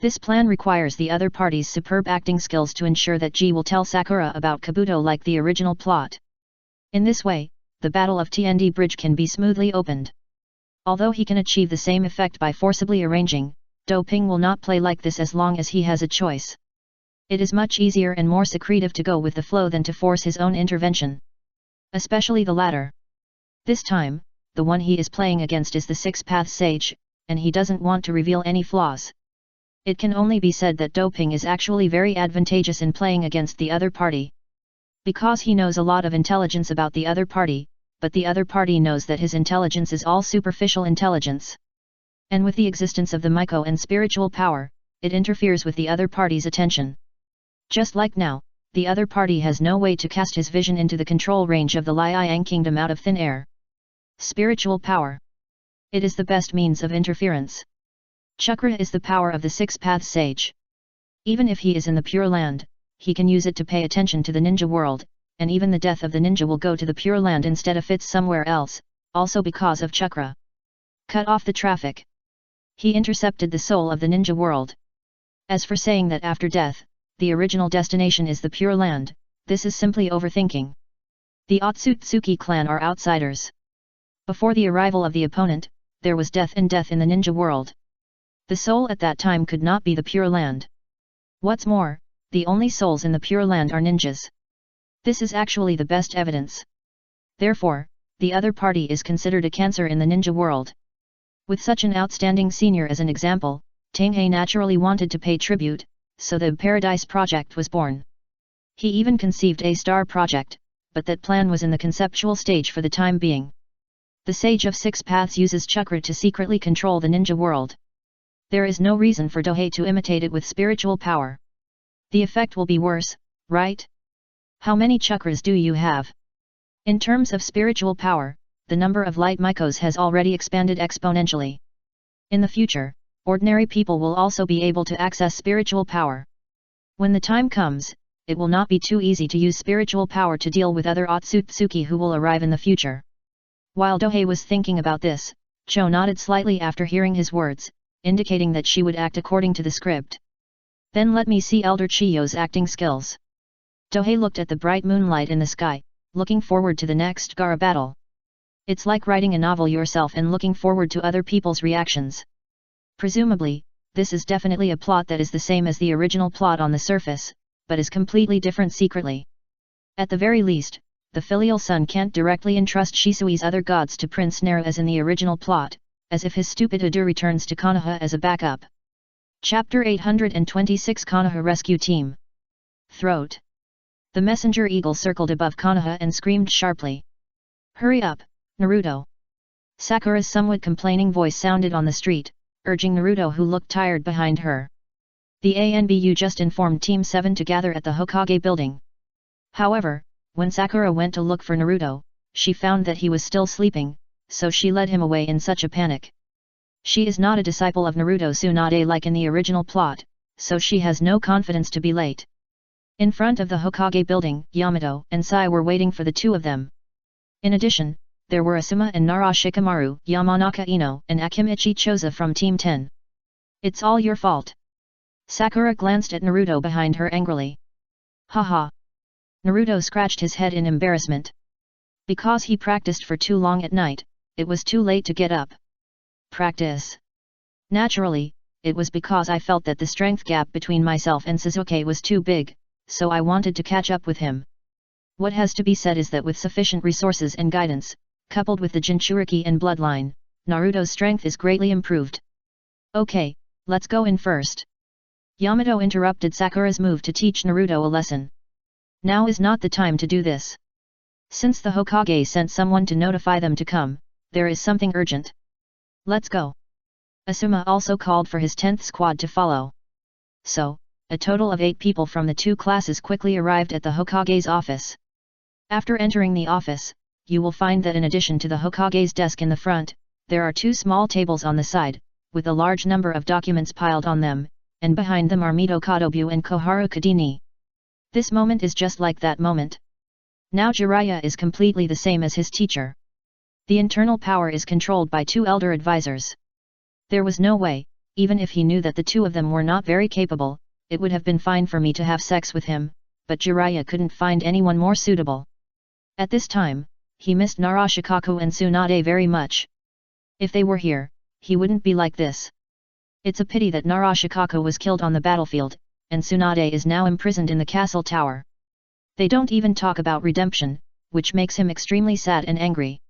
This plan requires the other party's superb acting skills to ensure that Ji will tell Sakura about Kabuto like the original plot. In this way, the Battle of TND Bridge can be smoothly opened. Although he can achieve the same effect by forcibly arranging, Doping will not play like this as long as he has a choice. It is much easier and more secretive to go with the flow than to force his own intervention. Especially the latter. This time, the one he is playing against is the Six-Path Sage, and he doesn't want to reveal any flaws. It can only be said that Doping is actually very advantageous in playing against the other party. Because he knows a lot of intelligence about the other party, but the other party knows that his intelligence is all superficial intelligence. And with the existence of the Miko and spiritual power, it interferes with the other party's attention. Just like now, the other party has no way to cast his vision into the control range of the Liang Kingdom out of thin air. Spiritual power. It is the best means of interference. Chakra is the power of the Six-Path Sage. Even if he is in the Pure Land, he can use it to pay attention to the ninja world, and even the death of the ninja will go to the Pure Land instead of it's somewhere else, also because of chakra. Cut off the traffic. He intercepted the soul of the ninja world. As for saying that after death, the original destination is the Pure Land, this is simply overthinking. The Otsutsuki clan are outsiders. Before the arrival of the opponent, there was death and death in the ninja world. The soul at that time could not be the Pure Land. What's more, the only souls in the Pure Land are ninjas. This is actually the best evidence. Therefore, the other party is considered a cancer in the ninja world. With such an outstanding senior as an example, Tanghei naturally wanted to pay tribute, so the Paradise Project was born. He even conceived a star project, but that plan was in the conceptual stage for the time being. The Sage of Six Paths uses chakra to secretly control the ninja world. There is no reason for Dohei to imitate it with spiritual power. The effect will be worse, right? How many chakras do you have? In terms of spiritual power, the number of light Mikos has already expanded exponentially. In the future, ordinary people will also be able to access spiritual power. When the time comes, it will not be too easy to use spiritual power to deal with other Otsutsuki who will arrive in the future. While Dohei was thinking about this, Cho nodded slightly after hearing his words, indicating that she would act according to the script. Then let me see Elder Chiyo's acting skills. Dohei looked at the bright moonlight in the sky, looking forward to the next Gaara battle. It's like writing a novel yourself and looking forward to other people's reactions. Presumably, this is definitely a plot that is the same as the original plot on the surface, but is completely different secretly. At the very least, the filial son can't directly entrust Shisui's other gods to Prince Naru as in the original plot, as if his stupid Udu returns to Konoha as a backup. Chapter 826 Konoha Rescue Team. Throat. The messenger eagle circled above Konoha and screamed sharply. Hurry up, Naruto. Sakura's somewhat complaining voice sounded on the street, urging Naruto who looked tired behind her. The ANBU just informed Team 7 to gather at the Hokage building. However, when Sakura went to look for Naruto, she found that he was still sleeping, so she led him away in such a panic. She is not a disciple of Naruto Tsunade like in the original plot, so she has no confidence to be late. In front of the Hokage building, Yamato and Sai were waiting for the two of them. In addition, there were Asuma and Nara Shikamaru, Yamanaka Ino and Akimichi Choza from Team 10. It's all your fault. Sakura glanced at Naruto behind her angrily. Haha. Naruto scratched his head in embarrassment. Because he practiced for too long at night, it was too late to get up. Practice. Naturally, it was because I felt that the strength gap between myself and Sasuke was too big, so I wanted to catch up with him. What has to be said is that with sufficient resources and guidance, coupled with the Jinchuriki and bloodline, Naruto's strength is greatly improved. Okay, let's go in first. Yamato interrupted Sakura's move to teach Naruto a lesson. Now is not the time to do this. Since the Hokage sent someone to notify them to come, there is something urgent. Let's go. Asuma also called for his 10th squad to follow. So, a total of 8 people from the 2 classes quickly arrived at the Hokage's office. After entering the office, you will find that in addition to the Hokage's desk in the front, there are 2 small tables on the side, with a large number of documents piled on them, and behind them are Mito Kadobu and Koharu Kadini. This moment is just like that moment. Now Jiraiya is completely the same as his teacher. The internal power is controlled by 2 elder advisors. There was no way, even if he knew that the 2 of them were not very capable, it would have been fine for me to have sex with him, but Jiraiya couldn't find anyone more suitable. At this time, he missed Narashikaku and Tsunade very much. If they were here, he wouldn't be like this. It's a pity that Narashikaku was killed on the battlefield, and Tsunade is now imprisoned in the castle tower. They don't even talk about redemption, which makes him extremely sad and angry.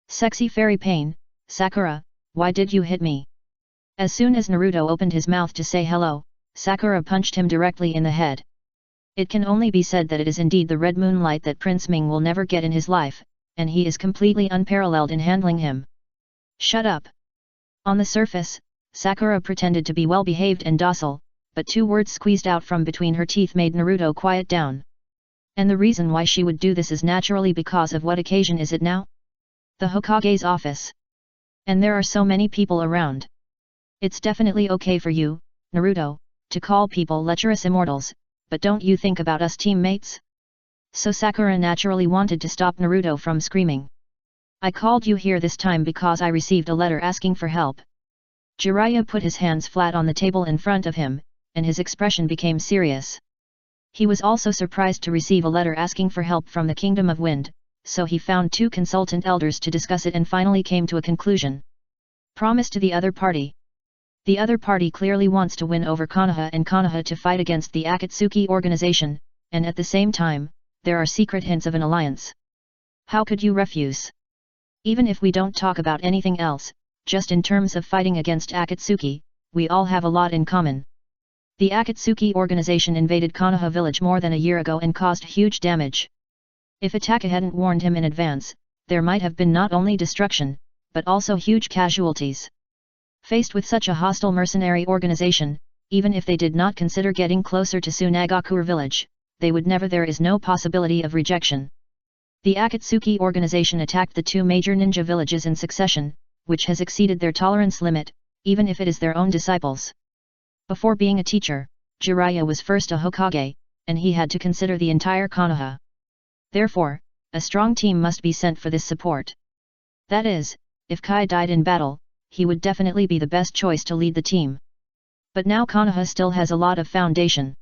Sexy fairy pain, Sakura, why did you hit me? As soon as Naruto opened his mouth to say hello, Sakura punched him directly in the head. It can only be said that it is indeed the red moonlight that Prince Ming will never get in his life, and he is completely unparalleled in handling him. Shut up! On the surface, Sakura pretended to be well-behaved and docile, but 2 words squeezed out from between her teeth made Naruto quiet down. And the reason why she would do this is naturally because of what occasion is it now? The Hokage's office. And there are so many people around. It's definitely okay for you, Naruto, to call people lecherous immortals, but don't you think about us teammates? So Sakura naturally wanted to stop Naruto from screaming. I called you here this time because I received a letter asking for help. Jiraiya put his hands flat on the table in front of him, and his expression became serious. He was also surprised to receive a letter asking for help from the Kingdom of Wind, so he found 2 consultant elders to discuss it and finally came to a conclusion. Promise to the other party. The other party clearly wants to win over Konoha and Konoha to fight against the Akatsuki organization, and at the same time, there are secret hints of an alliance. How could you refuse? Even if we don't talk about anything else, just in terms of fighting against Akatsuki, we all have a lot in common. The Akatsuki organization invaded Konoha village more than a year ago and caused huge damage. If Ataka hadn't warned him in advance, there might have been not only destruction, but also huge casualties. Faced with such a hostile mercenary organization, even if they did not consider getting closer to Tsunagakure village, they would never. There is no possibility of rejection. The Akatsuki organization attacked the 2 major ninja villages in succession, which has exceeded their tolerance limit, even if it is their own disciples. Before being a teacher, Jiraiya was first a Hokage, and he had to consider the entire Konoha. Therefore, a strong team must be sent for this support. That is, if Kai died in battle, he would definitely be the best choice to lead the team. But now Konoha still has a lot of foundation.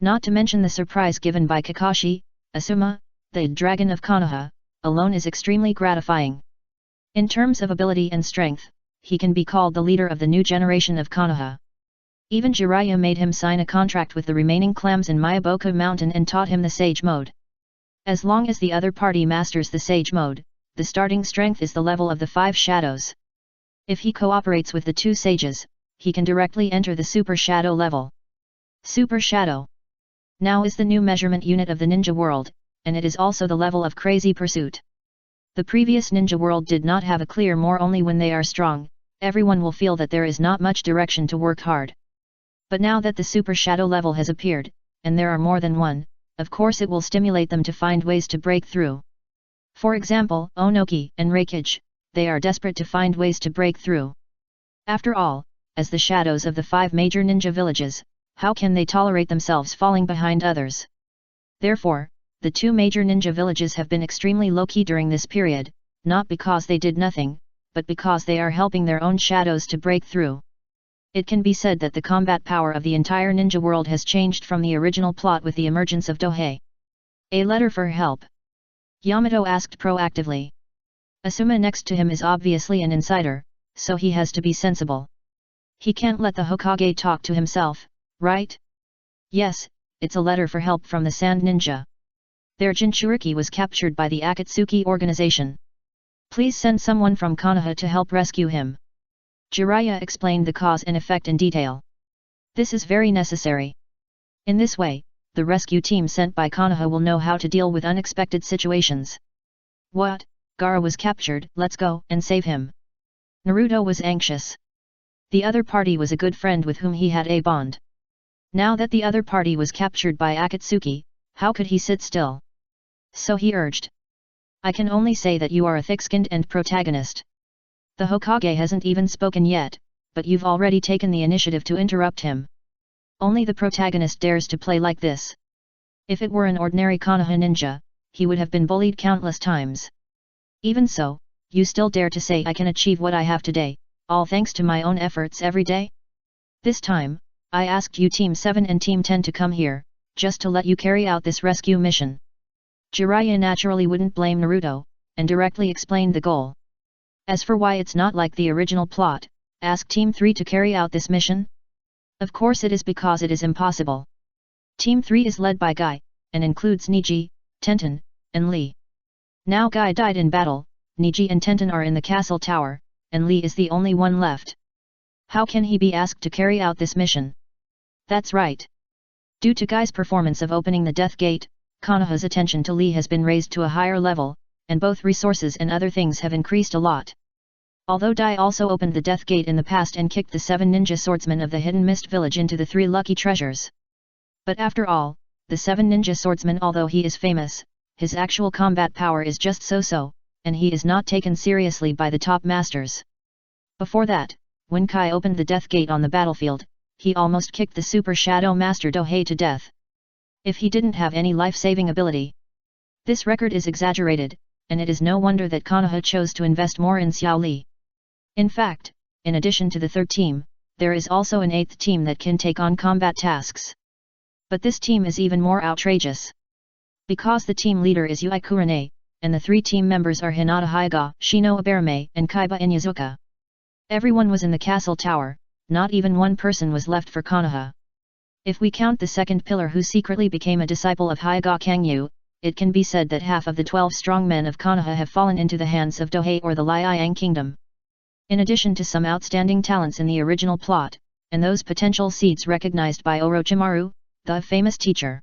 Not to mention the surprise given by Kakashi, Asuma, the dragon of Konoha, alone is extremely gratifying. In terms of ability and strength, he can be called the leader of the new generation of Konoha. Even Jiraiya made him sign a contract with the remaining clans in Miyaboku Mountain and taught him the Sage Mode. As long as the other party masters the Sage Mode, the starting strength is the level of the 5 shadows. If he cooperates with the 2 sages, he can directly enter the Super Shadow level. Super Shadow now is the new measurement unit of the ninja world, and it is also the level of Crazy Pursuit. The previous ninja world did not have a clear more only when they are strong, everyone will feel that there is not much direction to work hard. But now that the Super Shadow level has appeared, and there are more than one, of course it will stimulate them to find ways to break through. For example, Onoki and Reikage, they are desperate to find ways to break through. After all, as the shadows of the 5 major ninja villages, how can they tolerate themselves falling behind others? Therefore, the 2 major ninja villages have been extremely low-key during this period, not because they did nothing, but because they are helping their own shadows to break through. It can be said that the combat power of the entire ninja world has changed from the original plot with the emergence of Dohei. A letter for help. Yamato asked proactively. Asuma next to him is obviously an insider, so he has to be sensible. He can't let the Hokage talk to himself, right? Yes, it's a letter for help from the Sand Ninja. Their Jinchuriki was captured by the Akatsuki organization. Please send someone from Konoha to help rescue him. Jiraiya explained the cause and effect in detail. This is very necessary. In this way, the rescue team sent by Konoha will know how to deal with unexpected situations. What? Gaara was captured, let's go and save him. Naruto was anxious. The other party was a good friend with whom he had a bond. Now that the other party was captured by Akatsuki, how could he sit still? So he urged. I can only say that you are a thick-skinned and protagonist. The Hokage hasn't even spoken yet, but you've already taken the initiative to interrupt him. Only the protagonist dares to play like this. If it were an ordinary Konoha ninja, he would have been bullied countless times. Even so, you still dare to say I can achieve what I have today, all thanks to my own efforts every day? This time, I asked you Team 7 and Team 10 to come here, just to let you carry out this rescue mission. Jiraiya naturally wouldn't blame Naruto, and directly explained the goal. As for why it's not like the original plot, ask Team 3 to carry out this mission? Of course it is because it is impossible. Team 3 is led by Guy, and includes Neji, Tenten, and Lee. Now Guy died in battle, Neji and Tenten are in the castle tower, and Lee is the only one left. How can he be asked to carry out this mission? That's right. Due to Guy's performance of opening the Death Gate, Konoha's attention to Lee has been raised to a higher level, and both resources and other things have increased a lot. Although Dai also opened the Death Gate in the past and kicked the 7 ninja swordsmen of the Hidden Mist Village into the 3 lucky treasures. But after all, the 7 ninja swordsman, although he is famous, his actual combat power is just so-so, and he is not taken seriously by the top masters. Before that, when Kai opened the Death Gate on the battlefield, he almost kicked the Super Shadow Master Dohei to death. If he didn't have any life-saving ability. This record is exaggerated, and it is no wonder that Konoha chose to invest more in Xiao Li. In fact, in addition to the 3rd team, there is also an 8th team that can take on combat tasks. But this team is even more outrageous. Because the team leader is Yui Kurane, and the 3 team members are Hinata Hyuga, Shino Aberame, and Kaiba Inyazuka. Everyone was in the castle tower, not even one person was left for Konoha. If we count the 2nd pillar who secretly became a disciple of Hyuga Kangyu, it can be said that half of the 12 strong men of Konoha have fallen into the hands of Dohei or the Liang Kingdom. In addition to some outstanding talents in the original plot, and those potential seeds recognized by Orochimaru, the famous teacher,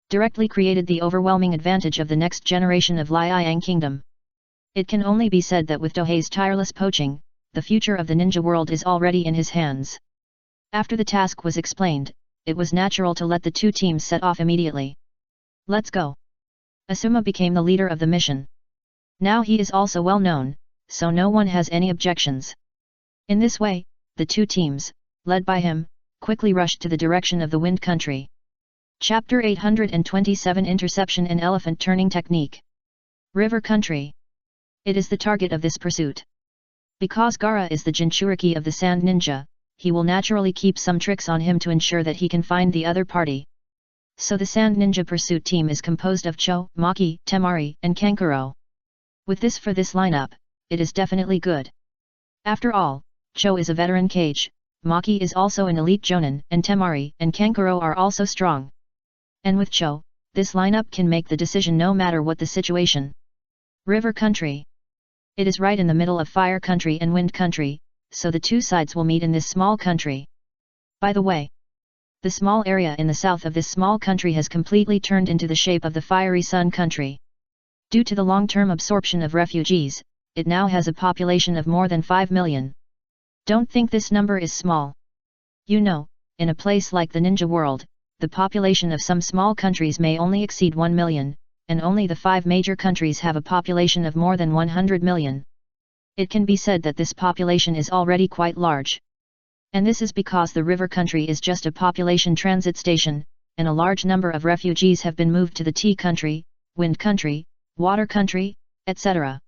directly created the overwhelming advantage of the next generation of Liang Kingdom. It can only be said that with Dohei's tireless poaching, the future of the ninja world is already in his hands. After the task was explained, it was natural to let the 2 teams set off immediately. Let's go. Asuma became the leader of the mission. Now he is also well known, so no one has any objections. In this way, the 2 teams, led by him, quickly rushed to the direction of the Wind Country. Chapter 827 Interception and Elephant Turning Technique. River Country. It is the target of this pursuit. Because Gaara is the Jinchuriki of the Sand Ninja, he will naturally keep some tricks on him to ensure that he can find the other party. So the Sand Ninja pursuit team is composed of Cho, Maki, Temari, and Kankuro. With this for this lineup, it is definitely good. After all, Cho is a veteran Kage, Maki is also an elite Jonin, and Temari and Kankuro are also strong. And with Cho, this lineup can make the decision no matter what the situation. River Country. It is right in the middle of Fire Country and Wind Country, so the 2 sides will meet in this small country. By the way, the small area in the south of this small country has completely turned into the shape of the Fiery Sun Country. Due to the long-term absorption of refugees, it now has a population of more than 5 million. Don't think this number is small. You know, in a place like the ninja world, the population of some small countries may only exceed 1 million, and only the 5 major countries have a population of more than 100 million. It can be said that this population is already quite large. And this is because the river country is just a population transit station, and a large number of refugees have been moved to the tea country, wind country, water country, etc.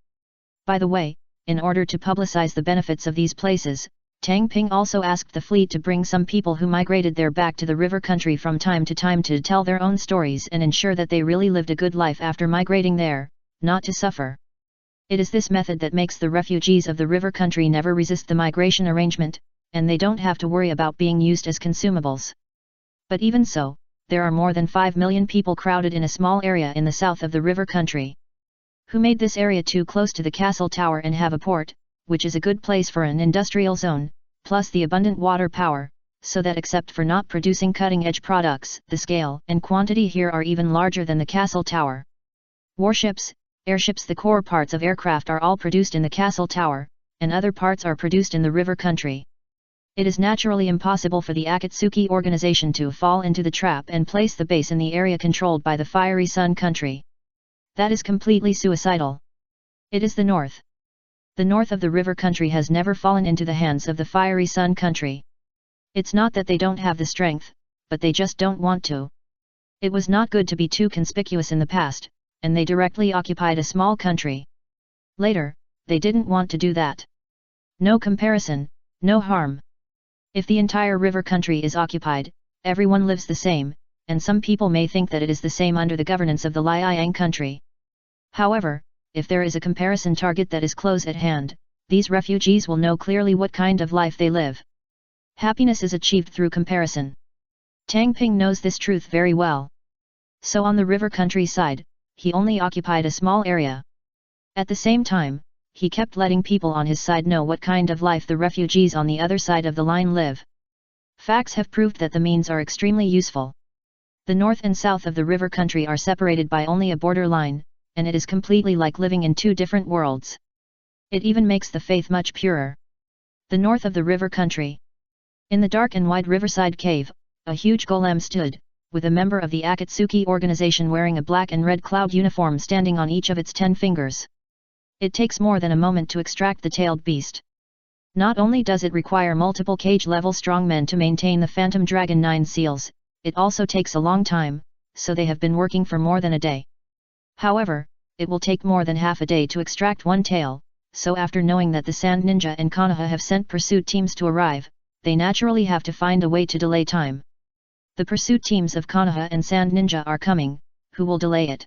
By the way, in order to publicize the benefits of these places, Tang Ping also asked the fleet to bring some people who migrated there back to the river country from time to time to tell their own stories and ensure that they really lived a good life after migrating there, not to suffer. It is this method that makes the refugees of the river country never resist the migration arrangement, and they don't have to worry about being used as consumables. But even so, there are more than 5 million people crowded in a small area in the south of the river country. Who made this area too close to the castle tower and have a port, which is a good place for an industrial zone, plus the abundant water power, so that except for not producing cutting-edge products, the scale and quantity here are even larger than the castle tower. Warships, airships, the core parts of aircraft are all produced in the castle tower, and other parts are produced in the river country. It is naturally impossible for the Akatsuki organization to fall into the trap and place the base in the area controlled by the Fiery Sun country. That is completely suicidal. It is the north. The north of the river country has never fallen into the hands of the Fiery Sun country. It's not that they don't have the strength, but they just don't want to. It was not good to be too conspicuous in the past, and they directly occupied a small country. Later, they didn't want to do that. No comparison, no harm. If the entire river country is occupied, everyone lives the same, and some people may think that it is the same under the governance of the Liang country. However, if there is a comparison target that is close at hand, these refugees will know clearly what kind of life they live. Happiness is achieved through comparison. Tang Ping knows this truth very well. So on the river countryside, he only occupied a small area. At the same time, he kept letting people on his side know what kind of life the refugees on the other side of the line live. Facts have proved that the means are extremely useful. The north and south of the river country are separated by only a border line, and it is completely like living in two different worlds. It even makes the faith much purer. The north of the river country. In the dark and wide riverside cave, a huge golem stood, with a member of the Akatsuki organization wearing a black and red cloud uniform standing on each of its 10 fingers. It takes more than a moment to extract the tailed beast. Not only does it require multiple cage-level strongmen to maintain the Phantom Dragon 9 seals, it also takes a long time, so they have been working for more than a day. However, it will take more than half a day to extract one tail, so after knowing that the Sand Ninja and Konoha have sent pursuit teams to arrive, they naturally have to find a way to delay time. The pursuit teams of Konoha and Sand Ninja are coming, who will delay it?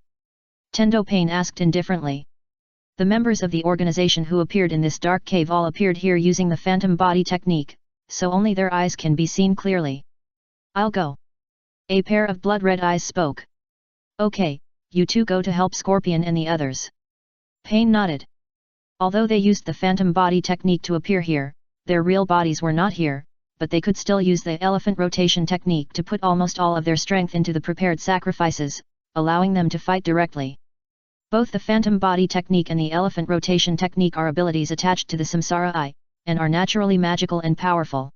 Tendo Pain asked indifferently. The members of the organization who appeared in this dark cave all appeared here using the phantom body technique, so only their eyes can be seen clearly. I'll go. A pair of blood-red eyes spoke. Okay, you two go to help Scorpion and the others. Pain nodded. Although they used the phantom body technique to appear here, their real bodies were not here, but they could still use the elephant rotation technique to put almost all of their strength into the prepared sacrifices, allowing them to fight directly. Both the phantom body technique and the elephant rotation technique are abilities attached to the samsara eye, and are naturally magical and powerful.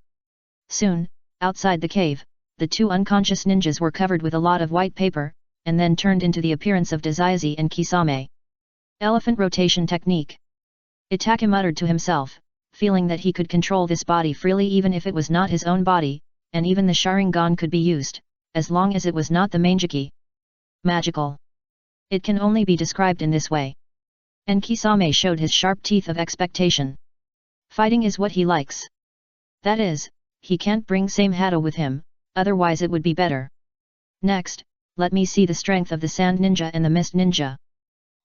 Soon, outside the cave, the two unconscious ninjas were covered with a lot of white paper, and then turned into the appearance of Dazayazi and Kisame. Elephant rotation technique. Itake muttered to himself, feeling that he could control this body freely even if it was not his own body, and even the Sharingan could be used, as long as it was not the Mangeki. Magical. It can only be described in this way. And Kisame showed his sharp teeth of expectation. Fighting is what he likes. That is, he can't bring Same Hado with him, otherwise it would be better. Next, let me see the strength of the Sand Ninja and the Mist Ninja.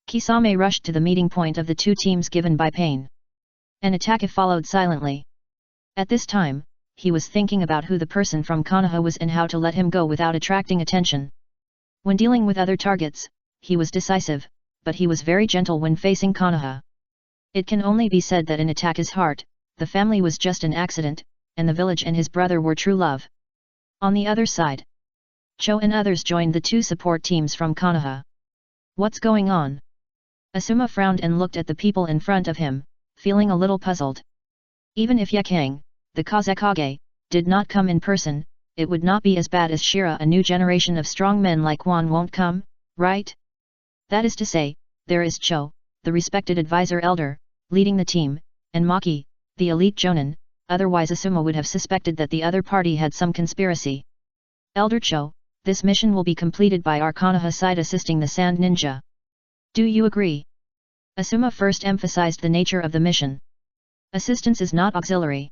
Kisame rushed to the meeting point of the two teams given by Pain. An attack followed silently. At this time, he was thinking about who the person from Konoha was and how to let him go without attracting attention. When dealing with other targets, he was decisive, but he was very gentle when facing Konoha. It can only be said that in Itake's heart, the family was just an accident, and the village and his brother were true love. On the other side, Cho and others joined the two support teams from Konoha. What's going on? Asuma frowned and looked at the people in front of him, feeling a little puzzled. Even if Yakang, the Kazekage, did not come in person, it would not be as bad as Shira. A new generation of strong men like Wan won't come, right? That is to say, there is Cho, the respected advisor elder, leading the team, and Maki, the elite jonin, otherwise Asuma would have suspected that the other party had some conspiracy. Elder Cho, this mission will be completed by our Konoha side assisting the Sand Ninja. Do you agree? Asuma first emphasized the nature of the mission. Assistance is not auxiliary.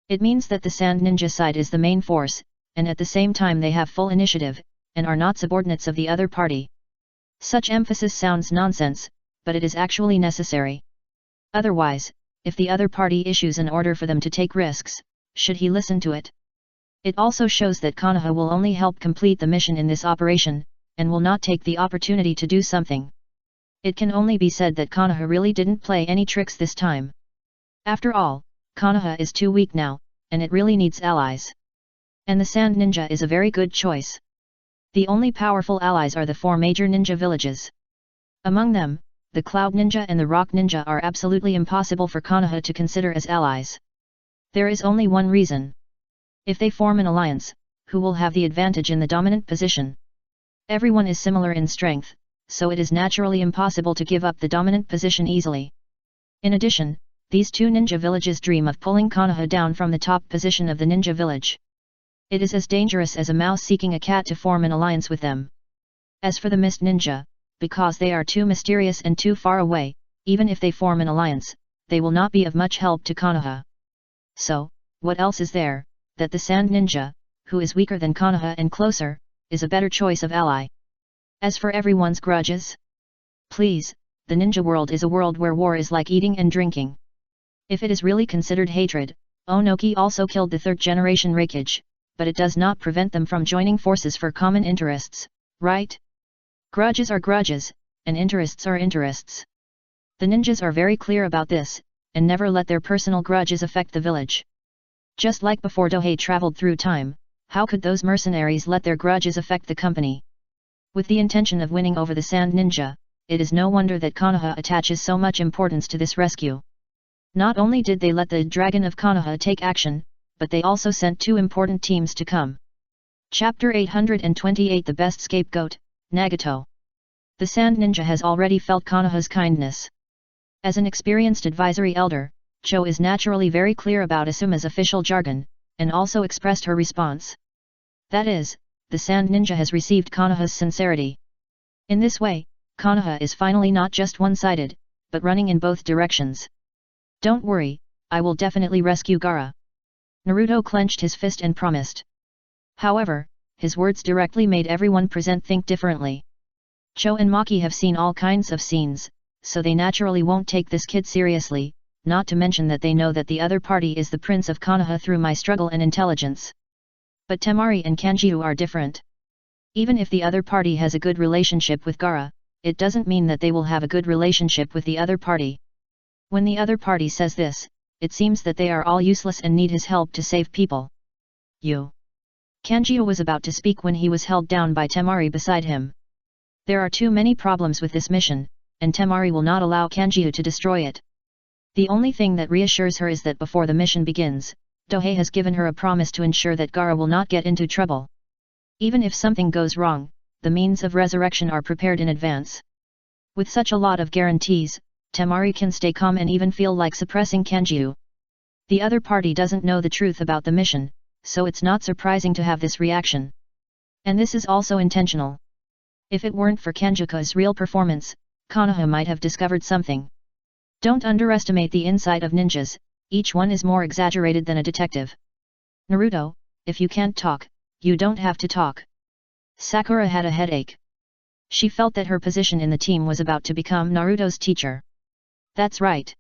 It means that the Sand Ninja side is the main force, and at the same time they have full initiative, and are not subordinates of the other party. Such emphasis sounds nonsense, but it is actually necessary. Otherwise, if the other party issues an order for them to take risks, should he listen to it? It also shows that Konoha will only help complete the mission in this operation, and will not take the opportunity to do something. It can only be said that Konoha really didn't play any tricks this time. After all, Konoha is too weak now, and it really needs allies. And the Sand Ninja is a very good choice. The only powerful allies are the 4 major ninja villages. Among them, the Cloud Ninja and the Rock Ninja are absolutely impossible for Konoha to consider as allies. There is only one reason. If they form an alliance, who will have the advantage in the dominant position? Everyone is similar in strength, so it is naturally impossible to give up the dominant position easily. In addition, these 2 ninja villages dream of pulling Konoha down from the top position of the ninja village. It is as dangerous as a mouse seeking a cat to form an alliance with them. As for the Mist Ninja, because they are too mysterious and too far away, even if they form an alliance, they will not be of much help to Konoha. So, what else is there, that the Sand Ninja, who is weaker than Konoha and closer, is a better choice of ally. As for everyone's grudges? Please, the ninja world is a world where war is like eating and drinking. If it is really considered hatred, Onoki also killed the 3rd generation Raikage, but it does not prevent them from joining forces for common interests, right? Grudges are grudges, and interests are interests. The ninjas are very clear about this, and never let their personal grudges affect the village. Just like before Dohei traveled through time, how could those mercenaries let their grudges affect the company? With the intention of winning over the Sand Ninja, it is no wonder that Konoha attaches so much importance to this rescue. Not only did they let the Dragon of Konoha take action, but they also sent 2 important teams to come. Chapter 828 The Best Scapegoat, Nagato. The Sand Ninja has already felt Konoha's kindness. As an experienced advisory elder, Cho is naturally very clear about Asuma's official jargon, and also expressed her response. That is, the Sand Ninja has received Konoha's sincerity. In this way, Konoha is finally not just one-sided, but running in both directions. Don't worry, I will definitely rescue Gaara. Naruto clenched his fist and promised. However, his words directly made everyone present think differently. Cho and Maki have seen all kinds of scenes, so they naturally won't take this kid seriously, not to mention that they know that the other party is the prince of Konoha through my struggle and intelligence. But Temari and Kanjiu are different. Even if the other party has a good relationship with Gaara, it doesn't mean that they will have a good relationship with the other party. When the other party says this, it seems that they are all useless and need his help to save people. Kanjiu was about to speak when he was held down by Temari beside him. There are too many problems with this mission, and Temari will not allow Kanjiu to destroy it. The only thing that reassures her is that before the mission begins, Dohei has given her a promise to ensure that Gaara will not get into trouble. Even if something goes wrong, the means of resurrection are prepared in advance. With such a lot of guarantees, Temari can stay calm and even feel like suppressing Kanjiu. The other party doesn't know the truth about the mission, so it's not surprising to have this reaction. And this is also intentional. If it weren't for Kanjuka's real performance, Konoha might have discovered something. Don't underestimate the insight of ninjas, each one is more exaggerated than a detective. Naruto, if you can't talk, you don't have to talk. Sakura had a headache. She felt that her position in the team was about to become Naruto's teacher. That's right.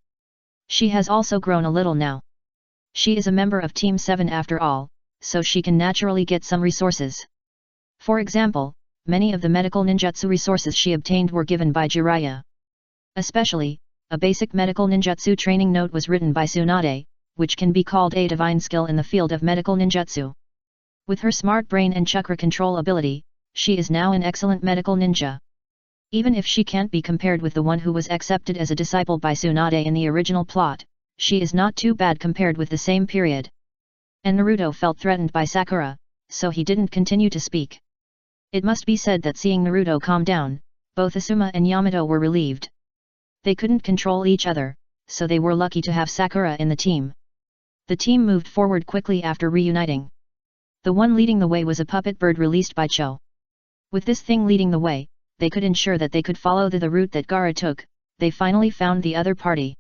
She has also grown a little now. She is a member of Team 7 after all, so she can naturally get some resources. For example, many of the medical ninjutsu resources she obtained were given by Jiraiya. Especially, a basic medical ninjutsu training note was written by Tsunade, which can be called a divine skill in the field of medical ninjutsu. With her smart brain and chakra control ability, she is now an excellent medical ninja. Even if she can't be compared with the one who was accepted as a disciple by Tsunade in the original plot, she is not too bad compared with the same period. And Naruto felt threatened by Sakura, so he didn't continue to speak. It must be said that seeing Naruto calm down, both Asuma and Yamato were relieved. They couldn't control each other, so they were lucky to have Sakura in the team. The team moved forward quickly after reuniting. The one leading the way was a puppet bird released by Cho. With this thing leading the way, they could ensure that they could follow the route that Gaara took. They finally found the other party.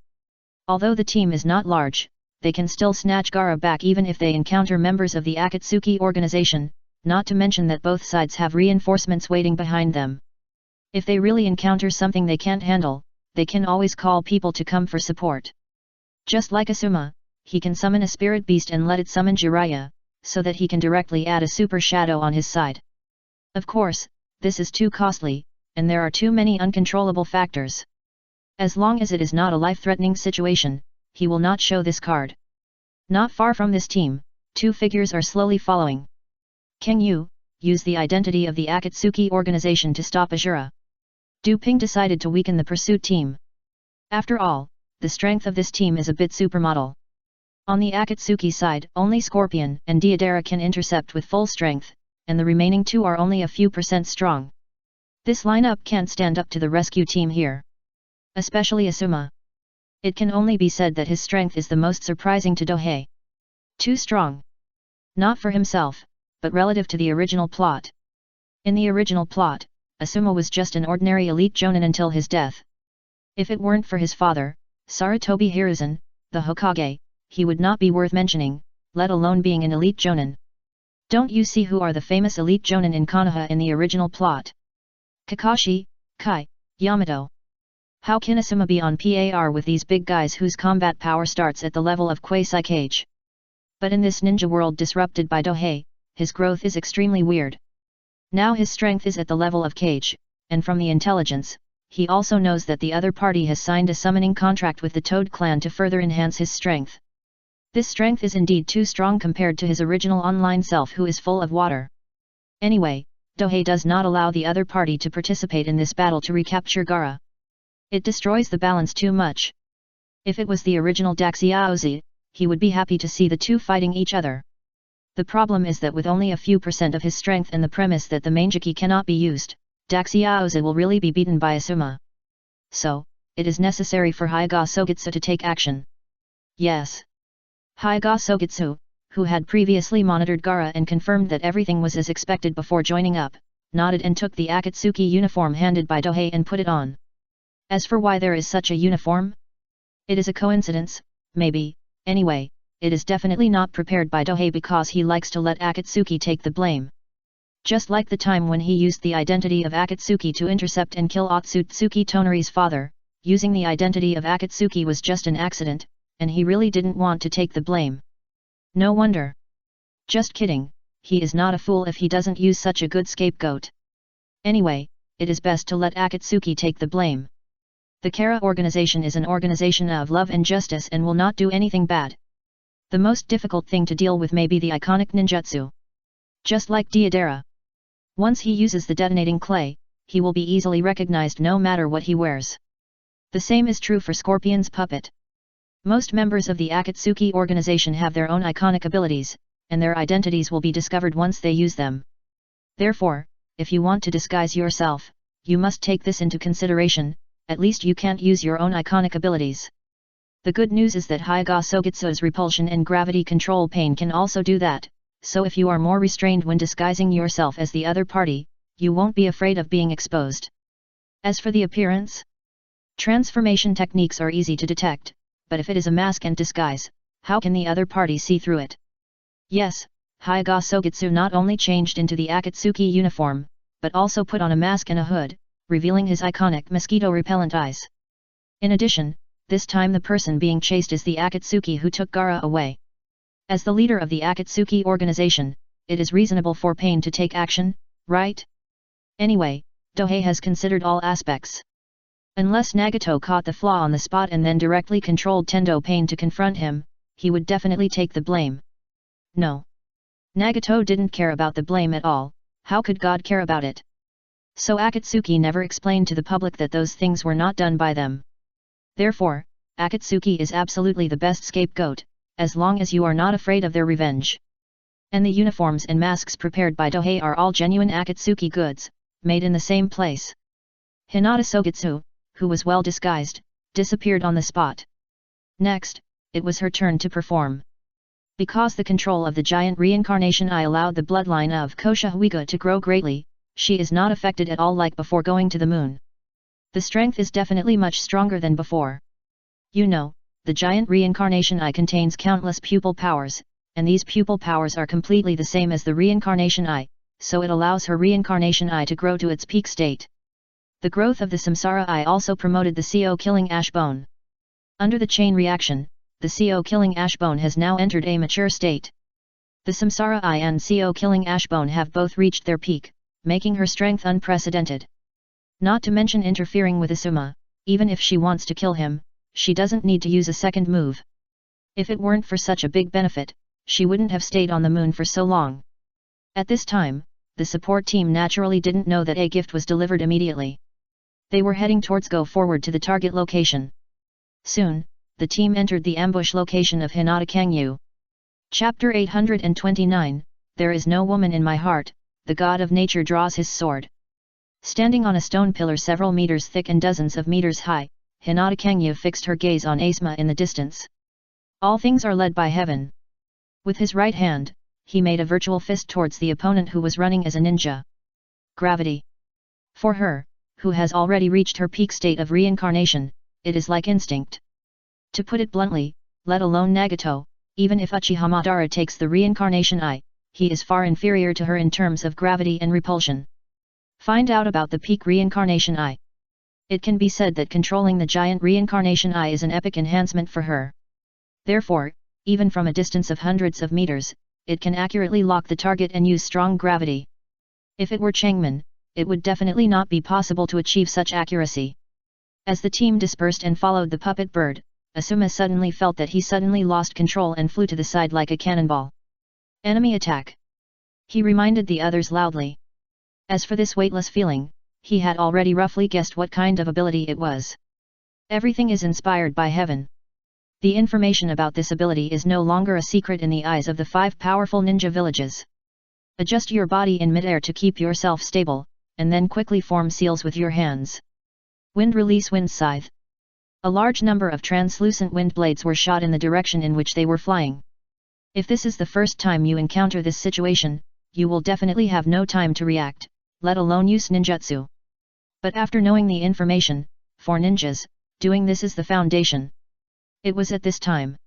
Although the team is not large, they can still snatch Gaara back even if they encounter members of the Akatsuki organization, not to mention that both sides have reinforcements waiting behind them. If they really encounter something they can't handle, they can always call people to come for support. Just like Asuma, he can summon a spirit beast and let it summon Jiraiya, so that he can directly add a super shadow on his side. Of course, this is too costly, and there are too many uncontrollable factors. As long as it is not a life-threatening situation, he will not show this card. Not far from this team, two figures are slowly following. Kang Yu, use the identity of the Akatsuki organization to stop Azura. Du Ping decided to weaken the pursuit team. After all, the strength of this team is a bit supermodel. On the Akatsuki side, only Scorpion and Deidara can intercept with full strength, and the remaining two are only a few % strong. This lineup can't stand up to the rescue team here. Especially Asuma. It can only be said that his strength is the most surprising to Dohei. Too strong. Not for himself, but relative to the original plot. In the original plot, Asuma was just an ordinary elite jonin until his death. If it weren't for his father, Sarutobi Hiruzen, the Hokage, he would not be worth mentioning, let alone being an elite jonin. Don't you see who are the famous elite jonin in Konoha in the original plot? Kakashi, Kai, Yamato. How can Asuma be on par with these big guys whose combat power starts at the level of Quasi Kage? But in this ninja world disrupted by Dohei, his growth is extremely weird. Now his strength is at the level of Kage, and from the intelligence, he also knows that the other party has signed a summoning contract with the Toad clan to further enhance his strength. This strength is indeed too strong compared to his original online self who is full of water. Anyway, Dohei does not allow the other party to participate in this battle to recapture Gaara. It destroys the balance too much. If it was the original Daxiaozi, he would be happy to see the two fighting each other. The problem is that with only a few % of his strength and the premise that the Manjiki cannot be used, Daxiaozi will really be beaten by Asuma. So, it is necessary for Hyuga Sogitsu to take action. Yes. Hyuga Sogitsu, who had previously monitored Gaara and confirmed that everything was as expected before joining up, nodded and took the Akatsuki uniform handed by Dohei and put it on. As for why there is such a uniform? It is a coincidence, maybe. Anyway, it is definitely not prepared by Dohei because he likes to let Akatsuki take the blame. Just like the time when he used the identity of Akatsuki to intercept and kill Otsutsuki Tonari's father, using the identity of Akatsuki was just an accident, and he really didn't want to take the blame. No wonder. Just kidding, he is not a fool if he doesn't use such a good scapegoat. Anyway, it is best to let Akatsuki take the blame. The Kara organization is an organization of love and justice and will not do anything bad. The most difficult thing to deal with may be the iconic ninjutsu. Just like Deidara. Once he uses the detonating clay, he will be easily recognized no matter what he wears. The same is true for Scorpion's puppet. Most members of the Akatsuki organization have their own iconic abilities, and their identities will be discovered once they use them. Therefore, if you want to disguise yourself, you must take this into consideration. At least you can't use your own iconic abilities. The good news is that Hyuga Sogitsu's repulsion and gravity control pain can also do that, so if you are more restrained when disguising yourself as the other party, you won't be afraid of being exposed. As for the appearance, transformation techniques are easy to detect, but if it is a mask and disguise, how can the other party see through it? Yes, Hyuga Sogitsu not only changed into the Akatsuki uniform, but also put on a mask and a hood, revealing his iconic mosquito-repellent eyes. In addition, this time the person being chased is the Akatsuki who took Gaara away. As the leader of the Akatsuki organization, it is reasonable for Pain to take action, right? Anyway, Dohei has considered all aspects. Unless Nagato caught the flaw on the spot and then directly controlled Tendo Pain to confront him, he would definitely take the blame. No. Nagato didn't care about the blame at all, how could God care about it? So Akatsuki never explained to the public that those things were not done by them. Therefore, Akatsuki is absolutely the best scapegoat, as long as you are not afraid of their revenge. And the uniforms and masks prepared by Dohei are all genuine Akatsuki goods, made in the same place. Hinata Sogitsu, who was well disguised, disappeared on the spot. Next, it was her turn to perform. Because the control of the giant reincarnation eye allowed the bloodline of Kosha Huiga to grow greatly, she is not affected at all like before going to the moon. The strength is definitely much stronger than before. You know, the giant reincarnation eye contains countless pupil powers, and these pupil powers are completely the same as the reincarnation eye, so it allows her reincarnation eye to grow to its peak state. The growth of the samsara eye also promoted the CO killing ash bone. Under the chain reaction, the CO killing ash bone has now entered a mature state. The samsara eye and CO killing ash bone have both reached their peak, making her strength unprecedented. Not to mention interfering with Asuma, even if she wants to kill him, she doesn't need to use a second move. If it weren't for such a big benefit, she wouldn't have stayed on the moon for so long. At this time, the support team naturally didn't know that a gift was delivered immediately. They were heading towards go forward to the target location. Soon, the team entered the ambush location of Hinata Kangyu. Chapter 829, There is no woman in my heart, the god of nature draws his sword. Standing on a stone pillar several meters thick and dozens of meters high, Hinata Kangyu fixed her gaze on Asuma in the distance. All things are led by heaven. With his right hand, he made a virtual fist towards the opponent who was running as a ninja. Gravity. For her, who has already reached her peak state of reincarnation, it is like instinct. To put it bluntly, let alone Nagato, even if Uchiha Madara takes the reincarnation eye, he is far inferior to her in terms of gravity and repulsion. Find out about the peak reincarnation eye. It can be said that controlling the giant reincarnation eye is an epic enhancement for her. Therefore, even from a distance of hundreds of meters, it can accurately lock the target and use strong gravity. If it were Changman, it would definitely not be possible to achieve such accuracy. As the team dispersed and followed the puppet bird, Asuma suddenly felt that he suddenly lost control and flew to the side like a cannonball. Enemy attack! He reminded the others loudly. As for this weightless feeling, he had already roughly guessed what kind of ability it was. Everything is inspired by heaven. The information about this ability is no longer a secret in the eyes of the 5 powerful ninja villages. Adjust your body in midair to keep yourself stable, and then quickly form seals with your hands. Wind release wind scythe. A large number of translucent wind blades were shot in the direction in which they were flying. If this is the first time you encounter this situation, you will definitely have no time to react, let alone use ninjutsu. But after knowing the information, for ninjas, doing this is the foundation. It was at this time.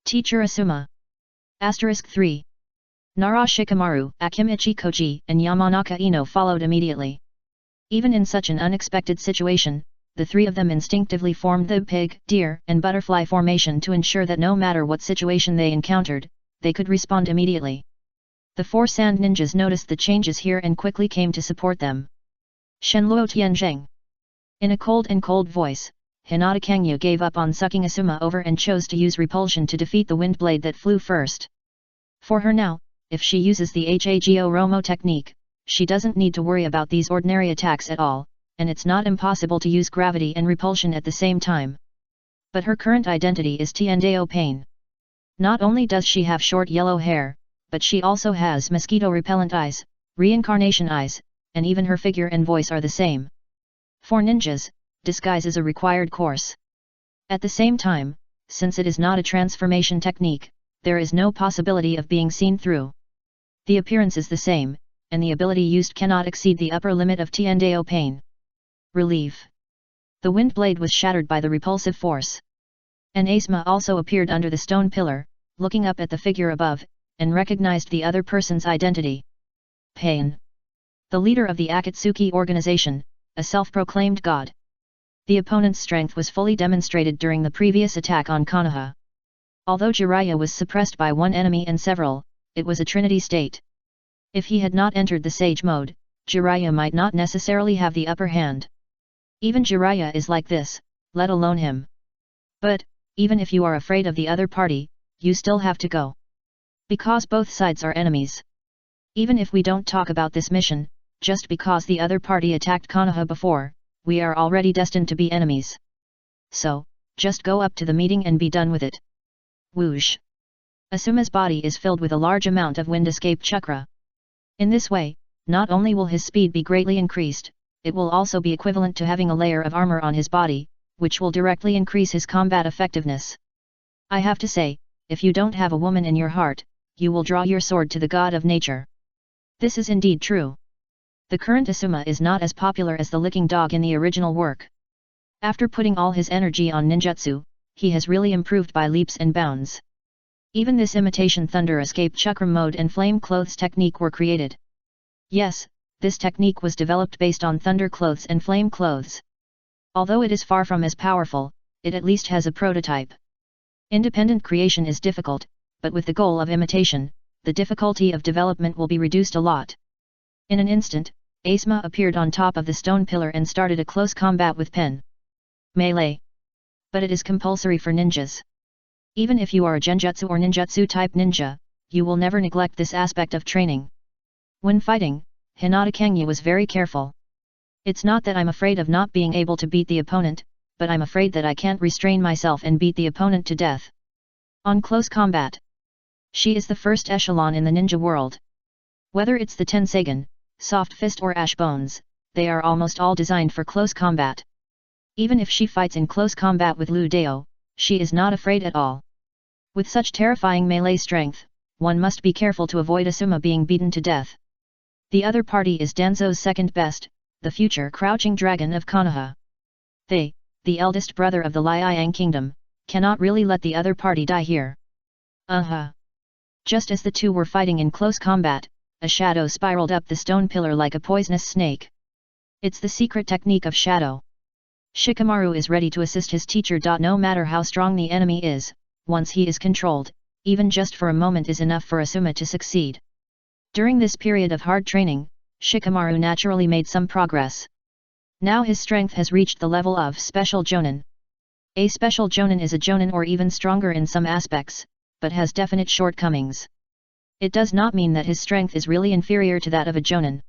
Teacher Asuma. *3. Nara Shikamaru, Akimichi Koji, and Yamanaka Ino followed immediately. Even in such an unexpected situation, the 3 of them instinctively formed the pig, deer, and butterfly formation to ensure that no matter what situation they encountered, they could respond immediately. The 4 sand ninjas noticed the changes here and quickly came to support them. Shenluo Tianzheng. In a cold voice, Hinata Kangyu gave up on sucking Asuma over and chose to use repulsion to defeat the wind blade that flew first. For her now, if she uses the Hago Romo technique, she doesn't need to worry about these ordinary attacks at all, and it's not impossible to use gravity and repulsion at the same time. But her current identity is Tiandao Pain. Not only does she have short yellow hair, but she also has mosquito-repellent eyes, reincarnation eyes, and even her figure and voice are the same. For ninjas, disguise is a required course. At the same time, since it is not a transformation technique, there is no possibility of being seen through. The appearance is the same, and the ability used cannot exceed the upper limit of Tiandao Pain. Relief. The wind blade was shattered by the repulsive force. And Asuma also appeared under the stone pillar, looking up at the figure above, and recognized the other person's identity. Pain. The leader of the Akatsuki organization, a self-proclaimed god. The opponent's strength was fully demonstrated during the previous attack on Konoha. Although Jiraiya was suppressed by one enemy and several, it was a trinity state. If he had not entered the sage mode, Jiraiya might not necessarily have the upper hand. Even Jiraiya is like this, let alone him. But, even if you are afraid of the other party, you still have to go. Because both sides are enemies. Even if we don't talk about this mission, just because the other party attacked Konoha before, we are already destined to be enemies. So, just go up to the meeting and be done with it. Whoosh! Asuma's body is filled with a large amount of wind escape chakra. In this way, not only will his speed be greatly increased, it will also be equivalent to having a layer of armor on his body, which will directly increase his combat effectiveness. I have to say, if you don't have a woman in your heart, you will draw your sword to the god of nature. This is indeed true. The current Asuma is not as popular as the licking dog in the original work. After putting all his energy on ninjutsu, he has really improved by leaps and bounds. Even this imitation thunder escape chakra mode and flame clothes technique were created. Yes, this technique was developed based on thunder clothes and flame clothes. Although it is far from as powerful, it at least has a prototype. Independent creation is difficult, but with the goal of imitation, the difficulty of development will be reduced a lot. In an instant, Asuma appeared on top of the stone pillar and started a close combat with Pen. Melee. But it is compulsory for ninjas. Even if you are a genjutsu or ninjutsu type ninja, you will never neglect this aspect of training. When fighting, Hinata Kangya was very careful. It's not that I'm afraid of not being able to beat the opponent, but I'm afraid that I can't restrain myself and beat the opponent to death. On close combat. She is the first echelon in the ninja world. Whether it's the Tensagen, Soft Fist or Ash Bones, they are almost all designed for close combat. Even if she fights in close combat with Lu Dao, she is not afraid at all. With such terrifying melee strength, one must be careful to avoid Asuma being beaten to death. The other party is Danzo's second best, the future Crouching Dragon of Konoha. They, the eldest brother of the Liang Kingdom, cannot really let the other party die here. Just as the two were fighting in close combat, a shadow spiraled up the stone pillar like a poisonous snake. It's the secret technique of shadow. Shikamaru is ready to assist his teacher. No matter how strong the enemy is, once he is controlled, even just for a moment is enough for Asuma to succeed. During this period of hard training, Shikamaru naturally made some progress. Now his strength has reached the level of Special Jonin. A Special Jonin is a Jonin or even stronger in some aspects, but has definite shortcomings. It does not mean that his strength is really inferior to that of a Jonin.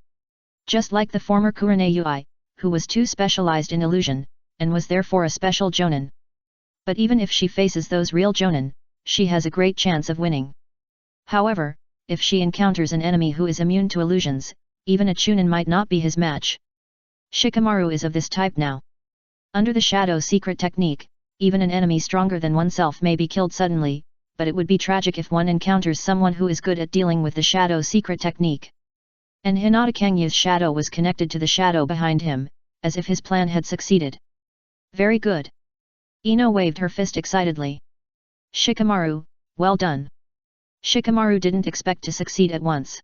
Just like the former Kurane Ui, who was too specialized in illusion, and was therefore a Special Jonin. But even if she faces those real Jonin, she has a great chance of winning. However, if she encounters an enemy who is immune to illusions, even a Chunin might not be his match. Shikamaru is of this type now. Under the shadow secret technique, even an enemy stronger than oneself may be killed suddenly, but it would be tragic if one encounters someone who is good at dealing with the shadow secret technique. And Hinata Kangya's shadow was connected to the shadow behind him, as if his plan had succeeded. Very good. Ino waved her fist excitedly. Shikamaru, well done. Shikamaru didn't expect to succeed at once.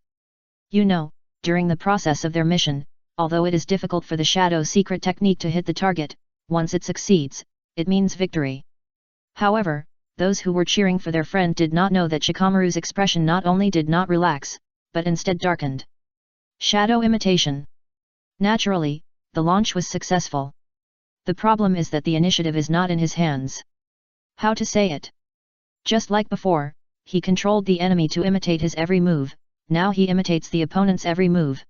You know, during the process of their mission, although it is difficult for the shadow secret technique to hit the target, once it succeeds, it means victory. However, those who were cheering for their friend did not know that Shikamaru's expression not only did not relax, but instead darkened. Shadow imitation. Naturally, the launch was successful. The problem is that the initiative is not in his hands. How to say it? Just like before, he controlled the enemy to imitate his every move, now he imitates the opponent's every move.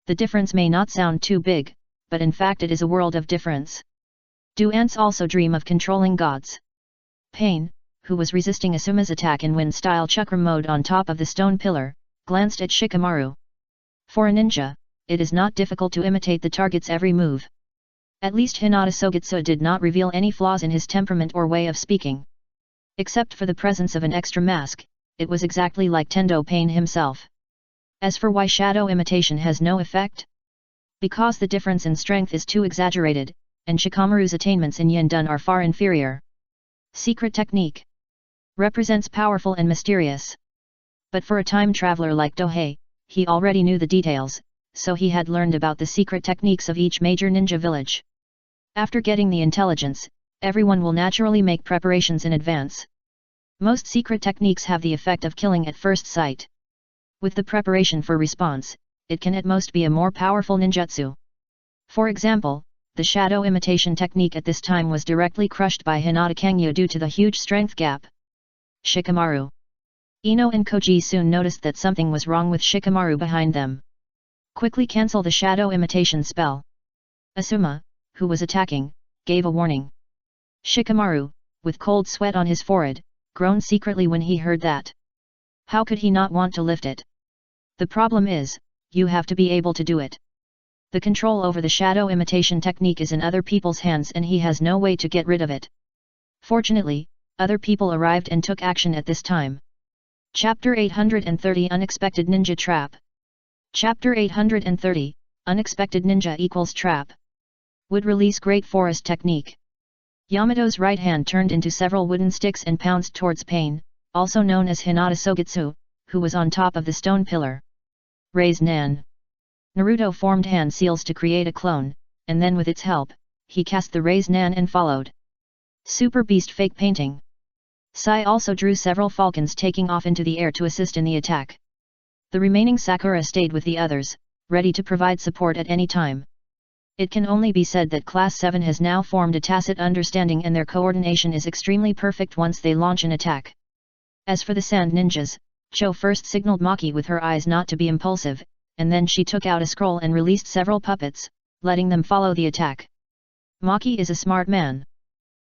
The difference may not sound too big, but in fact it is a world of difference. Do ants also dream of controlling gods? Pain, who was resisting Asuma's attack in wind-style chakra mode on top of the stone pillar, glanced at Shikamaru. For a ninja, it is not difficult to imitate the target's every move. At least Hinata Sogitsu did not reveal any flaws in his temperament or way of speaking. Except for the presence of an extra mask, it was exactly like Tendo Pain himself. As for why shadow imitation has no effect? Because the difference in strength is too exaggerated, and Shikamaru's attainments in Yindun are far inferior. Secret technique. Represents powerful and mysterious. But for a time traveler like Dohei, he already knew the details, so he had learned about the secret techniques of each major ninja village. After getting the intelligence, everyone will naturally make preparations in advance. Most secret techniques have the effect of killing at first sight. With the preparation for response, it can at most be a more powerful ninjutsu. For example, the shadow imitation technique at this time was directly crushed by Hinata Kangya due to the huge strength gap. Shikamaru. Ino and Koji soon noticed that something was wrong with Shikamaru behind them. Quickly cancel the shadow imitation spell. Asuma, who was attacking, gave a warning. Shikamaru, with cold sweat on his forehead, groaned secretly when he heard that. How could he not want to lift it? The problem is, you have to be able to do it. The control over the shadow imitation technique is in other people's hands and he has no way to get rid of it. Fortunately, other people arrived and took action at this time. Chapter 830 Unexpected Ninja Trap. Chapter 830, Unexpected Ninja equals Trap. Would release Great Forest Technique. Yamato's right hand turned into several wooden sticks and pounced towards Pain, also known as Hinata Sogitsu, who was on top of the stone pillar. Raise Nan. Naruto formed hand seals to create a clone, and then with its help, he cast the Raise Nan and followed. Super Beast Fake Painting. Sai also drew several falcons taking off into the air to assist in the attack. The remaining Sakura stayed with the others, ready to provide support at any time. It can only be said that Class 7 has now formed a tacit understanding and their coordination is extremely perfect once they launch an attack. As for the Sand Ninjas, Cho first signaled Maki with her eyes not to be impulsive, and then she took out a scroll and released several puppets, letting them follow the attack. Maki is a smart man.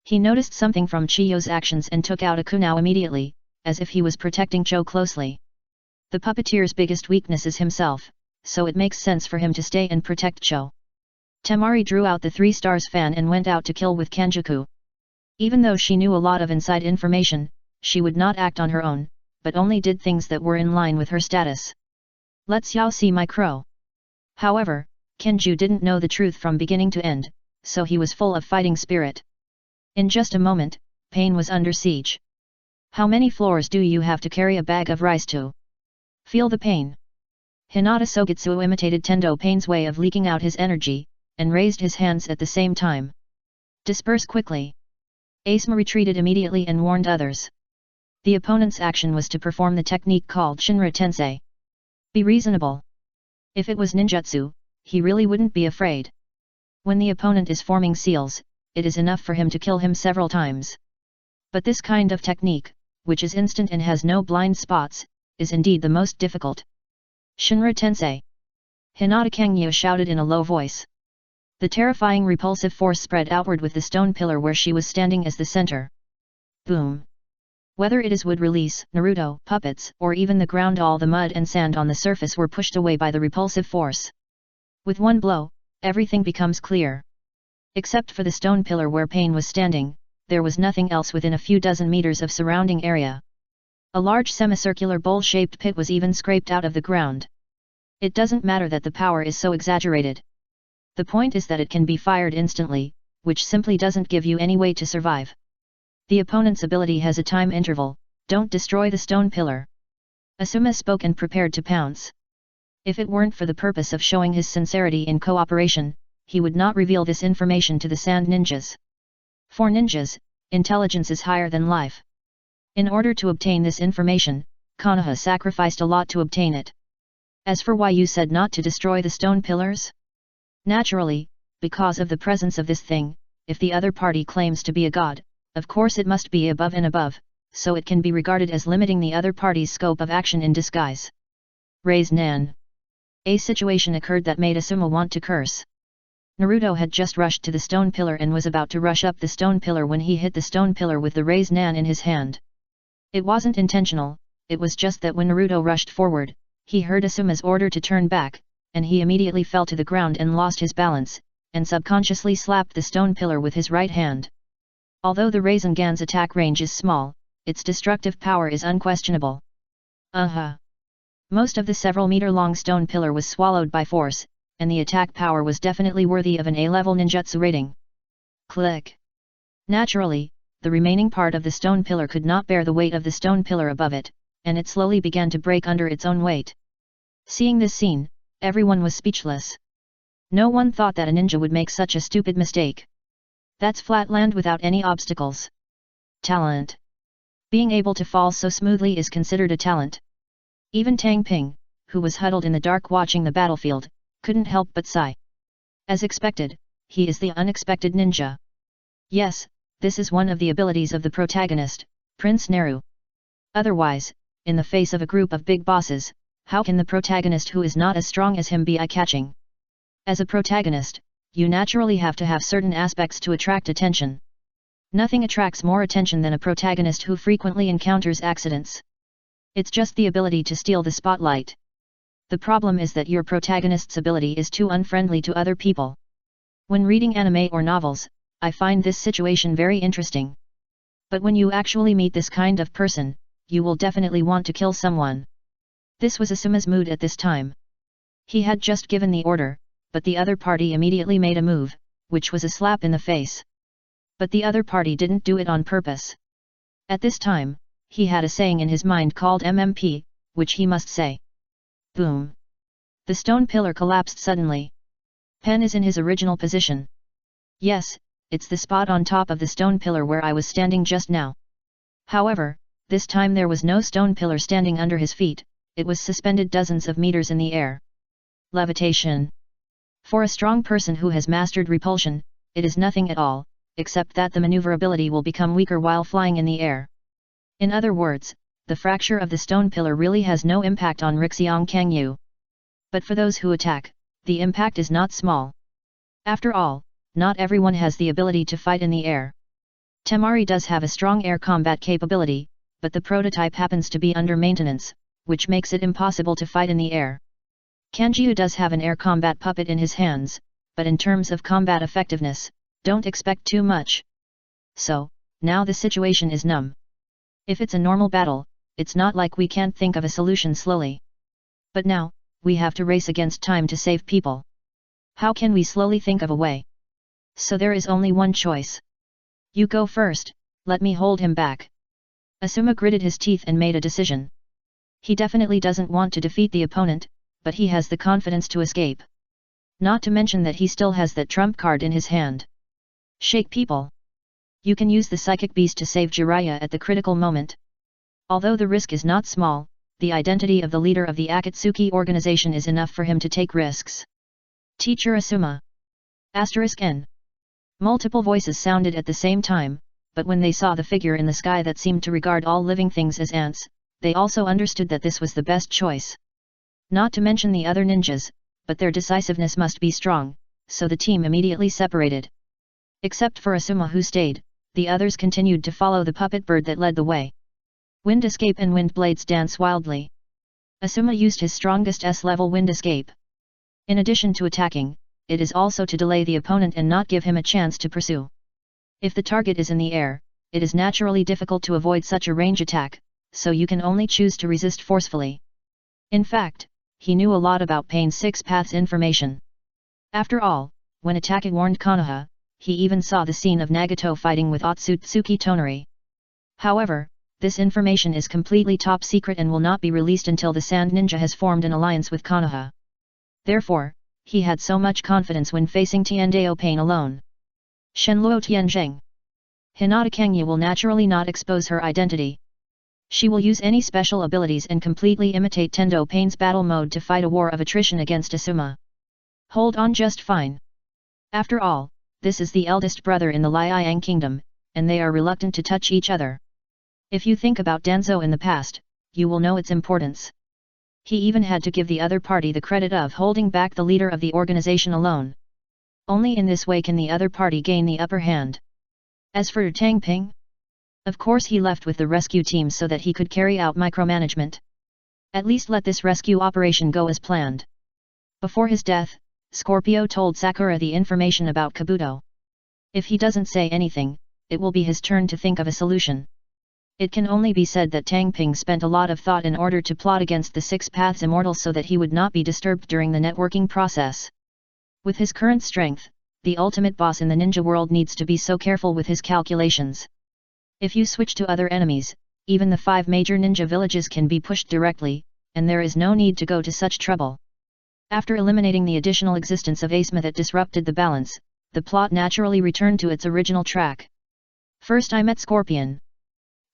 He noticed something from Chiyo's actions and took out a kunao immediately, as if he was protecting Cho closely. The puppeteer's biggest weakness is himself, so it makes sense for him to stay and protect Cho. Temari drew out the 3 stars fan and went out to kill with Kanjaku. Even though she knew a lot of inside information, she would not act on her own, but only did things that were in line with her status. Let Xiao see my crow. However, Kenju didn't know the truth from beginning to end, so he was full of fighting spirit. In just a moment, Pain was under siege. How many floors do you have to carry a bag of rice to? Feel the pain. Hinata Sogetsu imitated Tendo Pain's way of leaking out his energy, and raised his hands at the same time. Disperse quickly. Asuma retreated immediately and warned others. The opponent's action was to perform the technique called Shinra Tensei. Be reasonable. If it was ninjutsu, he really wouldn't be afraid. When the opponent is forming seals, it is enough for him to kill him several times. But this kind of technique, which is instant and has no blind spots, is indeed the most difficult. Shinra Tensei. Hinata Kangyo shouted in a low voice. The terrifying repulsive force spread outward with the stone pillar where she was standing as the center. Boom. Whether it is wood release, Naruto, puppets, or even the ground, all the mud and sand on the surface were pushed away by the repulsive force. With one blow, everything becomes clear. Except for the stone pillar where Pain was standing, there was nothing else within a few dozen meters of surrounding area. A large semicircular bowl-shaped pit was even scraped out of the ground. It doesn't matter that the power is so exaggerated. The point is that it can be fired instantly, which simply doesn't give you any way to survive. The opponent's ability has a time interval, don't destroy the stone pillar. Asuma spoke and prepared to pounce. If it weren't for the purpose of showing his sincerity in cooperation, he would not reveal this information to the Sand Ninjas. For ninjas, intelligence is higher than life. In order to obtain this information, Konoha sacrificed a lot to obtain it. As for why you said not to destroy the stone pillars? Naturally, because of the presence of this thing, if the other party claims to be a god, of course it must be above and above, so it can be regarded as limiting the other party's scope of action in disguise. Raise Nan. A situation occurred that made Asuma want to curse. Naruto had just rushed to the stone pillar and was about to rush up the stone pillar when he hit the stone pillar with the Raise Nan in his hand. It wasn't intentional, it was just that when Naruto rushed forward, he heard Asuma's order to turn back, and he immediately fell to the ground and lost his balance, and subconsciously slapped the stone pillar with his right hand. Although the Rasengan's attack range is small, its destructive power is unquestionable. Most of the several meter-long stone pillar was swallowed by force, and the attack power was definitely worthy of an A-level ninjutsu rating. Click. Naturally, the remaining part of the stone pillar could not bear the weight of the stone pillar above it, and it slowly began to break under its own weight. Seeing this scene, everyone was speechless. No one thought that a ninja would make such a stupid mistake. That's flat land without any obstacles. Talent. Being able to fall so smoothly is considered a talent. Even Tang Ping, who was huddled in the dark watching the battlefield, couldn't help but sigh. As expected, he is the unexpected ninja. Yes, this is one of the abilities of the protagonist, Prince Neru. Otherwise, in the face of a group of big bosses, how can the protagonist who is not as strong as him be eye-catching? As a protagonist, you naturally have to have certain aspects to attract attention. Nothing attracts more attention than a protagonist who frequently encounters accidents. It's just the ability to steal the spotlight. The problem is that your protagonist's ability is too unfriendly to other people. When reading anime or novels, I find this situation very interesting. But when you actually meet this kind of person, you will definitely want to kill someone. This was Asuma's mood at this time. He had just given the order, but the other party immediately made a move, which was a slap in the face. But the other party didn't do it on purpose. At this time, he had a saying in his mind called MMP, which he must say. Boom. The stone pillar collapsed suddenly. Pen is in his original position. Yes, it's the spot on top of the stone pillar where I was standing just now. However, this time there was no stone pillar standing under his feet, it was suspended dozens of meters in the air. Levitation. For a strong person who has mastered repulsion, it is nothing at all, except that the maneuverability will become weaker while flying in the air. In other words, the fracture of the stone pillar really has no impact on Rixiang Kangyu. But for those who attack, the impact is not small. After all, not everyone has the ability to fight in the air. Temari does have a strong air combat capability, but the prototype happens to be under maintenance, which makes it impossible to fight in the air. Kanjiu does have an air combat puppet in his hands, but in terms of combat effectiveness, don't expect too much. So, now the situation is numb. If it's a normal battle, it's not like we can't think of a solution slowly. But now, we have to race against time to save people. How can we slowly think of a way? So there is only one choice. You go first, let me hold him back. Asuma gritted his teeth and made a decision. He definitely doesn't want to defeat the opponent, but he has the confidence to escape. Not to mention that he still has that trump card in his hand. Shake people. You can use the psychic beast to save Jiraiya at the critical moment. Although the risk is not small, the identity of the leader of the Akatsuki organization is enough for him to take risks. Teacher Asuma. *N. Multiple voices sounded at the same time, but when they saw the figure in the sky that seemed to regard all living things as ants, they also understood that this was the best choice. Not to mention the other ninjas, but their decisiveness must be strong, so the team immediately separated. Except for Asuma who stayed, the others continued to follow the puppet bird that led the way. Wind escape and wind blades dance wildly. Asuma used his strongest S-level wind escape. In addition to attacking, it is also to delay the opponent and not give him a chance to pursue. If the target is in the air, it is naturally difficult to avoid such a range attack, so you can only choose to resist forcefully. In fact, he knew a lot about Pain's 6 paths information. After all, when attacking warned Konoha, he even saw the scene of Nagato fighting with Otsutsuki Tonari. However, this information is completely top secret and will not be released until the Sand Ninja has formed an alliance with Konoha. Therefore, he had so much confidence when facing Tiandao Pain alone. Shenluo Tianzheng. Hinata Kangyu will naturally not expose her identity. She will use any special abilities and completely imitate Tendo Pain's battle mode to fight a war of attrition against Asuma. Hold on just fine. After all, this is the eldest brother in the Liang kingdom, and they are reluctant to touch each other. If you think about Danzo in the past, you will know its importance. He even had to give the other party the credit of holding back the leader of the organization alone. Only in this way can the other party gain the upper hand. As for Tang Ping, of course he left with the rescue team so that he could carry out micromanagement. At least let this rescue operation go as planned. Before his death, Scorpio told Sakura the information about Kabuto. If he doesn't say anything, it will be his turn to think of a solution. It can only be said that Tang Ping spent a lot of thought in order to plot against the 6 Paths Immortals so that he would not be disturbed during the networking process. With his current strength, the ultimate boss in the ninja world needs to be so careful with his calculations. If you switch to other enemies, even the 5 major ninja villages can be pushed directly, and there is no need to go to such trouble. After eliminating the additional existence of Asma that disrupted the balance, the plot naturally returned to its original track. First I met Scorpion.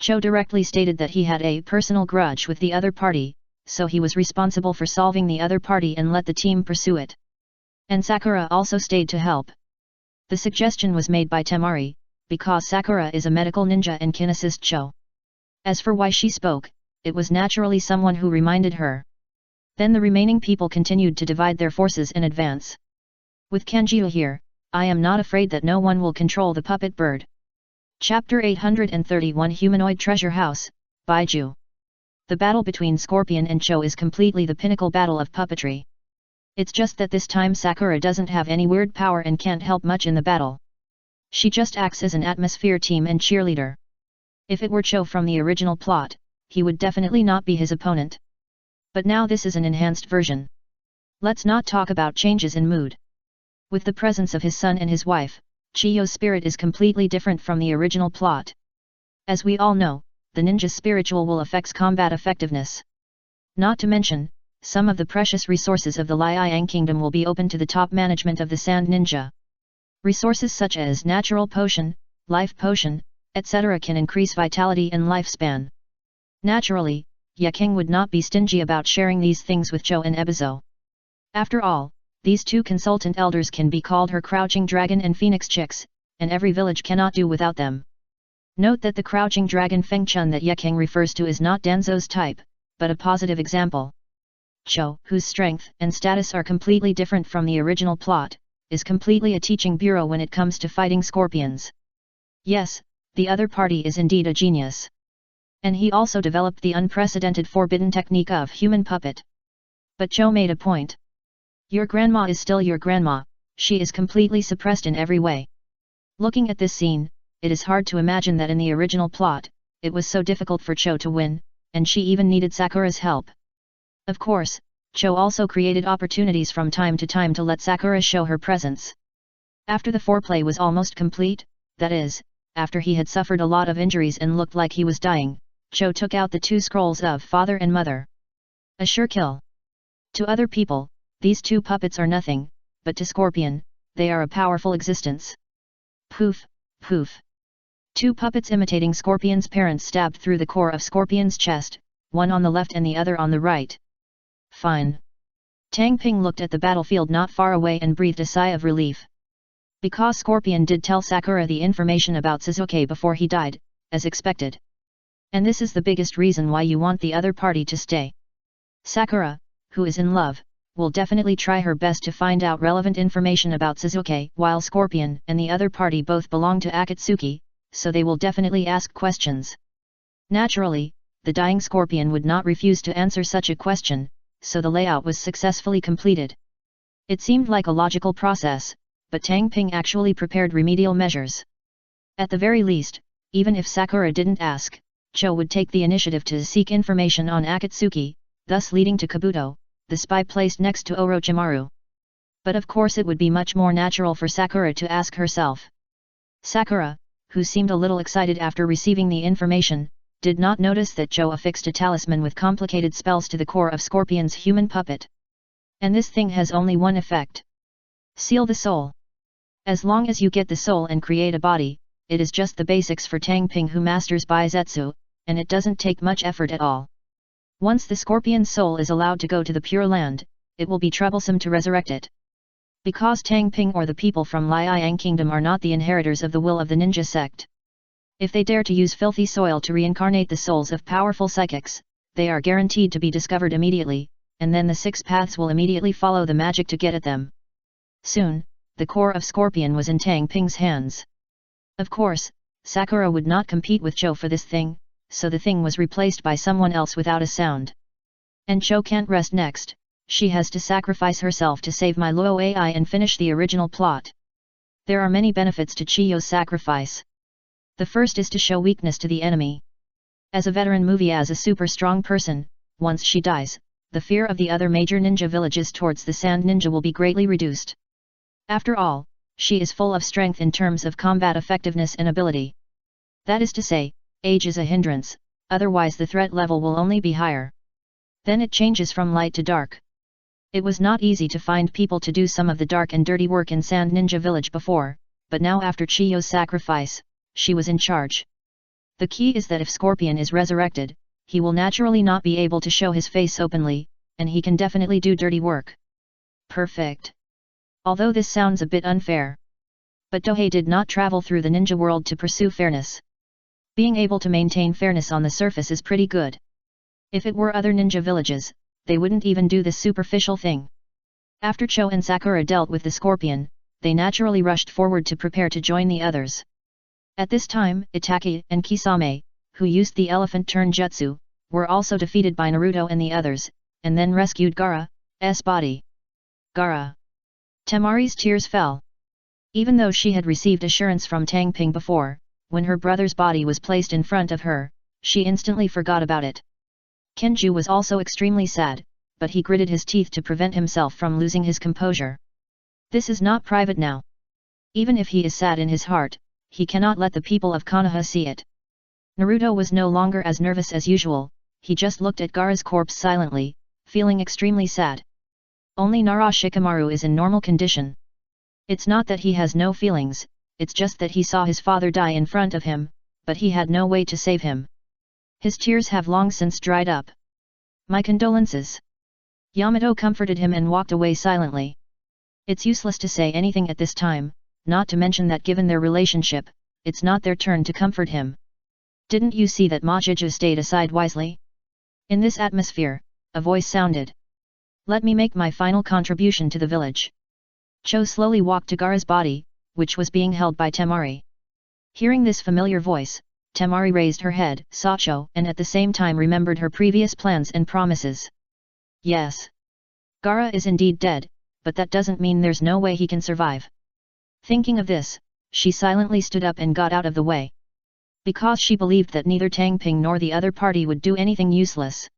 Cho directly stated that he had a personal grudge with the other party, so he was responsible for solving the other party and let the team pursue it. And Sakura also stayed to help. The suggestion was made by Temari, because Sakura is a medical ninja and can assist Cho. As for why she spoke, it was naturally someone who reminded her. Then the remaining people continued to divide their forces and advance. With Kanjiu here, I am not afraid that no one will control the puppet bird. Chapter 831 Humanoid Treasure House, Baiju. The battle between Scorpion and Cho is completely the pinnacle battle of puppetry. It's just that this time Sakura doesn't have any weird power and can't help much in the battle. She just acts as an atmosphere team and cheerleader. If it were Cho from the original plot, he would definitely not be his opponent. But now this is an enhanced version. Let's not talk about changes in mood. With the presence of his son and his wife, Chiyo's spirit is completely different from the original plot. As we all know, the ninja's spiritual will affects combat effectiveness. Not to mention, some of the precious resources of the Liang Kingdom will be open to the top management of the Sand Ninja. Resources such as natural potion, life potion, etc. can increase vitality and lifespan. Naturally, Ye King would not be stingy about sharing these things with Zhou and Ebizo. After all, these two consultant elders can be called her Crouching Dragon and Phoenix Chicks, and every village cannot do without them. Note that the Crouching Dragon Feng Chun that Ye King refers to is not Danzo's type, but a positive example. Zhou, whose strength and status are completely different from the original plot, is completely a teaching bureau when it comes to fighting scorpions. Yes, the other party is indeed a genius. And he also developed the unprecedented forbidden technique of human puppet. But Zhou made a point. Your grandma is still your grandma, she is completely suppressed in every way. Looking at this scene, it is hard to imagine that in the original plot, it was so difficult for Zhou to win, and she even needed Sakura's help. Of course, Zhou also created opportunities from time to time to let Sakura show her presence. After the foreplay was almost complete, that is, after he had suffered a lot of injuries and looked like he was dying, Zhou took out the two scrolls of Father and Mother. A sure kill. To other people, these two puppets are nothing, but to Scorpion, they are a powerful existence. Poof, poof. Two puppets imitating Scorpion's parents stabbed through the core of Scorpion's chest, one on the left and the other on the right. Fine. Tang Ping looked at the battlefield not far away and breathed a sigh of relief. Because Scorpion did tell Sakura the information about Suzuki before he died, as expected. And this is the biggest reason why you want the other party to stay. Sakura, who is in love, will definitely try her best to find out relevant information about Suzuki, while Scorpion and the other party both belong to Akatsuki, so they will definitely ask questions. Naturally, the dying Scorpion would not refuse to answer such a question, so the layout was successfully completed. It seemed like a logical process, but Tang Ping actually prepared remedial measures. At the very least, even if Sakura didn't ask, Zhou would take the initiative to seek information on Akatsuki, thus leading to Kabuto, the spy placed next to Orochimaru. But of course it would be much more natural for Sakura to ask herself. Sakura, who seemed a little excited after receiving the information, did not notice that Zhou affixed a talisman with complicated spells to the core of Scorpion's human puppet. And this thing has only one effect. Seal the soul. As long as you get the soul and create a body, it is just the basics for Tang Ping who masters Baizetsu, and it doesn't take much effort at all. Once the Scorpion's soul is allowed to go to the Pure Land, it will be troublesome to resurrect it. Because Tang Ping or the people from Liang Kingdom are not the inheritors of the will of the ninja sect. If they dare to use filthy soil to reincarnate the souls of powerful psychics, they are guaranteed to be discovered immediately, and then the six paths will immediately follow the magic to get at them. Soon, the core of Scorpion was in Tang Ping's hands. Of course, Sakura would not compete with Zhou for this thing, so the thing was replaced by someone else without a sound. And Zhou can't rest next, she has to sacrifice herself to save my Luo Ai and finish the original plot. There are many benefits to Chiyo's sacrifice. The first is to show weakness to the enemy. As a veteran movie as a super strong person, once she dies, the fear of the other major ninja villages towards the Sand Ninja will be greatly reduced. After all, she is full of strength in terms of combat effectiveness and ability. That is to say, age is a hindrance, otherwise the threat level will only be higher. Then it changes from light to dark. It was not easy to find people to do some of the dark and dirty work in Sand Ninja Village before, but now after Chiyo's sacrifice, she was in charge. The key is that if Scorpion is resurrected, he will naturally not be able to show his face openly, and he can definitely do dirty work. Perfect. Although this sounds a bit unfair. But Dohei did not travel through the ninja world to pursue fairness. Being able to maintain fairness on the surface is pretty good. If it were other ninja villages, they wouldn't even do this superficial thing. After Cho and Sakura dealt with the Scorpion, they naturally rushed forward to prepare to join the others. At this time, Itaki and Kisame, who used the elephant turn jutsu, were also defeated by Naruto and the others, and then rescued Gaara's body. Gaara. Temari's tears fell. Even though she had received assurance from Tang Ping before, when her brother's body was placed in front of her, she instantly forgot about it. Kenju was also extremely sad, but he gritted his teeth to prevent himself from losing his composure. This is not private now. Even if he is sad in his heart, he cannot let the people of Konoha see it. Naruto was no longer as nervous as usual, he just looked at Gaara's corpse silently, feeling extremely sad. Only Nara Shikamaru is in normal condition. It's not that he has no feelings, it's just that he saw his father die in front of him, but he had no way to save him. His tears have long since dried up. My condolences. Yamato comforted him and walked away silently. It's useless to say anything at this time, not to mention that given their relationship, it's not their turn to comfort him. Didn't you see that Majiju stayed aside wisely? In this atmosphere, a voice sounded. Let me make my final contribution to the village. Cho slowly walked to Gaara's body, which was being held by Temari. Hearing this familiar voice, Temari raised her head, saw Cho, and at the same time remembered her previous plans and promises. Yes. Gaara is indeed dead, but that doesn't mean there's no way he can survive. Thinking of this, she silently stood up and got out of the way. Because she believed that neither Tang Ping nor the other party would do anything useless.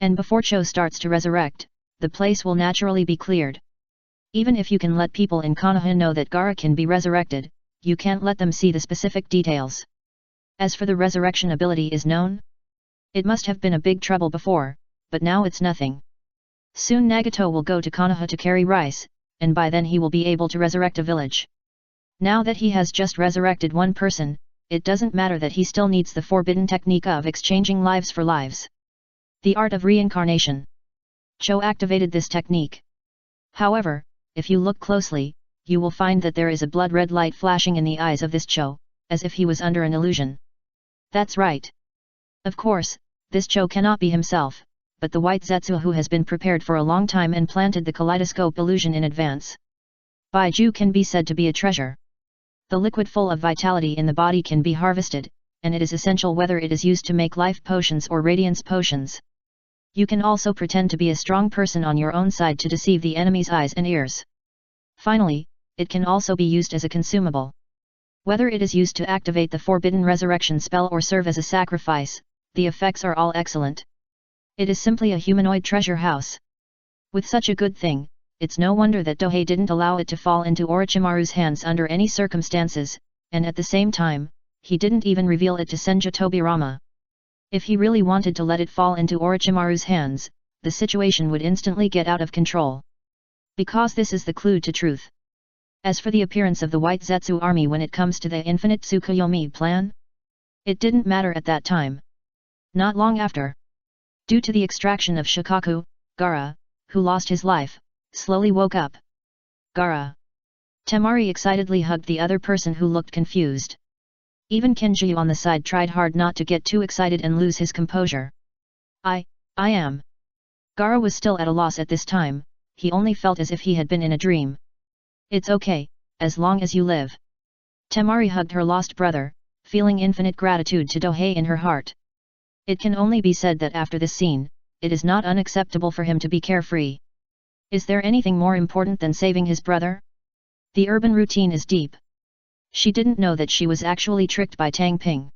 And before Cho starts to resurrect, the place will naturally be cleared. Even if you can let people in Konoha know that Gaara can be resurrected, you can't let them see the specific details. As for the resurrection ability is known? It must have been a big trouble before, but now it's nothing. Soon Nagato will go to Konoha to carry rice, and by then he will be able to resurrect a village. Now that he has just resurrected one person, it doesn't matter that he still needs the forbidden technique of exchanging lives for lives. The art of reincarnation. Cho activated this technique. However, if you look closely, you will find that there is a blood-red light flashing in the eyes of this Cho, as if he was under an illusion. That's right. Of course, this Cho cannot be himself, but the white Zetsu who has been prepared for a long time and planted the kaleidoscope illusion in advance. Baiju can be said to be a treasure. The liquid full of vitality in the body can be harvested, and it is essential whether it is used to make life potions or radiance potions. You can also pretend to be a strong person on your own side to deceive the enemy's eyes and ears. Finally, it can also be used as a consumable. Whether it is used to activate the forbidden resurrection spell or serve as a sacrifice, the effects are all excellent. It is simply a humanoid treasure house. With such a good thing, it's no wonder that Dohei didn't allow it to fall into Orochimaru's hands under any circumstances, and at the same time, he didn't even reveal it to Senju Tobirama. If he really wanted to let it fall into Orochimaru's hands, the situation would instantly get out of control. Because this is the clue to truth. As for the appearance of the White Zetsu army when it comes to the Infinite Tsukuyomi plan, it didn't matter at that time. Not long after. Due to the extraction of Shikaku, Gaara, who lost his life, slowly woke up. Gaara. Temari excitedly hugged the other person who looked confused. Even Kenji on the side tried hard not to get too excited and lose his composure. I am. Gaara was still at a loss at this time, he only felt as if he had been in a dream. It's okay, as long as you live. Temari hugged her lost brother, feeling infinite gratitude to Dohei in her heart. It can only be said that after this scene, it is not unacceptable for him to be carefree. Is there anything more important than saving his brother? The urban routine is deep. She didn't know that she was actually tricked by Tang Ping.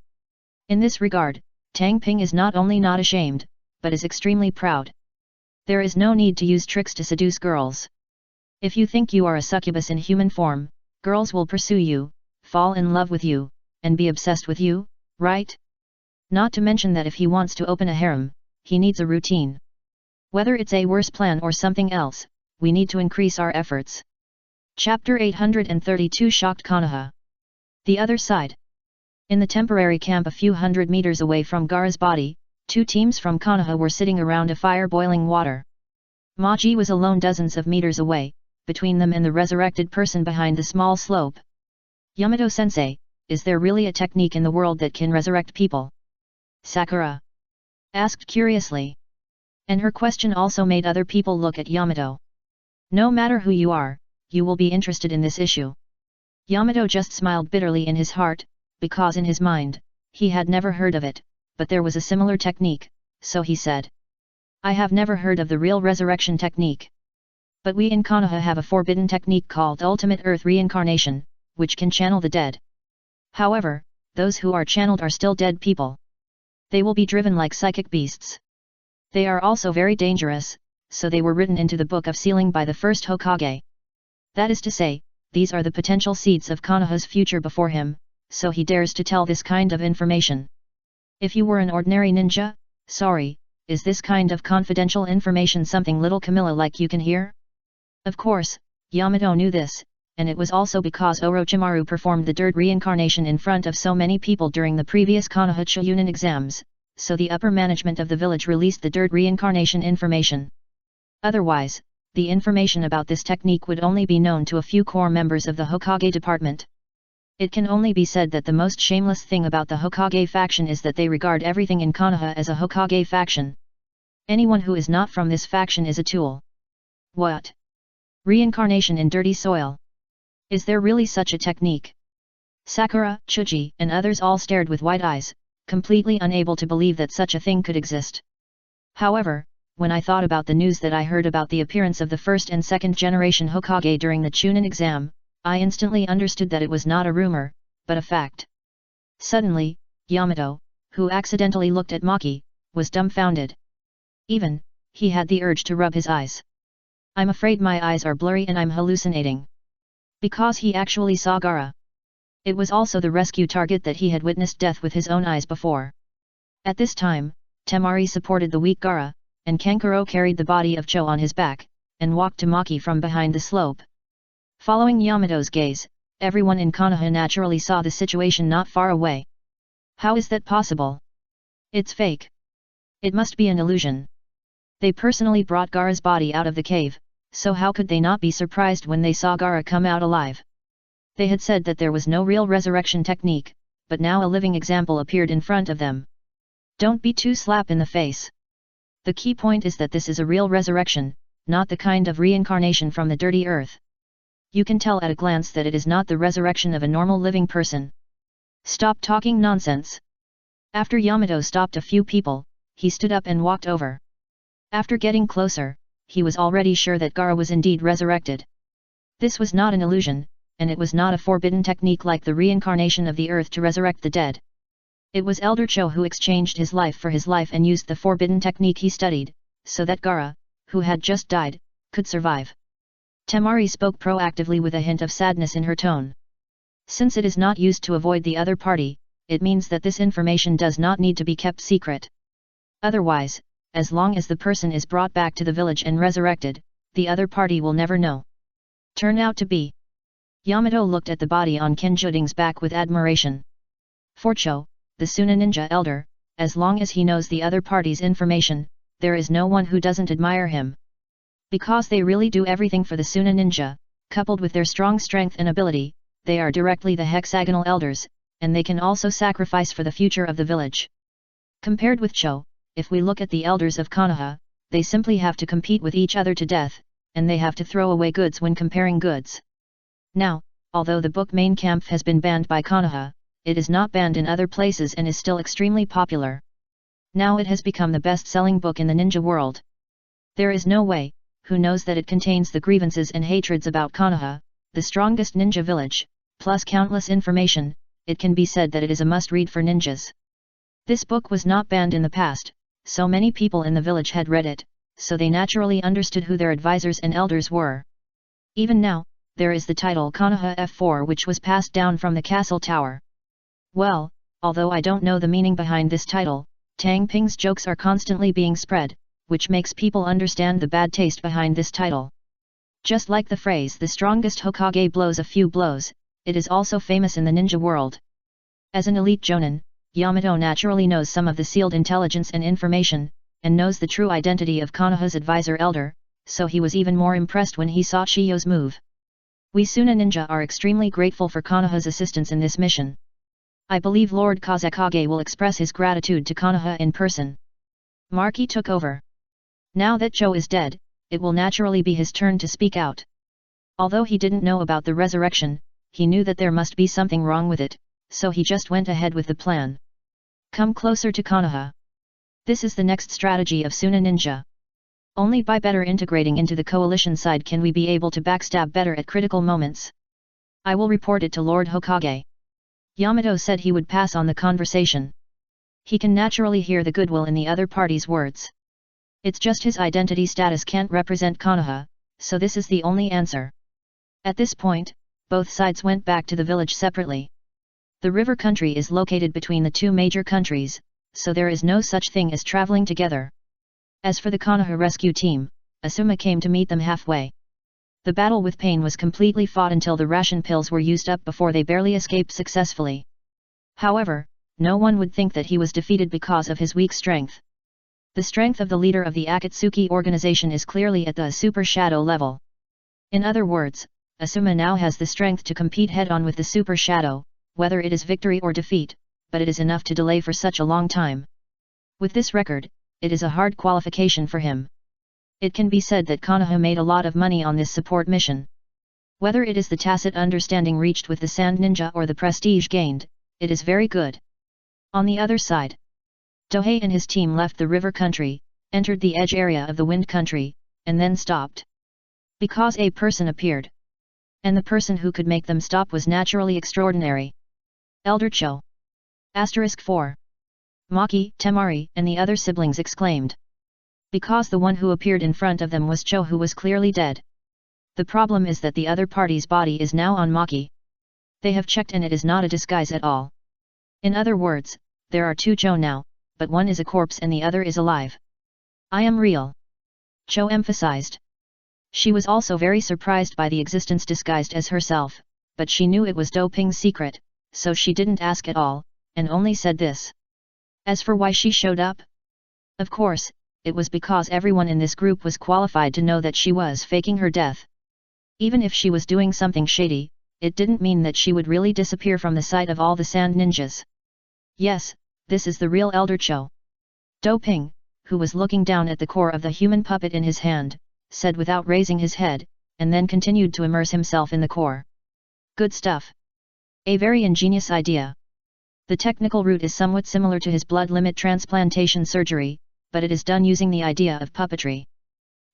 In this regard, Tang Ping is not only not ashamed, but is extremely proud. There is no need to use tricks to seduce girls. If you think you are a succubus in human form, girls will pursue you, fall in love with you, and be obsessed with you, right? Not to mention that if he wants to open a harem, he needs a routine. Whether it's a worse plan or something else, we need to increase our efforts. Chapter 832 Shocked Konoha. The other side. In the temporary camp a few hundred meters away from Gaara's body, two teams from Konoha were sitting around a fire boiling water. Maji was alone dozens of meters away, between them and the resurrected person behind the small slope. Yamato-sensei, is there really a technique in the world that can resurrect people? Sakura asked curiously. And her question also made other people look at Yamato. No matter who you are, you will be interested in this issue. Yamato just smiled bitterly in his heart, because in his mind, he had never heard of it, but there was a similar technique, so he said. I have never heard of the real resurrection technique. But we in Konoha have a forbidden technique called Ultimate Earth Reincarnation, which can channel the dead. However, those who are channeled are still dead people. They will be driven like psychic beasts. They are also very dangerous, so they were written into the Book of Sealing by the first Hokage. That is to say, these are the potential seeds of Konoha's future before him, so he dares to tell this kind of information. If you were an ordinary ninja, sorry, is this kind of confidential information something little Camilla like you can hear? Of course, Yamato knew this, and it was also because Orochimaru performed the dirt reincarnation in front of so many people during the previous Konoha Chunin exams, so the upper management of the village released the dirt reincarnation information. Otherwise, the information about this technique would only be known to a few core members of the Hokage department. It can only be said that the most shameless thing about the Hokage faction is that they regard everything in Konoha as a Hokage faction. Anyone who is not from this faction is a tool. What? Reincarnation in dirty soil? Is there really such a technique? Sakura, Chuji, and others all stared with wide eyes, completely unable to believe that such a thing could exist. However, when I thought about the news that I heard about the appearance of the first and second generation Hokage during the Chunin exam, I instantly understood that it was not a rumor, but a fact. Suddenly, Yamato, who accidentally looked at Maki, was dumbfounded. Even, he had the urge to rub his eyes. I'm afraid my eyes are blurry and I'm hallucinating. Because he actually saw Gaara. It was also the rescue target that he had witnessed death with his own eyes before. At this time, Temari supported the weak Gaara, and Kankuro carried the body of Cho on his back, and walked to Maki from behind the slope. Following Yamato's gaze, everyone in Konoha naturally saw the situation not far away. How is that possible? It's fake. It must be an illusion. They personally brought Gaara's body out of the cave, so how could they not be surprised when they saw Gaara come out alive? They had said that there was no real resurrection technique, but now a living example appeared in front of them. Don't be too slap in the face. The key point is that this is a real resurrection, not the kind of reincarnation from the dirty earth. You can tell at a glance that it is not the resurrection of a normal living person. Stop talking nonsense. After Yamato stopped a few people, he stood up and walked over. After getting closer, he was already sure that Gaara was indeed resurrected. This was not an illusion, and it was not a forbidden technique like the reincarnation of the earth to resurrect the dead. It was Elder Cho who exchanged his life for his life and used the forbidden technique he studied, so that Gaara, who had just died, could survive. Temari spoke proactively with a hint of sadness in her tone. Since it is not used to avoid the other party, it means that this information does not need to be kept secret. Otherwise, as long as the person is brought back to the village and resurrected, the other party will never know. Turn out to be. Yamato looked at the body on Kinjuding's back with admiration. For Cho, the Suna ninja elder, as long as he knows the other party's information, there is no one who doesn't admire him. Because they really do everything for the Suna ninja, coupled with their strong strength and ability, they are directly the hexagonal elders, and they can also sacrifice for the future of the village. Compared with Cho, if we look at the elders of Konoha, they simply have to compete with each other to death, and they have to throw away goods when comparing goods. Now, although the book Mein Kampf has been banned by Konoha, it is not banned in other places and is still extremely popular. Now it has become the best-selling book in the ninja world. There is no way, who knows that it contains the grievances and hatreds about Konoha, the strongest ninja village, plus countless information, it can be said that it is a must-read for ninjas. This book was not banned in the past, so many people in the village had read it, so they naturally understood who their advisors and elders were. Even now, there is the title Konoha F4 which was passed down from the castle tower. Well, although I don't know the meaning behind this title, Tang Ping's jokes are constantly being spread, which makes people understand the bad taste behind this title. Just like the phrase the strongest Hokage blows a few blows, it is also famous in the ninja world. As an elite jonin, Yamato naturally knows some of the sealed intelligence and information, and knows the true identity of Konoha's advisor elder, so he was even more impressed when he saw Chiyo's move. We Suna ninja are extremely grateful for Konoha's assistance in this mission. I believe Lord Kazekage will express his gratitude to Konoha in person. Maki took over. Now that Cho is dead, it will naturally be his turn to speak out. Although he didn't know about the resurrection, he knew that there must be something wrong with it, so he just went ahead with the plan. Come closer to Konoha. This is the next strategy of Suna ninja. Only by better integrating into the coalition side can we be able to backstab better at critical moments. I will report it to Lord Hokage. Yamato said he would pass on the conversation. He can naturally hear the goodwill in the other party's words. It's just his identity status can't represent Konoha, so this is the only answer. At this point, both sides went back to the village separately. The river country is located between the two major countries, so there is no such thing as traveling together. As for the Konoha rescue team, Asuma came to meet them halfway. The battle with pain was completely fought until the ration pills were used up before they barely escaped successfully. However, no one would think that he was defeated because of his weak strength. The strength of the leader of the Akatsuki organization is clearly at the Super Shadow level. In other words, Asuma now has the strength to compete head-on with the Super Shadow, whether it is victory or defeat, but it is enough to delay for such a long time. With this record, it is a hard qualification for him. It can be said that Konoha made a lot of money on this support mission. Whether it is the tacit understanding reached with the Sand Ninja or the prestige gained, it is very good. On the other side, Tohei and his team left the river country, entered the edge area of the wind country, and then stopped. Because a person appeared. And the person who could make them stop was naturally extraordinary. Elder Cho. *4. Maki, Temari, and the other siblings exclaimed. Because the one who appeared in front of them was Cho, who was clearly dead. The problem is that the other party's body is now on Maki. They have checked and it is not a disguise at all. In other words, there are two Cho now, but one is a corpse and the other is alive. I am real. Cho emphasized. She was also very surprised by the existence disguised as herself, but she knew it was Do Ping's secret, so she didn't ask at all, and only said this. As for why she showed up? Of course, it was because everyone in this group was qualified to know that she was faking her death. Even if she was doing something shady, it didn't mean that she would really disappear from the sight of all the sand ninjas. Yes, this is the real Elder Cho. Do Ping, who was looking down at the core of the human puppet in his hand, said without raising his head, and then continued to immerse himself in the core. Good stuff. A very ingenious idea. The technical route is somewhat similar to his blood limit transplantation surgery, but it is done using the idea of puppetry.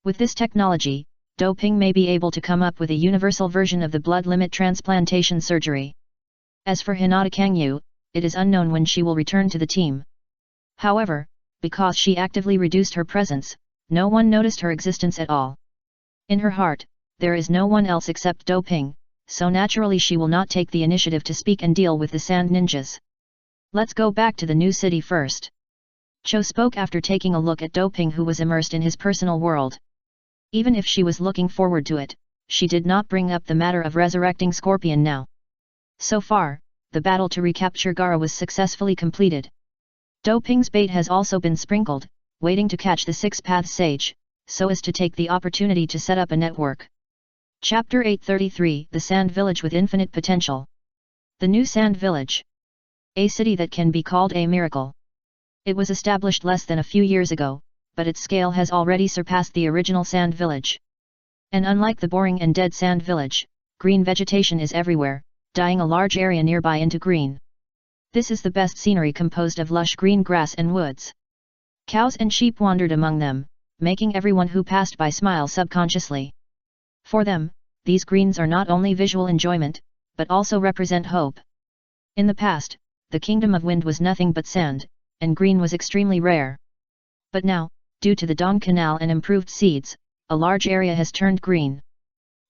With this technology, Do Ping may be able to come up with a universal version of the blood limit transplantation surgery. As for Hinata Kangyu, it is unknown when she will return to the team. However, because she actively reduced her presence, no one noticed her existence at all. In her heart, there is no one else except Do Ping, so naturally she will not take the initiative to speak and deal with the sand ninjas. Let's go back to the new city first. Cho spoke after taking a look at Do Ping, who was immersed in his personal world. Even if she was looking forward to it, she did not bring up the matter of resurrecting Scorpion now. So far, the battle to recapture Gaara was successfully completed. Do Ping's bait has also been sprinkled, waiting to catch the Six-Path Sage, so as to take the opportunity to set up a network. Chapter 833, The Sand Village with Infinite Potential. The New Sand Village. A city that can be called a miracle. It was established less than a few years ago, but its scale has already surpassed the original Sand Village. And unlike the boring and dead Sand Village, green vegetation is everywhere, dyeing a large area nearby into green. This is the best scenery, composed of lush green grass and woods. Cows and sheep wandered among them, making everyone who passed by smile subconsciously. For them, these greens are not only visual enjoyment, but also represent hope. In the past, the Kingdom of Wind was nothing but sand, and green was extremely rare. But now, due to the Dong Canal and improved seeds, a large area has turned green.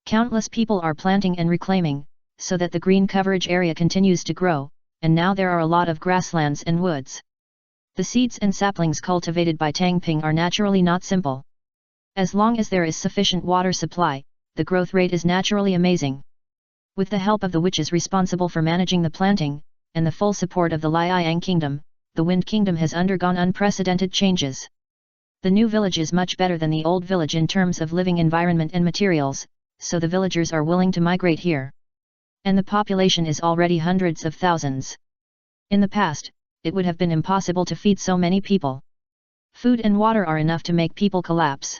Countless people are planting and reclaiming, so that the green coverage area continues to grow, and now there are a lot of grasslands and woods. The seeds and saplings cultivated by Tang Ping are naturally not simple. As long as there is sufficient water supply, the growth rate is naturally amazing. With the help of the witches responsible for managing the planting, and the full support of the Liang Kingdom, the Wind Kingdom has undergone unprecedented changes. The new village is much better than the old village in terms of living environment and materials, so the villagers are willing to migrate here. And the population is already hundreds of thousands. In the past, it would have been impossible to feed so many people. Food and water are enough to make people collapse.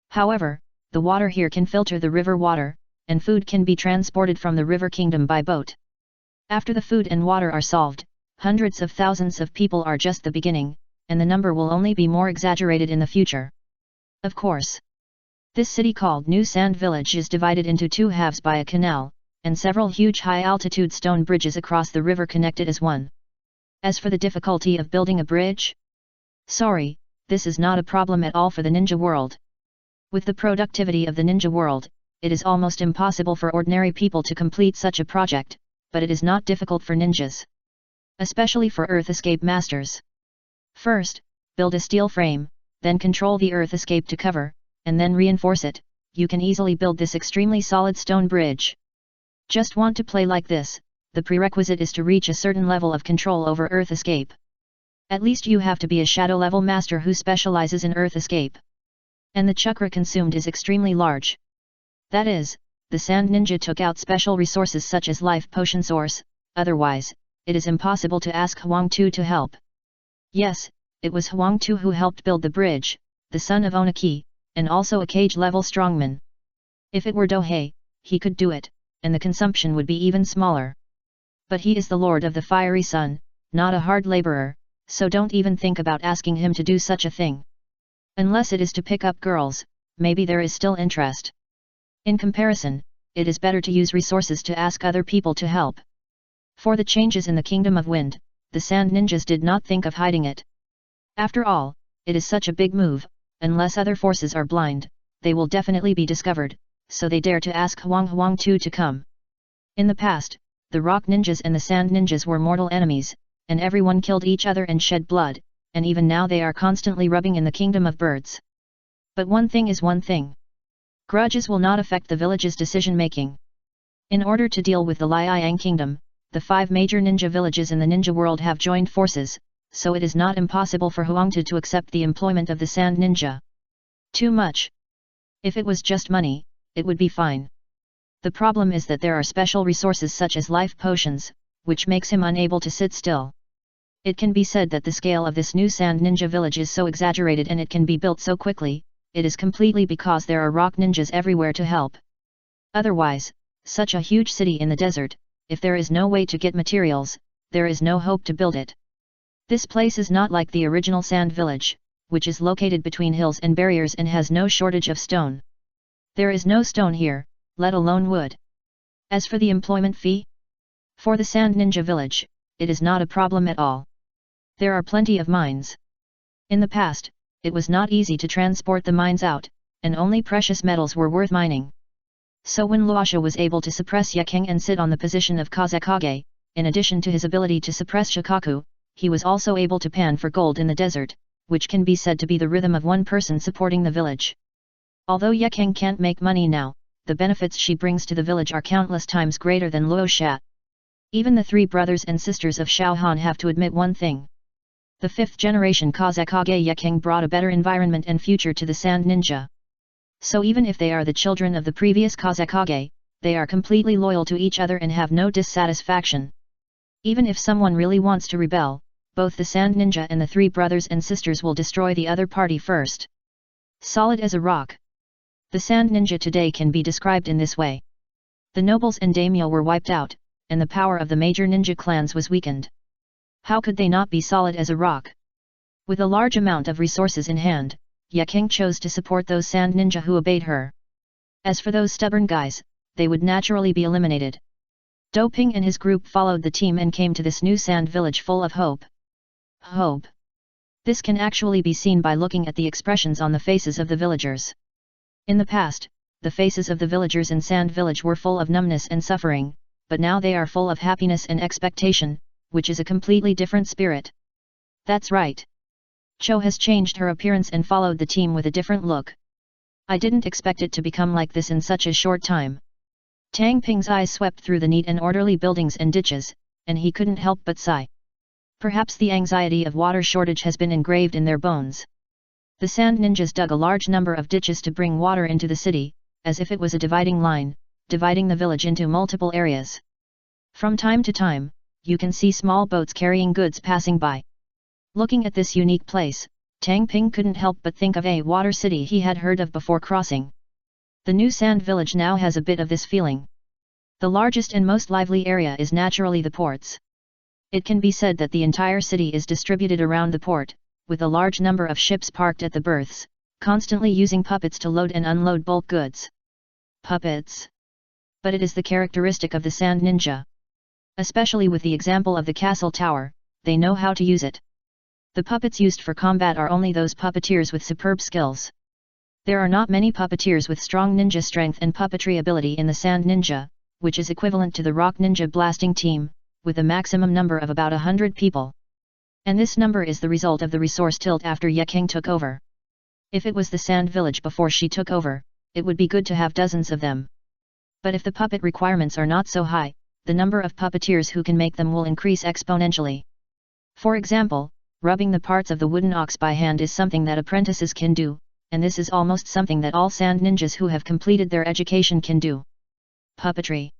However, the water here can filter the river water, and food can be transported from the river kingdom by boat. After the food and water are solved, hundreds of thousands of people are just the beginning, and the number will only be more exaggerated in the future. Of course. This city called New Sand Village is divided into two halves by a canal, and several huge high-altitude stone bridges across the river connect it as one. As for the difficulty of building a bridge? Sorry, this is not a problem at all for the ninja world. With the productivity of the ninja world, it is almost impossible for ordinary people to complete such a project, but it is not difficult for ninjas. Especially for Earth Escape Masters. First, build a steel frame, then control the earth escape to cover, and then reinforce it. You can easily build this extremely solid stone bridge. Just want to play like this, the prerequisite is to reach a certain level of control over earth escape. At least you have to be a shadow level master who specializes in earth escape. And the chakra consumed is extremely large. That is, the sand ninja took out special resources such as life potion source, otherwise, it is impossible to ask Huang Tu to help. Yes, it was Huang Tu who helped build the bridge, the son of Onaki, and also a cage-level strongman. If it were Dohei, he could do it, and the consumption would be even smaller. But he is the lord of the fiery sun, not a hard laborer, so don't even think about asking him to do such a thing. Unless it is to pick up girls, maybe there is still interest. In comparison, it is better to use resources to ask other people to help. For the changes in the Kingdom of Wind, the Sand Ninjas did not think of hiding it. After all, it is such a big move, unless other forces are blind, they will definitely be discovered, so they dare to ask Huang Tu to come. In the past, the Rock Ninjas and the Sand Ninjas were mortal enemies, and everyone killed each other and shed blood, and even now they are constantly rubbing in the Kingdom of Birds. But one thing is one thing. Grudges will not affect the village's decision-making. In order to deal with the Liang Kingdom, the 5 major ninja villages in the ninja world have joined forces, so it is not impossible for Huang Tu to accept the employment of the Sand Ninja. Too much. If it was just money, it would be fine. The problem is that there are special resources such as life potions, which makes him unable to sit still. It can be said that the scale of this new Sand Ninja village is so exaggerated and it can be built so quickly, it is completely because there are rock ninjas everywhere to help. Otherwise, such a huge city in the desert, if there is no way to get materials, there is no hope to build it. This place is not like the original sand village, which is located between hills and barriers and has no shortage of stone. There is no stone here, let alone wood. As for the employment fee? For the Sand Ninja village, it is not a problem at all. There are plenty of mines. In the past, it was not easy to transport the mines out, and only precious metals were worth mining. So when Luosha was able to suppress Yekeng and sit on the position of Kazekage, in addition to his ability to suppress Shikaku, he was also able to pan for gold in the desert, which can be said to be the rhythm of one person supporting the village. Although Yekeng can't make money now, the benefits she brings to the village are countless times greater than Luosha. Even the 3 brothers and sisters of Shaohan have to admit one thing. The 5th generation Kazekage Yekeng brought a better environment and future to the Sand Ninja. So even if they are the children of the previous Kazekage, they are completely loyal to each other and have no dissatisfaction. Even if someone really wants to rebel, both the Sand Ninja and the 3 brothers and sisters will destroy the other party first. Solid as a rock. The Sand Ninja today can be described in this way. The nobles and daimyo were wiped out, and the power of the major ninja clans was weakened. How could they not be solid as a rock? With a large amount of resources in hand, Yekeng chose to support those Sand Ninja who obeyed her. As for those stubborn guys, they would naturally be eliminated. Doping and his group followed the team and came to this new sand village full of hope. Hope. This can actually be seen by looking at the expressions on the faces of the villagers. In the past, the faces of the villagers in Sand Village were full of numbness and suffering, but now they are full of happiness and expectation, which is a completely different spirit. That's right. Cho has changed her appearance and followed the team with a different look. I didn't expect it to become like this in such a short time. Tang Ping's eyes swept through the neat and orderly buildings and ditches, and he couldn't help but sigh. Perhaps the anxiety of water shortage has been engraved in their bones. The Sand Ninjas dug a large number of ditches to bring water into the city, as if it was a dividing line, dividing the village into multiple areas. From time to time, you can see small boats carrying goods passing by. Looking at this unique place, Tang Ping couldn't help but think of a water city he had heard of before crossing. The new sand village now has a bit of this feeling. The largest and most lively area is naturally the ports. It can be said that the entire city is distributed around the port, with a large number of ships parked at the berths, constantly using puppets to load and unload bulk goods. Puppets. But it is the characteristic of the Sand Ninja. Especially with the example of the castle tower, they know how to use it. The puppets used for combat are only those puppeteers with superb skills. There are not many puppeteers with strong ninja strength and puppetry ability in the Sand Ninja, which is equivalent to the Rock Ninja blasting team, with a maximum number of about 100 people. And this number is the result of the resource tilt after Yekeng took over. If it was the sand village before she took over, it would be good to have dozens of them. But if the puppet requirements are not so high, the number of puppeteers who can make them will increase exponentially. For example, rubbing the parts of the wooden ox by hand is something that apprentices can do, and this is almost something that all sand ninjas who have completed their education can do. Puppetry.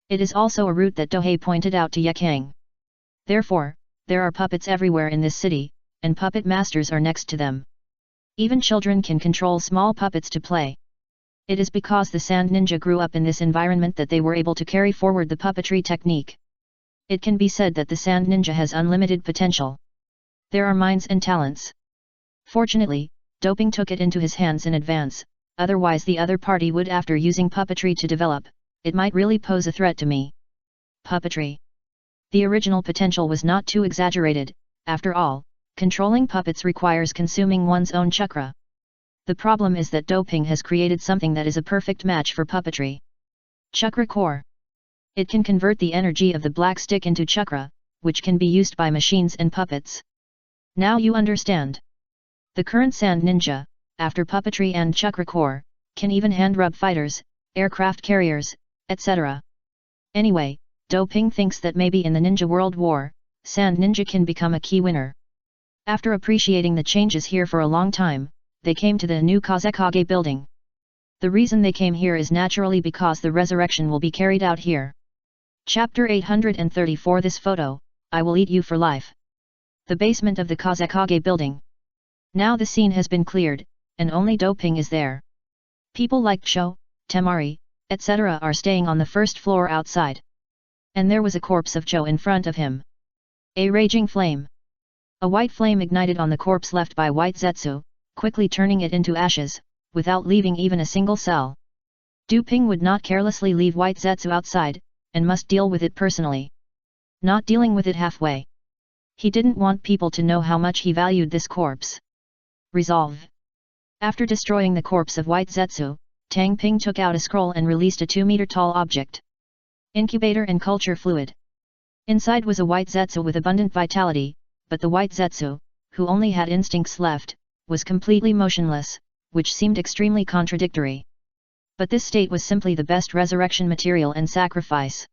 It is also a route that Dohei pointed out to Yekang. Therefore, there are puppets everywhere in this city, and puppet masters are next to them. Even children can control small puppets to play. It is because the sand ninja grew up in this environment that they were able to carry forward the puppetry technique. It can be said that the sand ninja has unlimited potential. There are minds and talents. Fortunately, Doping took it into his hands in advance, otherwise the other party would, after using puppetry to develop, it might really pose a threat to me. Puppetry. The original potential was not too exaggerated. After all, controlling puppets requires consuming one's own chakra. The problem is that Doping has created something that is a perfect match for puppetry. Chakra core. It can convert the energy of the black stick into chakra, which can be used by machines and puppets. Now you understand. The current sand ninja, after puppetry and chakra core, can even hand-rub fighters, aircraft carriers, etc. Anyway, Doping thinks that maybe in the Ninja World War, sand ninja can become a key winner. After appreciating the changes here for a long time, they came to the new Kazekage building. The reason they came here is naturally because the resurrection will be carried out here. Chapter 834. This photo, I will eat you for life. The basement of the Kazekage building. Now the scene has been cleared, and only Doping is there. People like Cho, Temari, etc. are staying on the first floor outside. And there was a corpse of Cho in front of him. A raging flame. A white flame ignited on the corpse left by White Zetsu, quickly turning it into ashes, without leaving even a single cell. Doping would not carelessly leave White Zetsu outside, and must deal with it personally. Not dealing with it halfway. He didn't want people to know how much he valued this corpse. Resolve. After destroying the corpse of White Zetsu, Tang Ping took out a scroll and released a 2-meter-tall object. Incubator and culture fluid. Inside was a White Zetsu with abundant vitality, but the White Zetsu, who only had instincts left, was completely motionless, which seemed extremely contradictory. But this state was simply the best resurrection material and sacrifice.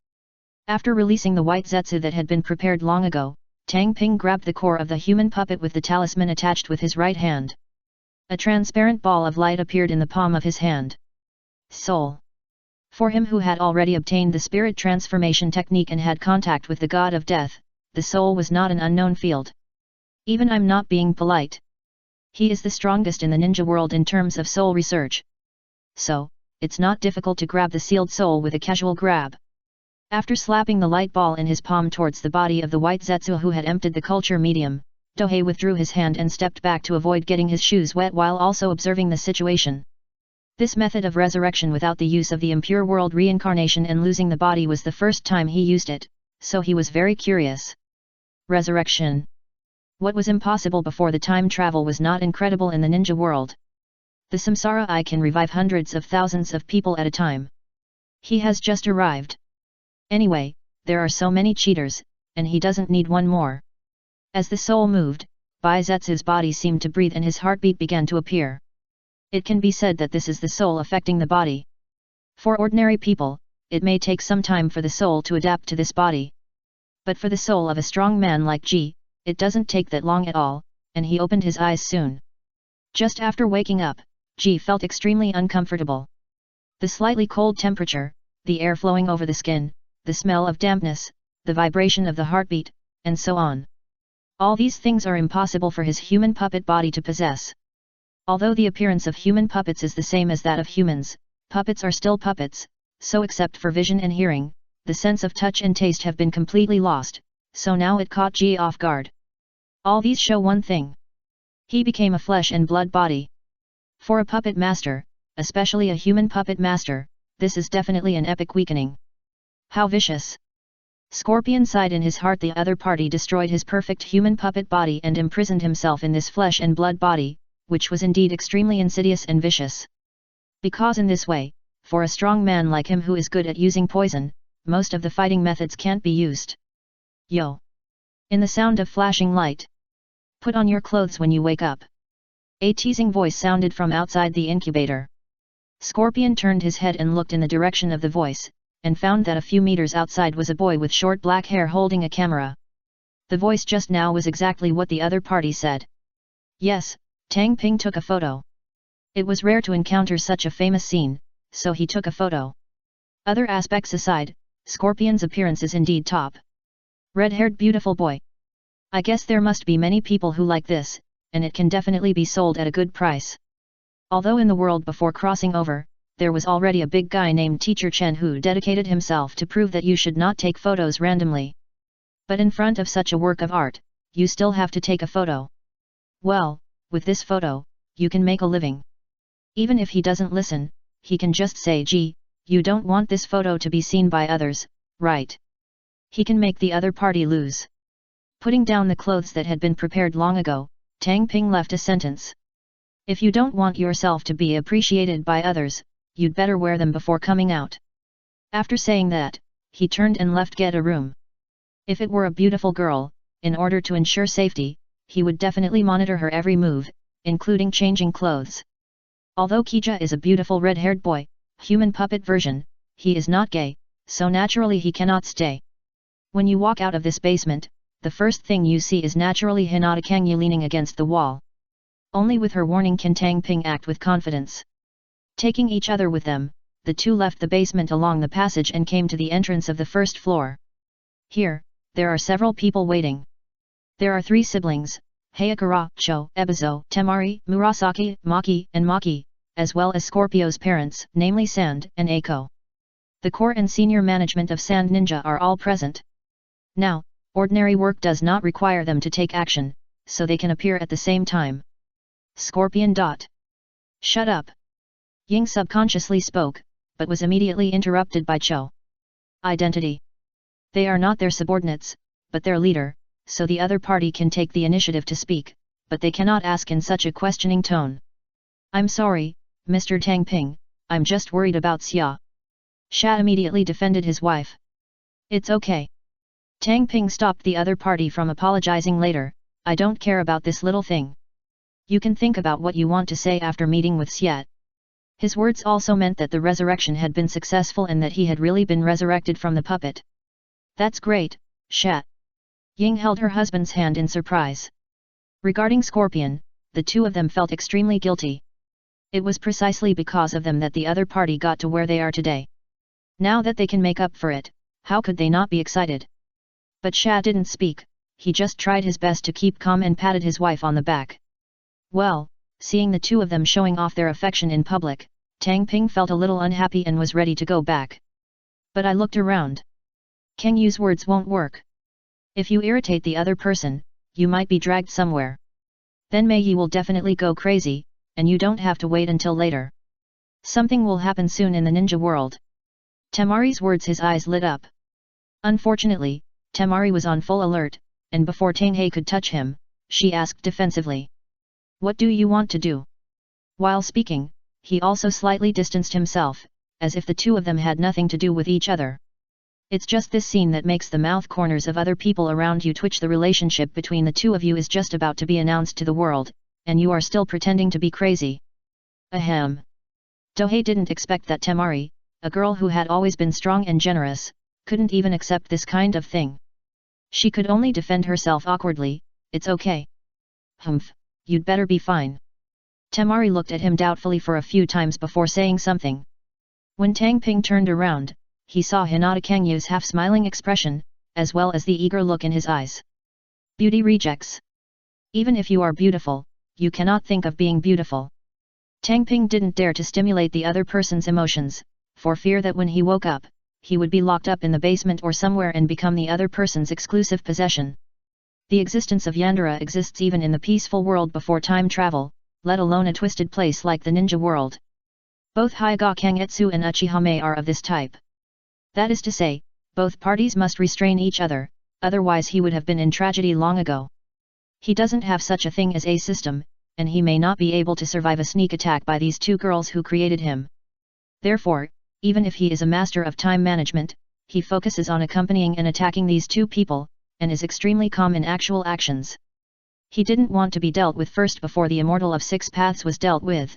After releasing the White Zetsu that had been prepared long ago, Tang Ping grabbed the core of the human puppet with the talisman attached with his right hand. A transparent ball of light appeared in the palm of his hand. Soul. For him who had already obtained the spirit transformation technique and had contact with the god of death, the soul was not an unknown field. Even I'm not being polite. He is the strongest in the ninja world in terms of soul research. So, it's not difficult to grab the sealed soul with a casual grab. After slapping the light ball in his palm towards the body of the White Zetsu who had emptied the culture medium, Dohei withdrew his hand and stepped back to avoid getting his shoes wet while also observing the situation. This method of resurrection without the use of the impure world reincarnation and losing the body was the first time he used it, so he was very curious. Resurrection. What was impossible before the time travel was not incredible in the ninja world. The Samsara Eye can revive hundreds of thousands of people at a time. He has just arrived. Anyway, there are so many cheaters, and he doesn't need one more. As the soul moved, Baizetsu's body seemed to breathe and his heartbeat began to appear. It can be said that this is the soul affecting the body. For ordinary people, it may take some time for the soul to adapt to this body. But for the soul of a strong man like Ji, it doesn't take that long at all, and he opened his eyes soon. Just after waking up, Ji felt extremely uncomfortable. The slightly cold temperature, the air flowing over the skin, the smell of dampness, the vibration of the heartbeat, and so on. All these things are impossible for his human puppet body to possess. Although the appearance of human puppets is the same as that of humans, puppets are still puppets, so except for vision and hearing, the sense of touch and taste have been completely lost, so now it caught Ji off guard. All these show one thing. He became a flesh and blood body. For a puppet master, especially a human puppet master, this is definitely an epic weakening. How vicious! Scorpion sighed in his heart. The other party destroyed his perfect human puppet body and imprisoned himself in this flesh and blood body, which was indeed extremely insidious and vicious. Because in this way, for a strong man like him who is good at using poison, most of the fighting methods can't be used. Yo! In the sound of flashing light. Put on your clothes when you wake up. A teasing voice sounded from outside the incubator. Scorpion turned his head and looked in the direction of the voice, and found that a few meters outside was a boy with short black hair holding a camera. The voice just now was exactly what the other party said. Yes, Tang Ping took a photo. It was rare to encounter such a famous scene, so he took a photo. Other aspects aside, Scorpion's appearance is indeed top. Red-haired beautiful boy. I guess there must be many people who like this, and it can definitely be sold at a good price. Although in the world before crossing over, there was already a big guy named Teacher Chen who dedicated himself to prove that you should not take photos randomly. But in front of such a work of art, you still have to take a photo. Well, with this photo, you can make a living. Even if he doesn't listen, he can just say, "Gee, you don't want this photo to be seen by others, right?" He can make the other party lose. Putting down the clothes that had been prepared long ago, Tang Ping left a sentence. If you don't want yourself to be appreciated by others, you'd better wear them before coming out. After saying that, he turned and left get a room. If it were a beautiful girl, in order to ensure safety, he would definitely monitor her every move, including changing clothes. Although Kija is a beautiful red-haired boy, human puppet version, he is not gay, so naturally he cannot stay. When you walk out of this basement, the first thing you see is naturally Hinata Kangyu leaning against the wall. Only with her warning can Tang Ping act with confidence. Taking each other with them, the two left the basement along the passage and came to the entrance of the first floor. Here, there are several people waiting. There are 3 siblings, Hayakura, Cho, Ebizo, Temari, Murasaki, Maki, and Maki, as well as Scorpio's parents, namely Sand and Eiko. The core and senior management of Sand Ninja are all present. Now, ordinary work does not require them to take action, so they can appear at the same time. Scorpion. Shut up. Ying subconsciously spoke, but was immediately interrupted by Cho. Identity. They are not their subordinates, but their leader, so the other party can take the initiative to speak, but they cannot ask in such a questioning tone. I'm sorry, Mr. Tang Ping, I'm just worried about Xia. Xia immediately defended his wife. It's okay. Tang Ping stopped the other party from apologizing later. I don't care about this little thing. You can think about what you want to say after meeting with Xia. His words also meant that the resurrection had been successful and that he had really been resurrected from the puppet. That's great, Xia. Ying held her husband's hand in surprise. Regarding Scorpion, the two of them felt extremely guilty. It was precisely because of them that the other party got to where they are today. Now that they can make up for it, how could they not be excited? But Xia didn't speak, he just tried his best to keep calm and patted his wife on the back. Well, seeing the two of them showing off their affection in public, Tang Ping felt a little unhappy and was ready to go back. But I looked around. Kang Yu's words won't work. If you irritate the other person, you might be dragged somewhere. Then Mei Yi will definitely go crazy, and you don't have to wait until later. Something will happen soon in the ninja world. Temari's words, his eyes lit up. Unfortunately, Temari was on full alert, and before Tang He could touch him, she asked defensively. What do you want to do? While speaking, he also slightly distanced himself, as if the two of them had nothing to do with each other. It's just this scene that makes the mouth corners of other people around you twitch. The relationship between the two of you is just about to be announced to the world, and you are still pretending to be crazy. Ahem. Dohei didn't expect that Temari, a girl who had always been strong and generous, couldn't even accept this kind of thing. She could only defend herself awkwardly. It's okay. Humph, you'd better be fine. Temari looked at him doubtfully for a few times before saying something. When Tang Ping turned around, he saw Hinata Kangyu's half-smiling expression, as well as the eager look in his eyes. Beauty rejects. Even if you are beautiful, you cannot think of being beautiful. Tang Ping didn't dare to stimulate the other person's emotions, for fear that when he woke up, he would be locked up in the basement or somewhere and become the other person's exclusive possession. The existence of Yandere exists even in the peaceful world before time travel, let alone a twisted place like the ninja world. Both Hyuga Kangetsu and Uchihame are of this type. That is to say, both parties must restrain each other, otherwise he would have been in tragedy long ago. He doesn't have such a thing as a system, and he may not be able to survive a sneak attack by these two girls who created him. Therefore, even if he is a master of time management, he focuses on accompanying and attacking these two people, and is extremely calm in actual actions. He didn't want to be dealt with first before the Immortal of Six Paths was dealt with.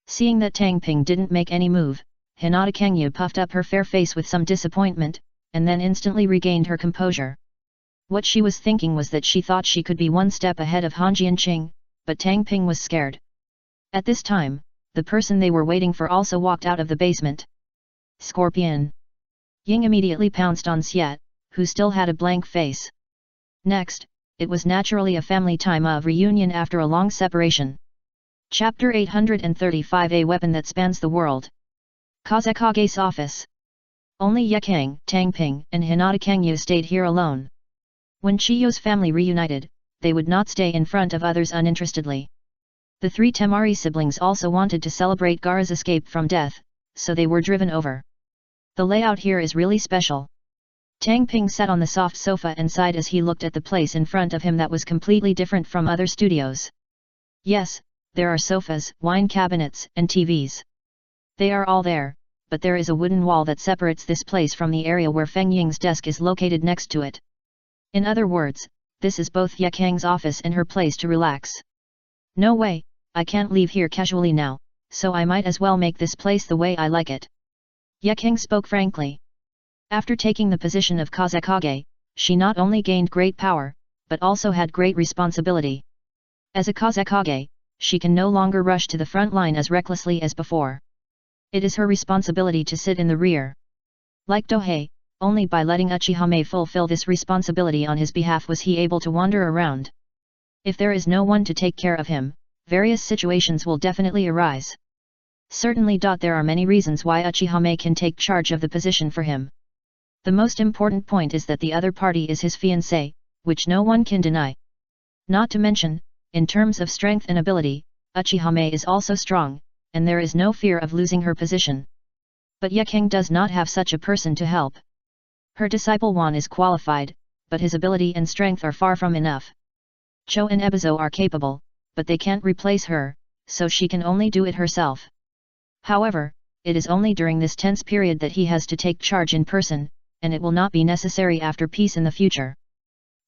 Seeing that Tang Ping didn't make any move, Hinata Kangyu puffed up her fair face with some disappointment, and then instantly regained her composure. What she was thinking was that she thought she could be one step ahead of Han Jianqing, but Tang Ping was scared. At this time, the person they were waiting for also walked out of the basement. Scorpion! Ying immediately pounced on Xiet, who still had a blank face. Next, it was naturally a family time of reunion after a long separation. Chapter 835, A Weapon That Spans the World. Kazekage's office. Only Yekang, Tang Ping, and Hinata Kangyu stayed here alone. When Chiyo's family reunited, they would not stay in front of others uninterestedly. The three Temari siblings also wanted to celebrate Gaara's escape from death, so they were driven over. The layout here is really special. Tang Ping sat on the soft sofa and sighed as he looked at the place in front of him that was completely different from other studios. Yes, there are sofas, wine cabinets, and TVs. They are all there, but there is a wooden wall that separates this place from the area where Feng Ying's desk is located next to it. In other words, this is both Yekang's office and her place to relax. No way, I can't leave here casually now, so I might as well make this place the way I like it. Yekang spoke frankly. After taking the position of Kazekage, she not only gained great power, but also had great responsibility. As a Kazekage, she can no longer rush to the front line as recklessly as before. It is her responsibility to sit in the rear. Like Dohei, only by letting Uchihame fulfill this responsibility on his behalf was he able to wander around. If there is no one to take care of him, various situations will definitely arise. Certainly. There are many reasons why Uchihame can take charge of the position for him. The most important point is that the other party is his fiancé, which no one can deny. Not to mention, in terms of strength and ability, Uchihame is also strong, and there is no fear of losing her position. But Yekang does not have such a person to help. Her disciple Wan is qualified, but his ability and strength are far from enough. Cho and Ebizo are capable, but they can't replace her, so she can only do it herself. However, it is only during this tense period that he has to take charge in person, and it will not be necessary after peace in the future.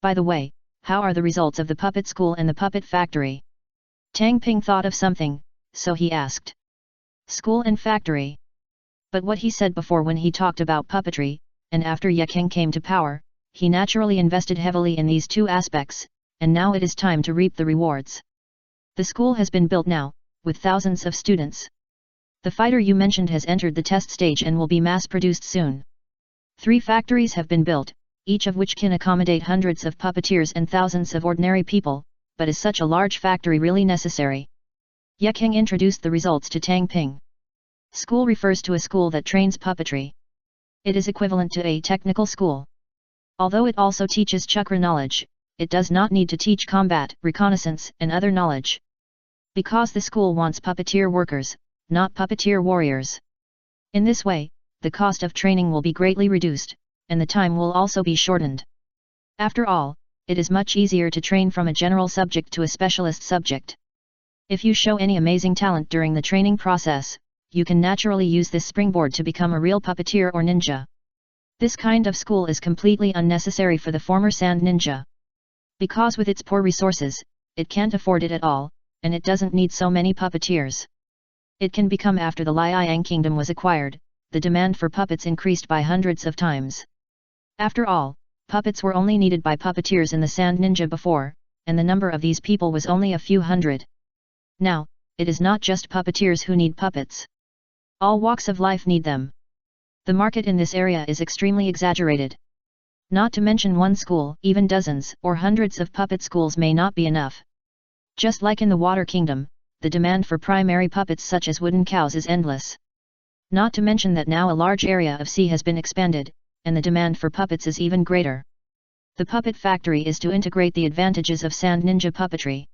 By the way, how are the results of the puppet school and the puppet factory? Tang Ping thought of something, so he asked. School and factory. But what he said before when he talked about puppetry, and after Yekang came to power, he naturally invested heavily in these two aspects, and now it is time to reap the rewards. The school has been built now, with thousands of students. The fighter you mentioned has entered the test stage and will be mass-produced soon. 3 factories have been built, each of which can accommodate hundreds of puppeteers and thousands of ordinary people, but is such a large factory really necessary? Yekang introduced the results to Tang Ping. School refers to a school that trains puppetry. It is equivalent to a technical school. Although it also teaches chakra knowledge, it does not need to teach combat, reconnaissance, and other knowledge. Because the school wants puppeteer workers, not puppeteer warriors. In this way, the cost of training will be greatly reduced, and the time will also be shortened. After all, it is much easier to train from a general subject to a specialist subject. If you show any amazing talent during the training process, you can naturally use this springboard to become a real puppeteer or ninja. This kind of school is completely unnecessary for the former sand ninja. Because with its poor resources, it can't afford it at all, and it doesn't need so many puppeteers. It can become after the Liang kingdom was acquired, the demand for puppets increased by hundreds of times. After all, puppets were only needed by puppeteers in the sand ninja before, and the number of these people was only a few hundred. Now, it is not just puppeteers who need puppets. All walks of life need them. The market in this area is extremely exaggerated. Not to mention one school, even dozens or hundreds of puppet schools may not be enough. Just like in the Water Kingdom, the demand for primary puppets such as wooden cows is endless. Not to mention that now a large area of sea has been expanded, and the demand for puppets is even greater. The puppet factory is to integrate the advantages of sand ninja puppetry.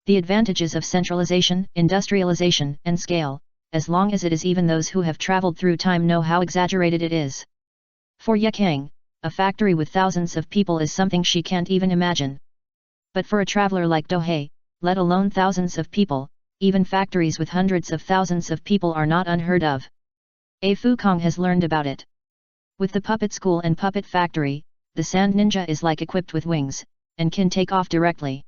The advantages of centralization, industrialization, and scale, as long as it is even those who have traveled through time know how exaggerated it is. For Yekang, a factory with thousands of people is something she can't even imagine. But for a traveler like Dohei, let alone thousands of people, even factories with hundreds of thousands of people are not unheard of. A Fukong has learned about it. With the puppet school and puppet factory, the sand ninja is like equipped with wings, and can take off directly.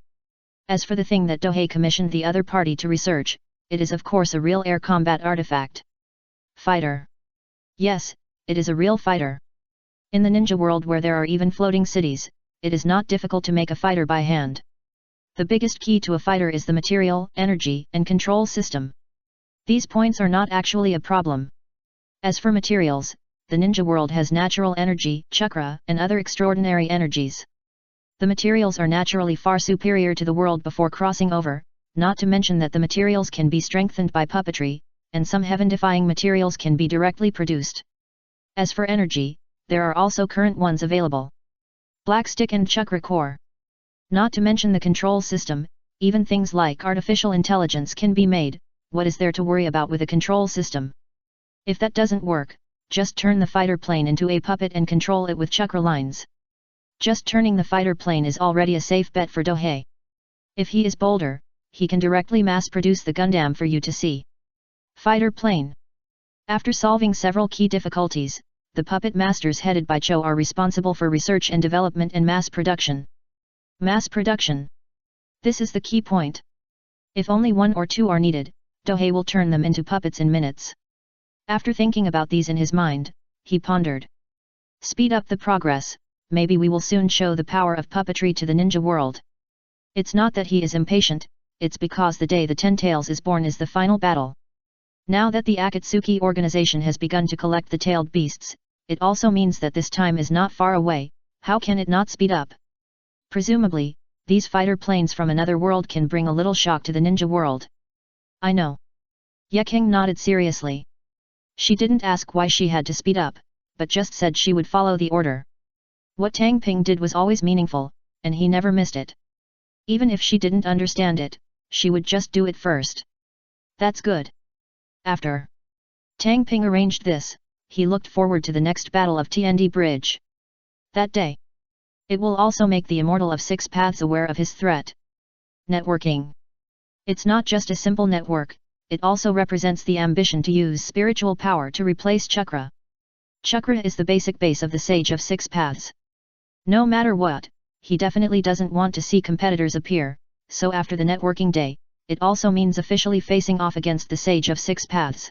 As for the thing that Dohei commissioned the other party to research, it is of course a real air combat artifact. Fighter. Yes, it is a real fighter. In the ninja world where there are even floating cities, it is not difficult to make a fighter by hand. The biggest key to a fighter is the material, energy, and control system. These points are not actually a problem. As for materials, the ninja world has natural energy, chakra, and other extraordinary energies. The materials are naturally far superior to the world before crossing over, not to mention that the materials can be strengthened by puppetry, and some heaven-defying materials can be directly produced. As for energy, there are also current ones available. Black stick and chakra core. Not to mention the control system, even things like artificial intelligence can be made. What is there to worry about with a control system? If that doesn't work, just turn the fighter plane into a puppet and control it with chakra lines. Just turning the fighter plane is already a safe bet for Dohei. If he is bolder, he can directly mass-produce the Gundam for you to see. Fighter plane. After solving several key difficulties, the puppet masters headed by Cho are responsible for research and development and mass production. Mass production. This is the key point. If only one or two are needed, Dohei will turn them into puppets in minutes. After thinking about these in his mind, he pondered. Speed up the progress, maybe we will soon show the power of puppetry to the ninja world. It's not that he is impatient, it's because the day the Ten Tails is born is the final battle. Now that the Akatsuki organization has begun to collect the tailed beasts, it also means that this time is not far away. How can it not speed up? Presumably, these fighter planes from another world can bring a little shock to the ninja world. I know. Yeking nodded seriously. She didn't ask why she had to speed up, but just said she would follow the order. What Tang Ping did was always meaningful, and he never missed it. Even if she didn't understand it, she would just do it first. That's good. After Tang Ping arranged this, he looked forward to the next battle of TND Bridge. That day. It will also make the Immortal of Six Paths aware of his threat. Networking. It's not just a simple network, it also represents the ambition to use spiritual power to replace chakra. Chakra is the basic base of the Sage of Six Paths. No matter what, he definitely doesn't want to see competitors appear, so after the networking day, it also means officially facing off against the Sage of Six Paths.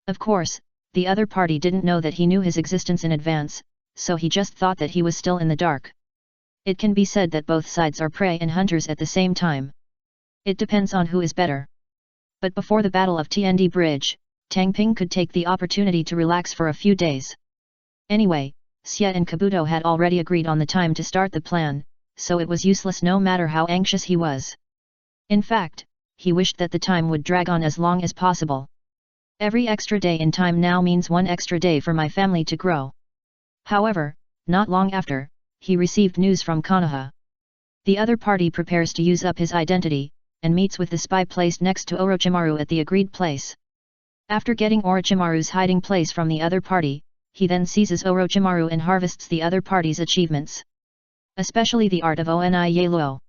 Of course, the other party didn't know that he knew his existence in advance, so he just thought that he was still in the dark. It can be said that both sides are prey and hunters at the same time. It depends on who is better. But before the Battle of TND Bridge, Tang Ping could take the opportunity to relax for a few days. Anyway, Xie and Kabuto had already agreed on the time to start the plan, so it was useless no matter how anxious he was. In fact, he wished that the time would drag on as long as possible. Every extra day in time now means one extra day for my family to grow. However, not long after, he received news from Konoha. The other party prepares to use up his identity, and meets with the spy placed next to Orochimaru at the agreed place. After getting Orochimaru's hiding place from the other party, he then seizes Orochimaru and harvests the other party's achievements. Especially the art of Oni Yelou.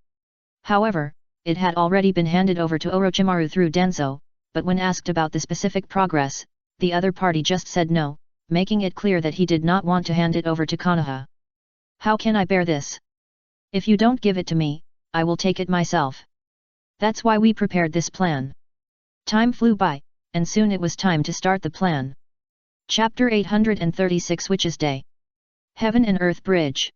However, it had already been handed over to Orochimaru through Danzo, but when asked about the specific progress, the other party just said no, making it clear that he did not want to hand it over to Konoha. How can I bear this? If you don't give it to me, I will take it myself. That's why we prepared this plan. Time flew by, and soon it was time to start the plan. Chapter 836 Witches' Day. Heaven and Earth Bridge.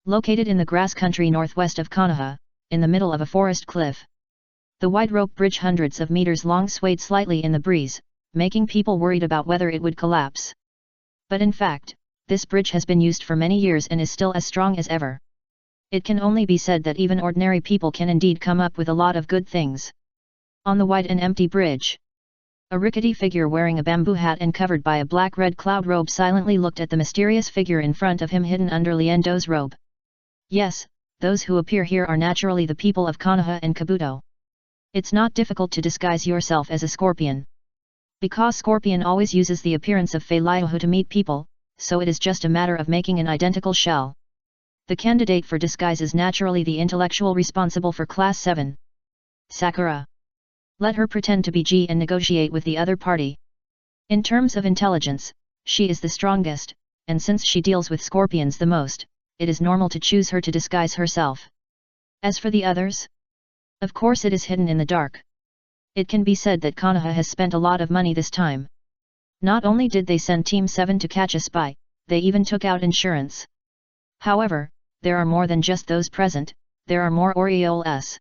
Located in the grass country northwest of Konoha, in the middle of a forest cliff. The wide rope bridge hundreds of meters long swayed slightly in the breeze, making people worried about whether it would collapse. But in fact, this bridge has been used for many years and is still as strong as ever. It can only be said that even ordinary people can indeed come up with a lot of good things. On the wide and empty bridge, a rickety figure wearing a bamboo hat and covered by a black-red cloud robe silently looked at the mysterious figure in front of him hidden under Liendo's robe. Yes, those who appear here are naturally the people of Konoha and Kabuto. It's not difficult to disguise yourself as a scorpion. Because Scorpion always uses the appearance of Fei Liaohu to meet people, so it is just a matter of making an identical shell. The candidate for disguise is naturally the intellectual responsible for Class 7. Sakura. Let her pretend to be G and negotiate with the other party. In terms of intelligence, she is the strongest, and since she deals with scorpions the most, it is normal to choose her to disguise herself. As for the others? Of course it is hidden in the dark. It can be said that Konoha has spent a lot of money this time. Not only did they send Team 7 to catch a spy, they even took out insurance. However, there are more than just those present, there are more Orioles.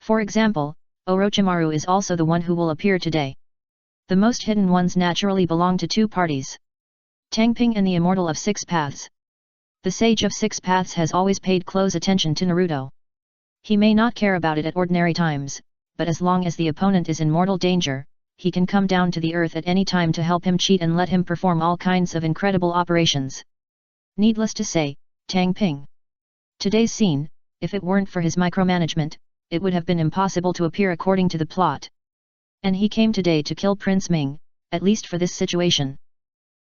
For example, Orochimaru is also the one who will appear today. The most hidden ones naturally belong to two parties. Tangping and the Immortal of Six Paths. The Sage of Six Paths has always paid close attention to Naruto. He may not care about it at ordinary times, but as long as the opponent is in mortal danger, he can come down to the earth at any time to help him cheat and let him perform all kinds of incredible operations. Needless to say, Tangping. Today's scene, if it weren't for his micromanagement, it would have been impossible to appear according to the plot. And he came today to kill Prince Ming, at least for this situation.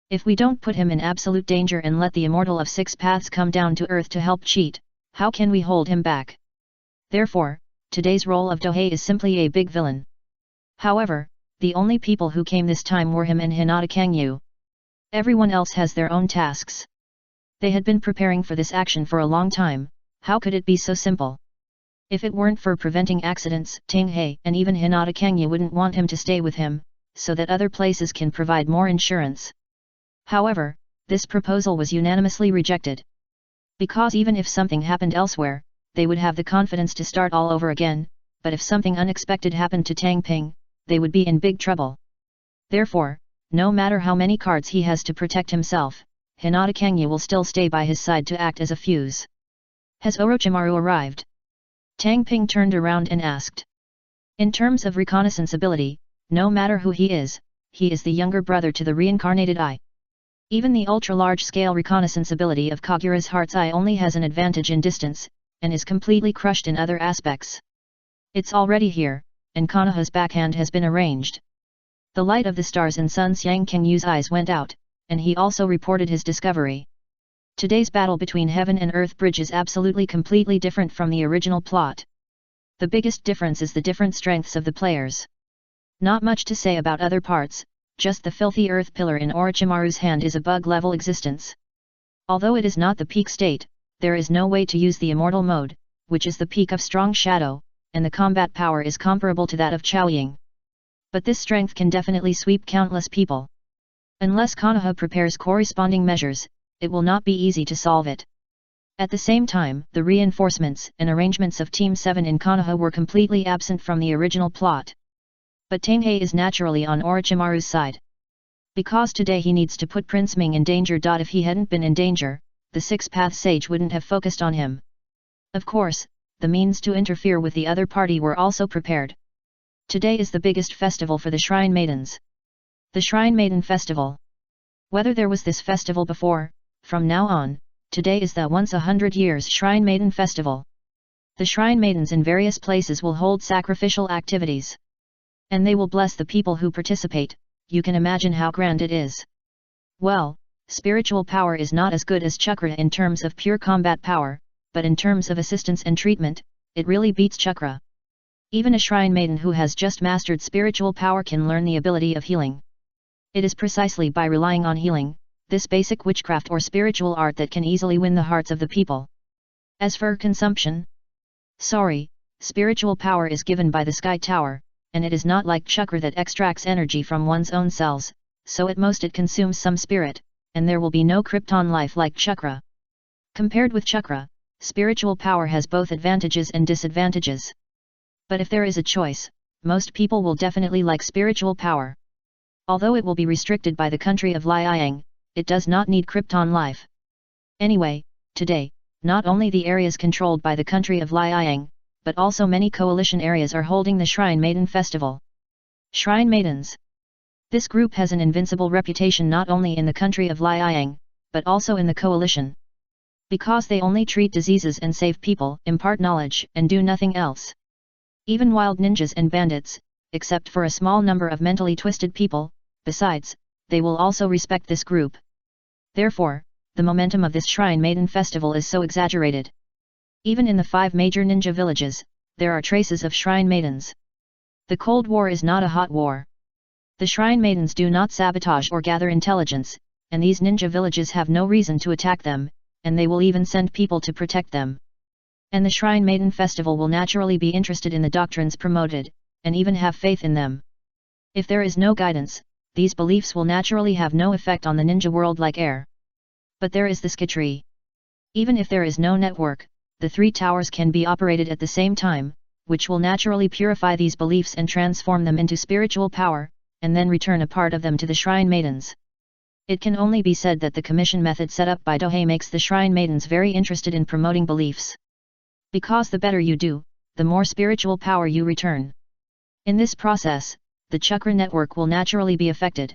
If we don't put him in absolute danger and let the Immortal of Six Paths come down to earth to help cheat, how can we hold him back? Therefore, today's role of Dohei is simply a big villain. However, the only people who came this time were him and Hinata Kangyu. Everyone else has their own tasks. They had been preparing for this action for a long time, how could it be so simple? If it weren't for preventing accidents, Tanghei and even Hinata Kangyu wouldn't want him to stay with him, so that other places can provide more insurance. However, this proposal was unanimously rejected. Because even if something happened elsewhere, they would have the confidence to start all over again, but if something unexpected happened to Tangping, they would be in big trouble. Therefore, no matter how many cards he has to protect himself, Hinata Kangyu will still stay by his side to act as a fuse. Has Orochimaru arrived? Tangping turned around and asked. In terms of reconnaissance ability, no matter who he is the younger brother to the reincarnated Eye. Even the ultra-large-scale reconnaissance ability of Kagura's Heart's Eye only has an advantage in distance, and is completely crushed in other aspects. It's already here, and Konoha's backhand has been arranged. The light of the stars in Sun Xiang Kengyu's eyes went out, and he also reported his discovery. Today's battle between Heaven and Earth Bridge is absolutely completely different from the original plot. The biggest difference is the different strengths of the players. Not much to say about other parts, just the filthy earth pillar in Orochimaru's hand is a bug-level existence. Although it is not the peak state, there is no way to use the immortal mode, which is the peak of strong shadow, and the combat power is comparable to that of Chaoying. But this strength can definitely sweep countless people. Unless Konoha prepares corresponding measures, it will not be easy to solve it. At the same time, the reinforcements and arrangements of Team 7 in Konoha were completely absent from the original plot. But Tanghei is naturally on Orochimaru's side. Because today he needs to put Prince Ming in danger. If he hadn't been in danger, the Six-Path Sage wouldn't have focused on him. Of course, the means to interfere with the other party were also prepared. Today is the biggest festival for the Shrine Maidens. The Shrine Maiden Festival. Whether there was this festival before, from now on, today is the once 100 years Shrine Maiden Festival. The Shrine Maidens in various places will hold sacrificial activities. And they will bless the people who participate. You can imagine how grand it is. Well, spiritual power is not as good as chakra in terms of pure combat power, but in terms of assistance and treatment, it really beats chakra. Even a Shrine Maiden who has just mastered spiritual power can learn the ability of healing. It is precisely by relying on healing, this basic witchcraft or spiritual art, that can easily win the hearts of the people. As for consumption, spiritual power is given by the Sky Tower, and it is not like chakra that extracts energy from one's own cells, so at most it consumes some spirit, and there will be no Krypton life like chakra. Compared with chakra, spiritual power has both advantages and disadvantages. But if there is a choice, most people will definitely like spiritual power. Although it will be restricted by the country of Liang, it does not need Krypton life. Anyway, today, not only the areas controlled by the country of Liang, but also many coalition areas are holding the Shrine Maiden Festival. Shrine Maidens. This group has an invincible reputation not only in the country of Liang, but also in the coalition. Because they only treat diseases and save people, impart knowledge, and do nothing else. Even wild ninjas and bandits, except for a small number of mentally twisted people, besides, they will also respect this group. Therefore, the momentum of this Shrine Maiden Festival is so exaggerated. Even in the 5 major ninja villages, there are traces of Shrine Maidens. The Cold War is not a hot war. The Shrine Maidens do not sabotage or gather intelligence, and these ninja villages have no reason to attack them, and they will even send people to protect them. And the Shrine Maiden Festival will naturally be interested in the doctrines promoted, and even have faith in them. If there is no guidance, these beliefs will naturally have no effect on the ninja world like air. But there is the Ski Tree. Even if there is no network, the 3 towers can be operated at the same time, which will naturally purify these beliefs and transform them into spiritual power, and then return a part of them to the Shrine Maidens. It can only be said that the commission method set up by Dohei makes the Shrine Maidens very interested in promoting beliefs. Because the better you do, the more spiritual power you return. In this process, the chakra network will naturally be affected.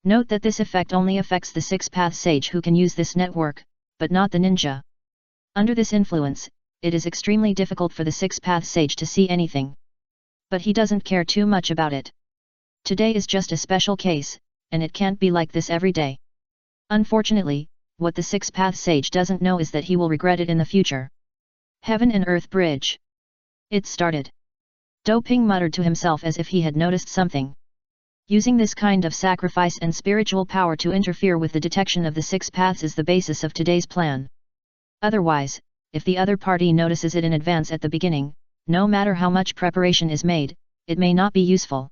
Note that this effect only affects the 6th-path sage who can use this network, but not the ninja. Under this influence, it is extremely difficult for the 6th-path sage to see anything. But he doesn't care too much about it. Today is just a special case, and it can't be like this every day. Unfortunately, what the 6th-path sage doesn't know is that he will regret it in the future. Heaven and Earth Bridge. It started. Do Ping muttered to himself as if he had noticed something. Using this kind of sacrifice and spiritual power to interfere with the detection of the 6 paths is the basis of today's plan. Otherwise, if the other party notices it in advance at the beginning, no matter how much preparation is made, it may not be useful.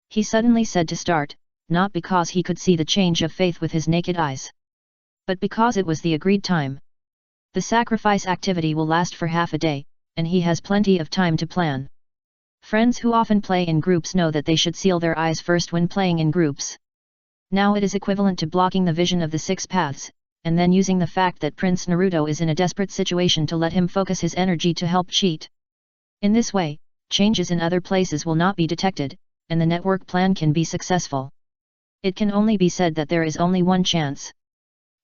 He suddenly said to start, not because he could see the change of faith with his naked eyes, but because it was the agreed time. The sacrifice activity will last for half a day, and he has plenty of time to plan. Friends who often play in groups know that they should seal their eyes first when playing in groups. Now it is equivalent to blocking the vision of the 6 paths, and then using the fact that Prince Naruto is in a desperate situation to let him focus his energy to help cheat. In this way, changes in other places will not be detected, and the network plan can be successful. It can only be said that there is only one chance.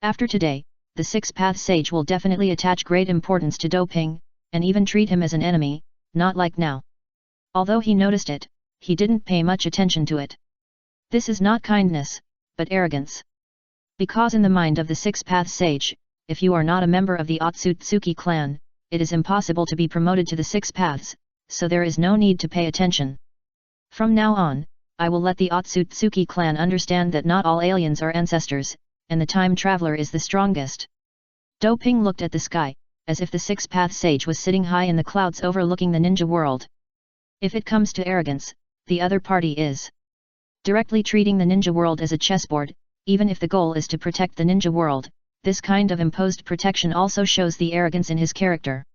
After today, the 6th-path sage will definitely attach great importance to Do Ping, and even treat him as an enemy, not like now. Although he noticed it, he didn't pay much attention to it. This is not kindness, but arrogance. Because in the mind of the 6th-path sage, if you are not a member of the Otsutsuki clan, it is impossible to be promoted to the 6 paths, so there is no need to pay attention. From now on, I will let the Otsutsuki clan understand that not all aliens are ancestors, and the time traveler is the strongest. Do Ping looked at the sky, as if the 6th-path sage was sitting high in the clouds overlooking the ninja world. If it comes to arrogance, the other party is directly treating the ninja world as a chessboard. Even if the goal is to protect the ninja world, this kind of imposed protection also shows the arrogance in his character.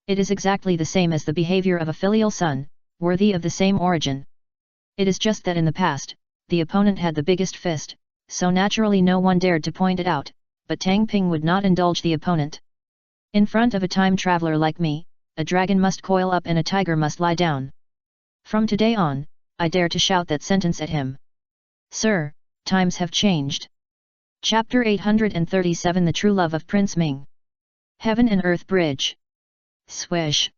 It is exactly the same as the behavior of a filial son, worthy of the same origin. It is just that in the past, the opponent had the biggest fist, so naturally no one dared to point it out, but Tang Ping would not indulge the opponent. In front of a time traveler like me, a dragon must coil up and a tiger must lie down. From today on, I dare to shout that sentence at him. Sir, times have changed. Chapter 837 The True Love of Prince Ming. Heaven and Earth Bridge. Swish.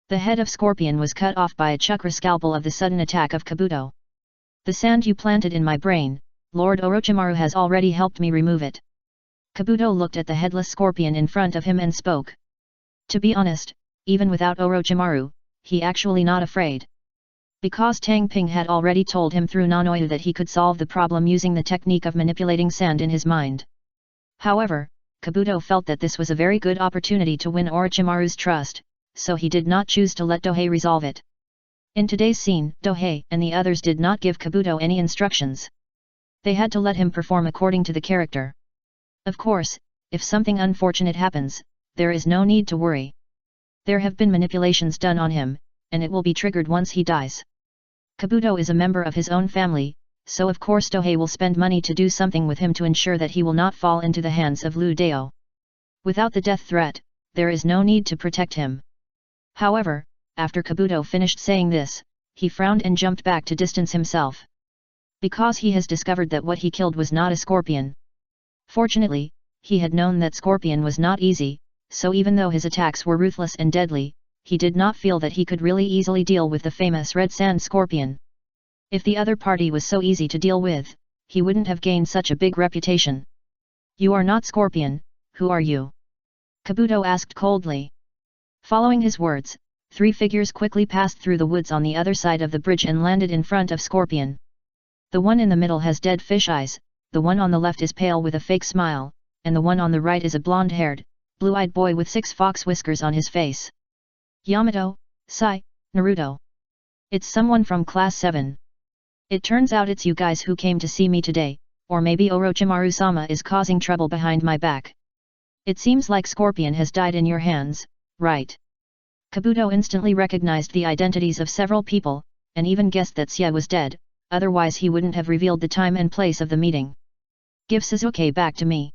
The head of Scorpion was cut off by a chakra scalpel of the sudden attack of Kabuto. The sand you planted in my brain, Lord Orochimaru has already helped me remove it. Kabuto looked at the headless scorpion in front of him and spoke. To be honest, even without Orochimaru, he actually not afraid. Because Tang Ping had already told him through Nanoyu that he could solve the problem using the technique of manipulating sand in his mind. However, Kabuto felt that this was a very good opportunity to win Orochimaru's trust, so he did not choose to let Dohei resolve it. In today's scene, Dohei and the others did not give Kabuto any instructions. They had to let him perform according to the character. Of course, if something unfortunate happens, there is no need to worry. There have been manipulations done on him, and it will be triggered once he dies. Kabuto is a member of his own family, so of course Dohei will spend money to do something with him to ensure that he will not fall into the hands of Lu Dao. Without the death threat, there is no need to protect him. However, after Kabuto finished saying this, he frowned and jumped back to distance himself. Because he has discovered that what he killed was not a scorpion. Fortunately, he had known that scorpion was not easy, so even though his attacks were ruthless and deadly, he did not feel that he could really easily deal with the famous red sand scorpion. If the other party was so easy to deal with, he wouldn't have gained such a big reputation. You are not Scorpion, who are you? Kabuto asked coldly. Following his words, 3 figures quickly passed through the woods on the other side of the bridge and landed in front of Scorpion. The one in the middle has dead fish eyes, the one on the left is pale with a fake smile, and the one on the right is a blonde-haired, blue-eyed boy with 6 fox whiskers on his face. Yamato, Sai, Naruto. It's someone from class 7. It turns out it's you guys who came to see me today, or maybe Orochimaru-sama is causing trouble behind my back. It seems like Scorpion has died in your hands, right? Kabuto instantly recognized the identities of several people, and even guessed that Sia was dead, otherwise he wouldn't have revealed the time and place of the meeting. Give Sasuke back to me.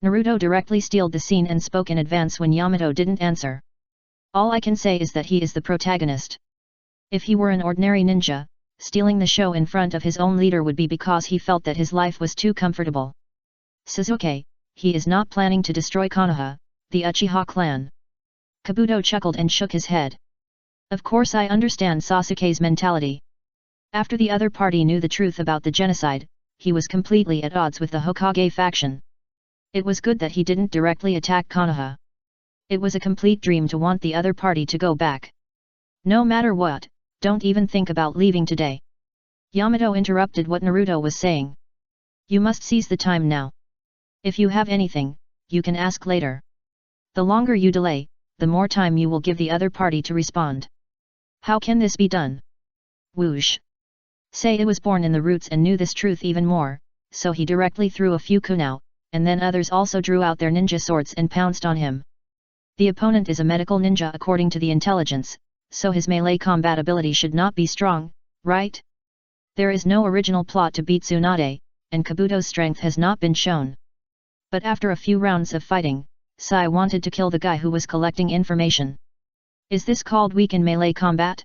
Naruto directly stealed the scene and spoke in advance when Yamato didn't answer. All I can say is that he is the protagonist. If he were an ordinary ninja, stealing the show in front of his own leader would be because he felt that his life was too comfortable. Sasuke, he is not planning to destroy Konoha, the Uchiha clan. Kabuto chuckled and shook his head. Of course I understand Sasuke's mentality. After the other party knew the truth about the genocide, he was completely at odds with the Hokage faction. It was good that he didn't directly attack Konoha. It was a complete dream to want the other party to go back. No matter what, don't even think about leaving today. Yamato interrupted what Naruto was saying. You must seize the time now. If you have anything, you can ask later. The longer you delay, the more time you will give the other party to respond. How can this be done? Whoosh. Sei was born in the roots and knew this truth even more, so he directly threw a few kunao, and then others also drew out their ninja swords and pounced on him. The opponent is a medical ninja according to the intelligence, so his melee combat ability should not be strong, right? There is no original plot to beat Tsunade, and Kabuto's strength has not been shown. But after a few rounds of fighting, Sai wanted to kill the guy who was collecting information. Is this called weak in melee combat?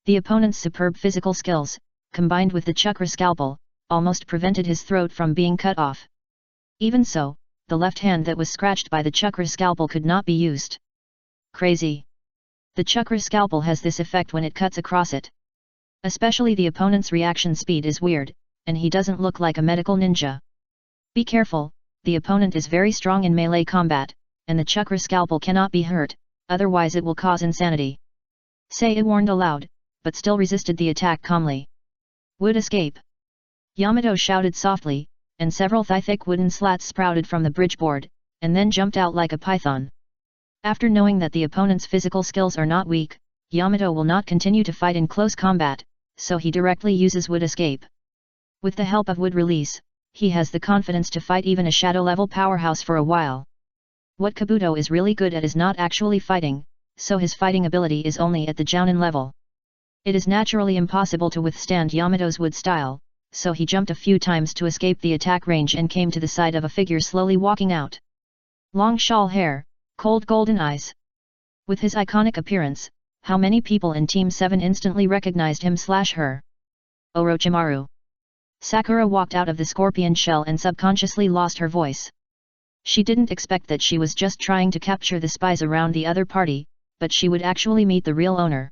The opponent's superb physical skills, combined with the chakra scalpel, almost prevented his throat from being cut off. Even so, the left hand that was scratched by the chakra scalpel could not be used. Crazy. The chakra scalpel has this effect when it cuts across it. Especially the opponent's reaction speed is weird, and he doesn't look like a medical ninja. Be careful, the opponent is very strong in melee combat, and the chakra scalpel cannot be hurt, otherwise it will cause insanity. Sei warned aloud, but still resisted the attack calmly. Would escape. Yamato shouted softly, and several thigh-thick wooden slats sprouted from the bridge board, and then jumped out like a python. After knowing that the opponent's physical skills are not weak, Yamato will not continue to fight in close combat, so he directly uses wood escape. With the help of wood release, he has the confidence to fight even a shadow-level powerhouse for a while. What Kabuto is really good at is not actually fighting, so his fighting ability is only at the Jounin level. It is naturally impossible to withstand Yamato's wood style, so he jumped a few times to escape the attack range and came to the side of a figure slowly walking out. Long shawl hair, cold golden eyes. With his iconic appearance, how many people in Team 7 instantly recognized him/her? Orochimaru. Sakura walked out of the scorpion shell and subconsciously lost her voice. She didn't expect that she was just trying to capture the spies around the other party, but she would actually meet the real owner.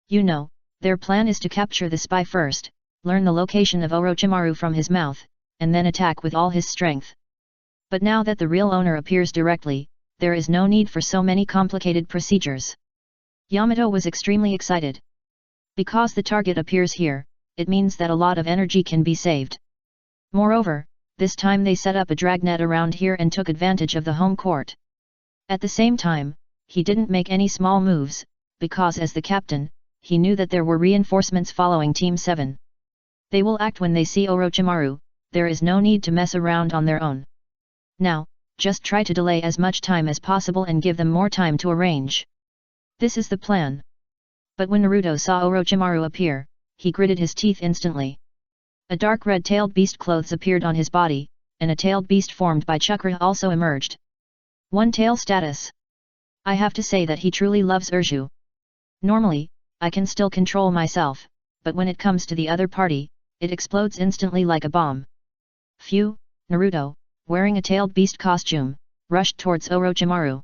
You know, their plan is to capture the spy first, learn the location of Orochimaru from his mouth, and then attack with all his strength. But now that the real owner appears directly, there is no need for so many complicated procedures. Yamato was extremely excited. Because the target appears here, it means that a lot of energy can be saved. Moreover, this time they set up a dragnet around here and took advantage of the home court. At the same time, he didn't make any small moves, because as the captain, he knew that there were reinforcements following Team 7. They will act when they see Orochimaru, there is no need to mess around on their own. Now, just try to delay as much time as possible and give them more time to arrange. This is the plan. But when Naruto saw Orochimaru appear, he gritted his teeth instantly. A dark red-tailed beast clothes appeared on his body, and a tailed beast formed by chakra also emerged. One tail status. I have to say that he truly loves Urju. Normally, I can still control myself, but when it comes to the other party, it explodes instantly like a bomb. Phew, Naruto, wearing a tailed beast costume, rushed towards Orochimaru.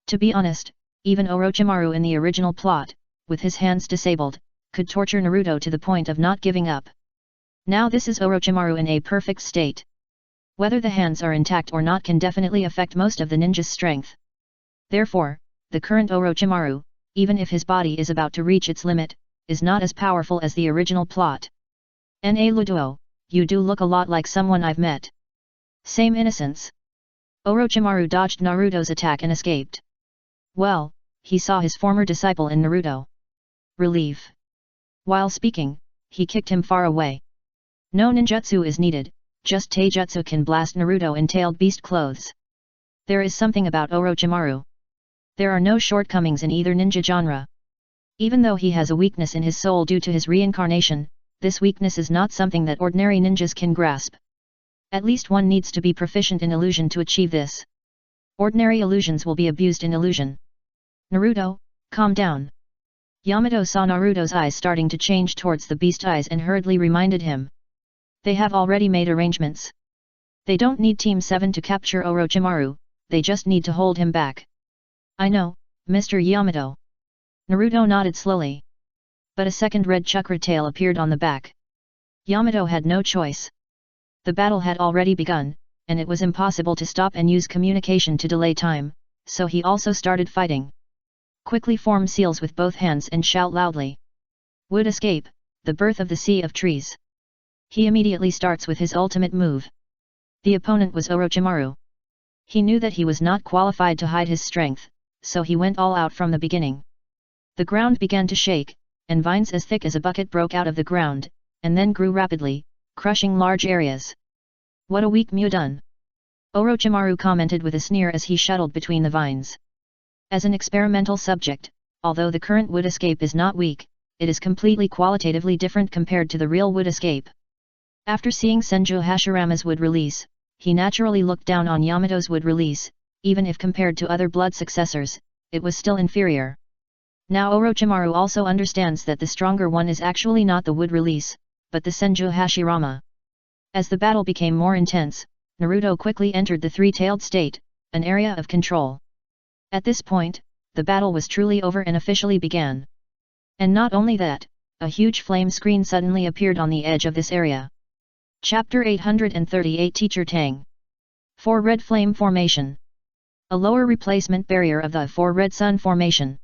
To be honest, even Orochimaru in the original plot, with his hands disabled, could torture Naruto to the point of not giving up. Now this is Orochimaru in a perfect state. Whether the hands are intact or not can definitely affect most of the ninja's strength. Therefore, the current Orochimaru, even if his body is about to reach its limit, is not as powerful as the original plot. Na Luduo, you do look a lot like someone I've met. Same innocence. Orochimaru dodged Naruto's attack and escaped. Well, he saw his former disciple in Naruto. Relief. While speaking, he kicked him far away. No ninjutsu is needed, just taijutsu can blast Naruto in tailed beast clothes. There is something about Orochimaru. There are no shortcomings in either ninja genre. Even though he has a weakness in his soul due to his reincarnation, this weakness is not something that ordinary ninjas can grasp. At least one needs to be proficient in illusion to achieve this. Ordinary illusions will be abused in illusion. Naruto, calm down. Yamato saw Naruto's eyes starting to change towards the beast eyes and hurriedly reminded him. They have already made arrangements. They don't need Team 7 to capture Orochimaru, they just need to hold him back. I know, Mr. Yamato. Naruto nodded slowly. But a second red chakra tail appeared on the back. Yamato had no choice. The battle had already begun, and it was impossible to stop and use communication to delay time, so he also started fighting. Quickly form seals with both hands and shout loudly. Wood escape, the birth of the sea of trees. He immediately starts with his ultimate move. The opponent was Orochimaru. He knew that he was not qualified to hide his strength, so he went all out from the beginning. The ground began to shake, and vines as thick as a bucket broke out of the ground, and then grew rapidly, crushing large areas. What a weak Mudun! Orochimaru commented with a sneer as he shuttled between the vines. As an experimental subject, although the current wood escape is not weak, it is completely qualitatively different compared to the real wood escape. After seeing Senju Hashirama's wood release, he naturally looked down on Yamato's wood release, even if compared to other blood successors, it was still inferior. Now Orochimaru also understands that the stronger one is actually not the wood release, but the Senju Hashirama. As the battle became more intense, Naruto quickly entered the three-tailed state, an area of control. At this point, the battle was truly over and officially began. And not only that, a huge flame screen suddenly appeared on the edge of this area. Chapter 838 Teacher Tang. 4 Red Flame Formation. A lower replacement barrier of the 4 Red Sun Formation.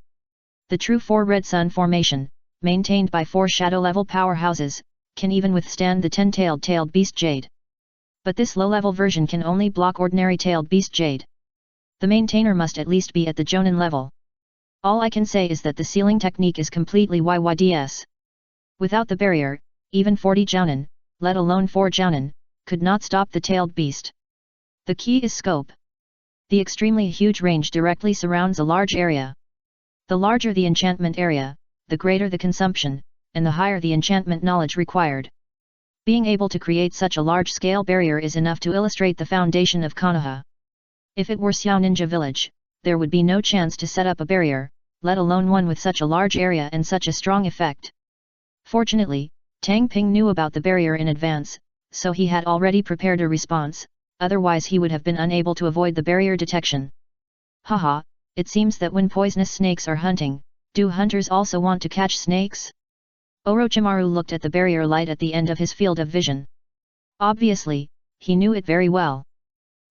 The true 4 Red Sun Formation, maintained by 4 shadow-level powerhouses, can even withstand the 10-tailed beast Jade. But this low-level version can only block ordinary tailed beast Jade. The maintainer must at least be at the Jonin level. All I can say is that the sealing technique is completely YYDS. Without the barrier, even 40 Jounin, let alone 4 Jounin, could not stop the tailed beast. The key is scope. The extremely huge range directly surrounds a large area. The larger the enchantment area, the greater the consumption, and the higher the enchantment knowledge required. Being able to create such a large-scale barrier is enough to illustrate the foundation of Konoha. If it were Xiao Ninja Village, there would be no chance to set up a barrier, let alone one with such a large area and such a strong effect. Fortunately, Tang Ping knew about the barrier in advance, so he had already prepared a response, otherwise he would have been unable to avoid the barrier detection. Haha, it seems that when poisonous snakes are hunting, do hunters also want to catch snakes? Orochimaru looked at the barrier light at the end of his field of vision. Obviously, he knew it very well.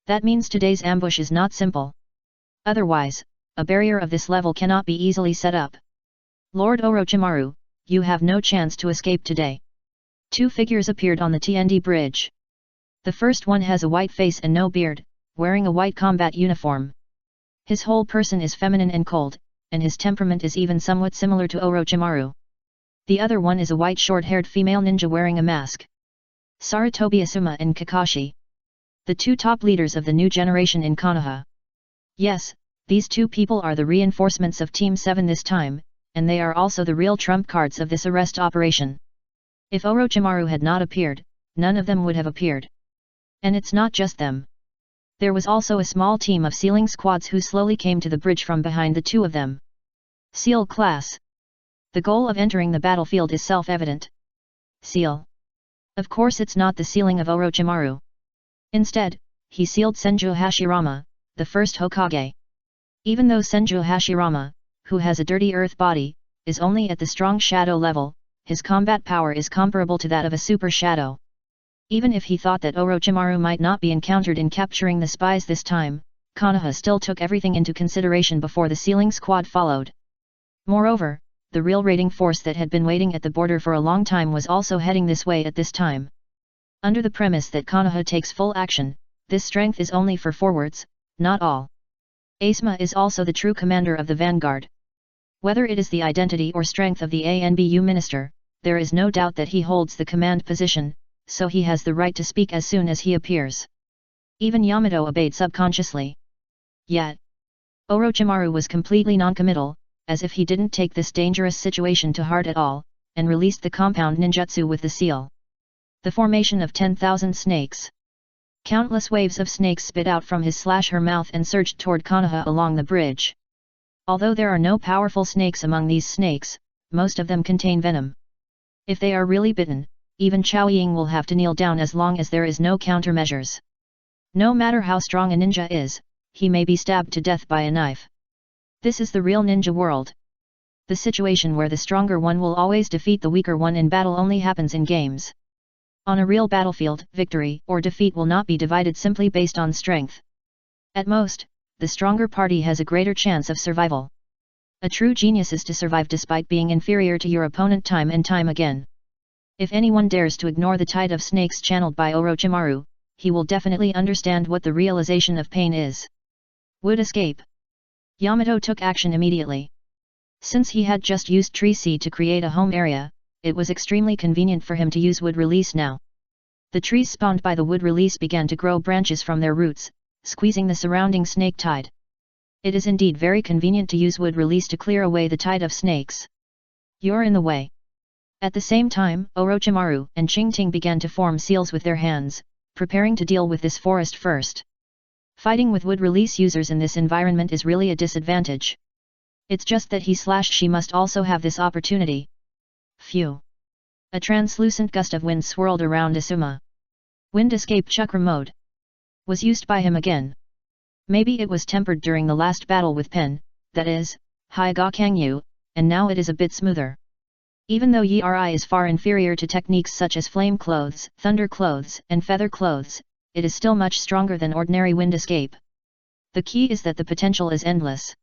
That means today's ambush is not simple. Otherwise, a barrier of this level cannot be easily set up. Lord Orochimaru, you have no chance to escape today. 2 figures appeared on the TND bridge. The first one has a white face and no beard, wearing a white combat uniform. His whole person is feminine and cold, and his temperament is even somewhat similar to Orochimaru. The other one is a white short-haired female ninja wearing a mask. Sarutobi Asuma and Kakashi. The 2 top leaders of the new generation in Konoha. Yes, these 2 people are the reinforcements of Team 7 this time, and they are also the real trump cards of this arrest operation. If Orochimaru had not appeared, none of them would have appeared. And it's not just them. There was also a small team of sealing squads who slowly came to the bridge from behind the 2 of them. Seal class. The goal of entering the battlefield is self-evident. Seal. Of course it's not the sealing of Orochimaru. Instead, he sealed Senju Hashirama, the first Hokage. Even though Senju Hashirama, who has a dirty earth body, is only at the strong shadow level, his combat power is comparable to that of a super shadow. Even if he thought that Orochimaru might not be encountered in capturing the spies this time, Konoha still took everything into consideration before the sealing squad followed. Moreover, the real raiding force that had been waiting at the border for a long time was also heading this way at this time. Under the premise that Konoha takes full action, this strength is only for forwards, Not all. Asuma is also the true commander of the vanguard. Whether it is the identity or strength of the ANBU minister, there is no doubt that he holds the command position, so he has the right to speak as soon as he appears. Even Yamato obeyed subconsciously. Yet, Orochimaru was completely noncommittal, as if he didn't take this dangerous situation to heart at all, and released the compound ninjutsu with the seal. The formation of 10,000 snakes. Countless waves of snakes spit out from his/her mouth and surged toward Konoha along the bridge. Although there are no powerful snakes among these snakes, most of them contain venom. If they are really bitten, even Chao Ying will have to kneel down as long as there is no countermeasures. No matter how strong a ninja is, he may be stabbed to death by a knife. This is the real ninja world. The situation where the stronger one will always defeat the weaker one in battle only happens in games. On a real battlefield, victory or defeat will not be divided simply based on strength. At most, the stronger party has a greater chance of survival. A true genius is to survive despite being inferior to your opponent time and time again. If anyone dares to ignore the tide of snakes channeled by Orochimaru, he will definitely understand what the realization of pain is. Wood escape. Yamato took action immediately. Since he had just used tree seed to create a home area, it was extremely convenient for him to use wood release now. The trees spawned by the wood release began to grow branches from their roots, squeezing the surrounding snake tide. It is indeed very convenient to use wood release to clear away the tide of snakes. You're in the way. At the same time, Orochimaru and Qingting began to form seals with their hands, preparing to deal with this forest first. Fighting with wood release users in this environment is really a disadvantage. It's just that he/she must also have this opportunity. Phew. A translucent gust of wind swirled around Asuma. Wind escape chakra mode was used by him again. Maybe it was tempered during the last battle with Pen, that is, Hyagakangyu, and now it is a bit smoother. Even though Yiri is far inferior to techniques such as flame clothes, thunder clothes, and feather clothes, it is still much stronger than ordinary wind escape. The key is that the potential is endless.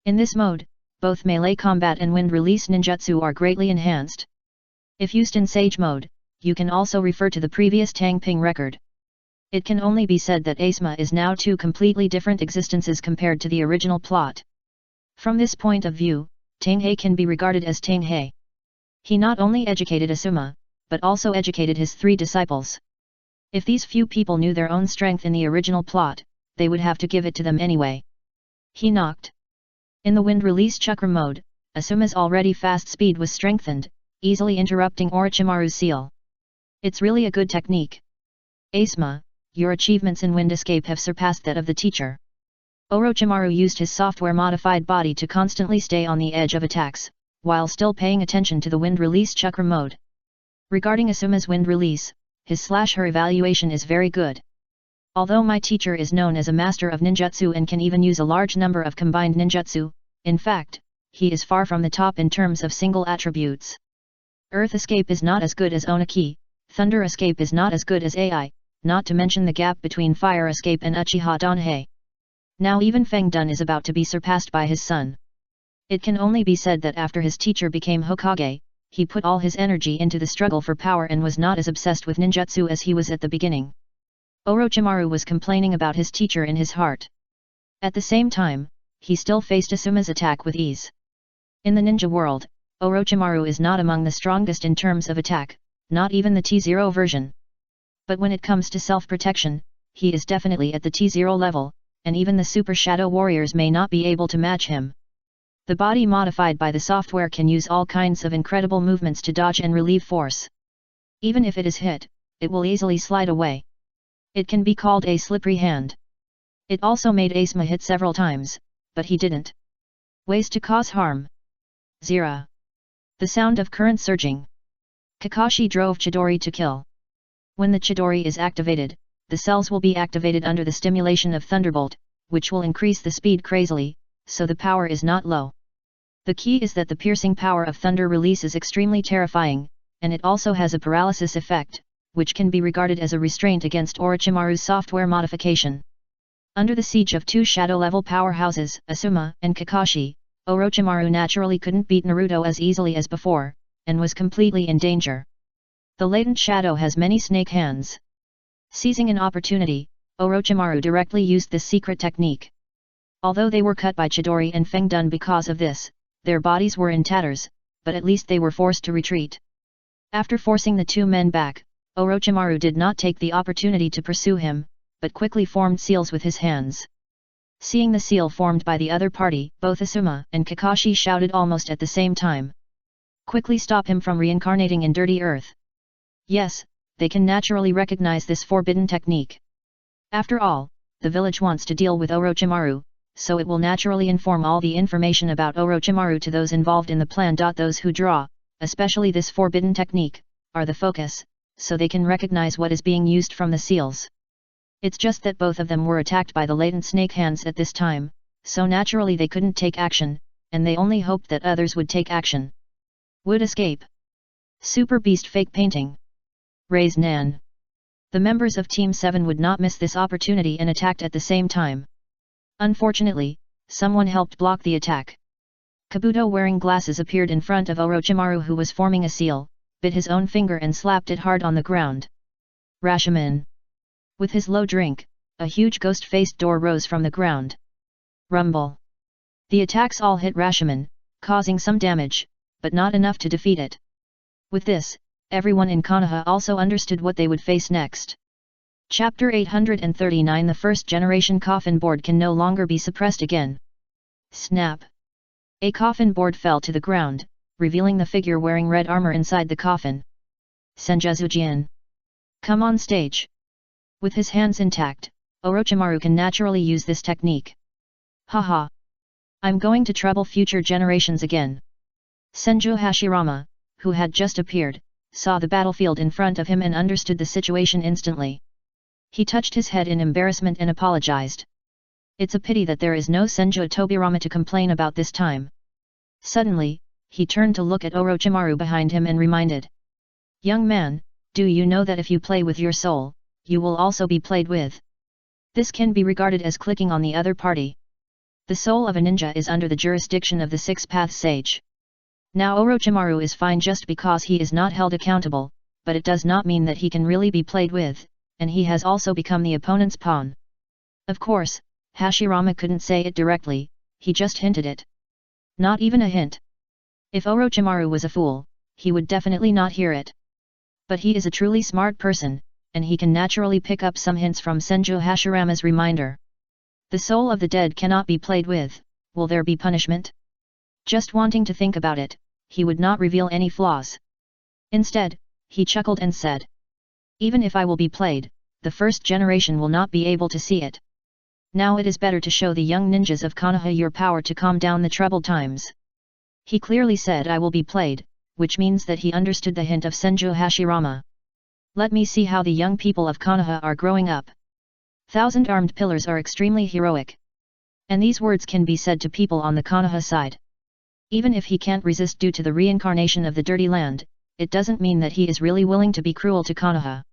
In this mode, both melee combat and wind release ninjutsu are greatly enhanced. If used in Sage mode, you can also refer to the previous Tang Ping record. It can only be said that Asuma is now two completely different existences compared to the original plot. From this point of view, Tang He can be regarded as Tang He. He not only educated Asuma, but also educated his three disciples. If these few people knew their own strength in the original plot, they would have to give it to them anyway. He knocked. In the wind release chakra mode, Asuma's already fast speed was strengthened, easily interrupting Orochimaru's seal. It's really a good technique. Asuma, your achievements in wind escape have surpassed that of the teacher. Orochimaru used his software-modified body to constantly stay on the edge of attacks, while still paying attention to the wind release chakra mode. Regarding Asuma's wind release, his/her evaluation is very good. Although my teacher is known as a master of ninjutsu and can even use a large number of combined ninjutsu, in fact, he is far from the top in terms of single attributes. Earth escape is not as good as Onaki, thunder escape is not as good as Ai, not to mention the gap between fire escape and Uchiha Danhei. Now even Feng Dun is about to be surpassed by his son. It can only be said that after his teacher became Hokage, he put all his energy into the struggle for power and was not as obsessed with ninjutsu as he was at the beginning. Orochimaru was complaining about his teacher in his heart. At the same time, he still faced Asuma's attack with ease. In the ninja world, Orochimaru is not among the strongest in terms of attack, not even the T0 version. But when it comes to self-protection, he is definitely at the T0 level, and even the Super Shadow Warriors may not be able to match him. The body modified by the software can use all kinds of incredible movements to dodge and relieve force. Even if it is hit, it will easily slide away. It can be called a slippery hand. It also made Asuma hit several times, but he didn't. Ways to cause harm. 0. The sound of current surging. Kakashi drove Chidori to kill. When the Chidori is activated, the cells will be activated under the stimulation of Thunderbolt, which will increase the speed crazily, so the power is not low. The key is that the piercing power of thunder release is extremely terrifying, and it also has a paralysis effect, which can be regarded as a restraint against Orochimaru's software modification. Under the siege of two shadow-level powerhouses, Asuma and Kakashi, Orochimaru naturally couldn't beat Naruto as easily as before, and was completely in danger. The latent shadow has many snake hands. Seizing an opportunity, Orochimaru directly used this secret technique. Although they were cut by Chidori and Feng Dun because of this, their bodies were in tatters, but at least they were forced to retreat. After forcing the two men back, Orochimaru did not take the opportunity to pursue him, but quickly formed seals with his hands. Seeing the seal formed by the other party, both Asuma and Kakashi shouted almost at the same time. Quickly stop him from reincarnating in dirty earth. Yes, they can naturally recognize this forbidden technique. After all, the village wants to deal with Orochimaru, so it will naturally inform all the information about Orochimaru to those involved in the plan. Those who draw, especially this forbidden technique, are the focus, so they can recognize what is being used from the seals. It's just that both of them were attacked by the latent snake hands at this time, so naturally they couldn't take action, and they only hoped that others would take action. Would escape. Super Beast Fake Painting. Raise Nan. The members of Team 7 would not miss this opportunity and attacked at the same time. Unfortunately, someone helped block the attack. Kabuto wearing glasses appeared in front of Orochimaru, who was forming a seal, bit his own finger and slapped it hard on the ground. Rashomon. With his low drink, a huge ghost-faced door rose from the ground. Rumble. The attacks all hit Rashomon, causing some damage, but not enough to defeat it. With this, everyone in Konoha also understood what they would face next. Chapter 839. The first generation coffin board can no longer be suppressed again. Snap. A coffin board fell to the ground, revealing the figure wearing red armor inside the coffin. Senjutsu. Come on stage. With his hands intact, Orochimaru can naturally use this technique. Haha. I'm going to trouble future generations again. Senju Hashirama, who had just appeared, saw the battlefield in front of him and understood the situation instantly. He touched his head in embarrassment and apologized. It's a pity that there is no Senju Tobirama to complain about this time. Suddenly, he turned to look at Orochimaru behind him and reminded. Young man, do you know that if you play with your soul, you will also be played with? This can be regarded as clicking on the other party. The soul of a ninja is under the jurisdiction of the Six Paths Sage. Now Orochimaru is fine just because he is not held accountable, but it does not mean that he can really be played with, and he has also become the opponent's pawn. Of course, Hashirama couldn't say it directly, he just hinted it. Not even a hint. If Orochimaru was a fool, he would definitely not hear it. But he is a truly smart person, and he can naturally pick up some hints from Senju Hashirama's reminder. The soul of the dead cannot be played with, will there be punishment? Just wanting to think about it, he would not reveal any flaws. Instead, he chuckled and said. Even if I will be played, the first generation will not be able to see it. Now it is better to show the young ninjas of Konoha your power to calm down the troubled times. He clearly said I will be played, which means that he understood the hint of Senju Hashirama. Let me see how the young people of Konoha are growing up. 1,000 armed pillars are extremely heroic. And these words can be said to people on the Konoha side. Even if he can't resist due to the reincarnation of the Dirty Land, it doesn't mean that he is really willing to be cruel to Konoha.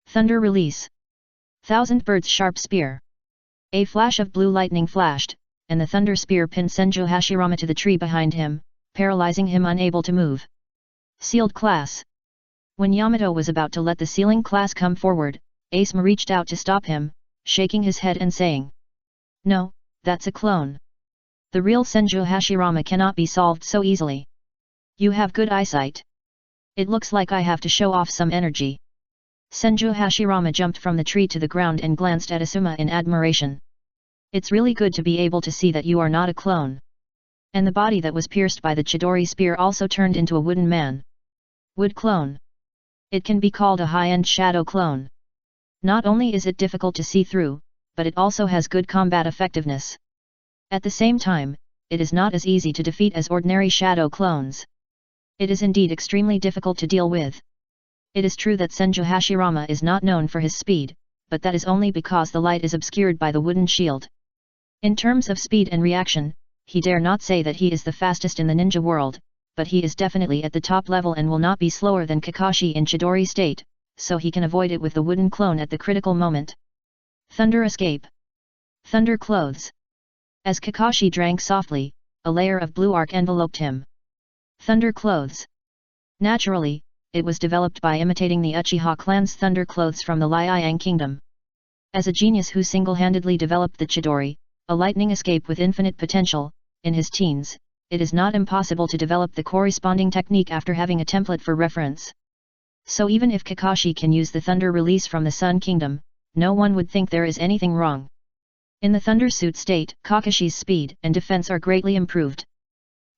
Thunder release. 1,000 birds sharp spear. A flash of blue lightning flashed, and the thunder spear pinned Senju Hashirama to the tree behind him, paralyzing him unable to move. Sealed class. When Yamato was about to let the sealing class come forward, Asuma reached out to stop him, shaking his head and saying. No, that's a clone. The real Senju Hashirama cannot be solved so easily. You have good eyesight. It looks like I have to show off some energy. Senju Hashirama jumped from the tree to the ground and glanced at Asuma in admiration. It's really good to be able to see that you are not a clone. And the body that was pierced by the Chidori spear also turned into a wooden man. Wood clone. It can be called a high-end shadow clone. Not only is it difficult to see through, but it also has good combat effectiveness. At the same time, it is not as easy to defeat as ordinary shadow clones. It is indeed extremely difficult to deal with. It is true that Senju Hashirama is not known for his speed, but that is only because the light is obscured by the wooden shield. In terms of speed and reaction, he dare not say that he is the fastest in the ninja world, but he is definitely at the top level and will not be slower than Kakashi in Chidori state, so he can avoid it with the wooden clone at the critical moment. Thunder escape. Thunder clothes. As Kakashi drank softly, a layer of blue arc enveloped him. Thunder clothes. Naturally, it was developed by imitating the Uchiha clan's thunder clothes from the Liang Kingdom. As a genius who single-handedly developed the Chidori, a lightning escape with infinite potential, in his teens, it is not impossible to develop the corresponding technique after having a template for reference. So even if Kakashi can use the thunder release from the Sun Kingdom, no one would think there is anything wrong. In the Thunder Suit state, Kakashi's speed and defense are greatly improved.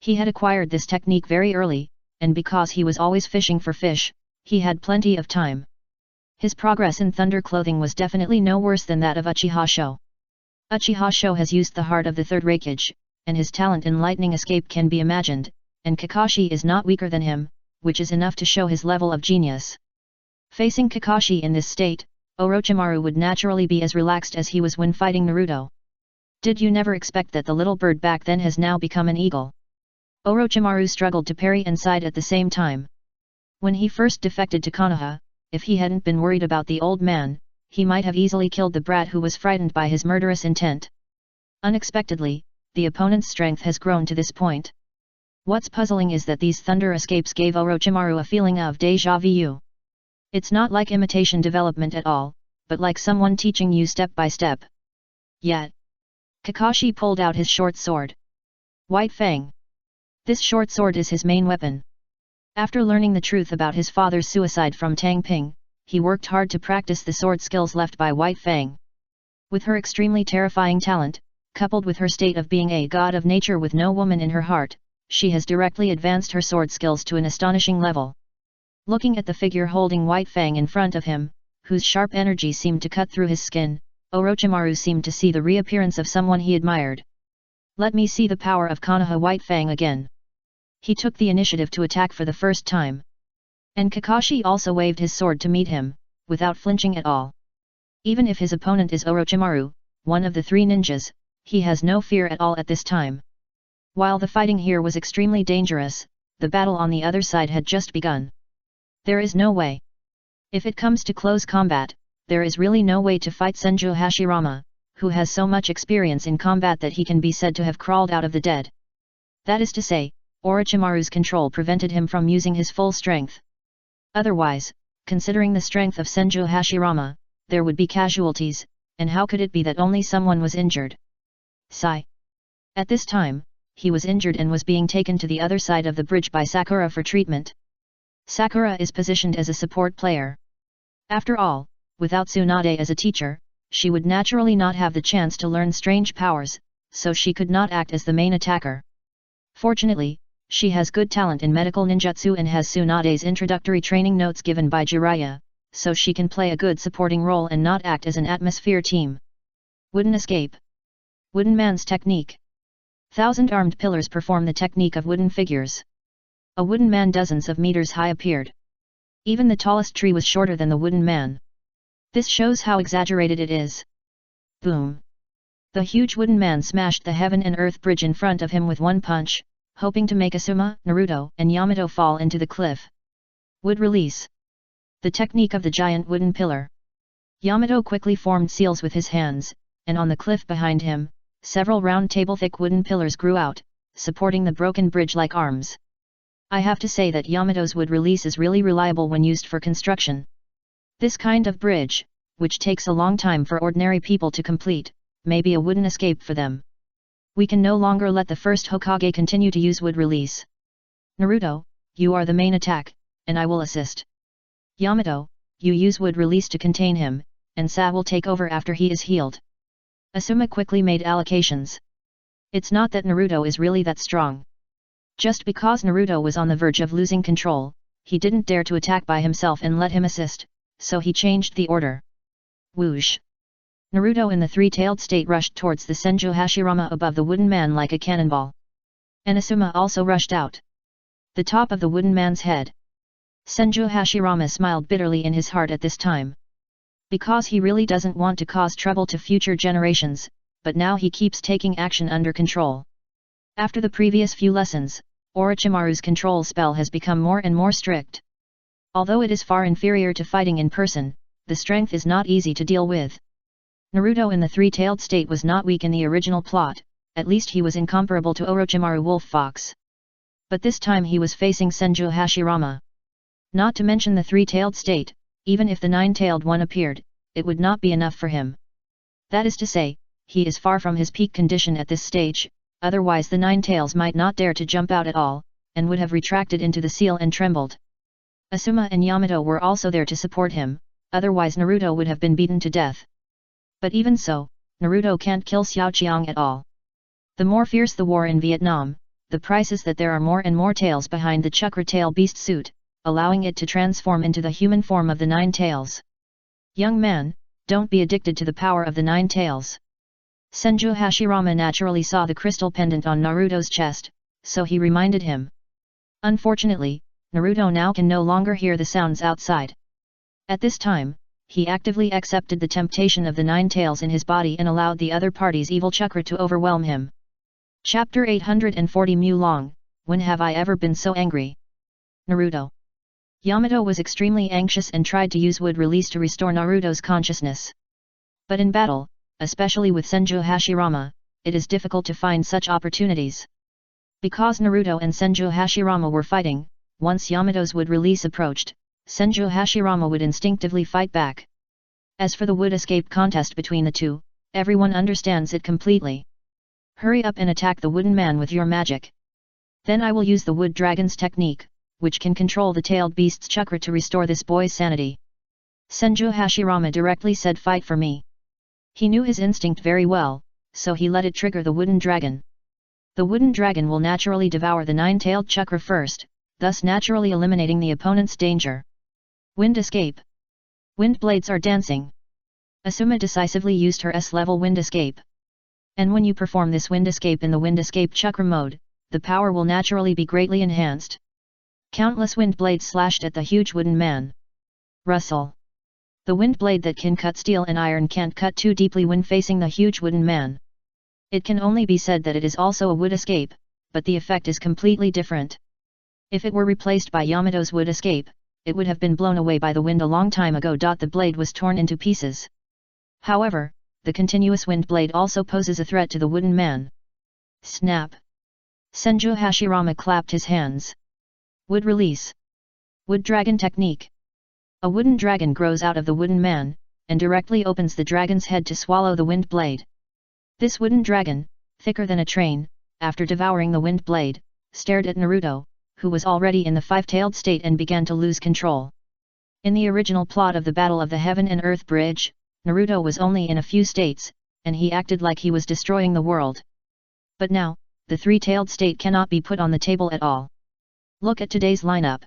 He had acquired this technique very early, and because he was always fishing for fish, he had plenty of time. His progress in thunder clothing was definitely no worse than that of Uchiha Sho. Uchiha Sho has used the heart of the third Raikage, and his talent in lightning escape can be imagined, and Kakashi is not weaker than him, which is enough to show his level of genius. Facing Kakashi in this state, Orochimaru would naturally be as relaxed as he was when fighting Naruto. Did you never expect that the little bird back then has now become an eagle? Orochimaru struggled to parry and sighed at the same time. When he first defected to Konoha, if he hadn't been worried about the old man, he might have easily killed the brat who was frightened by his murderous intent. Unexpectedly, the opponent's strength has grown to this point. What's puzzling is that these thunder escapes gave Orochimaru a feeling of déjà vu. It's not like imitation development at all, but like someone teaching you step by step. Yet, Kakashi pulled out his short sword. White Fang. This short sword is his main weapon. After learning the truth about his father's suicide from Tang Ping, he worked hard to practice the sword skills left by White Fang. With her extremely terrifying talent, coupled with her state of being a god of nature with no woman in her heart, she has directly advanced her sword skills to an astonishing level. Looking at the figure holding White Fang in front of him, whose sharp energy seemed to cut through his skin, Orochimaru seemed to see the reappearance of someone he admired. Let me see the power of Konoha White Fang again. He took the initiative to attack for the first time. And Kakashi also waved his sword to meet him, without flinching at all. Even if his opponent is Orochimaru, one of the three ninjas, he has no fear at all at this time. While the fighting here was extremely dangerous, the battle on the other side had just begun. There is no way. If it comes to close combat, there is really no way to fight Senju Hashirama, who has so much experience in combat that he can be said to have crawled out of the dead. That is to say, Orochimaru's control prevented him from using his full strength. Otherwise, considering the strength of Senju Hashirama, there would be casualties, and how could it be that only someone was injured? Sigh. At this time, he was injured and was being taken to the other side of the bridge by Sakura for treatment. Sakura is positioned as a support player. After all, without Tsunade as a teacher, she would naturally not have the chance to learn strange powers, so she could not act as the main attacker. Fortunately, she has good talent in medical ninjutsu and has Tsunade's introductory training notes given by Jiraiya, so she can play a good supporting role and not act as an atmosphere team. Wooden escape. Wooden man's technique. 1,000 armed pillars perform the technique of wooden figures. A wooden man dozens of meters high appeared. Even the tallest tree was shorter than the wooden man. This shows how exaggerated it is. Boom! The huge wooden man smashed the heaven and earth bridge in front of him with one punch, hoping to make Asuma, Naruto, and Yamato fall into the cliff. Wood release. The technique of the giant wooden pillar. Yamato quickly formed seals with his hands, and on the cliff behind him, several round table-thick wooden pillars grew out, supporting the broken bridge like arms. I have to say that Yamato's wood release is really reliable when used for construction. This kind of bridge, which takes a long time for ordinary people to complete, may be a wooden escape for them. We can no longer let the first Hokage continue to use wood release. Naruto, you are the main attack, and I will assist. Yamato, you use wood release to contain him, and Sa will take over after he is healed. Asuma quickly made allocations. It's not that Naruto is really that strong. Just because Naruto was on the verge of losing control, he didn't dare to attack by himself and let him assist, so he changed the order. Whoosh! Naruto in the three-tailed state rushed towards the Senju Hashirama above the wooden man like a cannonball. And Asuma also rushed out. The top of the wooden man's head. Senju Hashirama smiled bitterly in his heart at this time. Because he really doesn't want to cause trouble to future generations, but now he keeps taking action under control. After the previous few lessons, Orochimaru's control spell has become more and more strict. Although it is far inferior to fighting in person, the strength is not easy to deal with. Naruto in the three-tailed state was not weak in the original plot, at least he was incomparable to Orochimaru Wolf Fox. But this time he was facing Senju Hashirama. Not to mention the three-tailed state, even if the nine-tailed one appeared, it would not be enough for him. That is to say, he is far from his peak condition at this stage, otherwise the Nine Tails might not dare to jump out at all, and would have retracted into the seal and trembled. Asuma and Yamato were also there to support him, otherwise Naruto would have been beaten to death. But even so, Naruto can't kill Xiao Qiang at all. The more fierce the war in Vietnam, the price is that there are more and more tails behind the chakra tail beast suit, allowing it to transform into the human form of the Nine Tails. Young man, don't be addicted to the power of the Nine Tails. Senju Hashirama naturally saw the crystal pendant on Naruto's chest, so he reminded him. Unfortunately, Naruto now can no longer hear the sounds outside. At this time, he actively accepted the temptation of the Nine Tails in his body and allowed the other party's evil chakra to overwhelm him. Chapter 840 Mu Long, When Have I Ever Been So Angry? Naruto. Yamato was extremely anxious and tried to use wood release to restore Naruto's consciousness. But in battle, especially with Senju Hashirama, it is difficult to find such opportunities. Because Naruto and Senju Hashirama were fighting, once Yamato's wood release approached, Senju Hashirama would instinctively fight back. As for the wood escape contest between the two, everyone understands it completely. Hurry up and attack the wooden man with your magic. Then I will use the wood dragon's technique, which can control the tailed beast's chakra to restore this boy's sanity. Senju Hashirama directly said, fight for me. He knew his instinct very well, so he let it trigger the wooden dragon. The wooden dragon will naturally devour the nine-tailed chakra first, thus naturally eliminating the opponent's danger. Wind escape. Wind blades are dancing. Asuma decisively used her S-level wind escape. And when you perform this wind escape in the wind escape chakra mode, the power will naturally be greatly enhanced. Countless wind blades slashed at the huge wooden man. Rustle. The wind blade that can cut steel and iron can't cut too deeply when facing the huge wooden man. It can only be said that it is also a wood escape, but the effect is completely different. If it were replaced by Yamato's wood escape, it would have been blown away by the wind a long time ago. The blade was torn into pieces. However, the continuous wind blade also poses a threat to the wooden man. Snap. Senju Hashirama clapped his hands. Wood release. Wood dragon technique. A wooden dragon grows out of the wooden man, and directly opens the dragon's head to swallow the wind blade. This wooden dragon, thicker than a train, after devouring the wind blade, stared at Naruto, who was already in the five-tailed state and began to lose control. In the original plot of the Battle of the Heaven and Earth Bridge, Naruto was only in a few states, and he acted like he was destroying the world. But now, the three-tailed state cannot be put on the table at all. Look at today's lineup.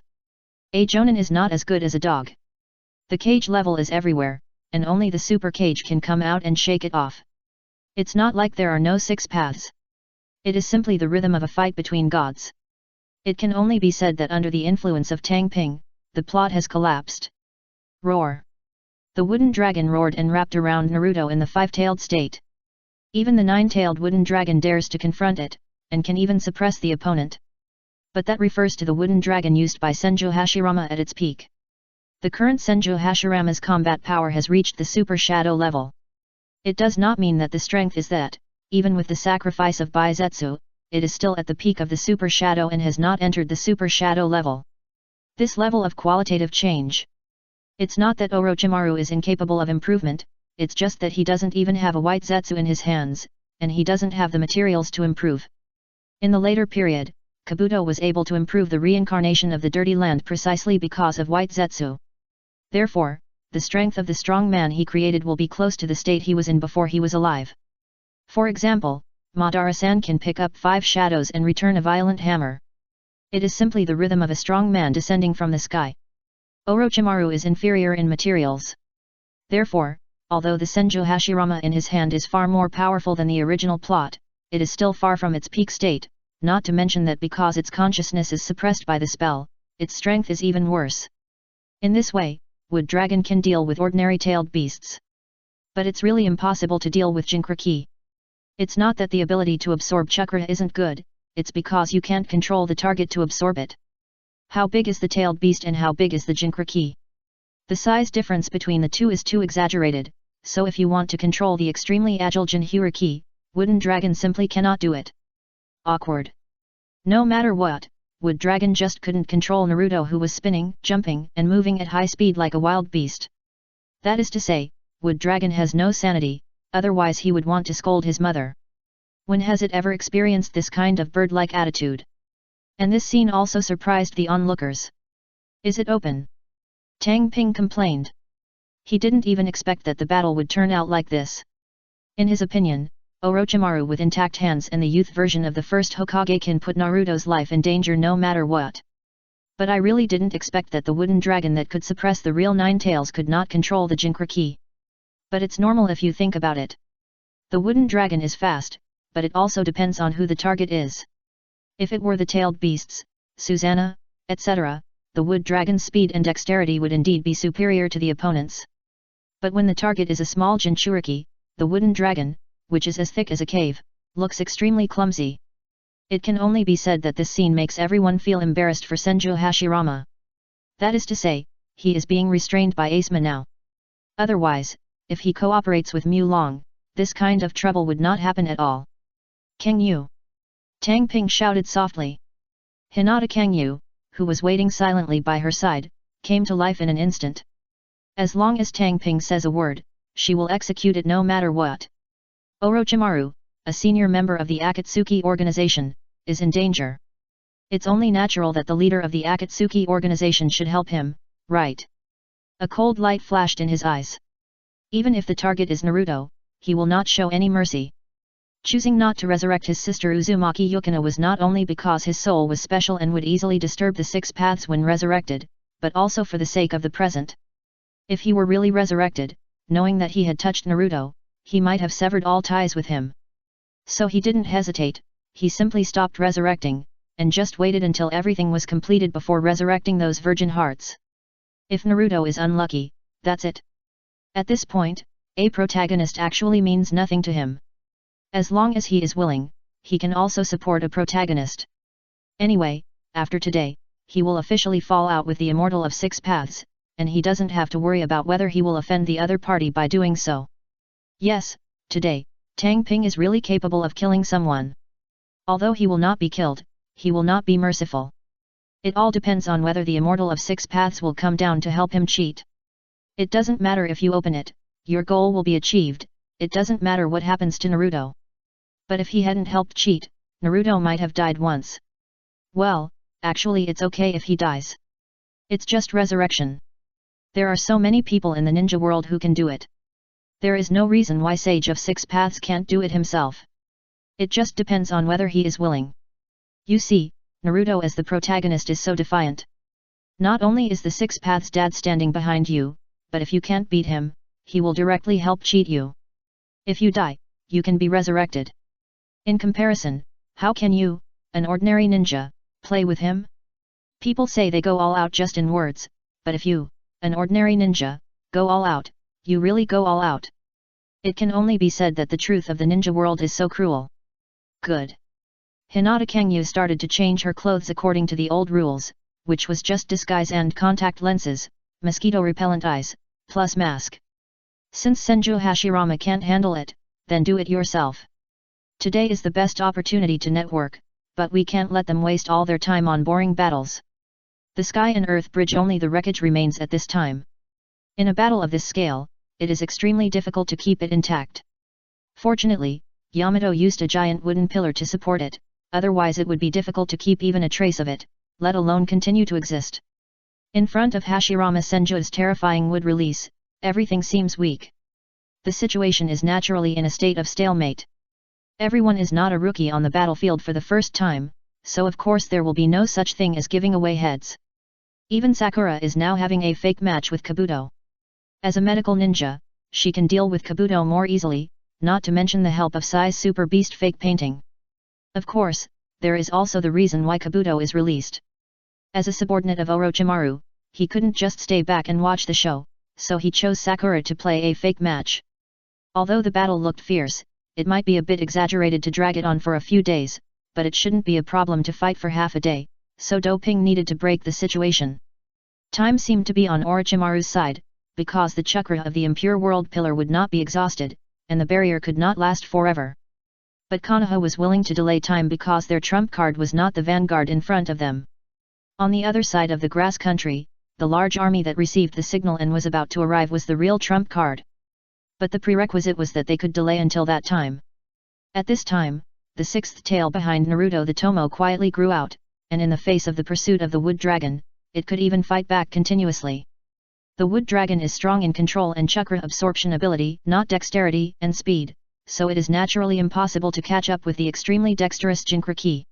A Jonin is not as good as a dog. The cage level is everywhere, and only the super cage can come out and shake it off. It's not like there are no six paths. It is simply the rhythm of a fight between gods. It can only be said that under the influence of Tang Ping, the plot has collapsed. Roar. The wooden dragon roared and wrapped around Naruto in the five-tailed state. Even the nine-tailed wooden dragon dares to confront it, and can even suppress the opponent. But that refers to the wooden dragon used by Senju Hashirama at its peak. The current Senju Hashirama's combat power has reached the Super Shadow level. It does not mean that the strength is that, even with the sacrifice of Baizetsu, it is still at the peak of the Super Shadow and has not entered the Super Shadow level. This level of qualitative change. It's not that Orochimaru is incapable of improvement, it's just that he doesn't even have a white Zetsu in his hands, and he doesn't have the materials to improve. In the later period, Kabuto was able to improve the reincarnation of the Dirty Land precisely because of white Zetsu. Therefore, the strength of the strong man he created will be close to the state he was in before he was alive. For example, Madara-san can pick up 5 shadows and return a violent hammer. It is simply the rhythm of a strong man descending from the sky. Orochimaru is inferior in materials. Therefore, although the Senju Hashirama in his hand is far more powerful than the original plot, it is still far from its peak state, not to mention that because its consciousness is suppressed by the spell, its strength is even worse. In this way, Wood Dragon can deal with ordinary tailed beasts. But it's really impossible to deal with Jinkra Ki. It's not that the ability to absorb chakra isn't good, it's because you can't control the target to absorb it. How big is the tailed beast and how big is the Jinkra Ki? The size difference between the two is too exaggerated, so if you want to control the extremely agile Jinhyura Ki, Wooden Dragon simply cannot do it. Awkward. No matter what, Wood Dragon just couldn't control Naruto, who was spinning, jumping, and moving at high speed like a wild beast. That is to say, Wood Dragon has no sanity, otherwise he would want to scold his mother. When has it ever experienced this kind of bird-like attitude? And this scene also surprised the onlookers. Is it open? Tang Ping complained. He didn't even expect that the battle would turn out like this. In his opinion, Orochimaru with intact hands and the youth version of the first Hokage can put Naruto's life in danger no matter what. But I really didn't expect that the wooden dragon that could suppress the real Nine Tails could not control the Jinkra Ki. But it's normal if you think about it. The wooden dragon is fast, but it also depends on who the target is. If it were the tailed beasts, Susanna, etc., the wood dragon's speed and dexterity would indeed be superior to the opponents. But when the target is a small Jinchuriki, the wooden dragon, which is as thick as a cave, looks extremely clumsy. It can only be said that this scene makes everyone feel embarrassed for Senju Hashirama. That is to say, he is being restrained by Asuma now. Otherwise, if he cooperates with Mu Long, this kind of trouble would not happen at all. Kangyu! Tang Ping shouted softly. Hinata Kangyu, who was waiting silently by her side, came to life in an instant. As long as Tang Ping says a word, she will execute it no matter what. Orochimaru, a senior member of the Akatsuki organization, is in danger. It's only natural that the leader of the Akatsuki organization should help him, right? A cold light flashed in his eyes. Even if the target is Naruto, he will not show any mercy. Choosing not to resurrect his sister Uzumaki Yukina was not only because his soul was special and would easily disturb the six paths when resurrected, but also for the sake of the present. If he were really resurrected, knowing that he had touched Naruto, he might have severed all ties with him. So he didn't hesitate, he simply stopped resurrecting, and just waited until everything was completed before resurrecting those virgin hearts. If Naruto is unlucky, that's it. At this point, a protagonist actually means nothing to him. As long as he is willing, he can also support a protagonist. Anyway, after today, he will officially fall out with the Immortal of Six Paths, and he doesn't have to worry about whether he will offend the other party by doing so. Yes, today, Tang Ping is really capable of killing someone. Although he will not be killed, he will not be merciful. It all depends on whether the Immortal of Six Paths will come down to help him cheat. It doesn't matter if you open it, your goal will be achieved, it doesn't matter what happens to Naruto. But if he hadn't helped cheat, Naruto might have died once. Well, actually it's okay if he dies. It's just resurrection. There are so many people in the ninja world who can do it. There is no reason why Sage of Six Paths can't do it himself. It just depends on whether he is willing. You see, Naruto as the protagonist is so defiant. Not only is the Six Paths dad standing behind you, but if you can't beat him, he will directly help cheat you. If you die, you can be resurrected. In comparison, how can you, an ordinary ninja, play with him? People say they go all out just in words, but if you, an ordinary ninja, go all out, you really go all out. It can only be said that the truth of the ninja world is so cruel. Good. Hinata Kangyu started to change her clothes according to the old rules, which was just disguise and contact lenses, mosquito-repellent eyes, plus mask. Since Senju Hashirama can't handle it, then do it yourself. Today is the best opportunity to network, but we can't let them waste all their time on boring battles. The Sky and Earth Bridge only the wreckage remains at this time. In a battle of this scale, it is extremely difficult to keep it intact. Fortunately, Yamato used a giant wooden pillar to support it, otherwise it would be difficult to keep even a trace of it, let alone continue to exist. In front of Hashirama Senju's terrifying wood release, everything seems weak. The situation is naturally in a state of stalemate. Everyone is not a rookie on the battlefield for the first time, so of course there will be no such thing as giving away heads. Even Sakura is now having a fake match with Kabuto. As a medical ninja, she can deal with Kabuto more easily, not to mention the help of Sai's Super Beast fake painting. Of course, there is also the reason why Kabuto is released. As a subordinate of Orochimaru, he couldn't just stay back and watch the show, so he chose Sakura to play a fake match. Although the battle looked fierce, it might be a bit exaggerated to drag it on for a few days, but it shouldn't be a problem to fight for half a day, so Doping needed to break the situation. Time seemed to be on Orochimaru's side, because the chakra of the impure world pillar would not be exhausted, and the barrier could not last forever. But Konoha was willing to delay time because their trump card was not the vanguard in front of them. On the other side of the grass country, the large army that received the signal and was about to arrive was the real trump card. But the prerequisite was that they could delay until that time. At this time, the sixth tail behind Naruto the Tomo quietly grew out, and in the face of the pursuit of the wood dragon, it could even fight back continuously. The wood dragon is strong in control and chakra absorption ability, not dexterity and speed, so it is naturally impossible to catch up with the extremely dexterous Jinchuriki.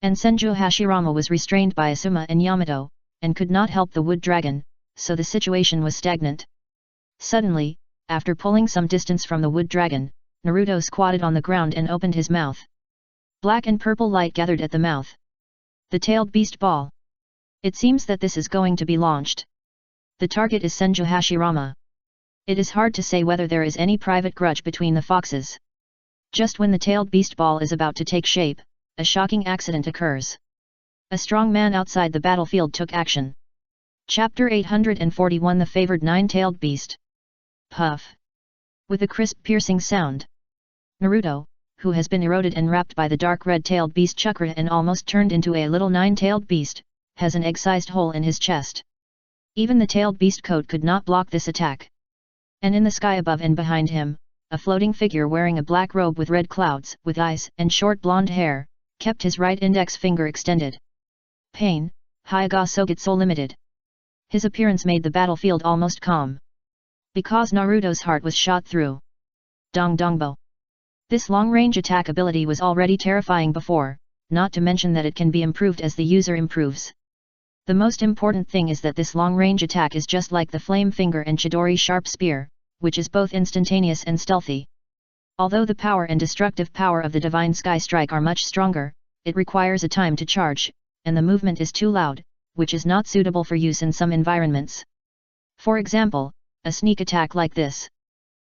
And Senju Hashirama was restrained by Asuma and Yamato, and could not help the wood dragon, so the situation was stagnant. Suddenly, after pulling some distance from the wood dragon, Naruto squatted on the ground and opened his mouth. Black and purple light gathered at the mouth. The tailed beast ball. It seems that this is going to be launched. The target is Senju Hashirama. It is hard to say whether there is any private grudge between the foxes. Just when the tailed beast ball is about to take shape, a shocking accident occurs. A strong man outside the battlefield took action. Chapter 841 The Favored Nine-Tailed Beast. Puff. With a crisp piercing sound. Naruto, who has been eroded and wrapped by the dark red-tailed beast chakra and almost turned into a little nine-tailed beast, has an egg-sized hole in his chest. Even the tailed beast coat could not block this attack. And in the sky above and behind him, a floating figure wearing a black robe with red clouds, with eyes and short blonde hair, kept his right index finger extended. Pain, Hyuga Sogitsu Limited. His appearance made the battlefield almost calm. Because Naruto's heart was shot through. Dong Dongbo. This long-range attack ability was already terrifying before, not to mention that it can be improved as the user improves. The most important thing is that this long-range attack is just like the Flame Finger and Chidori Sharp Spear, which is both instantaneous and stealthy. Although the power and destructive power of the Divine Sky Strike are much stronger, it requires a time to charge, and the movement is too loud, which is not suitable for use in some environments. For example, a sneak attack like this.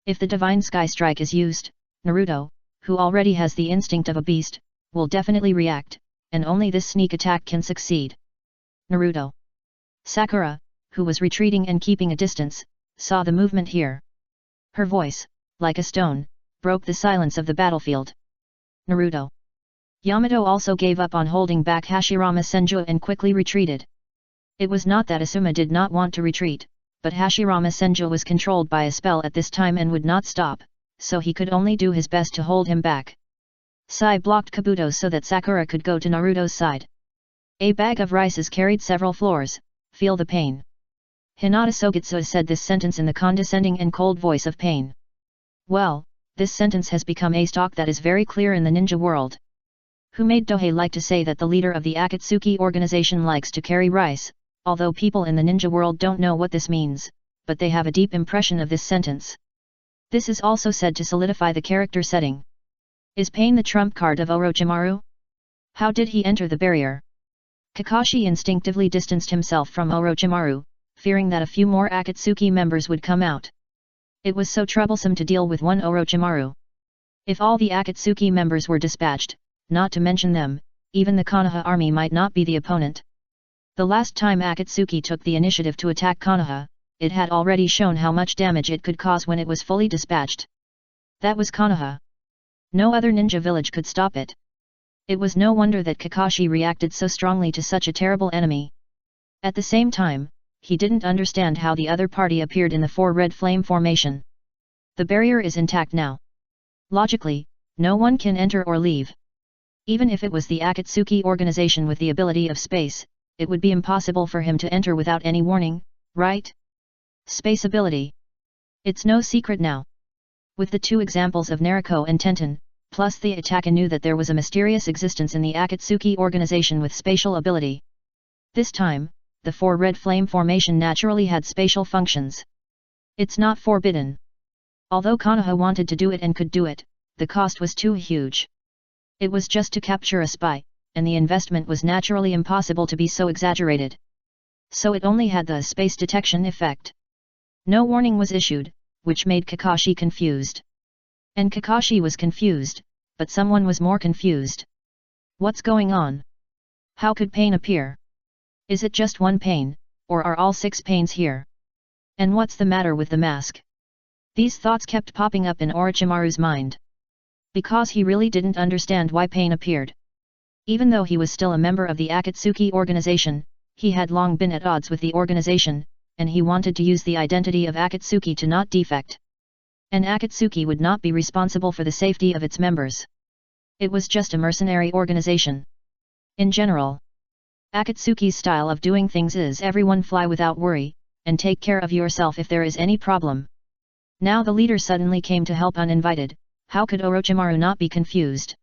If the Divine Sky Strike is used, Naruto, who already has the instinct of a beast, will definitely react, and only this sneak attack can succeed. Naruto. Sakura, who was retreating and keeping a distance, saw the movement here. Her voice, like a stone, broke the silence of the battlefield. Naruto. Yamato also gave up on holding back Hashirama Senju and quickly retreated. It was not that Asuma did not want to retreat, but Hashirama Senju was controlled by a spell at this time and would not stop, so he could only do his best to hold him back. Sai blocked Kabuto so that Sakura could go to Naruto's side. A bag of rice is carried several floors, feel the pain. Hinata Sogitsu said this sentence in the condescending and cold voice of pain. Well, this sentence has become a stock that is very clear in the ninja world. Who made Dohei like to say that the leader of the Akatsuki organization likes to carry rice, although people in the ninja world don't know what this means, but they have a deep impression of this sentence. This is also said to solidify the character setting. Is pain the trump card of Orochimaru? How did he enter the barrier? Kakashi instinctively distanced himself from Orochimaru, fearing that a few more Akatsuki members would come out. It was so troublesome to deal with one Orochimaru. If all the Akatsuki members were dispatched, not to mention them, even the Konoha army might not be the opponent. The last time Akatsuki took the initiative to attack Konoha, it had already shown how much damage it could cause when it was fully dispatched. That was Konoha. No other ninja village could stop it. It was no wonder that Kakashi reacted so strongly to such a terrible enemy. At the same time, he didn't understand how the other party appeared in the four red flame formation. The barrier is intact now. Logically, no one can enter or leave. Even if it was the Akatsuki organization with the ability of space, it would be impossible for him to enter without any warning, right? Space ability. It's no secret now. With the two examples of Naruto and Tenten, plus the attacker knew that there was a mysterious existence in the Akatsuki organization with spatial ability. This time, the four red flame formation naturally had spatial functions. It's not forbidden. Although Konoha wanted to do it and could do it, the cost was too huge. It was just to capture a spy, and the investment was naturally impossible to be so exaggerated. So it only had the space detection effect. No warning was issued, which made Kakashi confused. And Kakashi was confused, but someone was more confused. What's going on? How could pain appear? Is it just one pain, or are all six pains here? And what's the matter with the mask? These thoughts kept popping up in Orochimaru's mind. Because he really didn't understand why pain appeared. Even though he was still a member of the Akatsuki organization, he had long been at odds with the organization, and he wanted to use the identity of Akatsuki to not defect. And Akatsuki would not be responsible for the safety of its members. It was just a mercenary organization. In general, Akatsuki's style of doing things is everyone fly without worry, and take care of yourself if there is any problem. Now the leader suddenly came to help uninvited, how could Orochimaru not be confused?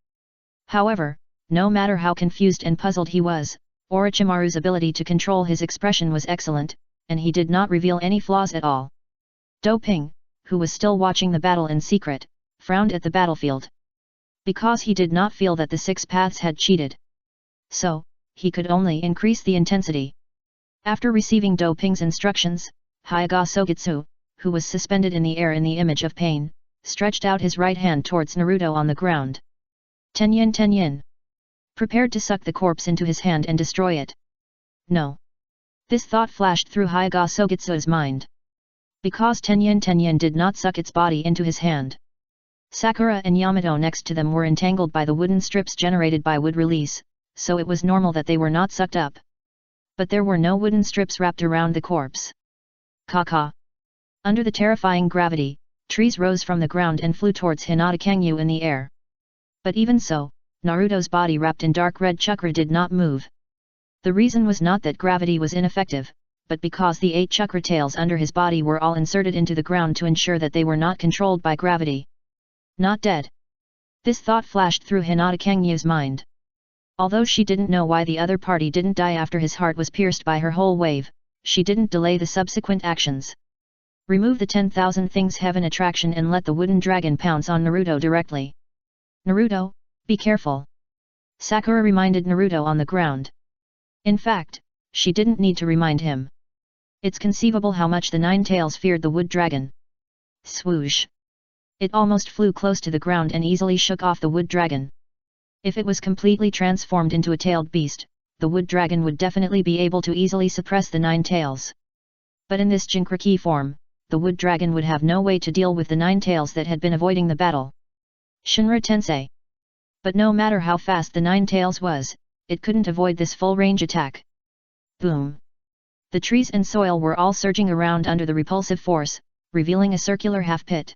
However, no matter how confused and puzzled he was, Orochimaru's ability to control his expression was excellent, and he did not reveal any flaws at all. Doping, who was still watching the battle in secret, frowned at the battlefield. Because he did not feel that the six paths had cheated. So, he could only increase the intensity. After receiving Doping's instructions, Hyuga Sogitsu, who was suspended in the air in the image of pain, stretched out his right hand towards Naruto on the ground. Tenyin Tenyin. Prepared to suck the corpse into his hand and destroy it. No. This thought flashed through Hyuga Sogitsu's mind. Because Tenyin Tenyin did not suck its body into his hand. Sakura and Yamato next to them were entangled by the wooden strips generated by wood release, so it was normal that they were not sucked up. But there were no wooden strips wrapped around the corpse. Kaka. Under the terrifying gravity, trees rose from the ground and flew towards Hinata Kangyu in the air. But even so, Naruto's body wrapped in dark red chakra did not move. The reason was not that gravity was ineffective, but because the 8 chakra tails under his body were all inserted into the ground to ensure that they were not controlled by gravity. Not dead. This thought flashed through Hinata Kangyu's mind. Although she didn't know why the other party didn't die after his heart was pierced by her whole wave, she didn't delay the subsequent actions. Remove the 10,000 Things Heaven attraction and let the wooden dragon pounce on Naruto directly. Naruto, be careful. Sakura reminded Naruto on the ground. In fact, she didn't need to remind him. It's conceivable how much the Nine Tails feared the wood dragon. Swoosh. It almost flew close to the ground and easily shook off the wood dragon. If it was completely transformed into a tailed beast, the wood dragon would definitely be able to easily suppress the Nine Tails. But in this Jinchuriki form, the wood dragon would have no way to deal with the Nine Tails that had been avoiding the battle. Shinra Tensei. But no matter how fast the Nine Tails was, it couldn't avoid this full-range attack. Boom! The trees and soil were all surging around under the repulsive force, revealing a circular half-pit.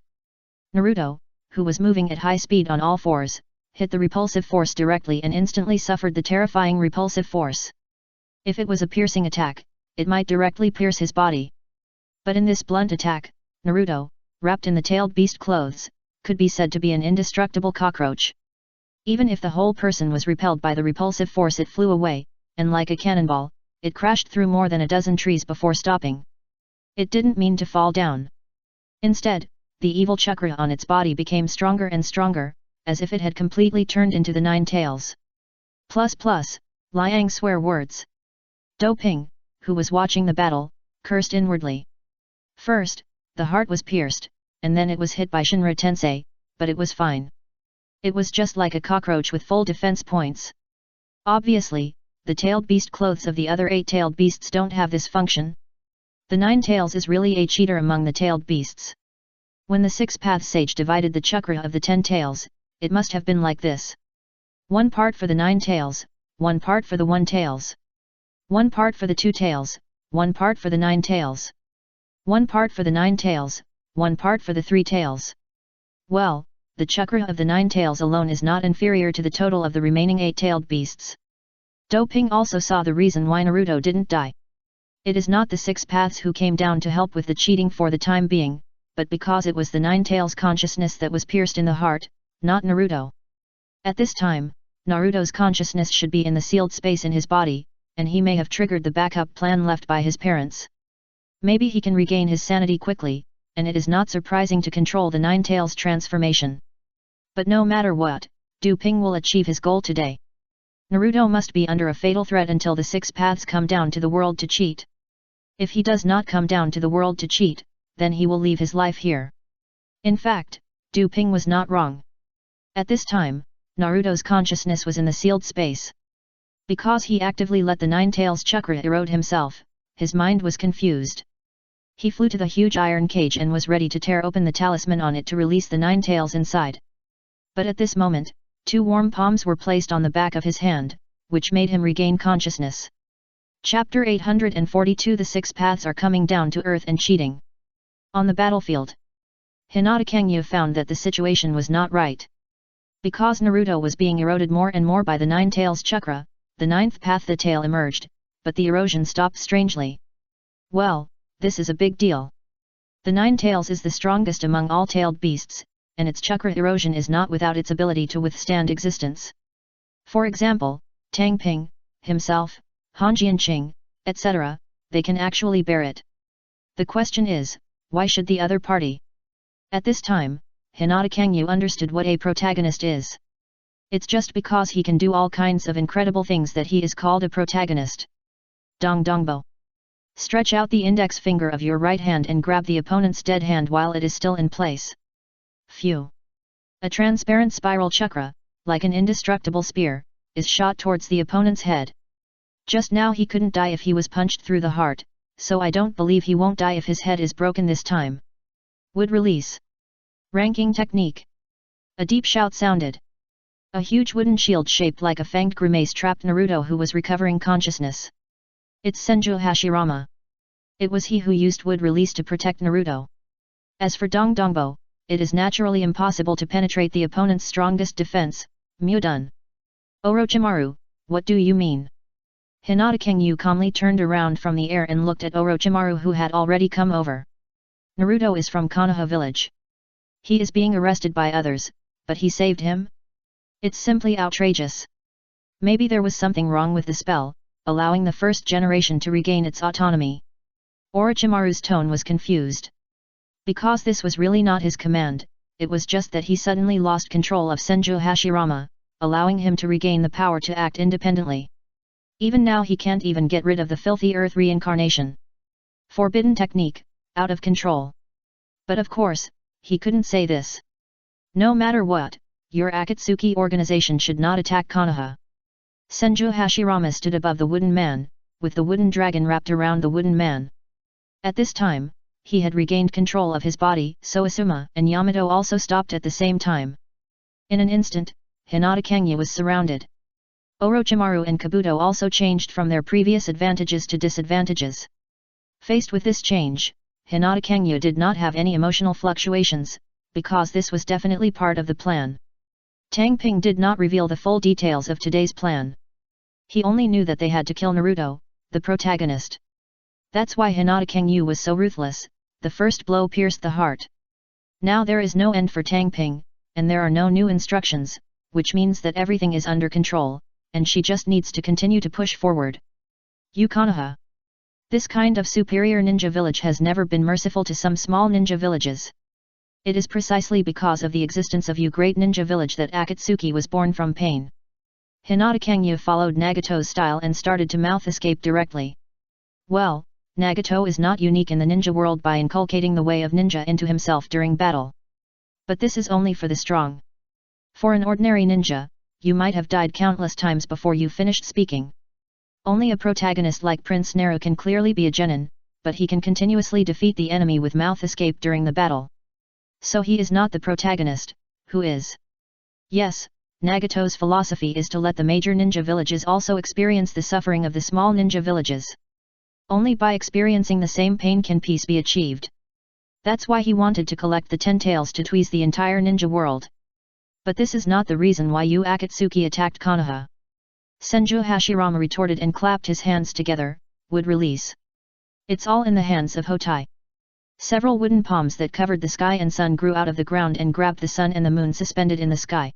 Naruto, who was moving at high speed on all fours, hit the repulsive force directly and instantly suffered the terrifying repulsive force. If it was a piercing attack, it might directly pierce his body. But in this blunt attack, Naruto, wrapped in the tailed beast clothes, could be said to be an indestructible cockroach. Even if the whole person was repelled by the repulsive force, it flew away, and like a cannonball, it crashed through more than a dozen trees before stopping. It didn't mean to fall down. Instead, the evil chakra on its body became stronger and stronger, as if it had completely turned into the Nine Tails. Liang swear words. Doping, who was watching the battle, cursed inwardly. First, the heart was pierced, and then it was hit by Shinra Tensei, but it was fine. It was just like a cockroach with full defense points. Obviously, the tailed beast clothes of the other 8 tailed beasts don't have this function. The Nine Tails is really a cheater among the tailed beasts. When the 6 Path Sage divided the chakra of the 10 tails, it must have been like this. 1 part for the 9 tails, 1 part for the 1 tails. 1 part for the 2 tails, 1 part for the 9 tails. 1 part for the 9 tails, 1 part for the 3 tails. Well, the chakra of the 9 tails alone is not inferior to the total of the remaining 8-tailed beasts. Doping also saw the reason why Naruto didn't die. It is not the 6 paths who came down to help with the cheating for the time being, but because it was the 9 tails consciousness that was pierced in the heart, not Naruto. At this time, Naruto's consciousness should be in the sealed space in his body, and he may have triggered the backup plan left by his parents. Maybe he can regain his sanity quickly, and it is not surprising to control the 9 tails transformation. But no matter what, Du Ping will achieve his goal today. Naruto must be under a fatal threat until the 6 paths come down to the world to cheat. If he does not come down to the world to cheat, then he will leave his life here. In fact, Du Ping was not wrong. At this time, Naruto's consciousness was in the sealed space. Because he actively let the 9 tails chakra erode himself, his mind was confused. He flew to the huge iron cage and was ready to tear open the talisman on it to release the 9 tails inside. But at this moment, 2 warm palms were placed on the back of his hand, which made him regain consciousness. Chapter 842 The 6 Paths are coming down to earth and cheating. On the battlefield. Hinata Kangyu found that the situation was not right. Because Naruto was being eroded more and more by the Nine Tails chakra, the ninth path the tail emerged, but the erosion stopped strangely. Well, this is a big deal. The Nine Tails is the strongest among all tailed beasts, and its chakra erosion is not without its ability to withstand existence. For example, Tang Ping, himself, Han Jianqing, etc., they can actually bear it. The question is, why should the other party? At this time, Hinata Kangyu understood what a protagonist is. It's just because he can do all kinds of incredible things that he is called a protagonist. Dong Dongbo. Stretch out the index finger of your right hand and grab the opponent's dead hand while it is still in place. Phew. A transparent spiral chakra, like an indestructible spear, is shot towards the opponent's head. Just now he couldn't die if he was punched through the heart, so I don't believe he won't die if his head is broken this time. Wood release. Ranking technique. A deep shout sounded. A huge wooden shield shaped like a fanged grimace trapped Naruto, who was recovering consciousness. It's Senju Hashirama. It was he who used wood release to protect Naruto. As for Dong Dongbo, it is naturally impossible to penetrate the opponent's strongest defense, Mudun. Orochimaru, what do you mean? Hinata Kangyu calmly turned around from the air and looked at Orochimaru, who had already come over. Naruto is from Konoha village. He is being arrested by others, but he saved him? It's simply outrageous. Maybe there was something wrong with the spell, allowing the first generation to regain its autonomy. Orochimaru's tone was confused. Because this was really not his command, it was just that he suddenly lost control of Senju Hashirama, allowing him to regain the power to act independently. Even now he can't even get rid of the filthy earth reincarnation. Forbidden technique, out of control. But of course, he couldn't say this. No matter what, your Akatsuki organization should not attack Konoha. Senju Hashirama stood above the wooden man, with the wooden dragon wrapped around the wooden man. At this time, he had regained control of his body, so Asuma and Yamato also stopped at the same time. In an instant, Hinata Kangyu was surrounded. Orochimaru and Kabuto also changed from their previous advantages to disadvantages. Faced with this change, Hinata Kangyu did not have any emotional fluctuations, because this was definitely part of the plan. Tang Ping did not reveal the full details of today's plan. He only knew that they had to kill Naruto, the protagonist. That's why Hinata Kangyu was so ruthless. The first blow pierced the heart. Now there is no end for Tang Ping, and there are no new instructions, which means that everything is under control, and she just needs to continue to push forward. You Konoha. This kind of superior ninja village has never been merciful to some small ninja villages. It is precisely because of the existence of you great ninja village that Akatsuki was born from pain. Hinata Kangyu followed Nagato's style and started to mouth escape directly. Well, Nagato is not unique in the ninja world by inculcating the way of ninja into himself during battle. But this is only for the strong. For an ordinary ninja, you might have died countless times before you finished speaking. Only a protagonist like Prince Naru can clearly be a genin, but he can continuously defeat the enemy with mouth escape during the battle. So he is not the protagonist, who is? Yes, Nagato's philosophy is to let the major ninja villages also experience the suffering of the small ninja villages. Only by experiencing the same pain can peace be achieved. That's why he wanted to collect the 10 tails to tweeze the entire ninja world. But this is not the reason why you Akatsuki attacked Konoha. Senju Hashirama retorted and clapped his hands together, would release. It's all in the hands of Hotai. Several wooden palms that covered the sky and sun grew out of the ground and grabbed the sun and the moon suspended in the sky.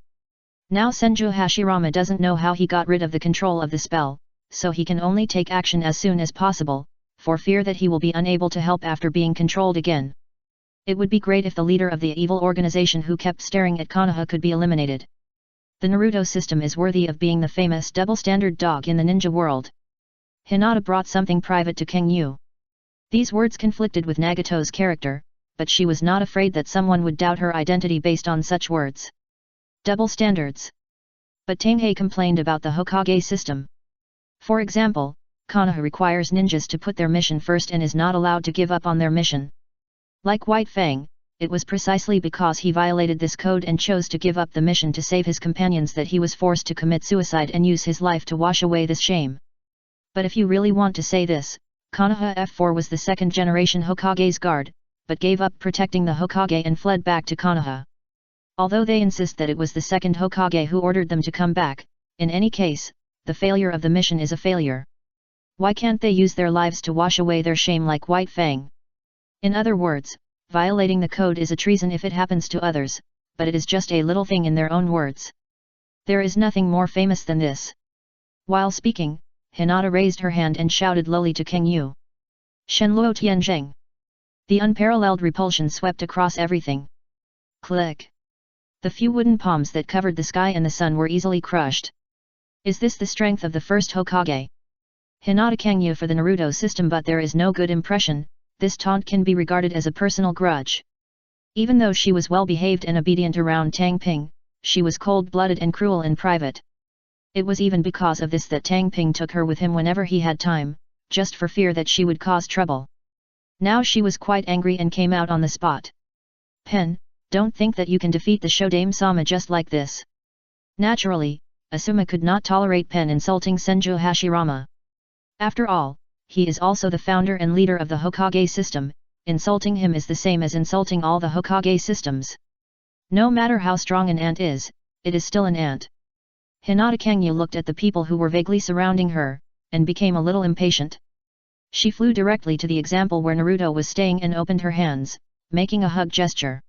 Now Senju Hashirama doesn't know how he got rid of the control of the spell, so he can only take action as soon as possible, for fear that he will be unable to help after being controlled again. It would be great if the leader of the evil organization who kept staring at Konoha could be eliminated. The Naruto system is worthy of being the famous double-standard dog in the ninja world. Hinata brought something private to Kangyu. These words conflicted with Nagato's character, but she was not afraid that someone would doubt her identity based on such words. Double standards. But Tanghei complained about the Hokage system. For example, Konoha requires ninjas to put their mission first and is not allowed to give up on their mission. Like White Fang, it was precisely because he violated this code and chose to give up the mission to save his companions that he was forced to commit suicide and use his life to wash away this shame. But if you really want to say this, Konoha F4 was the second generation Hokage's guard, but gave up protecting the Hokage and fled back to Konoha. Although they insist that it was the second Hokage who ordered them to come back, in any case, the failure of the mission is a failure. Why can't they use their lives to wash away their shame like White Fang? In other words, violating the code is a treason if it happens to others, but it is just a little thing in their own words. There is nothing more famous than this. While speaking, Hinata raised her hand and shouted lowly to King Yu. Shenluo Tianzheng. The unparalleled repulsion swept across everything. Click. The few wooden palms that covered the sky and the sun were easily crushed. Is this the strength of the first Hokage? Hinata Kangyu for the Naruto system, but there is no good impression. This taunt can be regarded as a personal grudge. Even though she was well behaved and obedient around Tang Ping, she was cold-blooded and cruel in private. It was even because of this that Tang Ping took her with him whenever he had time, just for fear that she would cause trouble. Now she was quite angry and came out on the spot. Pen, don't think that you can defeat the Shodame-sama just like this. Naturally, Asuma could not tolerate Pen insulting Senju Hashirama. After all, he is also the founder and leader of the Hokage system. Insulting him is the same as insulting all the Hokage systems. No matter how strong an ant is, it is still an ant. Hinata Kangyu looked at the people who were vaguely surrounding her, and became a little impatient. She flew directly to the example where Naruto was staying and opened her hands, making a hug gesture.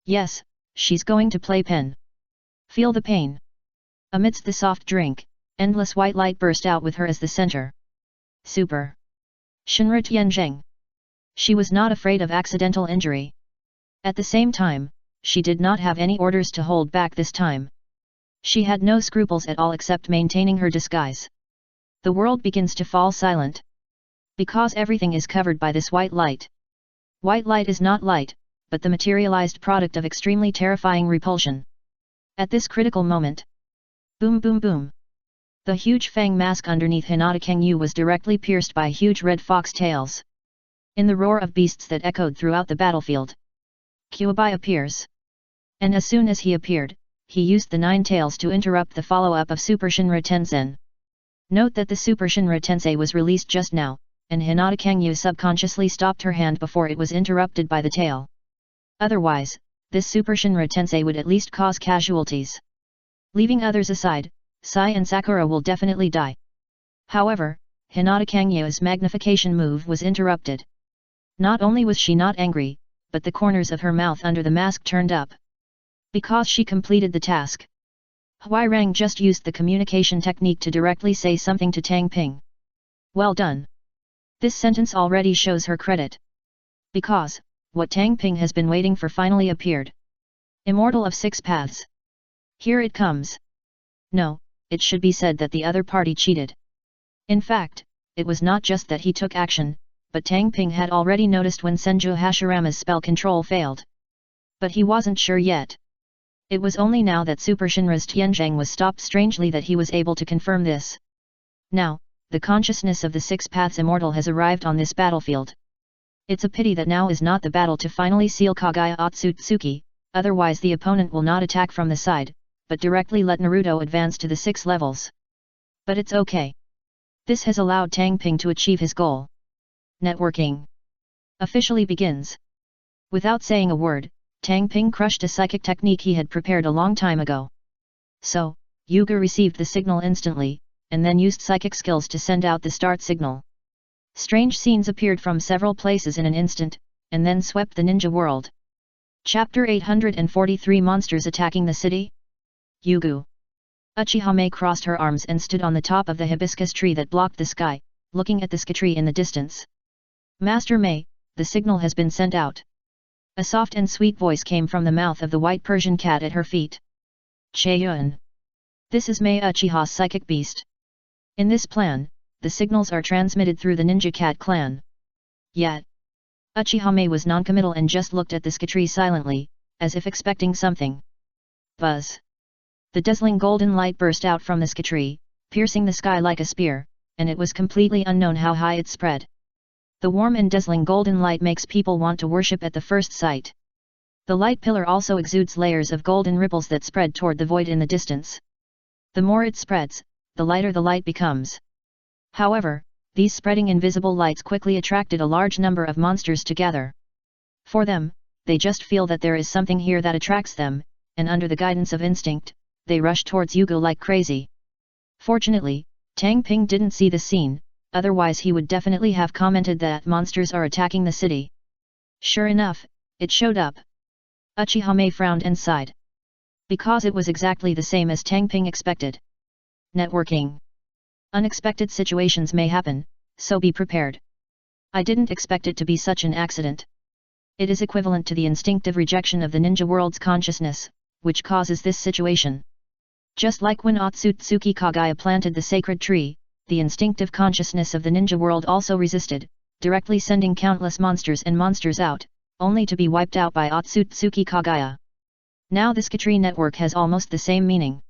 Yes, she's going to play Pen. Feel the pain. Amidst the soft drink, endless white light burst out with her as the center. Super. Shinra Tianzheng. She was not afraid of accidental injury. At the same time, she did not have any orders to hold back this time. She had no scruples at all except maintaining her disguise. The world begins to fall silent. Because everything is covered by this white light. White light is not light, but the materialized product of extremely terrifying repulsion. At this critical moment. Boom boom boom. The huge fang mask underneath Hinata Kangyu was directly pierced by huge red fox tails. In the roar of beasts that echoed throughout the battlefield, Kyuubi appears. And as soon as he appeared, he used the 9 tails to interrupt the follow-up of Super Shinra Tensei. Note that the Super Shinra Tensei was released just now, and Hinata Kangyu subconsciously stopped her hand before it was interrupted by the tail. Otherwise, this Super Shinra Tensei would at least cause casualties. Leaving others aside, Sai and Sakura will definitely die. However, Hinata Kangyu's magnification move was interrupted. Not only was she not angry, but the corners of her mouth under the mask turned up. Because she completed the task. Huairang just used the communication technique to directly say something to Tang Ping. Well done. This sentence already shows her credit. Because, what Tang Ping has been waiting for finally appeared. Immortal of 6 paths. Here it comes. No, it should be said that the other party cheated. In fact, it was not just that he took action, but Tang Ping had already noticed when Senju Hashirama's spell control failed. But he wasn't sure yet. It was only now that Super Shinra's Tianzheng was stopped strangely that he was able to confirm this. Now, the consciousness of the 6 paths immortal has arrived on this battlefield. It's a pity that now is not the battle to finally seal Kagaya Otsutsuki, otherwise the opponent will not attack from the side, but directly let Naruto advance to the 6 levels. But it's okay. This has allowed Tang Ping to achieve his goal. Networking officially begins. Without saying a word, Tang Ping crushed a psychic technique he had prepared a long time ago. So, Yuga received the signal instantly, and then used psychic skills to send out the start signal. Strange scenes appeared from several places in an instant, and then swept the ninja world. Chapter 843 Monsters Attacking the City? Yugu. Uchiha crossed her arms and stood on the top of the hibiscus tree that blocked the sky, looking at the tree in the distance. Master Mei, the signal has been sent out. A soft and sweet voice came from the mouth of the white Persian cat at her feet. Cheyun. This is Mei Uchiha's psychic beast. In this plan, the signals are transmitted through the ninja cat clan. Yet, Uchiha Mei was noncommittal and just looked at the tree silently, as if expecting something. Buzz. The dazzling golden light burst out from the tree, piercing the sky like a spear, and it was completely unknown how high it spread. The warm and dazzling golden light makes people want to worship at the first sight. The light pillar also exudes layers of golden ripples that spread toward the void in the distance. The more it spreads, the lighter the light becomes. However, these spreading invisible lights quickly attracted a large number of monsters together. For them, they just feel that there is something here that attracts them, and under the guidance of instinct, they rush towards Yugo like crazy. Fortunately, Tang Ping didn't see the scene, otherwise he would definitely have commented that monsters are attacking the city. Sure enough, it showed up. Uchiha frowned and sighed. Because it was exactly the same as Tang Ping expected. Networking. Unexpected situations may happen, so be prepared. I didn't expect it to be such an accident. It is equivalent to the instinctive rejection of the ninja world's consciousness, which causes this situation. Just like when Otsutsuki Kagaya planted the sacred tree, the instinctive consciousness of the ninja world also resisted, directly sending countless monsters and monsters out, only to be wiped out by Otsutsuki Kagaya. Now this Katri network has almost the same meaning.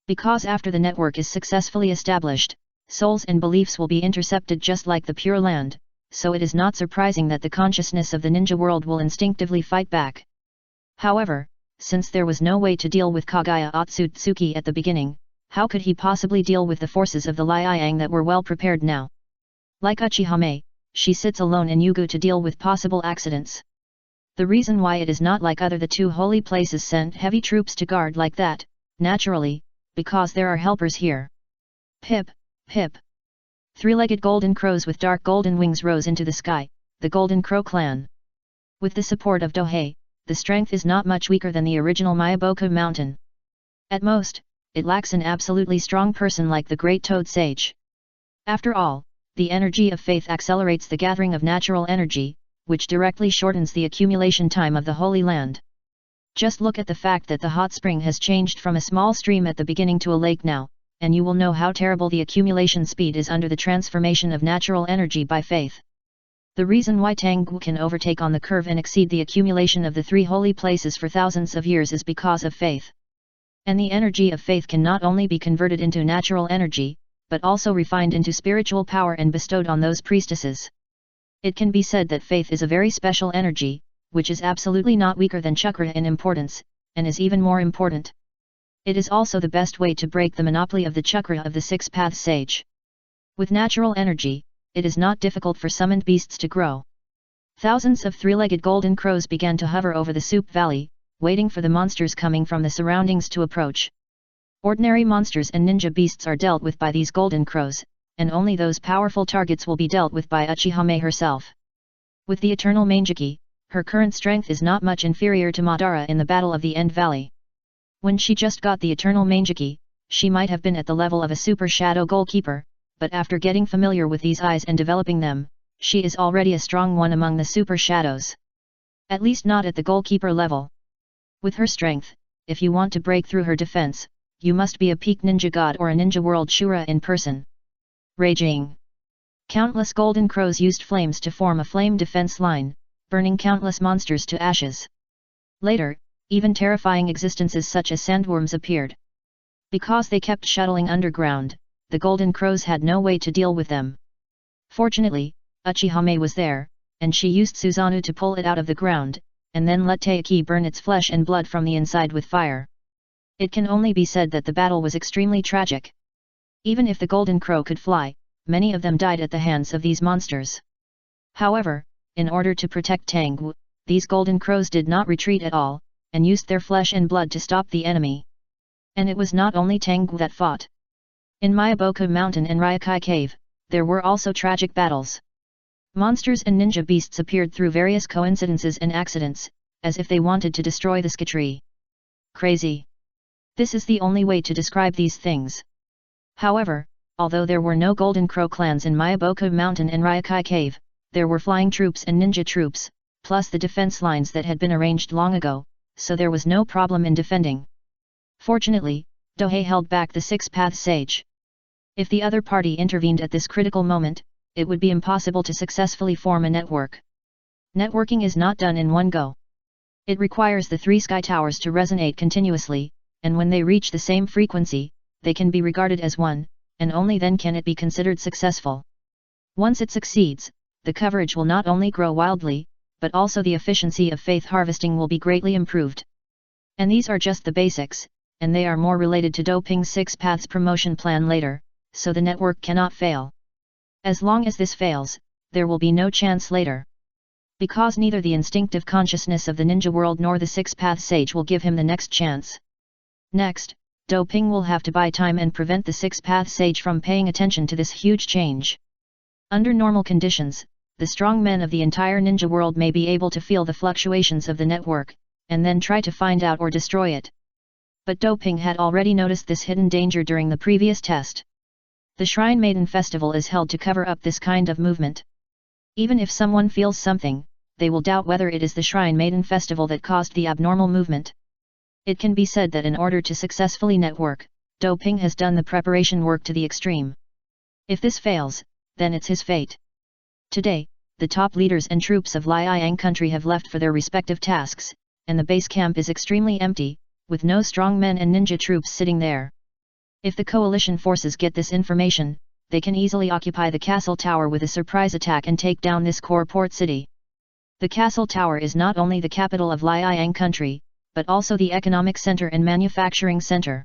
Because after the network is successfully established, souls and beliefs will be intercepted just like the Pure Land, so it is not surprising that the consciousness of the ninja world will instinctively fight back. However, since there was no way to deal with Kagaya Otsutsuki at the beginning, how could he possibly deal with the forces of the Liang that were well prepared now? Like Uchiha, she sits alone in Yugu to deal with possible accidents. The reason why it is not like the two holy places sent heavy troops to guard like that, naturally, because there are helpers here. Pip, pip. Three-legged golden crows with dark golden wings rose into the sky, the Golden Crow clan. With the support of Dohei, the strength is not much weaker than the original Mayaboku mountain. At most, it lacks an absolutely strong person like the Great Toad Sage. After all, the energy of faith accelerates the gathering of natural energy, which directly shortens the accumulation time of the Holy Land. Just look at the fact that the hot spring has changed from a small stream at the beginning to a lake now, and you will know how terrible the accumulation speed is under the transformation of natural energy by faith. The reason why Tanggu can overtake on the curve and exceed the accumulation of the three holy places for thousands of years is because of faith. And the energy of faith can not only be converted into natural energy, but also refined into spiritual power and bestowed on those priestesses. It can be said that faith is a very special energy, which is absolutely not weaker than chakra in importance, and is even more important. It is also the best way to break the monopoly of the chakra of the Six Paths Sage. With natural energy, it is not difficult for summoned beasts to grow. Thousands of three-legged golden crows began to hover over the Soup Valley, waiting for the monsters coming from the surroundings to approach. Ordinary monsters and ninja beasts are dealt with by these golden crows, and only those powerful targets will be dealt with by Uchiha herself. With the Eternal Mangeki, her current strength is not much inferior to Madara in the Battle of the End Valley. When she just got the Eternal Mangeki, she might have been at the level of a Super Shadow Goalkeeper, but after getting familiar with these eyes and developing them, she is already a strong one among the Super Shadows. At least not at the Goalkeeper level. With her strength, if you want to break through her defense, you must be a peak ninja god or a ninja world Shura in person. Raging. Countless golden crows used flames to form a flame defense line, burning countless monsters to ashes. Later, even terrifying existences such as sandworms appeared. Because they kept shuttling underground, the golden crows had no way to deal with them. Fortunately, Uchiha was there, and she used Susanoo to pull it out of the ground, and then let Taiki burn its flesh and blood from the inside with fire. It can only be said that the battle was extremely tragic. Even if the golden crow could fly, many of them died at the hands of these monsters. However, in order to protect Tanggu, these golden crows did not retreat at all, and used their flesh and blood to stop the enemy. And it was not only Tanggu that fought. In Mayaboku Mountain and Ryokai Cave, there were also tragic battles. Monsters and ninja beasts appeared through various coincidences and accidents, as if they wanted to destroy the Skatri. Crazy. This is the only way to describe these things. However, although there were no Golden Crow clans in Mayaboku Mountain and Ryokai Cave, there were flying troops and ninja troops, plus the defense lines that had been arranged long ago, so there was no problem in defending. Fortunately, Dohei held back the Six Paths Sage. If the other party intervened at this critical moment, it would be impossible to successfully form a network. Networking is not done in one go. It requires the three sky towers to resonate continuously, and when they reach the same frequency, they can be regarded as one, and only then can it be considered successful. Once it succeeds, the coverage will not only grow wildly, but also the efficiency of faith harvesting will be greatly improved. And these are just the basics, and they are more related to Doping's Six Paths promotion plan later, so the network cannot fail. As long as this fails, there will be no chance later. Because neither the instinctive consciousness of the ninja world nor the six-path sage will give him the next chance. Next, Doping will have to buy time and prevent the six-path sage from paying attention to this huge change. Under normal conditions, the strong men of the entire ninja world may be able to feel the fluctuations of the network, and then try to find out or destroy it. But Doping had already noticed this hidden danger during the previous test. The Shrine Maiden Festival is held to cover up this kind of movement. Even if someone feels something, they will doubt whether it is the Shrine Maiden Festival that caused the abnormal movement. It can be said that in order to successfully network, Doping has done the preparation work to the extreme. If this fails, then it's his fate. Today, the top leaders and troops of Liang country have left for their respective tasks, and the base camp is extremely empty, with no strong men and ninja troops sitting there. If the coalition forces get this information, they can easily occupy the castle tower with a surprise attack and take down this core port city. The castle tower is not only the capital of Liang country, but also the economic center and manufacturing center.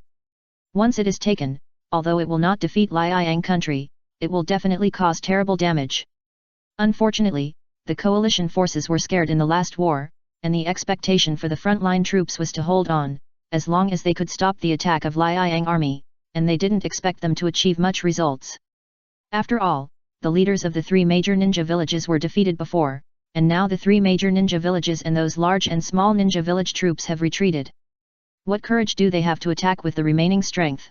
Once it is taken, although it will not defeat Liang country, it will definitely cause terrible damage. Unfortunately, the coalition forces were scared in the last war, and the expectation for the frontline troops was to hold on, as long as they could stop the attack of Liang army, and they didn't expect them to achieve much results. After all, the leaders of the three major ninja villages were defeated before, and now the three major ninja villages and those large and small ninja village troops have retreated. What courage do they have to attack with the remaining strength?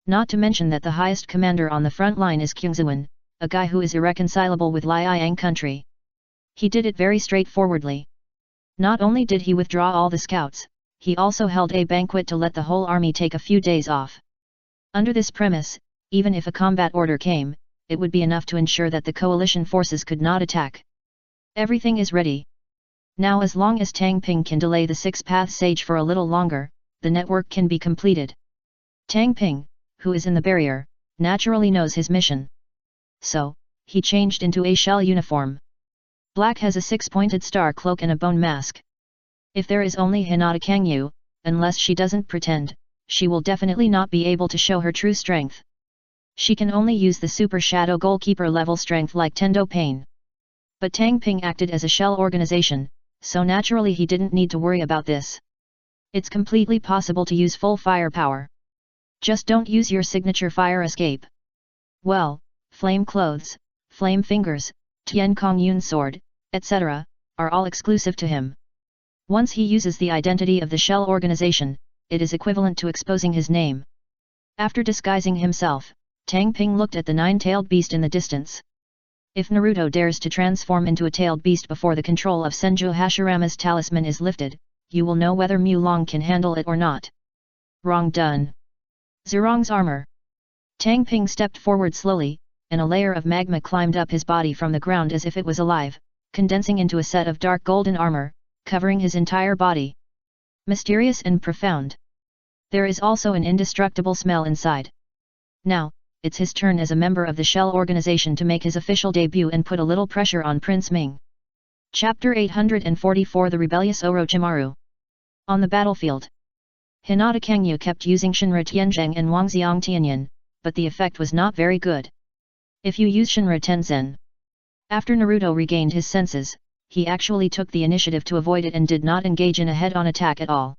Not to mention that the highest commander on the front line is Kyungzawan, a guy who is irreconcilable with Liang country. He did it very straightforwardly. Not only did he withdraw all the scouts, he also held a banquet to let the whole army take a few days off. Under this premise, even if a combat order came, it would be enough to ensure that the coalition forces could not attack. Everything is ready. Now as long as Tang Ping can delay the six-path sage for a little longer, the network can be completed. Tang Ping, who is in the barrier, naturally knows his mission. So, he changed into a shell uniform. Black has a six-pointed star cloak and a bone mask. If there is only Hinata Kangyu, unless she doesn't pretend, she will definitely not be able to show her true strength. She can only use the super shadow goalkeeper level strength like Tendo Pain. But Tang Ping acted as a shell organization, so naturally he didn't need to worry about this. It's completely possible to use full firepower. Just don't use your signature fire escape. Well, flame clothes, flame fingers, Tian Kong Yun sword, etc., are all exclusive to him. Once he uses the identity of the shell organization, it is equivalent to exposing his name. After disguising himself, Tang Ping looked at the nine-tailed beast in the distance. If Naruto dares to transform into a tailed beast before the control of Senju Hashirama's talisman is lifted, you will know whether Mu Long can handle it or not. Wrong done. Zerong's armor. Tang Ping stepped forward slowly, and a layer of magma climbed up his body from the ground as if it was alive, condensing into a set of dark golden armor, covering his entire body. Mysterious and profound. There is also an indestructible smell inside. Now, it's his turn as a member of the Shell organization to make his official debut and put a little pressure on Prince Ming. Chapter 844 The Rebellious Orochimaru. On the battlefield. Hinata Kangyu kept using Shinra Tianzheng and Wangxiang Tianyan, but the effect was not very good. If you use Shinra Tenzen. After Naruto regained his senses, he actually took the initiative to avoid it and did not engage in a head-on attack at all.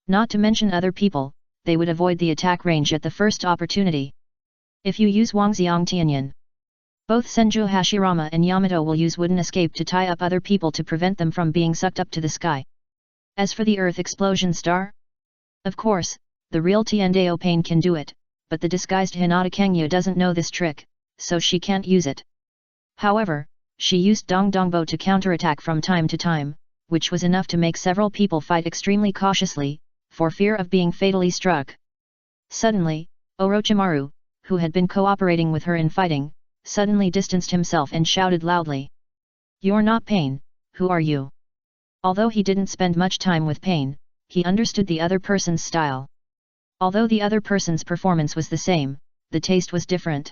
Not to mention other people, they would avoid the attack range at the first opportunity. If you use Wangxiang Tianyan, both Senju Hashirama and Yamato will use wooden escape to tie up other people to prevent them from being sucked up to the sky. As for the Earth Explosion Star? Of course, the real Tiendao Pain can do it, but the disguised Hinata Kangyu doesn't know this trick, so she can't use it. However, she used Dong Dongbo to counterattack from time to time, which was enough to make several people fight extremely cautiously, for fear of being fatally struck. Suddenly, Orochimaru, who had been cooperating with her in fighting, suddenly distanced himself and shouted loudly. "You're not Pain, who are you?" Although he didn't spend much time with Pain, he understood the other person's style. Although the other person's performance was the same, the taste was different.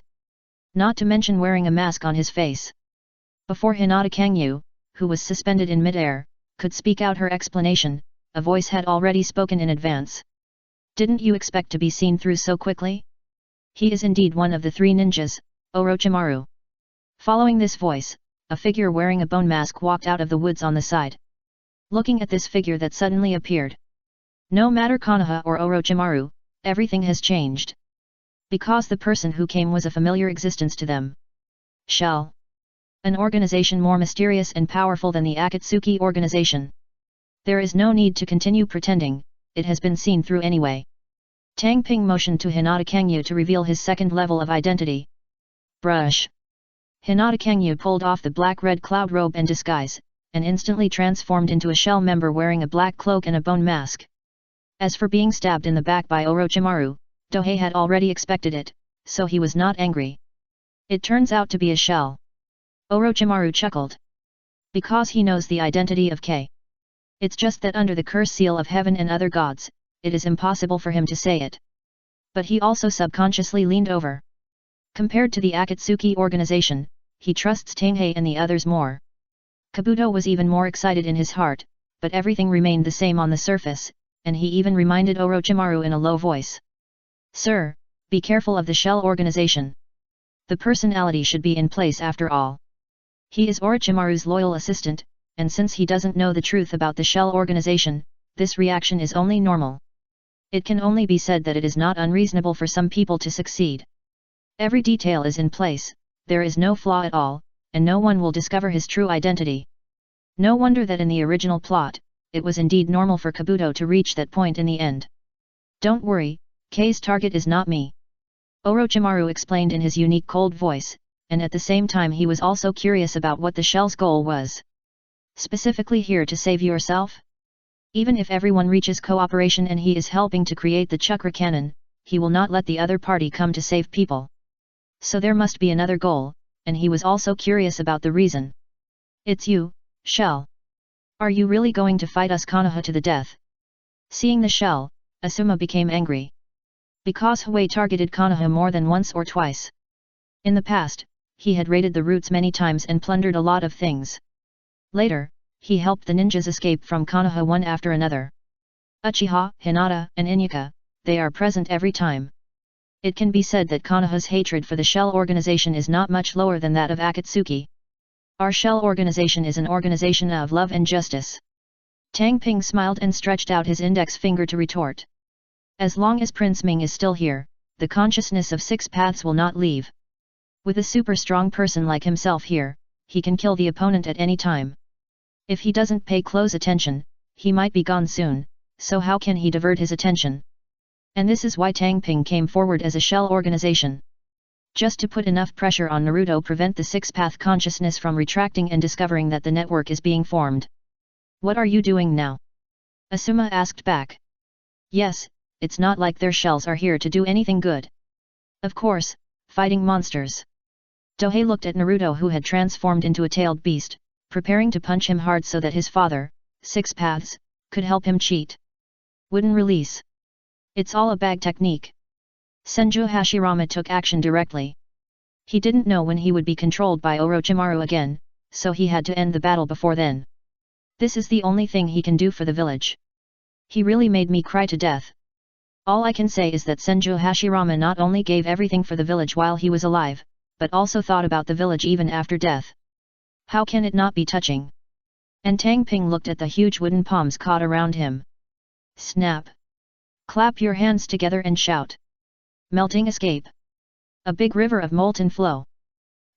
Not to mention wearing a mask on his face. Before Hinata Kangyu, who was suspended in midair, could speak out her explanation, a voice had already spoken in advance. "Didn't you expect to be seen through so quickly? He is indeed one of the three ninjas, Orochimaru." Following this voice, a figure wearing a bone mask walked out of the woods on the side. Looking at this figure that suddenly appeared. No matter Konoha or Orochimaru, everything has changed. Because the person who came was a familiar existence to them. Shell. An organization more mysterious and powerful than the Akatsuki organization. There is no need to continue pretending, it has been seen through anyway. Tang Ping motioned to Hinata Kangyu to reveal his second level of identity. Brush. Hinata Kangyu pulled off the black-red cloud robe and disguise, and instantly transformed into a shell member wearing a black cloak and a bone mask. As for being stabbed in the back by Orochimaru, Dohei had already expected it, so he was not angry. It turns out to be a shell. Orochimaru chuckled. Because he knows the identity of K. It's just that under the curse seal of heaven and other gods, it is impossible for him to say it. But he also subconsciously leaned over. Compared to the Akatsuki organization, he trusts Tanghei and the others more. Kabuto was even more excited in his heart, but everything remained the same on the surface, and he even reminded Orochimaru in a low voice. Sir, be careful of the shell organization. The personality should be in place after all. He is Orochimaru's loyal assistant, and since he doesn't know the truth about the shell organization, this reaction is only normal. It can only be said that it is not unreasonable for some people to succeed. Every detail is in place, there is no flaw at all, and no one will discover his true identity. No wonder that in the original plot, it was indeed normal for Kabuto to reach that point in the end. Don't worry, K's target is not me. Orochimaru explained in his unique cold voice, and at the same time he was also curious about what the shell's goal was. Specifically here to save yourself? Even if everyone reaches cooperation and he is helping to create the chakra cannon, he will not let the other party come to save people. So there must be another goal, and he was also curious about the reason. It's you, Shell. Are you really going to fight us Konoha to the death? Seeing the shell, Asuma became angry. Because Hui targeted Konoha more than once or twice. In the past, he had raided the routes many times and plundered a lot of things. Later, he helped the ninjas escape from Konoha one after another. Uchiha, Hinata, and Inuka, they are present every time. It can be said that Konoha's hatred for the shell organization is not much lower than that of Akatsuki. Our shell organization is an organization of love and justice. Tang Ping smiled and stretched out his index finger to retort. As long as Prince Ming is still here, the consciousness of six paths will not leave. With a super strong person like himself here, he can kill the opponent at any time. If he doesn't pay close attention, he might be gone soon, so how can he divert his attention? And this is why Tang Ping came forward as a shell organization. Just to put enough pressure on Naruto prevent the six-path consciousness from retracting and discovering that the network is being formed. What are you doing now? Asuma asked back. Yes, it's not like their shells are here to do anything good. Of course, fighting monsters. Dohei looked at Naruto who had transformed into a tailed beast, preparing to punch him hard so that his father, Six Paths, could help him cheat. Wouldn't release. It's all a bag technique. Senju Hashirama took action directly. He didn't know when he would be controlled by Orochimaru again, so he had to end the battle before then. This is the only thing he can do for the village. He really made me cry to death. All I can say is that Senju Hashirama not only gave everything for the village while he was alive, but also thought about the village even after death. How can it not be touching? And Tang Ping looked at the huge wooden palms caught around him. Snap! Clap your hands together and shout. Melting escape. A big river of molten flow.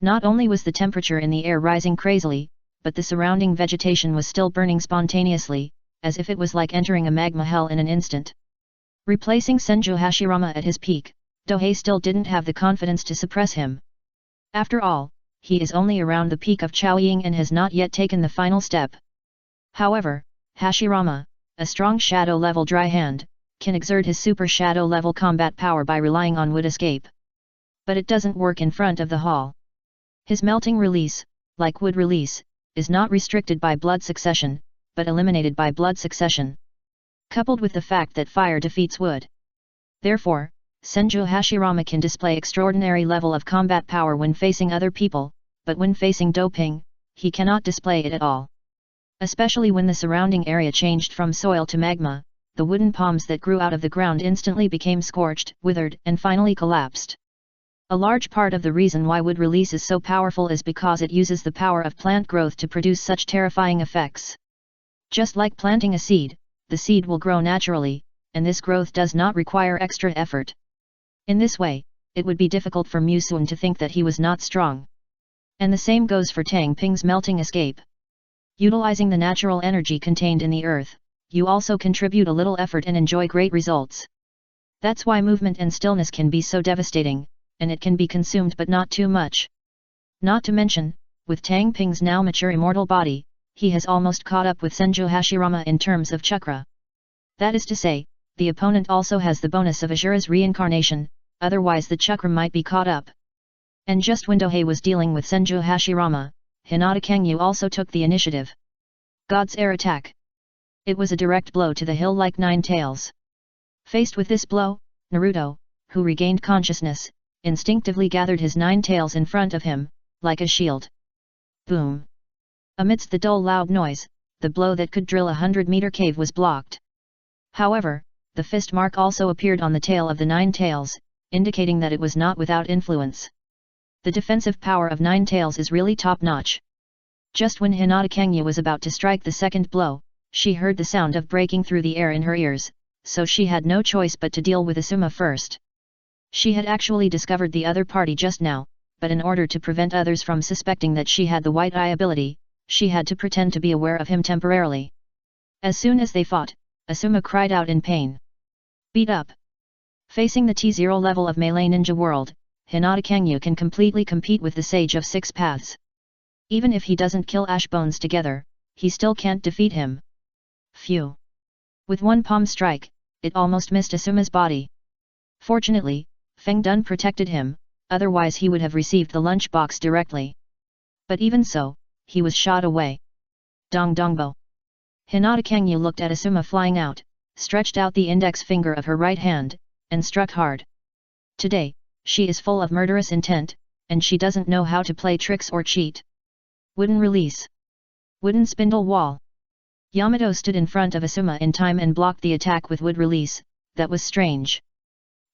Not only was the temperature in the air rising crazily, but the surrounding vegetation was still burning spontaneously, as if it was like entering a magma hell in an instant. Replacing Senju Hashirama at his peak, Dohei still didn't have the confidence to suppress him. After all, he is only around the peak of Chaoying and has not yet taken the final step. However, Hashirama, a strong shadow-level dry hand, can exert his super shadow-level combat power by relying on wood escape. But it doesn't work in front of the hall. His melting release, like wood release, is not restricted by blood succession, but eliminated by blood succession. Coupled with the fact that fire defeats wood. Therefore, Senju Hashirama can display extraordinary level of combat power when facing other people, but when facing Doping, he cannot display it at all. Especially when the surrounding area changed from soil to magma, the wooden palms that grew out of the ground instantly became scorched, withered, and finally collapsed. A large part of the reason why wood release is so powerful is because it uses the power of plant growth to produce such terrifying effects. Just like planting a seed, the seed will grow naturally, and this growth does not require extra effort. In this way, it would be difficult for Musun to think that he was not strong. And the same goes for Tang Ping's melting escape. Utilizing the natural energy contained in the earth, you also contribute a little effort and enjoy great results. That's why movement and stillness can be so devastating, and it can be consumed but not too much. Not to mention, with Tang Ping's now mature immortal body, he has almost caught up with Senju Hashirama in terms of chakra. That is to say, the opponent also has the bonus of Asura's reincarnation, otherwise the chakra might be caught up. And just when Dohei was dealing with Senju Hashirama, Hinata Kangyu also took the initiative. God's air attack. It was a direct blow to the hill like nine tails. Faced with this blow, Naruto, who regained consciousness, instinctively gathered his nine tails in front of him, like a shield. Boom! Amidst the dull loud noise, the blow that could drill a 100-meter cave was blocked. However, the fist mark also appeared on the tail of the nine tails, indicating that it was not without influence. The defensive power of nine tails is really top-notch. Just when Hinata Kangyu was about to strike the second blow, she heard the sound of breaking through the air in her ears, so she had no choice but to deal with Asuma first. She had actually discovered the other party just now, but in order to prevent others from suspecting that she had the white eye ability, she had to pretend to be aware of him temporarily. As soon as they fought, Asuma cried out in pain. Beat up! Facing the T0 level of Melee Ninja World, Hinata Kangyu can completely compete with the Sage of Six Paths. Even if he doesn't kill Ashbones together, he still can't defeat him. Phew! With one palm strike, it almost missed Asuma's body. Fortunately, Feng Dun protected him, otherwise he would have received the lunchbox directly. But even so, he was shot away. Dong Dongbo. Hinata Kangyu looked at Asuma flying out, stretched out the index finger of her right hand, and struck hard. Today, she is full of murderous intent, and she doesn't know how to play tricks or cheat. Wooden release. Wooden spindle wall. Yamato stood in front of Asuma in time and blocked the attack with wood release. That was strange.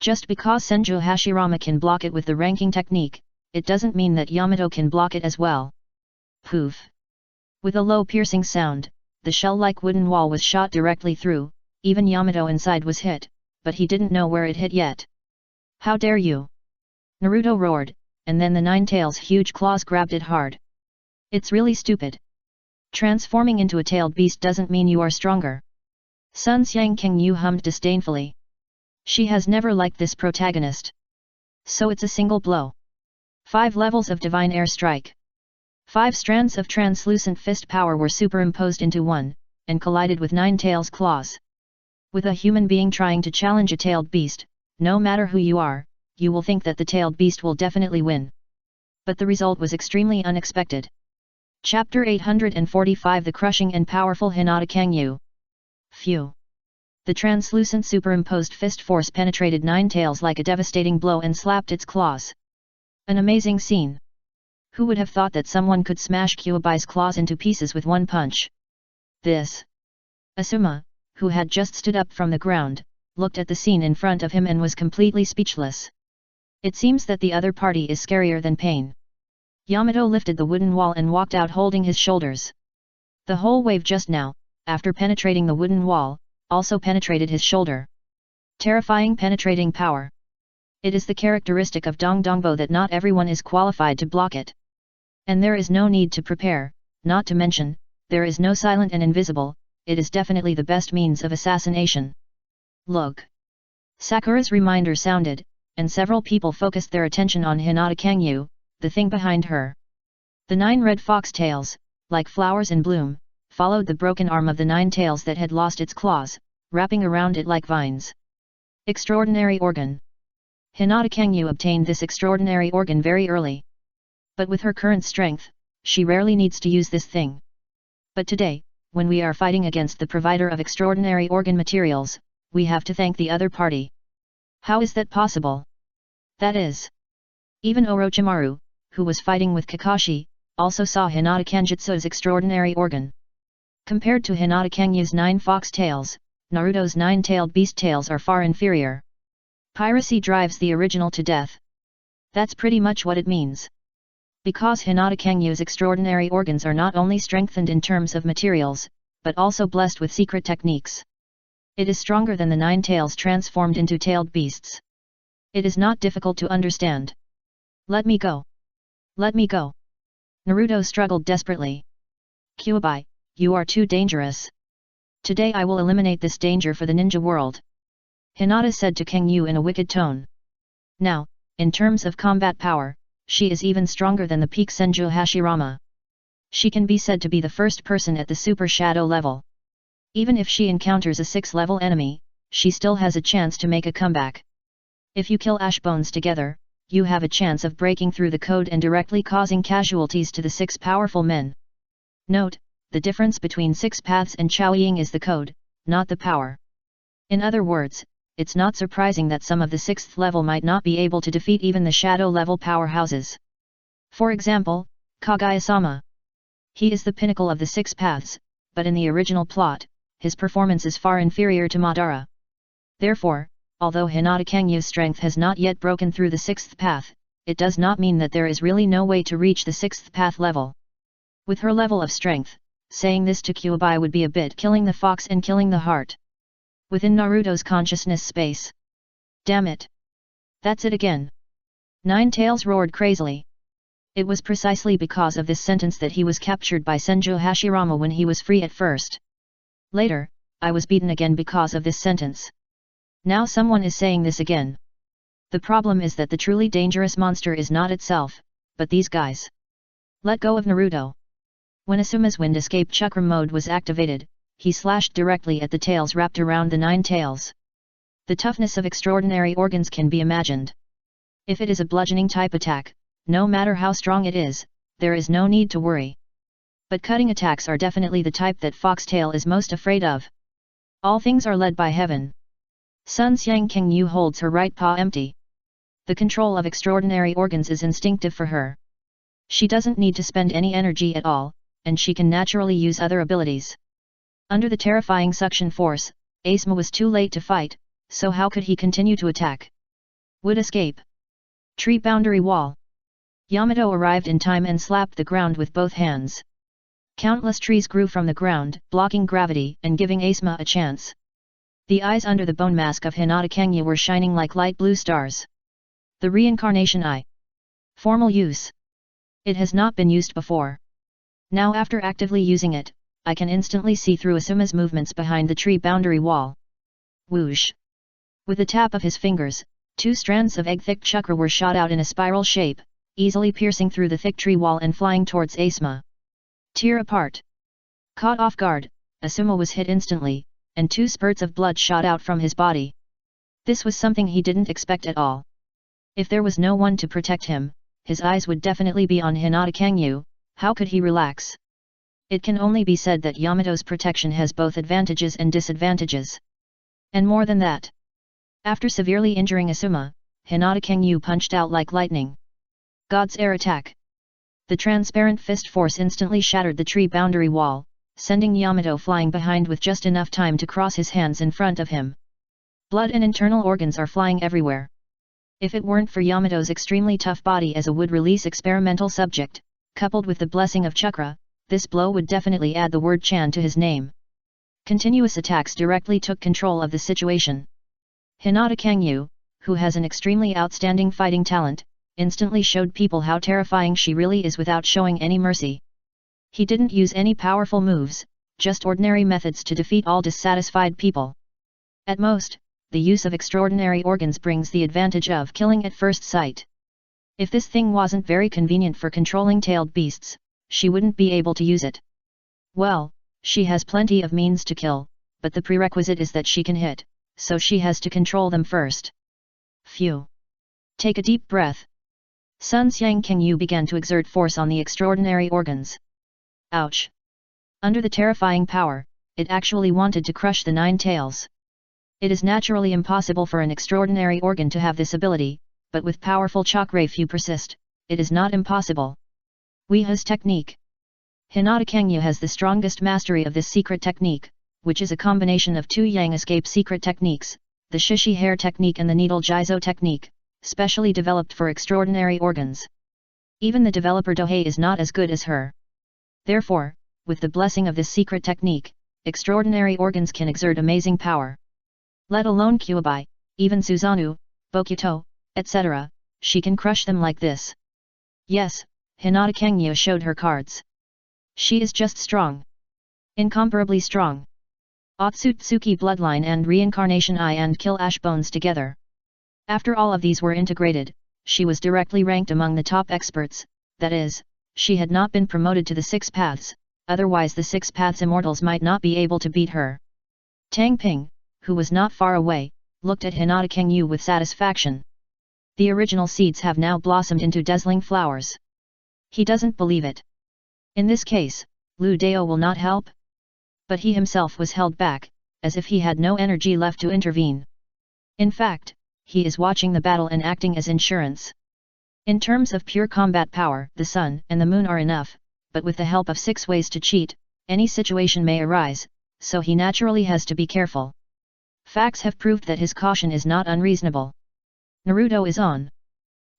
Just because Senju Hashirama can block it with the ranking technique, it doesn't mean that Yamato can block it as well. Poof! With a low piercing sound, the shell-like wooden wall was shot directly through. Even Yamato inside was hit, but he didn't know where it hit yet. How dare you! Naruto roared, and then the nine tails' huge claws grabbed it hard. It's really stupid. Transforming into a tailed beast doesn't mean you are stronger. Sun Xiang Kangyu hummed disdainfully. She has never liked this protagonist. So it's a single blow. 5 levels of divine air strike. 5 strands of translucent fist power were superimposed into one, and collided with nine tails' claws. With a human being trying to challenge a tailed beast, no matter who you are, you will think that the tailed beast will definitely win. But the result was extremely unexpected. Chapter 845 The Crushing and Powerful Hinata Kangyu. Phew! The translucent superimposed fist force penetrated nine tails like a devastating blow and slapped its claws. An amazing scene. Who would have thought that someone could smash Kyubai's claws into pieces with one punch? This. Asuma, who had just stood up from the ground, looked at the scene in front of him and was completely speechless. It seems that the other party is scarier than pain. Yamato lifted the wooden wall and walked out holding his shoulders. The whole wave just now, after penetrating the wooden wall, also penetrated his shoulder. Terrifying penetrating power. It is the characteristic of Dong Dongbo that not everyone is qualified to block it. And there is no need to prepare, not to mention, there is no silent and invisible, it is definitely the best means of assassination. Look! Sakura's reminder sounded, and several people focused their attention on Hinata Kangyu, the thing behind her. The 9 red foxtails, like flowers in bloom, followed the broken arm of the 9 tails that had lost its claws, wrapping around it like vines. Extraordinary organ. Hinata Kangyu obtained this extraordinary organ very early. But with her current strength, she rarely needs to use this thing. But today, when we are fighting against the provider of extraordinary organ materials, we have to thank the other party. How is that possible? That is. Even Orochimaru, who was fighting with Kakashi, also saw Hinata Kanjutsu's extraordinary organ. Compared to Hinata Kangyu's 9 fox tails, Naruto's 9-tailed beast tails are far inferior. Piracy drives the original to death. That's pretty much what it means. Because Hinata Kangyu's extraordinary organs are not only strengthened in terms of materials, but also blessed with secret techniques. It is stronger than the 9 tails transformed into tailed beasts. It is not difficult to understand. Let me go. Let me go. Naruto struggled desperately. Kyuubi, you are too dangerous. Today I will eliminate this danger for the ninja world. Hinata said to Kangyu in a wicked tone. Now, in terms of combat power, she is even stronger than the peak Senju Hashirama. She can be said to be the first person at the Super Shadow level. Even if she encounters a 6th-level enemy, she still has a chance to make a comeback. If you kill Ashbones together, you have a chance of breaking through the code and directly causing casualties to the 6 powerful men. Note, the difference between 6 paths and Chaoying is the code, not the power. In other words, it's not surprising that some of the 6th level might not be able to defeat even the shadow level powerhouses. For example, Kaguya-sama. He is the pinnacle of the 6 paths, but in the original plot, his performance is far inferior to Madara. Therefore, although Hinata Kangyu's strength has not yet broken through the 6th path, it does not mean that there is really no way to reach the 6th path level. With her level of strength, saying this to Kyuubi would be a bit killing the fox and killing the hart. Within Naruto's consciousness space. Damn it! That's it again! 9 Tails roared crazily. It was precisely because of this sentence that he was captured by Senju Hashirama when he was free at first. Later, I was beaten again because of this sentence. Now someone is saying this again. The problem is that the truly dangerous monster is not itself, but these guys. Let go of Naruto. When Asuma's wind escape chakra mode was activated, he slashed directly at the tails wrapped around the 9 tails. The toughness of extraordinary organs can be imagined. If it is a bludgeoning type attack, no matter how strong it is, there is no need to worry. But cutting attacks are definitely the type that Foxtail is most afraid of. All things are led by heaven. Sun Xiang Kangyu holds her right paw empty. The control of extraordinary organs is instinctive for her. She doesn't need to spend any energy at all, and she can naturally use other abilities. Under the terrifying suction force, Asuma was too late to fight, so how could he continue to attack? Would escape. Tree boundary wall. Yamato arrived in time and slapped the ground with both hands. Countless trees grew from the ground, blocking gravity and giving Asuma a chance. The eyes under the bone mask of Hinata Kangyu were shining like light blue stars. The reincarnation eye. Formal use. It has not been used before. Now after actively using it, I can instantly see through Asuma's movements behind the tree boundary wall. Whoosh! With the tap of his fingers, 2 strands of egg-thick chakra were shot out in a spiral shape, easily piercing through the thick tree wall and flying towards Asuma. Tear apart. Caught off guard, Asuma was hit instantly, and 2 spurts of blood shot out from his body. This was something he didn't expect at all. If there was no one to protect him, his eyes would definitely be on Hinata Kangyu. How could he relax? It can only be said that Yamato's protection has both advantages and disadvantages. And more than that. After severely injuring Asuma, Hinata Kangyu punched out like lightning. God's air attack. The transparent fist force instantly shattered the tree boundary wall, sending Yamato flying behind with just enough time to cross his hands in front of him. Blood and internal organs are flying everywhere. If it weren't for Yamato's extremely tough body as a would-release experimental subject, coupled with the blessing of chakra, this blow would definitely add the word Chan to his name. Continuous attacks directly took control of the situation. Hinata Kangyu, who has an extremely outstanding fighting talent, instantly showed people how terrifying she really is without showing any mercy. He didn't use any powerful moves, just ordinary methods to defeat all dissatisfied people. At most, the use of extraordinary organs brings the advantage of killing at first sight. If this thing wasn't very convenient for controlling tailed beasts, she wouldn't be able to use it. Well, she has plenty of means to kill, but the prerequisite is that she can hit, so she has to control them first. Phew. Take a deep breath. Sun Xiang Kangyu began to exert force on the extraordinary organs. Ouch. Under the terrifying power, it actually wanted to crush the 9 tails. It is naturally impossible for an extraordinary organ to have this ability, but with powerful chakra if you persist, it is not impossible. Uchiha's technique. Hinata Kangyu has the strongest mastery of this secret technique, which is a combination of 2 yang escape secret techniques, the shishi hair technique and the needle jizo technique, specially developed for extraordinary organs. Even the developer Dohei is not as good as her. Therefore, with the blessing of this secret technique, extraordinary organs can exert amazing power. Let alone Kyuubi, even Susanoo, Bokuto, etc., she can crush them like this. Yes, Hinata Kangya showed her cards. She is just strong. Incomparably strong. Otsutsuki bloodline and reincarnation eye and kill ash bones together. After all of these were integrated, she was directly ranked among the top experts, that is, she had not been promoted to the 6 paths, otherwise the 6 paths immortals might not be able to beat her. Tang Ping, who was not far away, looked at Hinata Kangyu with satisfaction. The original seeds have now blossomed into dazzling flowers. He doesn't believe it. In this case, Lu Dao will not help? But he himself was held back, as if he had no energy left to intervene. In fact, he is watching the battle and acting as insurance. In terms of pure combat power, the sun and the moon are enough, but with the help of 6 ways to cheat, any situation may arise, so he naturally has to be careful. Facts have proved that his caution is not unreasonable. Naruto is on.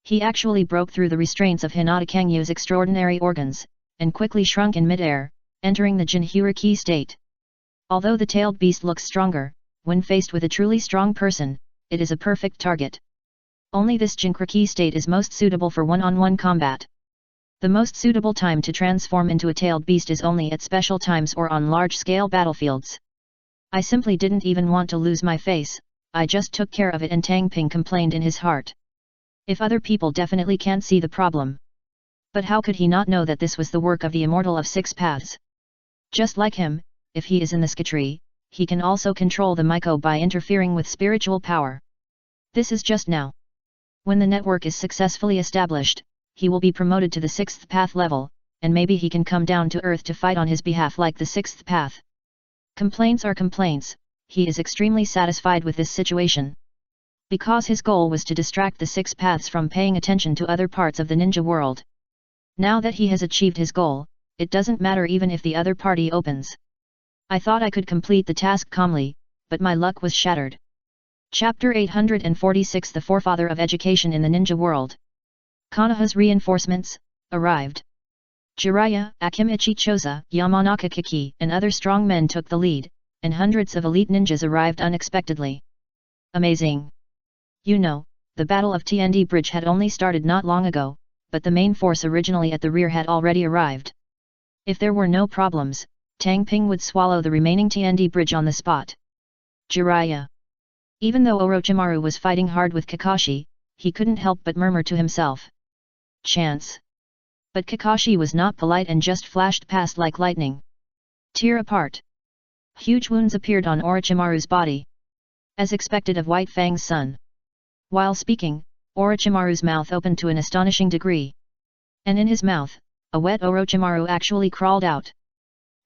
He actually broke through the restraints of Hinata Kangyu's extraordinary organs, and quickly shrunk in mid-air, entering the Jinhuriki state. Although the tailed beast looks stronger, when faced with a truly strong person, it is a perfect target. Only this Jinhuriki state is most suitable for one-on-one combat. The most suitable time to transform into a tailed beast is only at special times or on large-scale battlefields. I simply didn't even want to lose my face, I just took care of it, and Tang Ping complained in his heart. If other people definitely can't see the problem. But how could he not know that this was the work of the immortal of 6 paths? Just like him, if he is in the Skitri, he can also control the Miko by interfering with spiritual power. This is just now. When the network is successfully established, he will be promoted to the 6th path level, and maybe he can come down to earth to fight on his behalf like the 6th path. Complaints are complaints, he is extremely satisfied with this situation. Because his goal was to distract the 6 paths from paying attention to other parts of the ninja world. Now that he has achieved his goal, it doesn't matter even if the other party opens. I thought I could complete the task calmly, but my luck was shattered. Chapter 846 The Forefather of Education in the Ninja World. Konoha's reinforcements arrived. Jiraiya, Akimichi Choza, Yamanaka Kiki, and other strong men took the lead, and hundreds of elite ninjas arrived unexpectedly. Amazing! You know, the Battle of TND Bridge had only started not long ago, but the main force originally at the rear had already arrived. If there were no problems, Tang Ping would swallow the remaining TND Bridge on the spot. Jiraiya. Even though Orochimaru was fighting hard with Kakashi, he couldn't help but murmur to himself. Chance. But Kakashi was not polite and just flashed past like lightning. Tear apart. Huge wounds appeared on Orochimaru's body. As expected of White Fang's son. While speaking, Orochimaru's mouth opened to an astonishing degree. And in his mouth, a wet Orochimaru actually crawled out.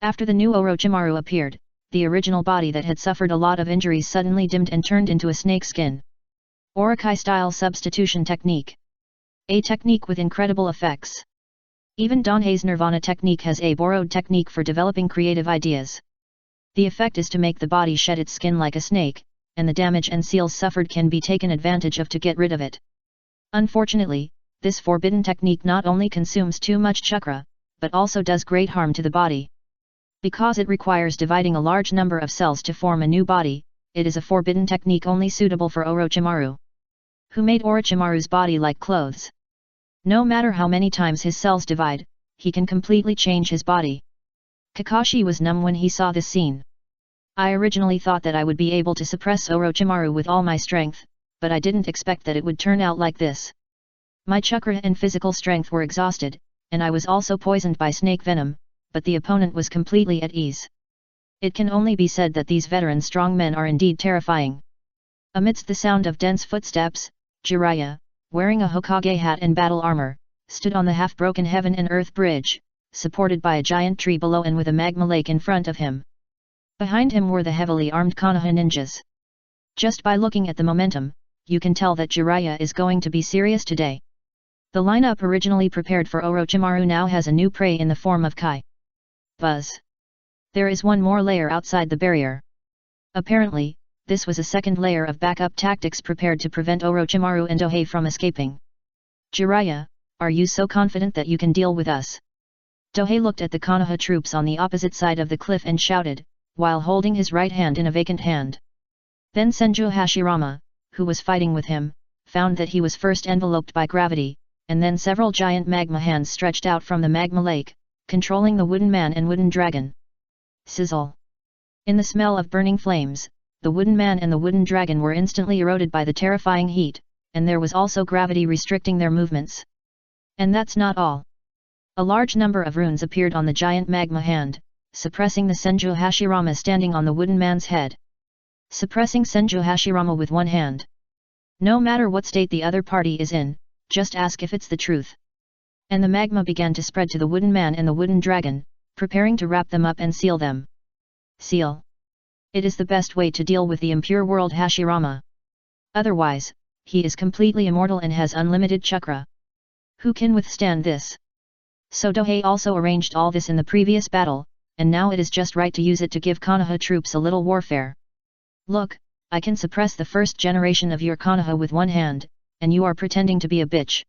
After the new Orochimaru appeared, the original body that had suffered a lot of injuries suddenly dimmed and turned into a snake skin. Orokai-style substitution technique. A technique with incredible effects. Even Donhei's Nirvana technique has a borrowed technique for developing creative ideas. The effect is to make the body shed its skin like a snake, and the damage and seals suffered can be taken advantage of to get rid of it. Unfortunately, this forbidden technique not only consumes too much chakra, but also does great harm to the body. Because it requires dividing a large number of cells to form a new body, it is a forbidden technique only suitable for Orochimaru. Who made Orochimaru's body like clothes. No matter how many times his cells divide, he can completely change his body. Kakashi was numb when he saw this scene. I originally thought that I would be able to suppress Orochimaru with all my strength, but I didn't expect that it would turn out like this. My chakra and physical strength were exhausted, and I was also poisoned by snake venom, but the opponent was completely at ease. It can only be said that these veteran strong men are indeed terrifying. Amidst the sound of dense footsteps, Jiraiya, wearing a Hokage hat and battle armor, stood on the half-broken heaven and earth bridge, supported by a giant tree below and with a magma lake in front of him. Behind him were the heavily armed Konoha ninjas. Just by looking at the momentum, you can tell that Jiraiya is going to be serious today. The lineup originally prepared for Orochimaru now has a new prey in the form of Kai. Buzz. There is one more layer outside the barrier. Apparently, this was a second layer of backup tactics prepared to prevent Orochimaru and Dohei from escaping. Jiraiya, are you so confident that you can deal with us? Dohei looked at the Konoha troops on the opposite side of the cliff and shouted, while holding his right hand in a vacant hand. Then Senju Hashirama, who was fighting with him, found that he was first enveloped by gravity, and then several giant magma hands stretched out from the magma lake, controlling the wooden man and wooden dragon. Sizzle! In the smell of burning flames, the wooden man and the wooden dragon were instantly eroded by the terrifying heat, and there was also gravity restricting their movements. And that's not all. A large number of runes appeared on the giant magma hand, suppressing the Senju Hashirama standing on the wooden man's head. Suppressing Senju Hashirama with one hand. No matter what state the other party is in, just ask if it's the truth. And the magma began to spread to the wooden man and the wooden dragon, preparing to wrap them up and seal them. Seal. It is the best way to deal with the impure world Hashirama. Otherwise, he is completely immortal and has unlimited chakra. Who can withstand this? So Dohei also arranged all this in the previous battle, and now it is just right to use it to give Konoha troops a little warfare. Look, I can suppress the first generation of your Konoha with one hand, and you are pretending to be a bitch.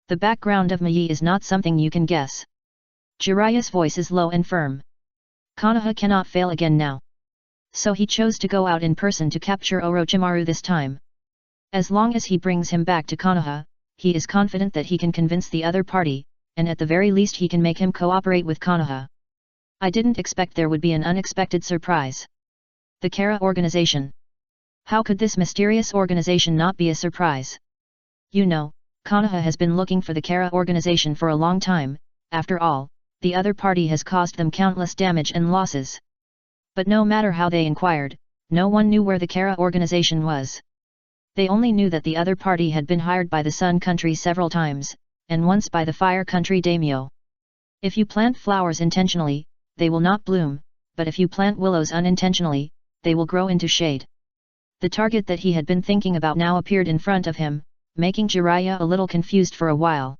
The background of Mei is not something you can guess. Jiraiya's voice is low and firm. Konoha cannot fail again now. So he chose to go out in person to capture Orochimaru this time. As long as he brings him back to Konoha, he is confident that he can convince the other party, and at the very least he can make him cooperate with Konoha. I didn't expect there would be an unexpected surprise. The Kara organization. How could this mysterious organization not be a surprise? You know, Konoha has been looking for the Kara organization for a long time. After all, the other party has caused them countless damage and losses. But no matter how they inquired, no one knew where the Kara organization was. They only knew that the other party had been hired by the Sun Country several times, and once by the Fire Country daimyo. If you plant flowers intentionally, they will not bloom, but if you plant willows unintentionally, they will grow into shade. The target that he had been thinking about now appeared in front of him, making Jiraiya a little confused for a while.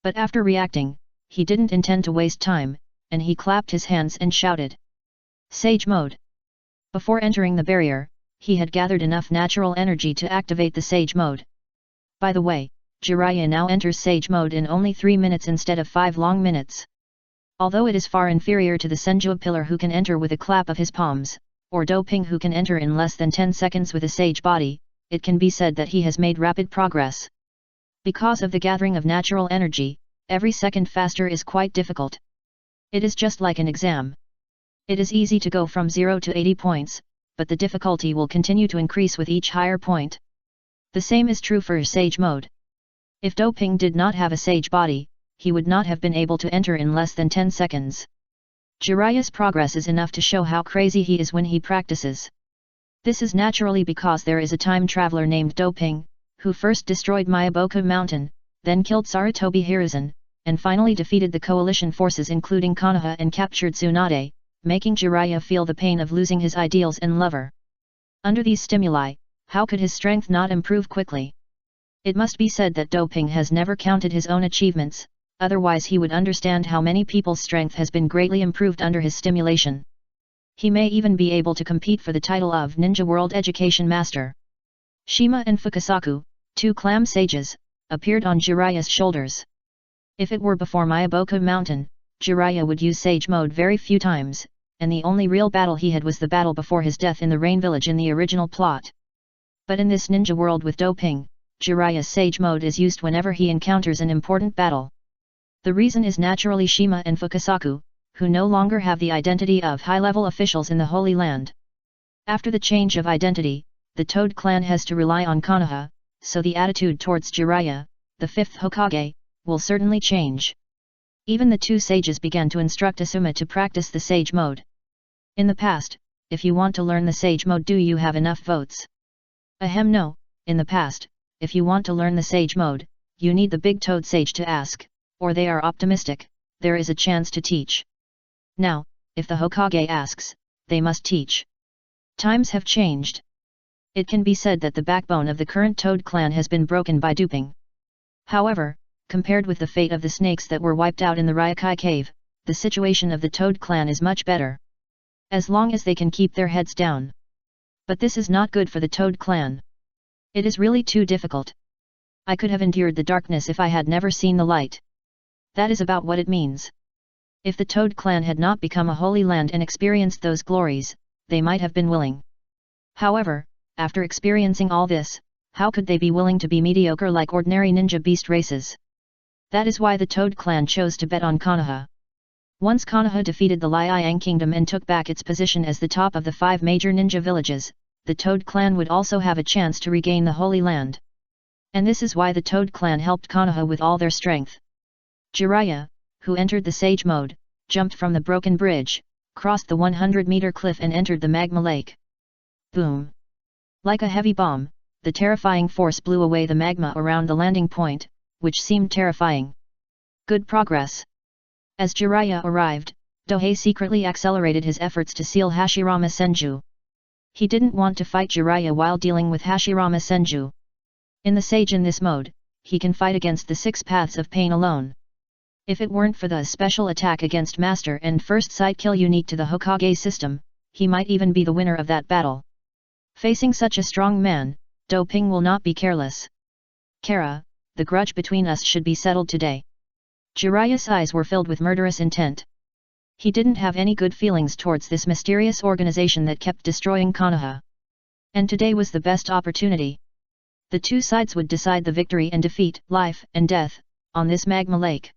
But after reacting, he didn't intend to waste time, and he clapped his hands and shouted. Sage mode. Before entering the barrier, he had gathered enough natural energy to activate the Sage mode. By the way, Jiraiya now enters Sage mode in only 3 minutes instead of 5 long minutes. Although it is far inferior to the Senju pillar who can enter with a clap of his palms, or Doping who can enter in less than 10 seconds with a Sage body, it can be said that he has made rapid progress. Because of the gathering of natural energy, every second faster is quite difficult. It is just like an exam. It is easy to go from 0 to 80 points, but the difficulty will continue to increase with each higher point. The same is true for Sage mode. If Doping did not have a Sage body, he would not have been able to enter in less than 10 seconds. Jiraiya's progress is enough to show how crazy he is when he practices. This is naturally because there is a time traveler named Doping, who first destroyed Myaboku Mountain, then killed Sarutobi Hiruzen, and finally defeated the coalition forces including Konoha and captured Tsunade, making Jiraiya feel the pain of losing his ideals and lover. Under these stimuli, how could his strength not improve quickly? It must be said that Doping has never counted his own achievements, otherwise he would understand how many people's strength has been greatly improved under his stimulation. He may even be able to compete for the title of Ninja World Education Master. Shima and Fukasaku, 2 clam sages, appeared on Jiraiya's shoulders. If it were before Myaboku Mountain, Jiraiya would use Sage mode very few times, and the only real battle he had was the battle before his death in the Rain Village in the original plot. But in this ninja world with Doping, Jiraiya's Sage mode is used whenever he encounters an important battle. The reason is naturally Shima and Fukasaku, who no longer have the identity of high-level officials in the Holy Land. After the change of identity, the Toad clan has to rely on Konoha, so the attitude towards Jiraiya, the 5th Hokage, will certainly change. Even the 2 sages began to instruct Asuma to practice the Sage mode. In the past, if you want to learn the Sage mode, do you have enough votes? Ahem, no. In the past, if you want to learn the Sage mode, you need the big Toad sage to ask, or they are optimistic, there is a chance to teach. Now, if the Hokage asks, they must teach. Times have changed. It can be said that the backbone of the current Toad clan has been broken by duping. However, compared with the fate of the snakes that were wiped out in the Ryokai cave, the situation of the Toad clan is much better. As long as they can keep their heads down. But this is not good for the Toad clan. It is really too difficult. I could have endured the darkness if I had never seen the light. That is about what it means. If the Toad clan had not become a holy land and experienced those glories, they might have been willing. However, after experiencing all this, how could they be willing to be mediocre like ordinary ninja beast races? That is why the Toad clan chose to bet on Konoha. Once Konoha defeated the Liang kingdom and took back its position as the top of the 5 major ninja villages, the Toad clan would also have a chance to regain the Holy Land. And this is why the Toad clan helped Konoha with all their strength. Jiraiya, who entered the Sage mode, jumped from the broken bridge, crossed the 100-meter cliff and entered the magma lake. Boom! Like a heavy bomb, the terrifying force blew away the magma around the landing point, which seemed terrifying. Good progress. As Jiraiya arrived, Dohei secretly accelerated his efforts to seal Hashirama Senju. He didn't want to fight Jiraiya while dealing with Hashirama Senju. In the Sage in this mode, he can fight against the 6 paths of pain alone. If it weren't for the special attack against Master and First Sight kill unique to the Hokage system, he might even be the winner of that battle. Facing such a strong man, Do Ping will not be careless. Kara, the grudge between us should be settled today. Jiraiya's eyes were filled with murderous intent. He didn't have any good feelings towards this mysterious organization that kept destroying Konoha. And today was the best opportunity. The 2 sides would decide the victory and defeat, life and death, on this magma lake.